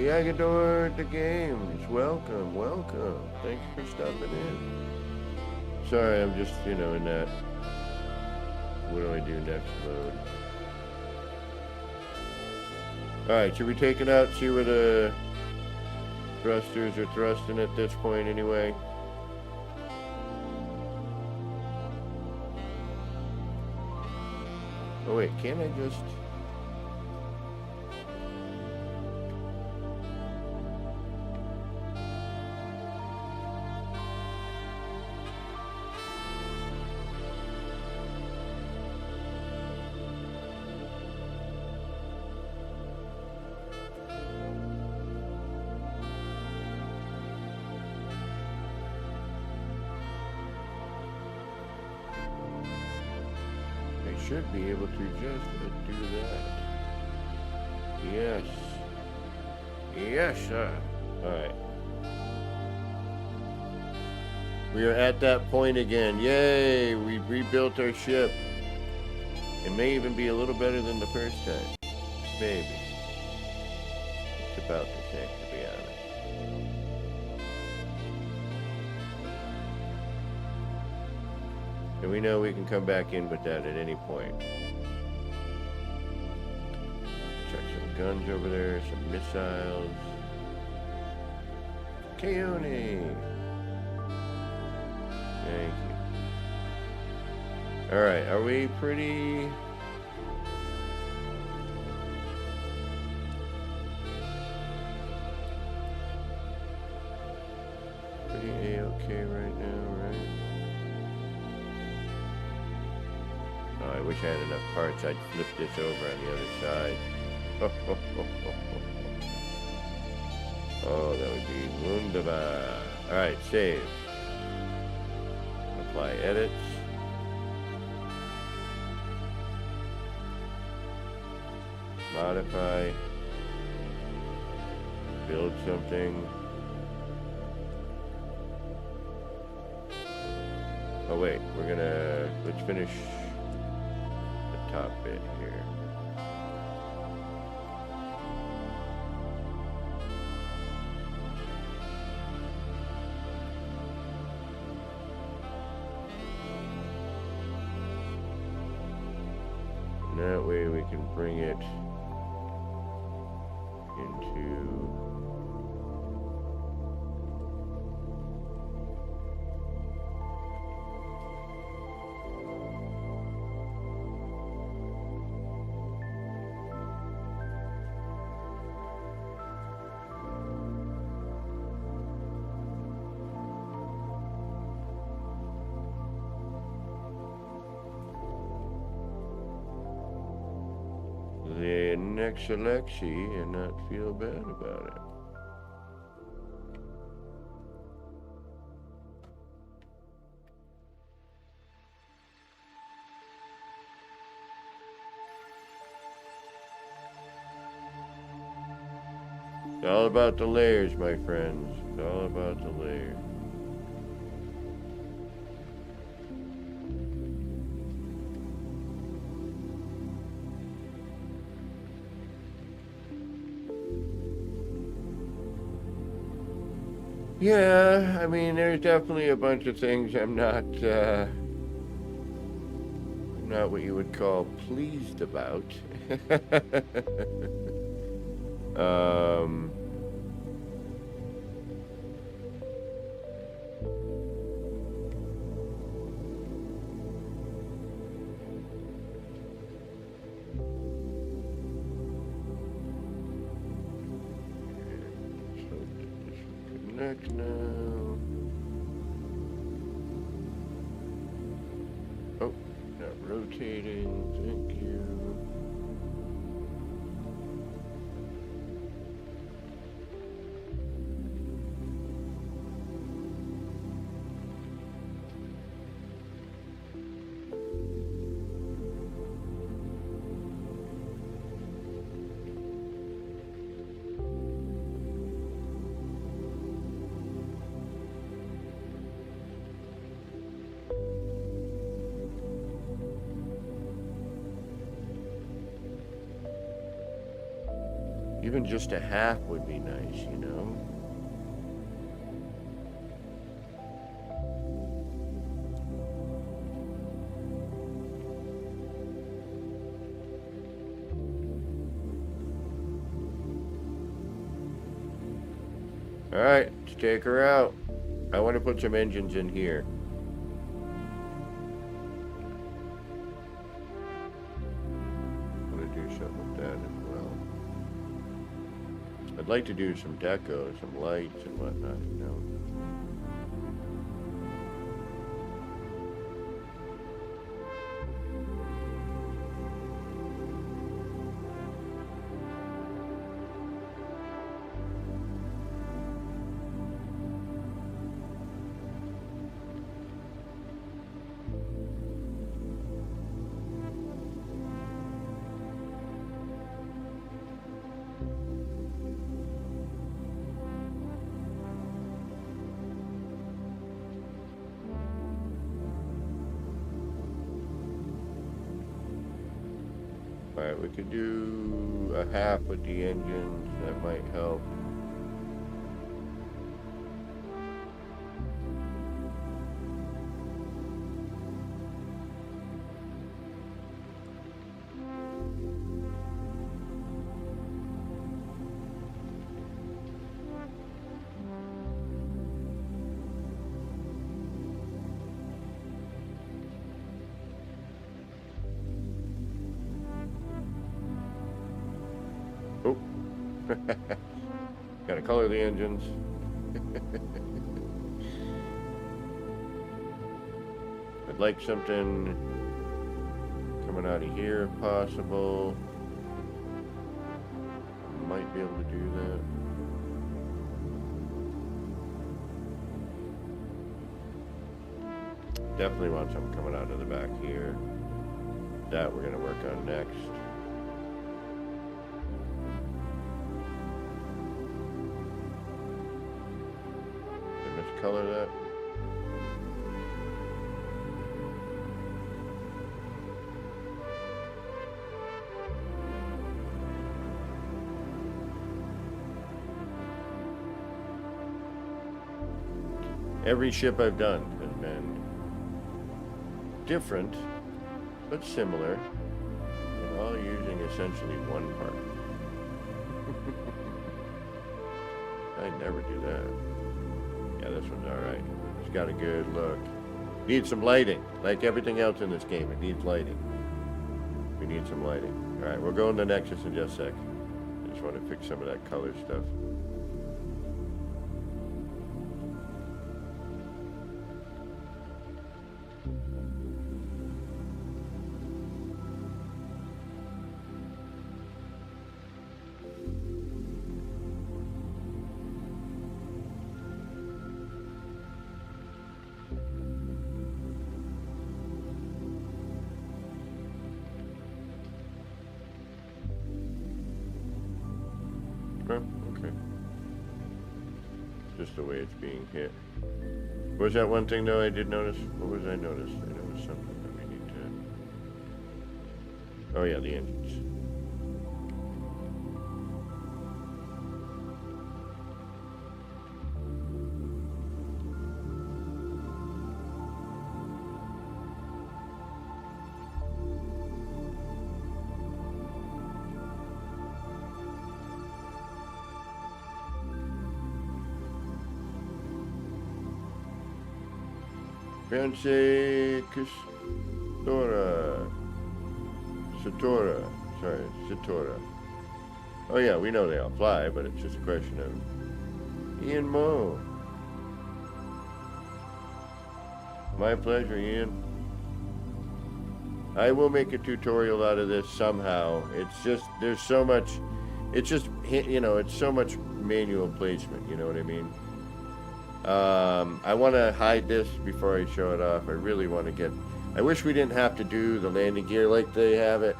Yagador the Games, welcome, welcome. Thanks for stopping in. Sorry, I'm just, in that what do I do next mode. Alright, should we take it out, see where the thrusters are thrusting at this point anyway? Oh wait, can't I just... should be able to just do that. Yes. Yes, sir. Alright. We are at that point again. Yay! We rebuilt our ship. It may even be a little better than the first time. Maybe. It's about the same, to be honest. And we know we can come back in with that at any point. Check some guns over there, some missiles. Keone! Thank you. Alright, are we pretty... A-okay right now, right? Oh, I wish I had enough parts. I'd flip this over on the other side. Oh, that would be wunderbar. Alright, save. Apply edits. Modify. Build something. Oh wait, let's finish the top bit here. And that way we can bring it into... the next Alexi and not feel bad about it. It's all about the layers, my friends. It's all about the layers. Yeah, I mean, there's definitely a bunch of things I'm not what you would call pleased about. um, Connect now. Oh, not rotating. Thank you. Even just a half would be nice, you know? Alright, let's take her out. I want to put some engines in here. I'm going to do something with that as well. I'd like to do some deco, some lights and whatnot, you know. Alright, we could do a half with the engines, that might help. Oh, gotta color the engines. I'd like something coming out of here if possible. Might be able to do that. Definitely want something coming out of the back here. That we're gonna work on next. Color that. Every ship I've done has been different, but similar, and all using essentially one part. I never do that. Yeah, this one's alright. It's got a good look. Needs some lighting. Like everything else in this game, it needs lighting. We need some lighting. Alright, we'll go into Nexus in just a sec. I just want to fix some of that color stuff. just the way it's being hit. Was that one thing though I did notice? What was I noticed? I noticed something that we need to... Oh yeah, the engines. Beyonce Satora. Oh yeah, we know they all fly, but it's just a question of Ian Moe. My pleasure, Ian. I will make a tutorial out of this somehow. It's just, there's so much, it's just, it's so much manual placement, you know what I mean? I want to hide this before I show it off. I really want to get... I wish we didn't have to do the landing gear like they have it.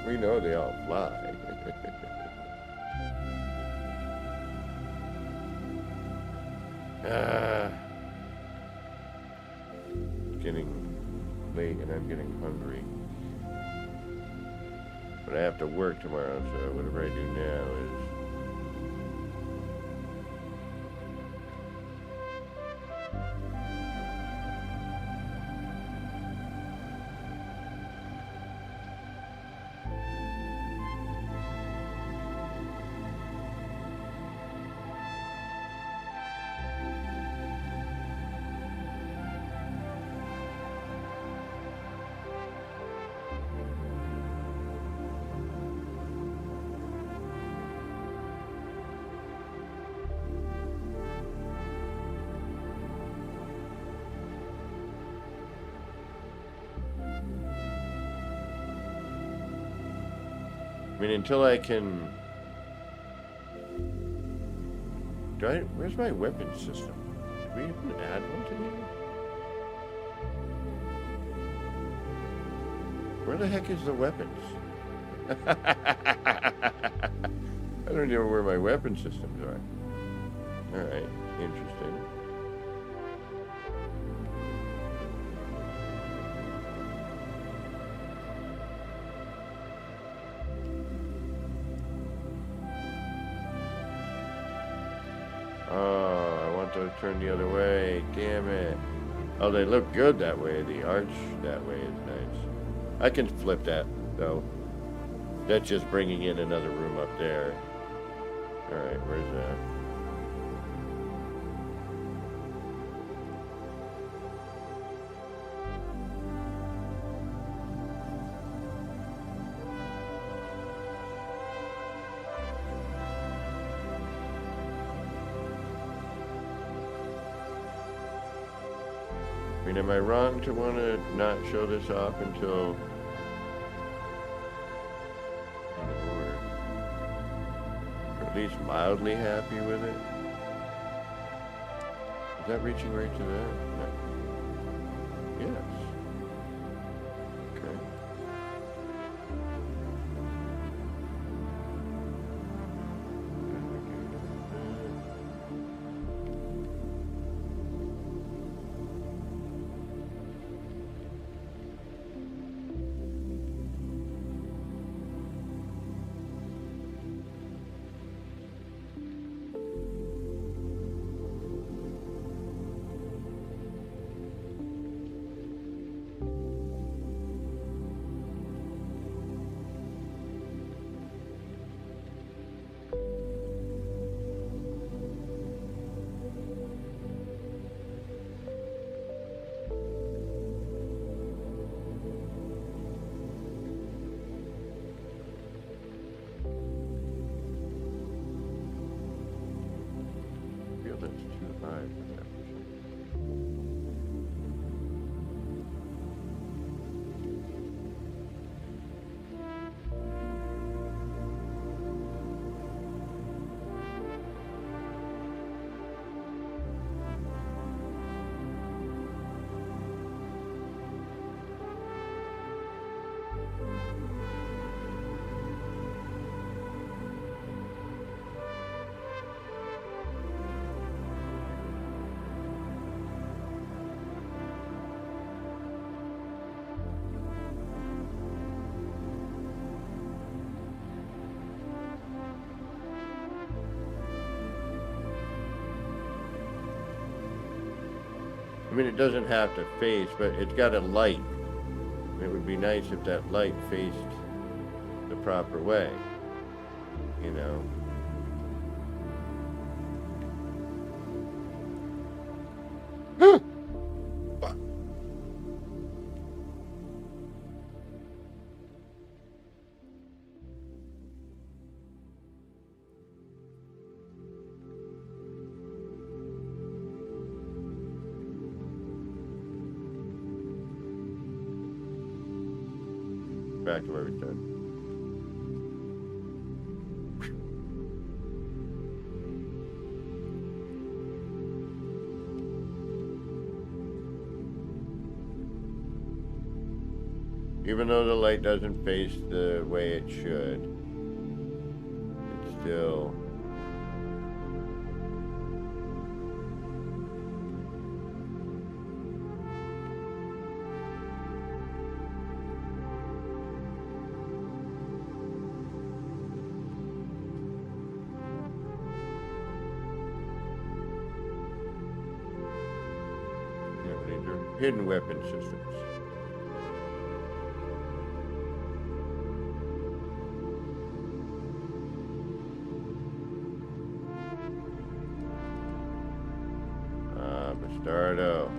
We know they all fly. Getting late and I'm getting hungry. But I have to work tomorrow, so whatever I do now is... I mean, until I can... Where's my weapon system? Did we even add one to here? Where the heck is the weapons? I don't know where my weapon systems are. Alright, interesting. To turn the other way. Damn it. Oh, they look good that way. The arch that way is nice. I can flip that, though. That's just bringing in another room up there. Alright, where's that? I mean, am I wrong to want to not show this off until... Or at least mildly happy with it? Is that reaching right to that? No. Yes. Okay. I mean, it doesn't have to face, but it's got a light. It would be nice if that light faced the proper way, you know. Back to where we started. Even though the light doesn't face the way it should, it's still these are hidden weapon systems. Bastardo.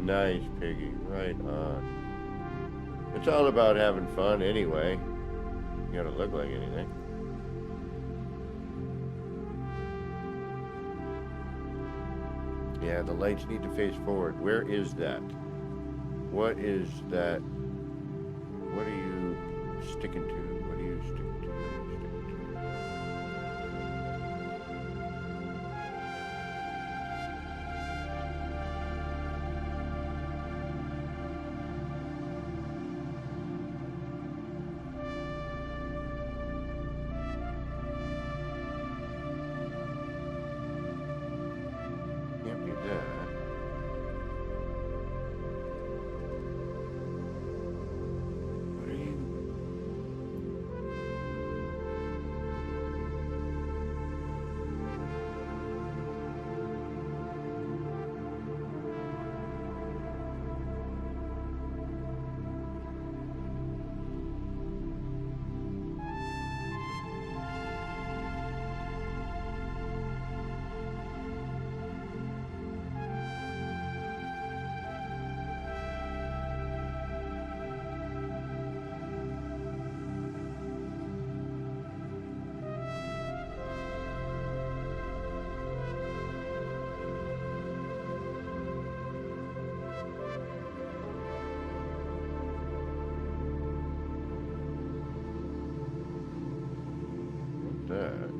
Nice, Piggy. Right on. It's all about having fun anyway. You gotta look like anything. Yeah, the lights need to face forward. Where is that? What is that? What are you sticking to? What are you sticking to? What are you sticking to? Can't be that. What are you? What's that?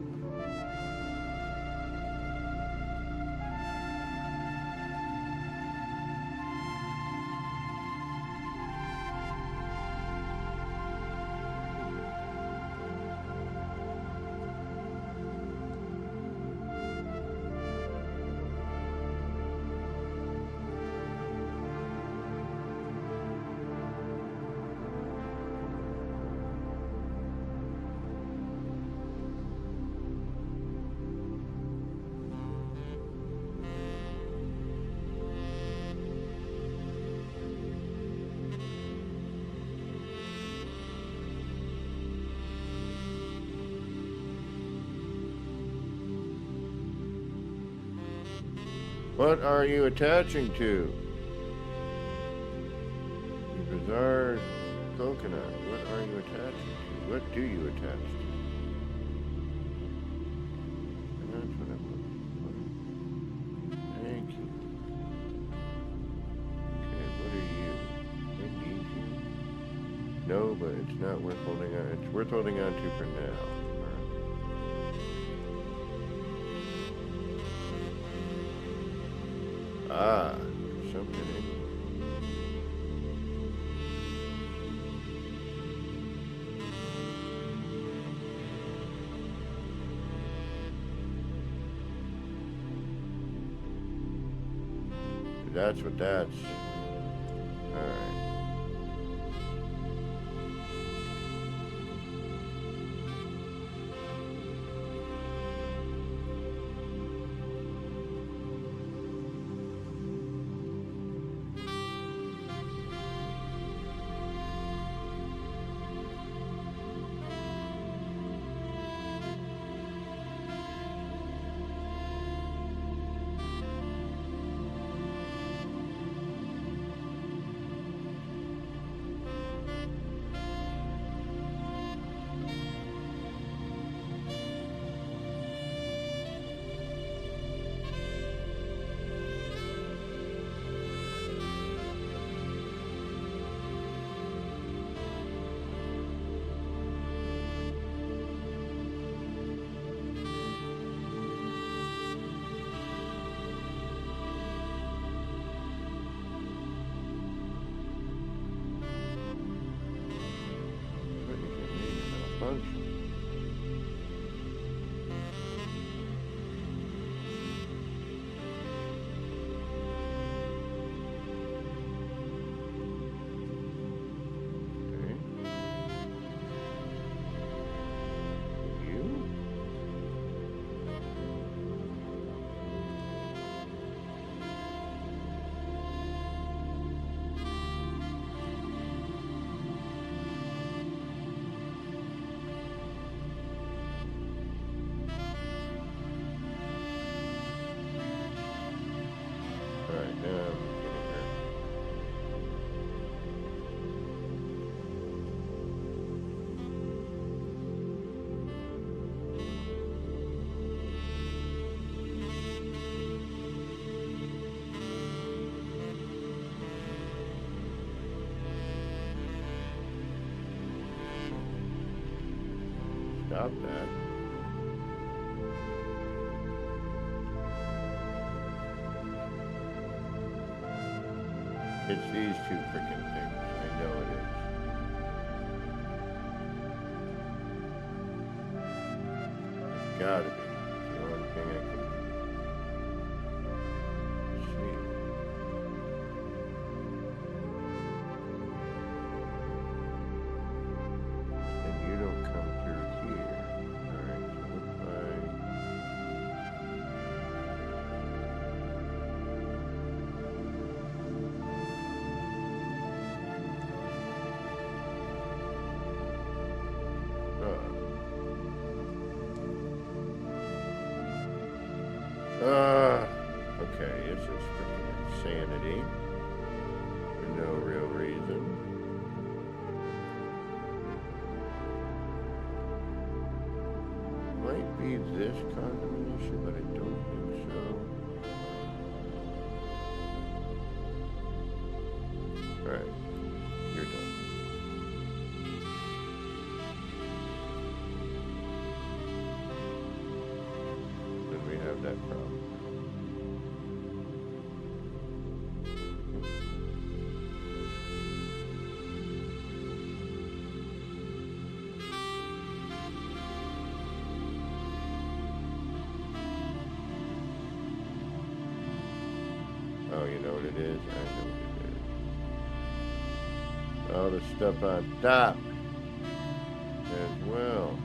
What are you attaching to? You bizarre coconut. What are you attaching to? What do you attach to? That's what I'm looking for. Thank you. Okay, what are you? I need you. No, but it's not worth holding on. It's worth holding on to for now. Ah, something in here. That's what that's. Alright. Alright, now I'm getting her. Stop that. It's these two freaking things. I know it is. It's gotta be. It's the only thing I can see. And you don't come through here. Alright, so what if okay, it's just freaking insanity. For no real reason. Might be this combination, but I don't think so. Alright, you're done. Then we have that problem. Oh, you know what it is? I know what it is. All the stuff on top as well.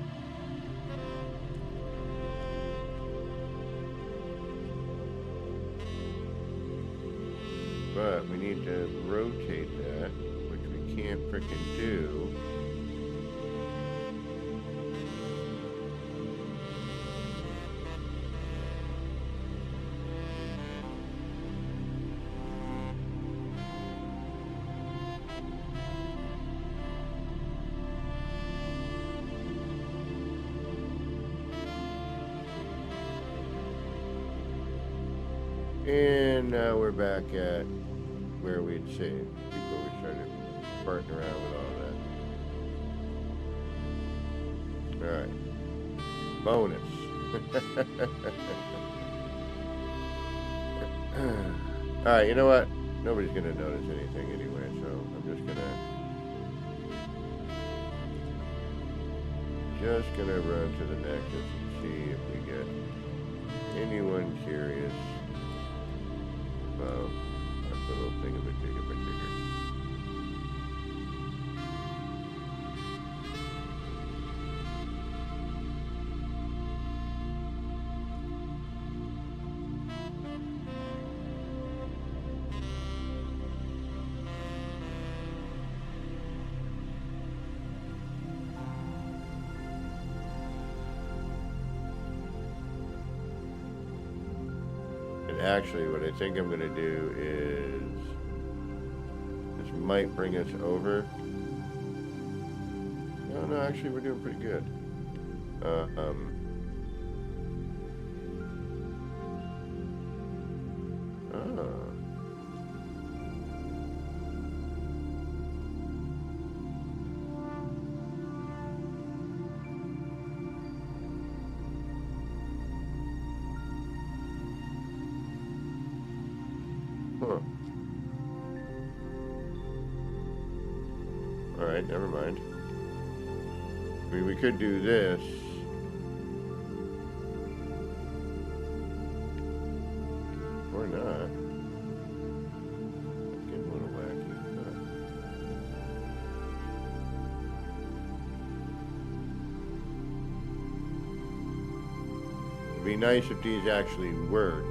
But we need to rotate that, which we can't frickin' do. And now we're back at where we'd saved before we started farting around with all that. Alright. Bonus. Alright, you know what? Nobody's going to notice anything anyway, so I'm just going to run to the nexus and see if we get anyone curious about little thing of a jigger. And actually, what I think I'm going to do is, this might bring us over. No, actually, we're doing pretty good. Huh. Alright, never mind. I mean, we could do this. Or not. It's getting a little wacky. It'd be nice if these actually worked.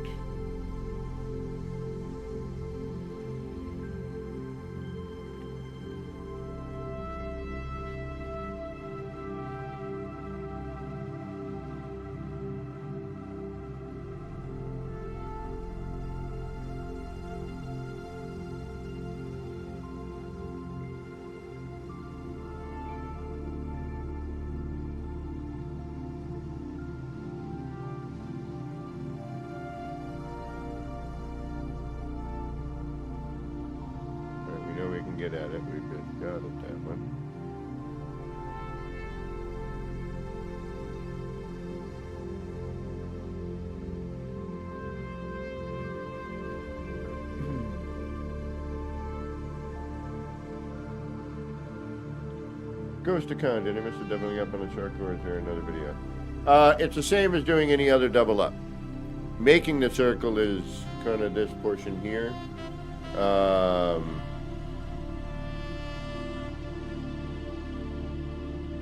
We can get at it. We've just got it, that one. Ghost account. Did I miss the doubling up on the charcoal, or is there another video? It's the same as doing any other double up. Making the circle is kind of this portion here.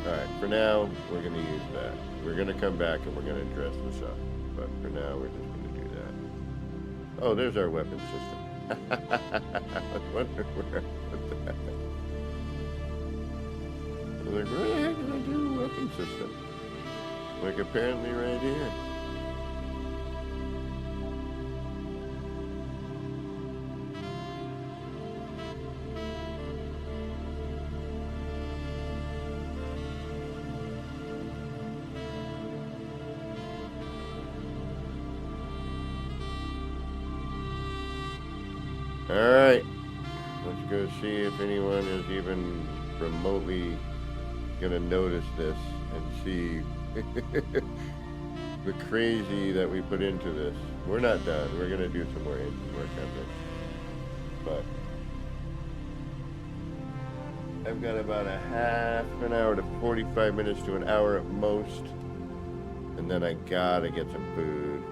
Alright, for now, we're going to use that. We're going to come back and we're going to dress this up. But for now, we're just going to do that. Oh, there's our weapon system. I wonder where I put that. I was like, where the heck did I do a weapon system? Like, apparently right here. Alright, let's go see if anyone is even remotely gonna notice this and see the crazy that we put into this. We're not done. We're gonna do some more engine work on this. But I've got about a half an hour to 45 minutes to an hour at most. And then I gotta get some food.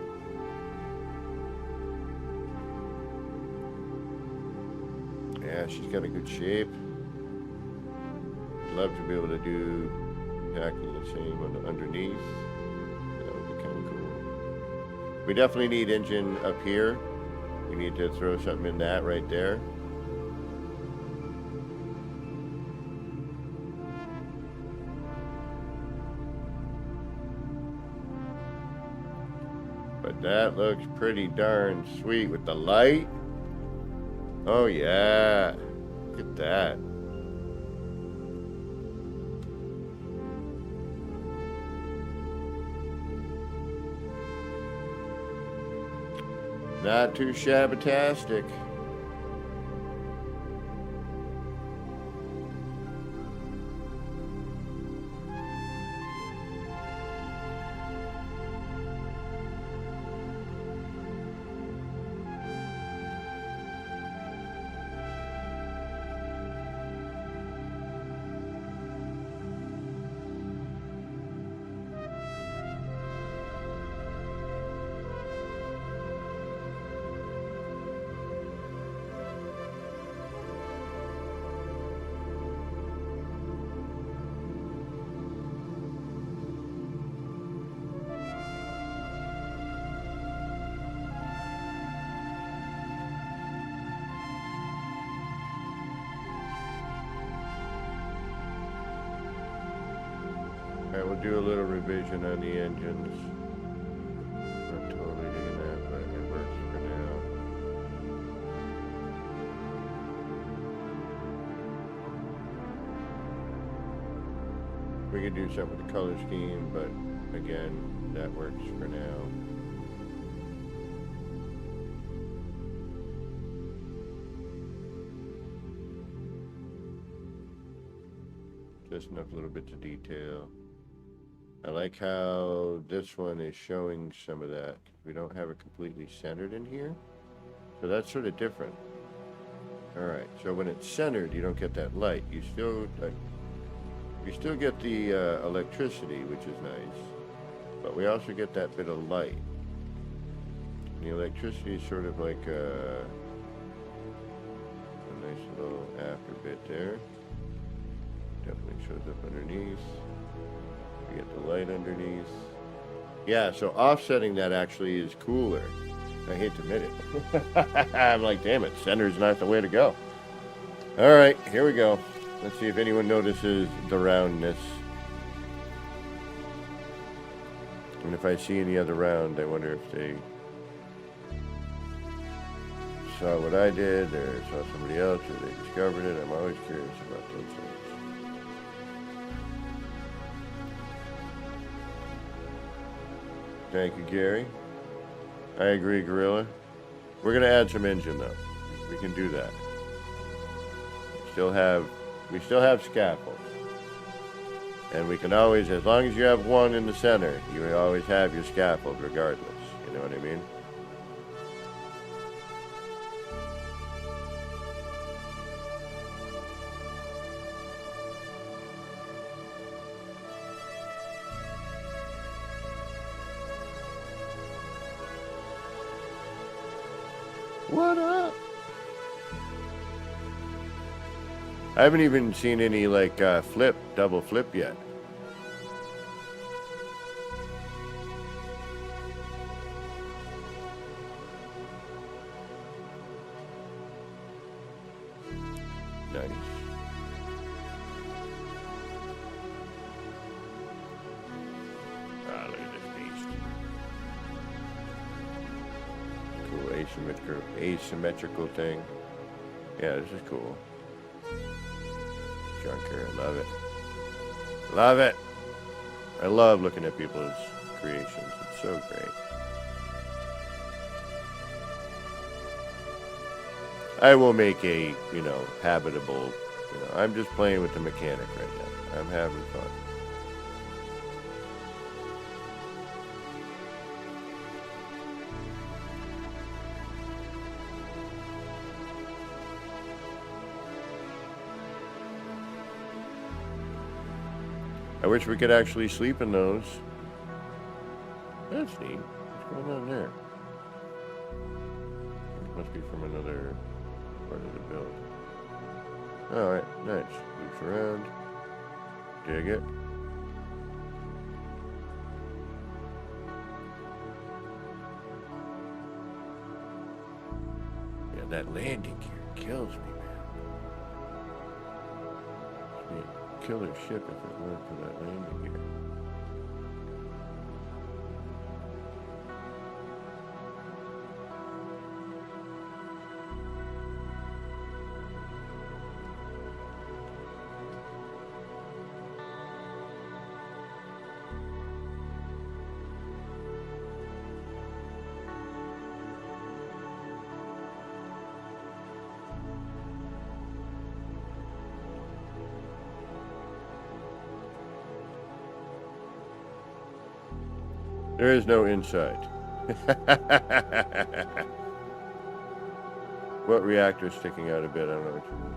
Yeah, she's got a good shape. I'd love to be able to do exactly the same on the underneath. That would be kind of cool. We definitely need engine up here. We need to throw something in that right there. But that looks pretty darn sweet with the light. Oh yeah, look at that. Not too shabbatastic. Alright, we'll do a little revision on the engines. Not totally digging that, but it works for now. We could do something with the color scheme, but again, that works for now. Just enough little bits of detail. I like how this one is showing some of that. We don't have it completely centered in here. So that's sort of different. Alright, so when it's centered, you don't get that light. You still get the electricity, which is nice. But we also get that bit of light. And the electricity is sort of like a nice little after bit there. Definitely shows up underneath. We get the light underneath. Yeah, so offsetting that actually is cooler. I hate to admit it. I'm like, damn it, center's not the way to go. All right, here we go. Let's see if anyone notices the roundness. And if I see any other round, I wonder if they saw what I did or saw somebody else or they discovered it. I'm always curious about those things. Thank you, Gary. I agree, Gorilla. We're gonna add some engine though. We can do that. We still have scaffold. And we can always, as long as you have one in the center, you always have your scaffold regardless. You know what I mean? What up? I haven't even seen any like double flip yet. Nice. Ah, look at this beast. Cool asymmetrical thing. Yeah, this is cool. Junker, love it. Love it. I love looking at people's creations. It's so great. I will make a, habitable, I'm just playing with the mechanic right now. I'm having fun. I wish we could actually sleep in those. That's neat. What's going on there? It must be from another part of the build. Alright, nice. Loops around. Dig it. Yeah, that landing gear kills me, man. Killer ship if it weren't for that landing gear. There is no inside. What reactor is sticking out a bit? I don't know what you mean.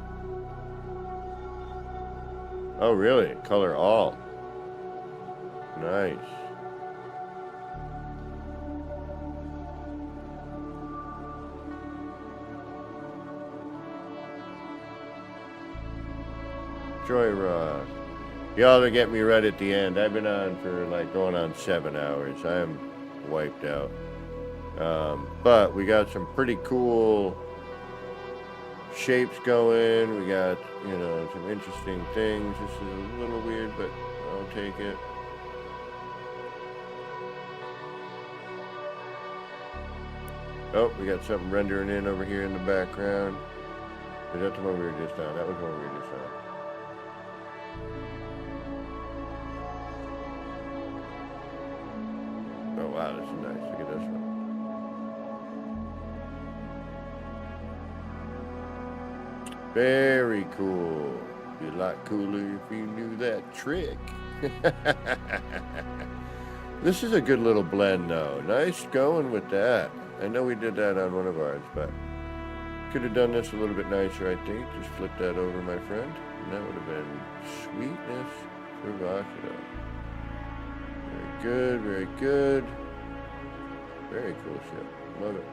Oh, really? Color all. Nice. Joy Ross. Y'all are getting me right at the end. I've been on for like going on 7 hours. I am wiped out. But we got some pretty cool shapes going. We got, some interesting things. This is a little weird, but I'll take it. Oh, we got something rendering in over here in the background. Is that the one we were just on? That was the one we were just on. Oh wow, this is nice. Look at this one. Very cool. Be a lot cooler if you knew that trick. This is a good little blend though. Nice going with that. I know we did that on one of ours, but could have done this a little bit nicer, I think. Just flip that over, my friend. And that would have been sweetness provocative. Very good, very good. Very cool ship. Love it.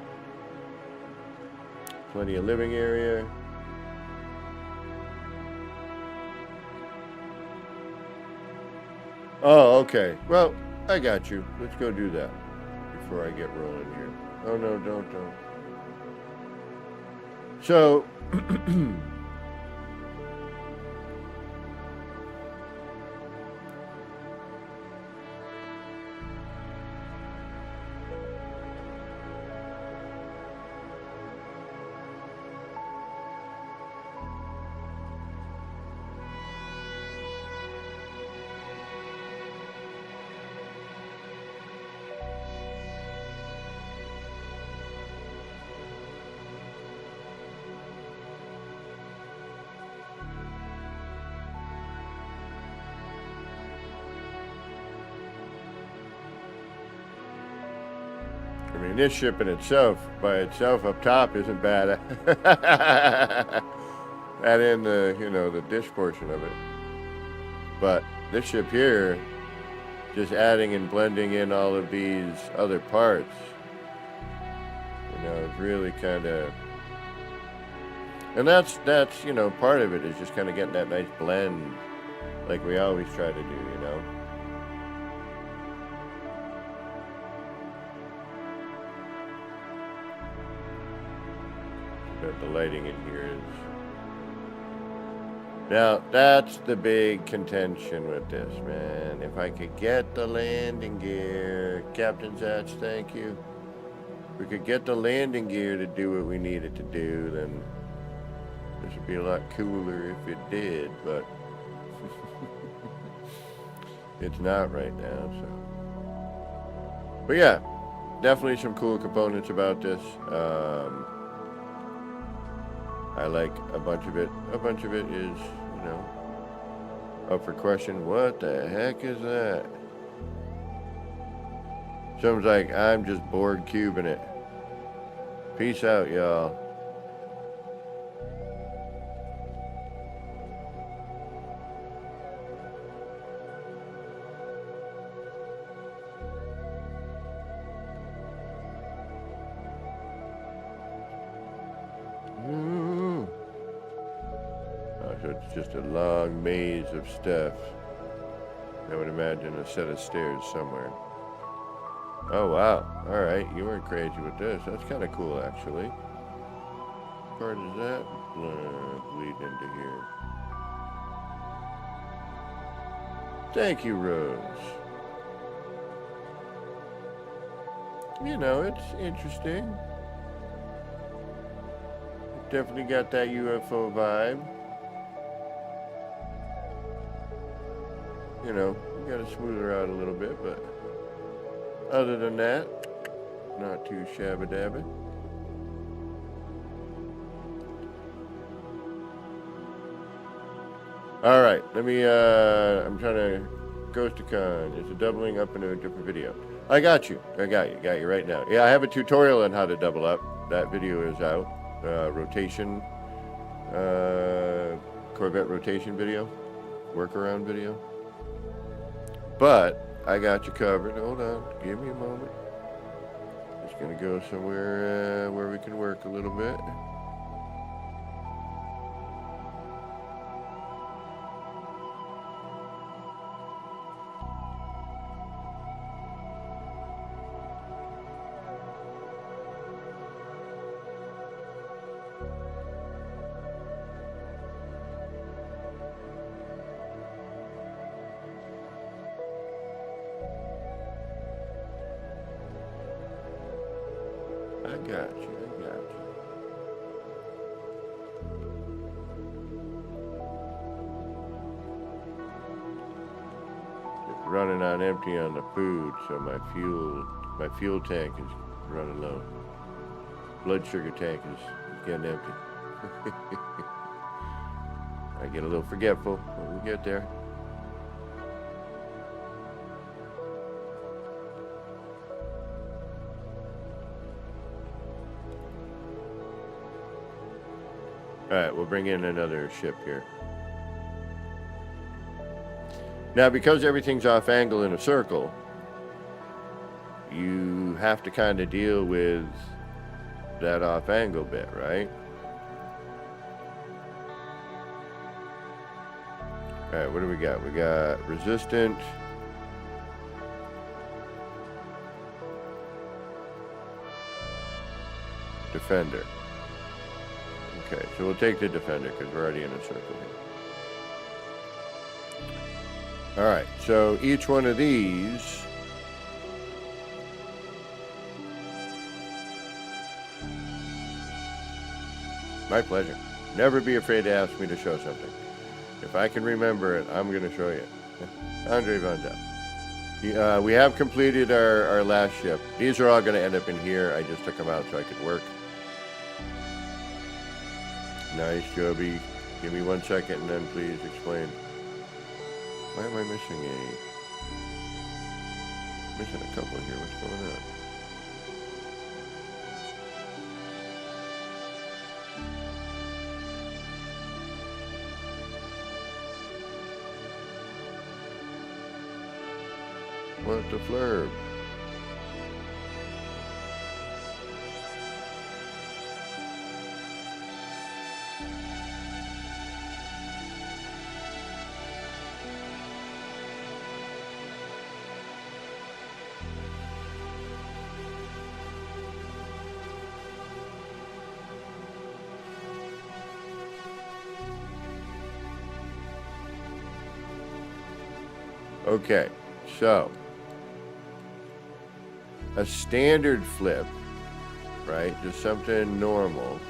Plenty of living area. Oh, okay. Well, I got you. Let's go do that before I get rolling here. Oh, no, don't. So, I mean, this ship in itself, by itself up top, isn't bad. Add in the, the dish portion of it. But this ship here, just adding and blending in all of these other parts, is really kind of, and that's part of it is just kind of getting that nice blend, like we always try to do, But the lighting in here is. Now, that's the big contention with this, man. If I could get the landing gear, Captain Zatch, thank you. If we could get the landing gear to do what we need it to do, then this would be a lot cooler if it did, but it's not right now, so. But yeah, definitely some cool components about this. I like a bunch of it. A bunch of it is, up for question. What the heck is that? Someone's like, I'm just bored cubing it. Peace out, y'all. So it's just a long maze of stuff. I would imagine a set of stairs somewhere. Oh wow, alright, you weren't crazy with this. That's kind of cool actually. What part does that bleed into here? Thank you, Rose. It's interesting. Definitely got that UFO vibe. We got to smooth her out a little bit, but other than that, not too shabba-dabba. All right, let me, I'm trying to, Ghost to Con, it's a doubling up into a different video. I got you right now. Yeah, I have a tutorial on how to double up. That video is out. Rotation, Corvette rotation video, workaround video. But I got you covered. Hold on, give me a moment. Just gonna go somewhere where we can work a little bit. I got you. Just running on empty on the food, so my fuel tank is running low. Blood sugar tank is getting empty. I get a little forgetful, but we'll get there. Alright, we'll bring in another ship here. Now, because everything's off angle in a circle, you have to kind of deal with that off angle bit, right? Alright, what do we got? We got resistant. Defender. Okay, so we'll take the defender because we're already in a circle here. Alright, so each one of these my pleasure. Never be afraid to ask me to show something. If I can remember it, I'm going to show you. Andre Von Dell. We have completed our last ship. These are all going to end up in here. I just took them out so I could work. Nice, Joby. Give me 1 second and then please explain. Why am I missing a couple here? What's going on? What the flurb? Okay, so a standard flip, right? Just something normal.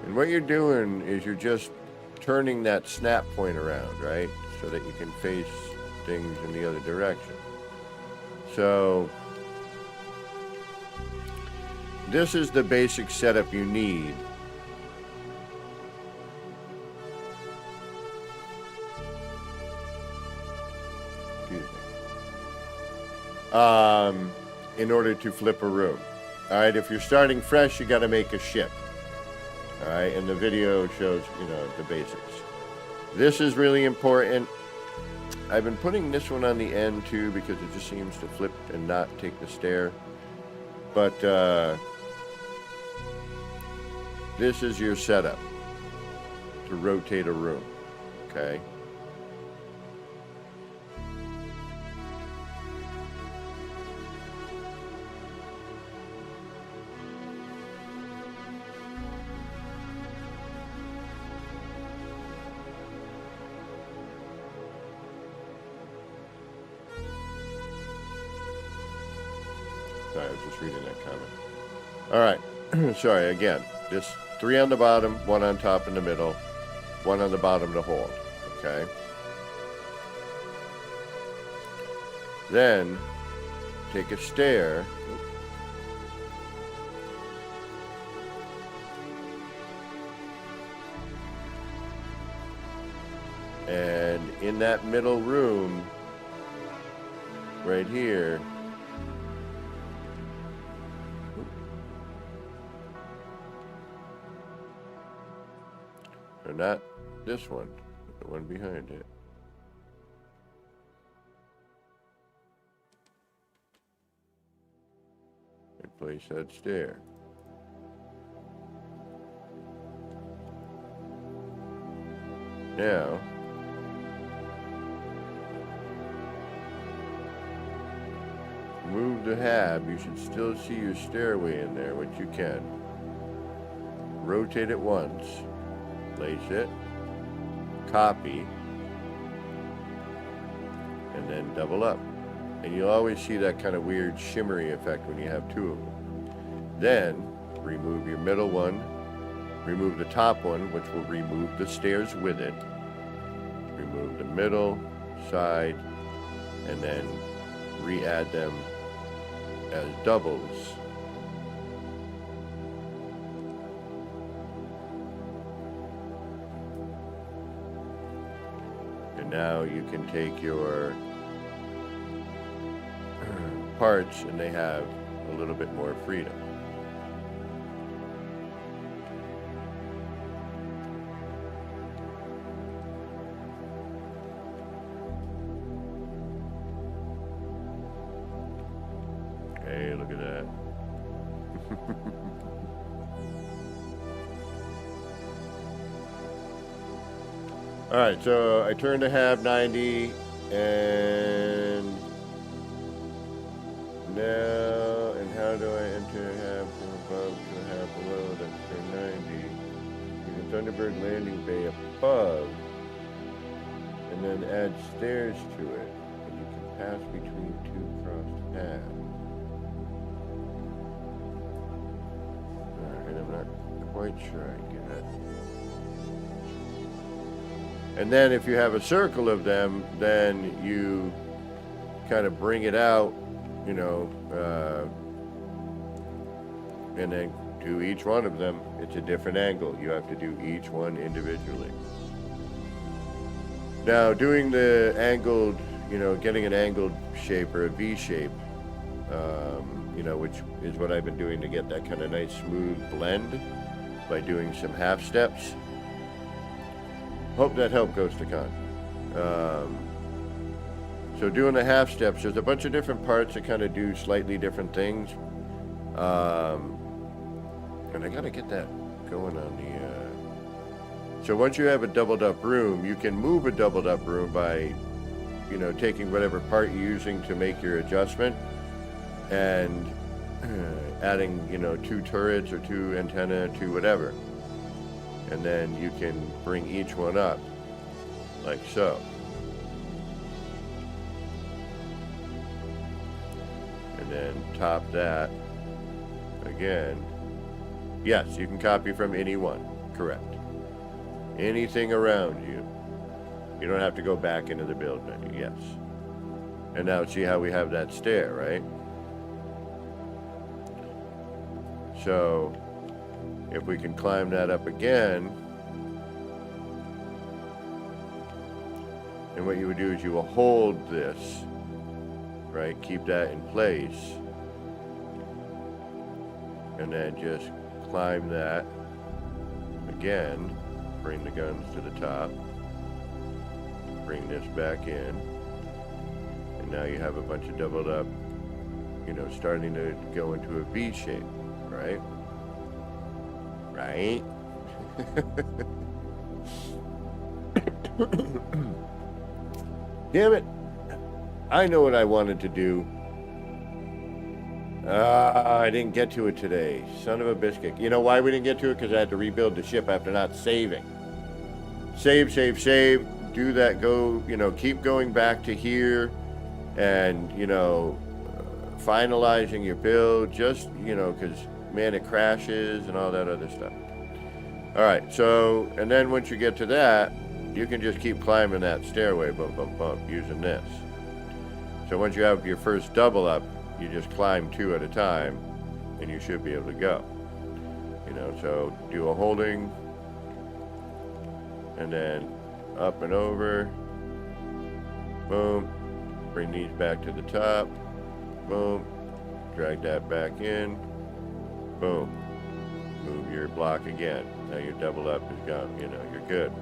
And what you're doing is you're just turning that snap point around, right? So that you can face things in the other direction. So this is the basic setup you need in order to flip a room. All right, if you're starting fresh, you got to make a ship. All right, and the video shows, the basics. This is really important. I've been putting this one on the end too because it just seems to flip and not take the stair. But this is your setup to rotate a room, okay? Sorry, I was just reading that comment. All right, sorry, again, just 3 on the bottom, 1 on top in the middle, 1 on the bottom to hold, okay? Then, take a stair, and in that middle room, right here, or not this one, but the one behind it. And place that stair. Now, move the hab. You should still see your stairway in there, which you can. Rotate it once. Place it, copy, and then double up. And you'll always see that kind of weird shimmery effect when you have two of them. Then remove your middle one, remove the top one, which will remove the stairs with it, remove the middle, side, and then re-add them as doubles. And now you can take your parts and they have a little bit more freedom. Hey, look at that. All right, so I turned to half 90, and now, and how do I enter half from above to half below? That's for 90. You can Thunderbird landing bay above, and then add stairs to it, and you can pass between two crossed paths. All right, I'm not quite sure I get it. And then if you have a circle of them, then you kind of bring it out, you know, and then do each one of them. It's a different angle. You have to do each one individually. Now, doing the angled, you know, getting an angled shape or a V shape, you know, which is what I've been doing to get that kind of nice smooth blend by doing some half steps. Hope that helped, Ghost of Con. So doing the half steps, there's a bunch of different parts that kind of do slightly different things. And I gotta get that going on the, so once you have a doubled up room, you can move a doubled up room by, you know, taking whatever part you're using to make your adjustment and adding, you know, 2 turrets or 2 antenna, 2 whatever. And then you can bring each one up like so. And then top that again. Yes, you can copy from any one, correct. Anything around you. You don't have to go back into the build menu, yes. And now see how we have that stair, right? So if we can climb that up again, and what you would do is you will hold this, right? Keep that in place, and then just climb that again, bring the guns to the top, bring this back in, and now you have a bunch of doubled up, you know, starting to go into a V shape, right? Right? Damn it. I know what I wanted to do. I didn't get to it today. Son of a biscuit. You know why we didn't get to it? Because I had to rebuild the ship after not saving. Save. Do that. Go, you know, keep going back to here and, you know, finalizing your build. Just, you know, because, man, it crashes and all that other stuff. All right, so, and then once you get to that, you can just keep climbing that stairway, bump, using this. So once you have your first double up, you just climb 2 at a time, and you should be able to go. You know, so do a holding, and then up and over, boom, bring these back to the top, boom, drag that back in, boom, move your block again. Now your double up is gone, you know, you're good.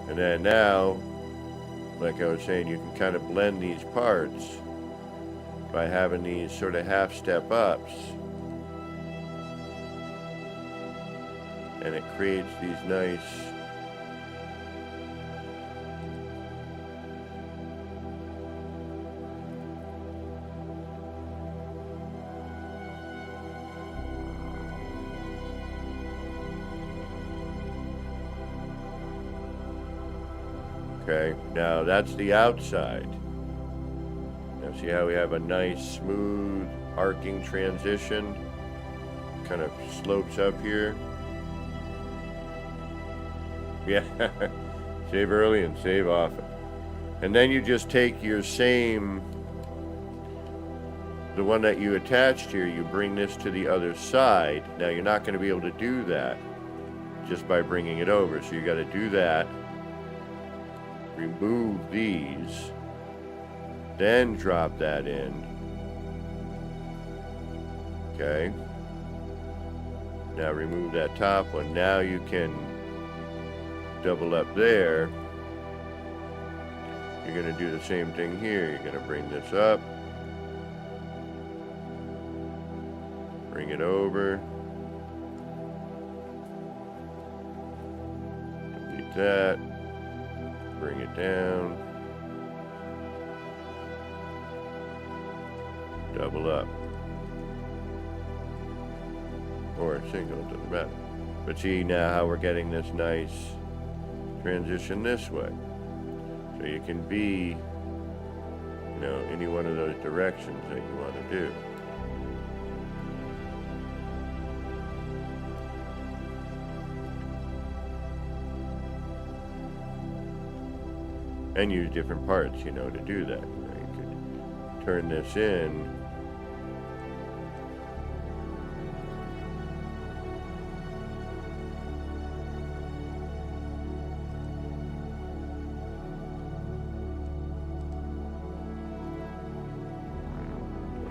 And then now, like I was saying, you can kind of blend these parts by having these sort of half step ups. And it creates these nice Okay, now that's the outside. Now see how we have a nice smooth arcing transition? Kind of slopes up here. Yeah, save early and save often. And then you just take your same, the one that you attached here, you bring this to the other side. Now you're not going to be able to do that just by bringing it over. So you got to do that, remove these, then drop that in. Okay. Now remove that top one. Now you can double up there. You're going to do the same thing here. You're going to bring this up, bring it over, delete that, bring it down, double up, or single, it doesn't matter. But see now how we're getting this nice transition this way. So you can be, any one of those directions that you want to do. And use different parts, to do that. You could turn this in.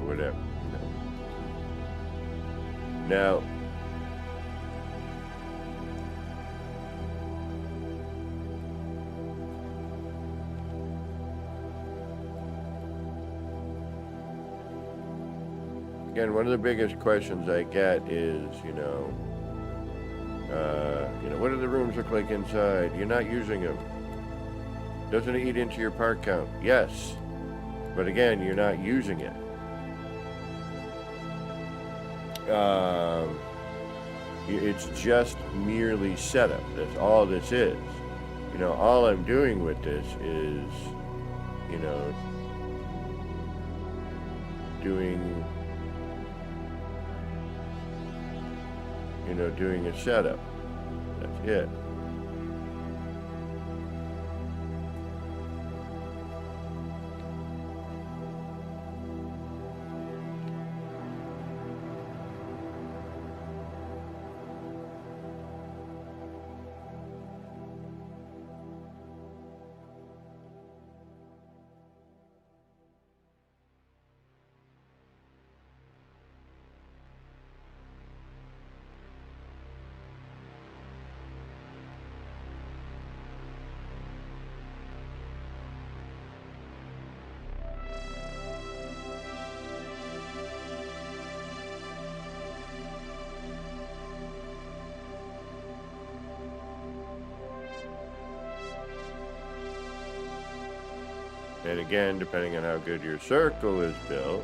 Whatever. Now, again, one of the biggest questions I get is, what do the rooms look like inside? You're not using them. Doesn't it eat into your part count? Yes. But again, you're not using it. It's just merely setup. That's all this is. All I'm doing with this is, doing a setup. That's it. And again, depending on how good your circle is built,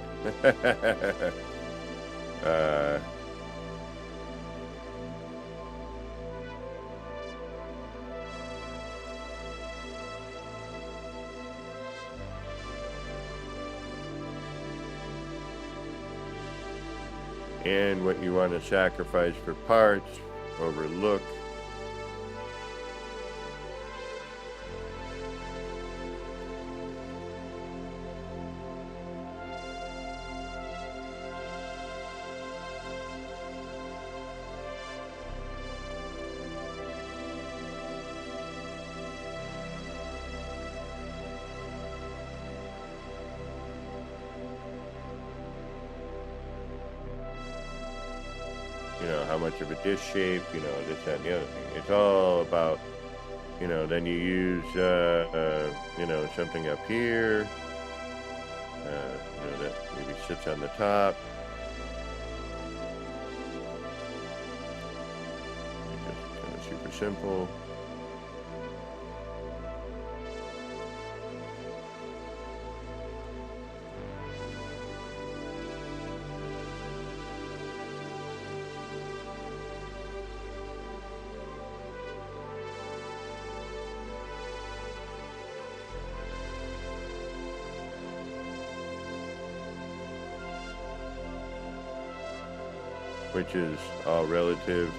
and what you want to sacrifice for parts, overlook. How much of a dish shape, this, that, and the other thing. It's all about, then you use, something up here, that maybe sits on the top. Just kind of super simple. which is all relative.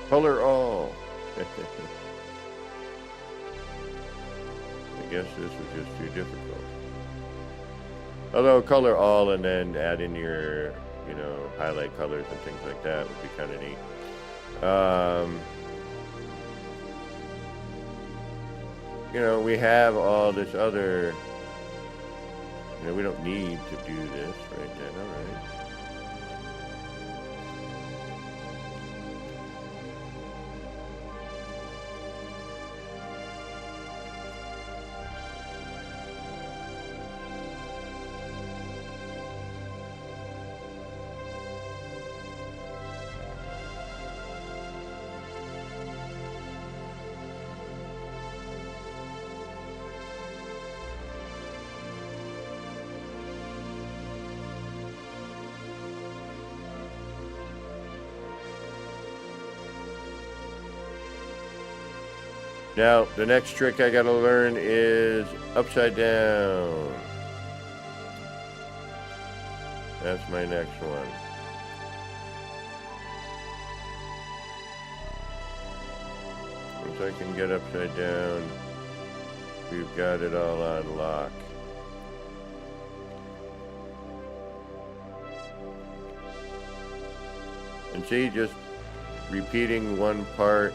Color all. I guess this was just too difficult. Although color all and then add in your, highlight colors and things like that would be kind of neat. We have all this other, we don't need to do this right then, all right. Now, the next trick I gotta learn is upside down. That's my next one. Once I can get upside down, we've got it all on lock. And see, just repeating one part.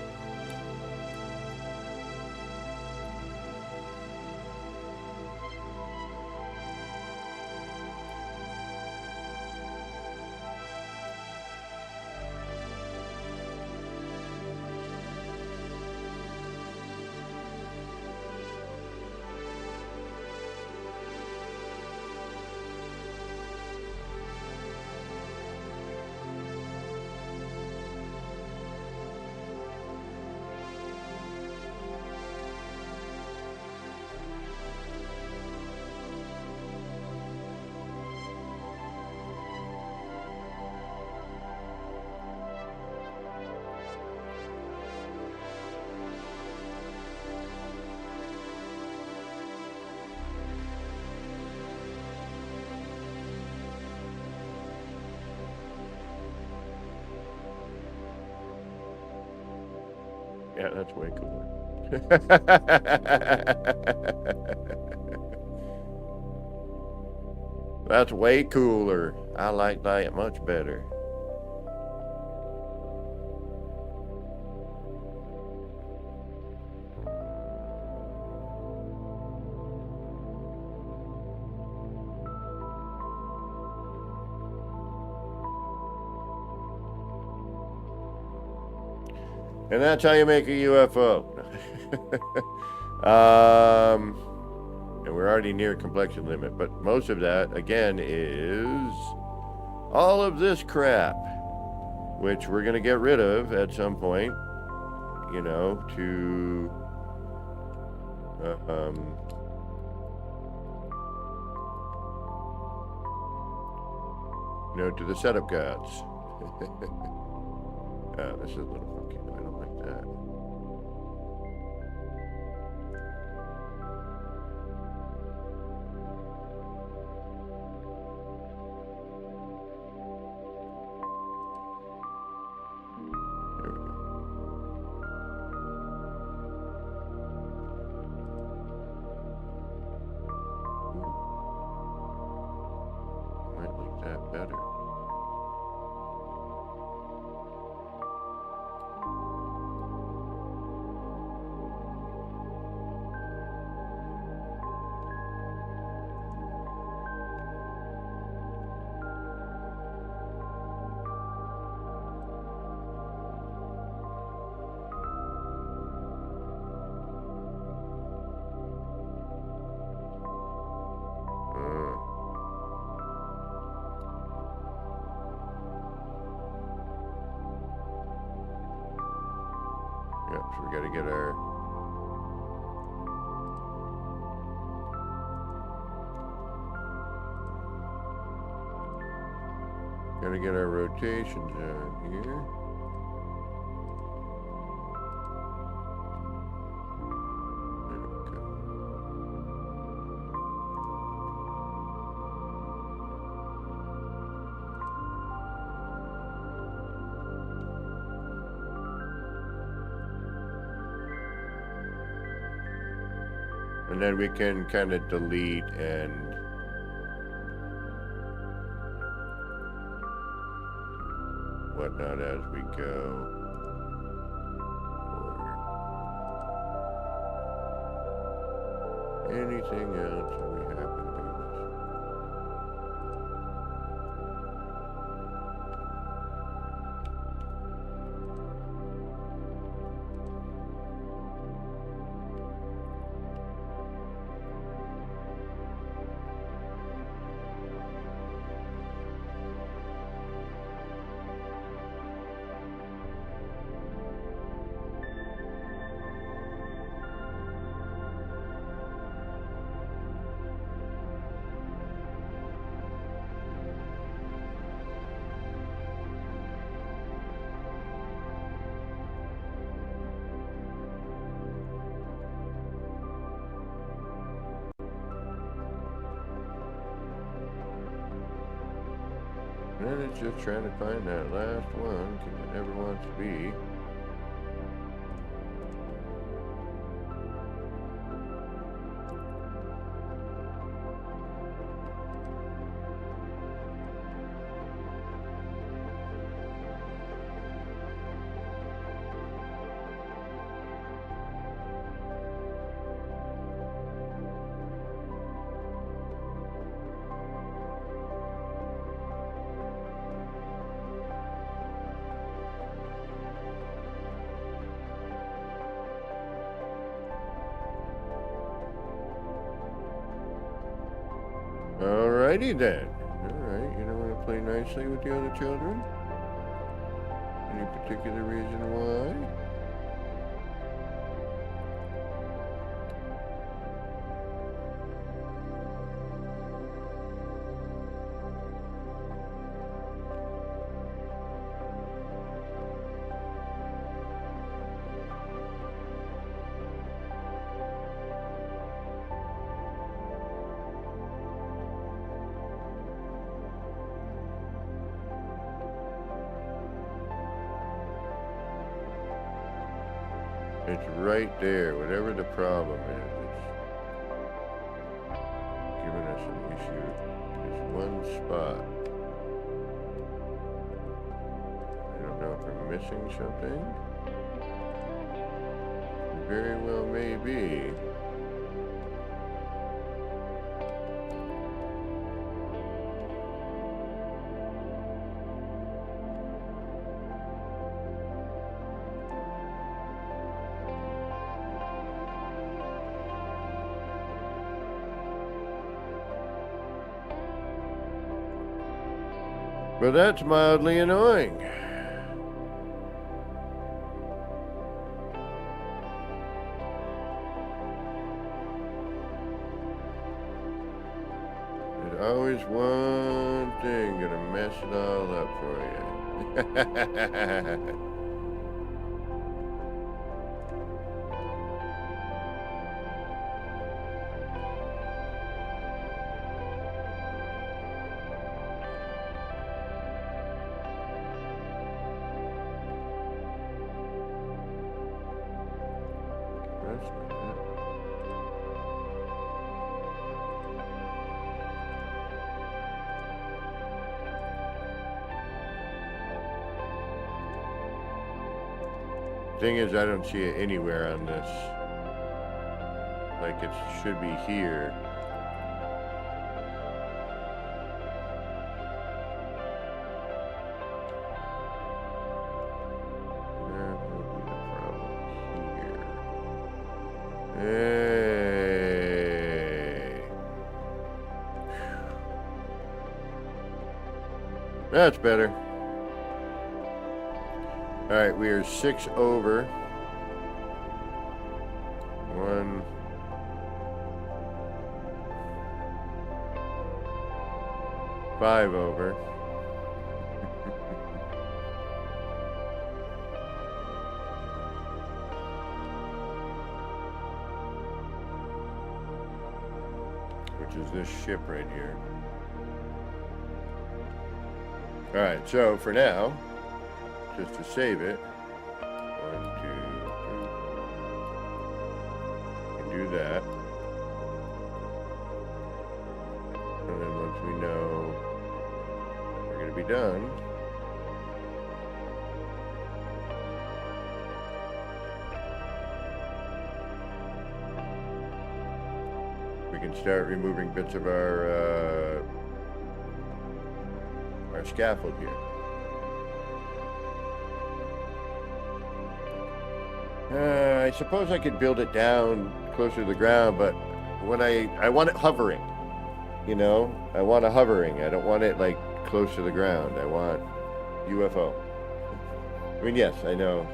Yeah, that's way cooler. That's way cooler. I like that much better. And that's how you make a UFO. And we're already near complexion limit, but most of that, again, is all of this crap, which we're going to get rid of at some point, to the setup gods. This is a little funky. I don't like that. There we go. better. Yep, so we got to get our rotations on here. And then we can kind of delete and whatnot as we go. Or anything else that we happen to be missing. And then it's just trying to find that last one, because it never wants to be. Alrighty then. Alright, you don't want to play nicely with the other children? Any particular reason why? It's right there, whatever the problem is. It's giving us an issue. It's one spot. I don't know if we're missing something. Very well may be. But that's mildly annoying. There's always one thing gonna mess it all up for you. Thing is, I don't see it anywhere on this. Like it should be here. That would be the problem here. Hey. That's better. All right, we are 6 over. 1. Five over. Which is this ship right here. All right, so for now, just to save it, 1, 2, 3. And do that. And then once we know we're going to be done, we can start removing bits of our scaffold here. I suppose I could build it down closer to the ground, but when I want it hovering, you know, I want it hovering. I don't want it like close to the ground. I want U.F.O. I mean, yes, I know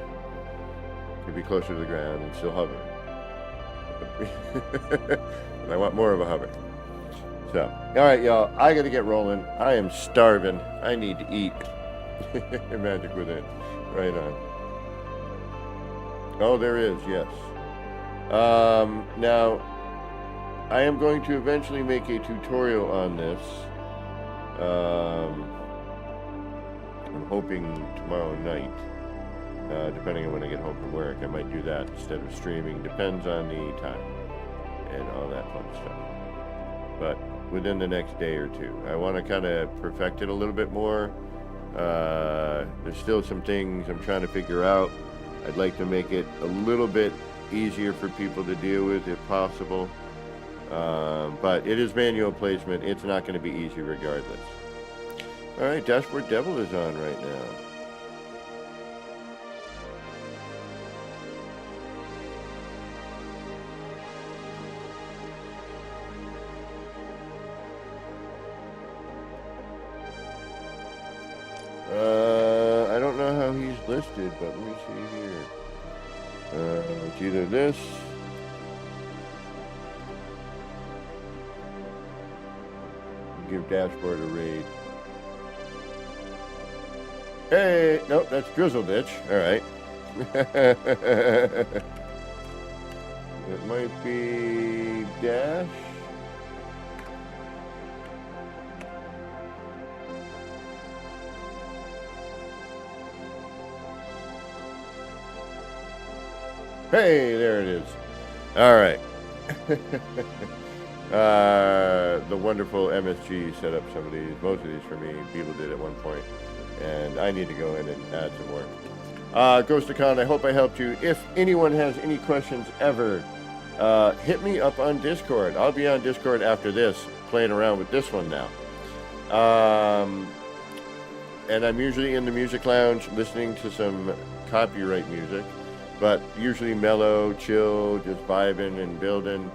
it could be closer to the ground and still hover. I want more of a hover. So, all right, y'all, I got to get rolling. I am starving. I need to eat. Magic Within. Right on. Oh, there is, yes. Now, I am going to eventually make a tutorial on this. I'm hoping tomorrow night, depending on when I get home from work. I might do that instead of streaming. Depends on the time and all that fun stuff. But within the next day or two, I want to kind of perfect it a little bit more. There's still some things I'm trying to figure out. I'd like to make it a little bit easier for people to deal with if possible. But it is manual placement. It's not going to be easy regardless. All right, Dashboard Devil is on right now. I don't know how he's listed, but let me see here. It's either this. Give Dashboard a raid. Hey, nope, that's Drizzle Ditch. All right. It might be Dash. Hey, there it is. All right. The wonderful MSG set up some of these, most of these for me. People did at one point, and I need to go in and add some more. Ghosticon, I hope I helped you. If anyone has any questions ever, hit me up on Discord. I'll be on Discord after this, playing around with this one now. And I'm usually in the music lounge listening to some copyright music, but usually mellow, chill, just vibing and building.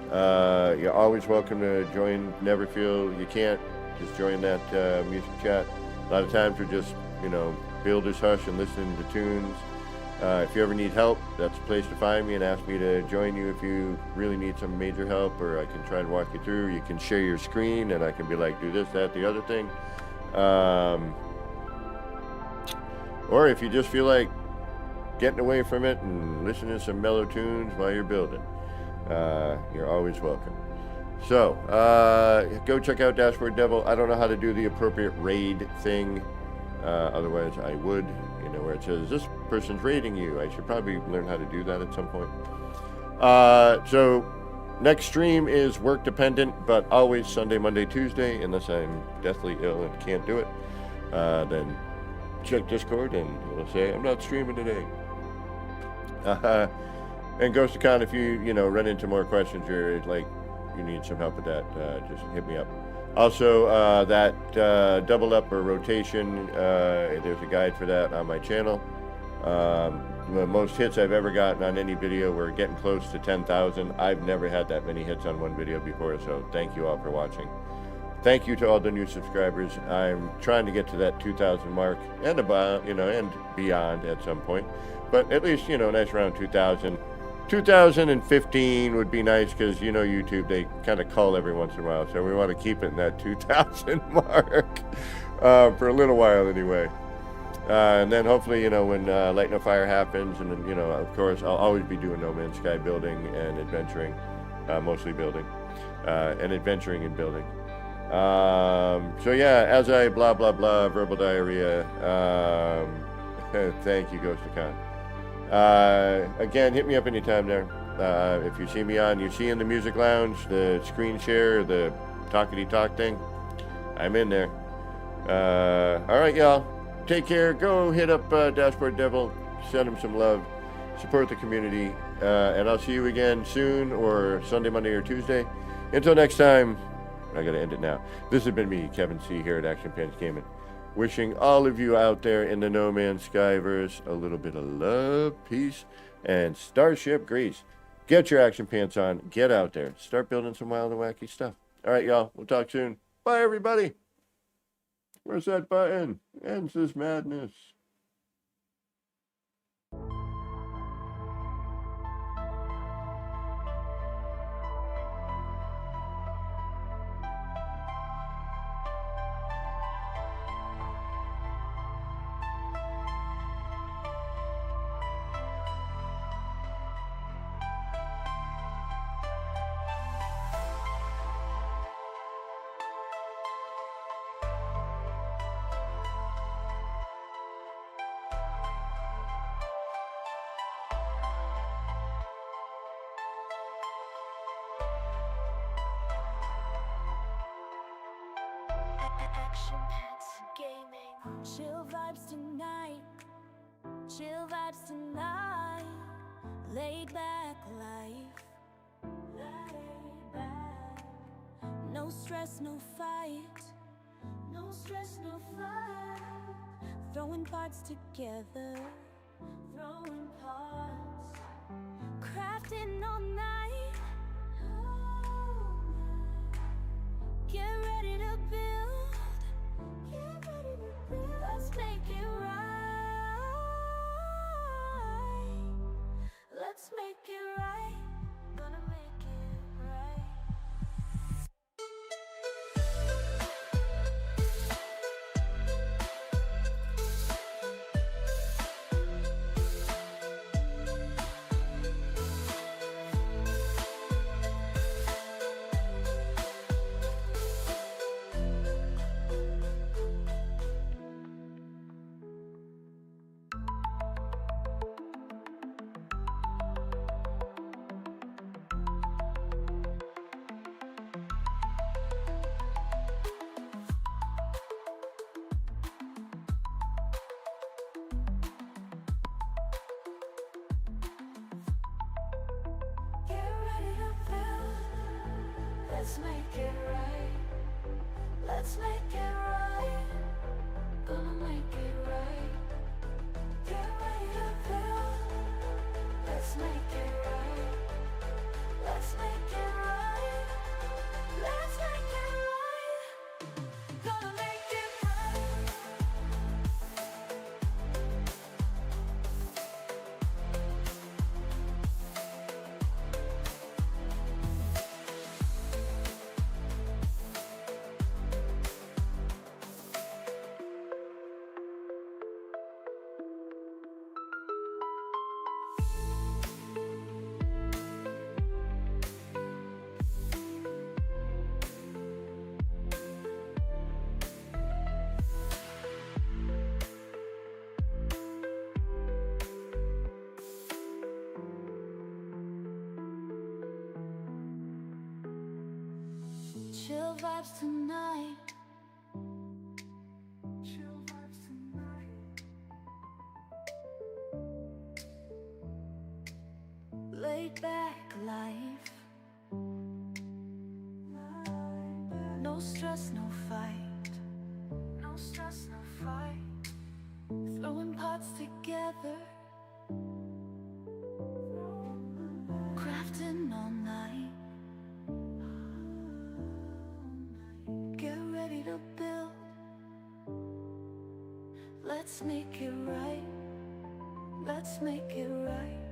You're always welcome to join. Never feel you can't. Just join that music chat. A lot of times we're just, you know, builders hush and listening to tunes. If you ever need help, that's a place to find me and ask me to join you if you really need some major help, or I can try and walk you through. You can share your screen and I can be like, do this, that, the other thing. Or if you just feel like getting away from it and listening to some mellow tunes while you're building, you're always welcome. So, go check out Dashboard Devil. I don't know how to do the appropriate raid thing. Otherwise, I would. You know, where it says, this person's raiding you. I should probably learn how to do that at some point. So, next stream is work dependent, but always Sunday, Monday, Tuesday, unless I'm deathly ill and can't do it. Then check Discord and it'll say, I'm not streaming today. And Ghost of Con, if you run into more questions or like you need some help with that, just hit me up. Also, that double up or rotation, there's a guide for that on my channel. The most hits I've ever gotten on any video, we're getting close to 10,000. I've never had that many hits on one video before, so thank you all for watching. Thank you to all the new subscribers. I'm trying to get to that 2,000 mark and about, and beyond at some point. But at least, nice around 2,000. 2015 would be nice because, YouTube, they kind of cull every once in a while. So we want to keep it in that 2,000 mark for a little while anyway. And then hopefully, when Light No Fire happens, and then, of course, I'll always be doing No Man's Sky building and adventuring, mostly building, and adventuring and building. So yeah, as I blah, blah, blah, verbal diarrhea, thank you, Ghost of Con. Again, hit me up anytime there. If you see me you see in the music lounge, the screen share, the talkity talk thing, I'm in there. All right, y'all. Take care. Go hit up Dashboard Devil. Send him some love. Support the community. And I'll see you again soon, or Sunday, Monday, or Tuesday. Until next time, I got to end it now. This has been me, Kevin C., here at Action Pants Gaming. Wishing all of you out there in the No Man's Skyverse a little bit of love, peace, and Starship Grease. Get your action pants on. Get out there. Start building some wild and wacky stuff. All right, y'all. We'll talk soon. Bye, everybody. Where's that button? Ends this madness. Action Pants Gaming. Chill vibes tonight. Chill vibes tonight. Laid back life. Laid back. No stress, no fight. No stress, no fight. Throwing parts together. Throwing parts. Crafting all night. Get ready to build. Get ready to build. Let's make it right. Let's make it right. Gonna make it right. Let's make it right. Let's make it right. Gonna make it right. Get ready to build. Let's make it right. Let's make it right. Let's make it right. Gonna make it right. Chill vibes tonight. Chill vibes tonight. back life. No stress, no fight. No stress, no fight. Throwing pots together, crafting all night. Get ready to build. Let's make it right. Let's make it right.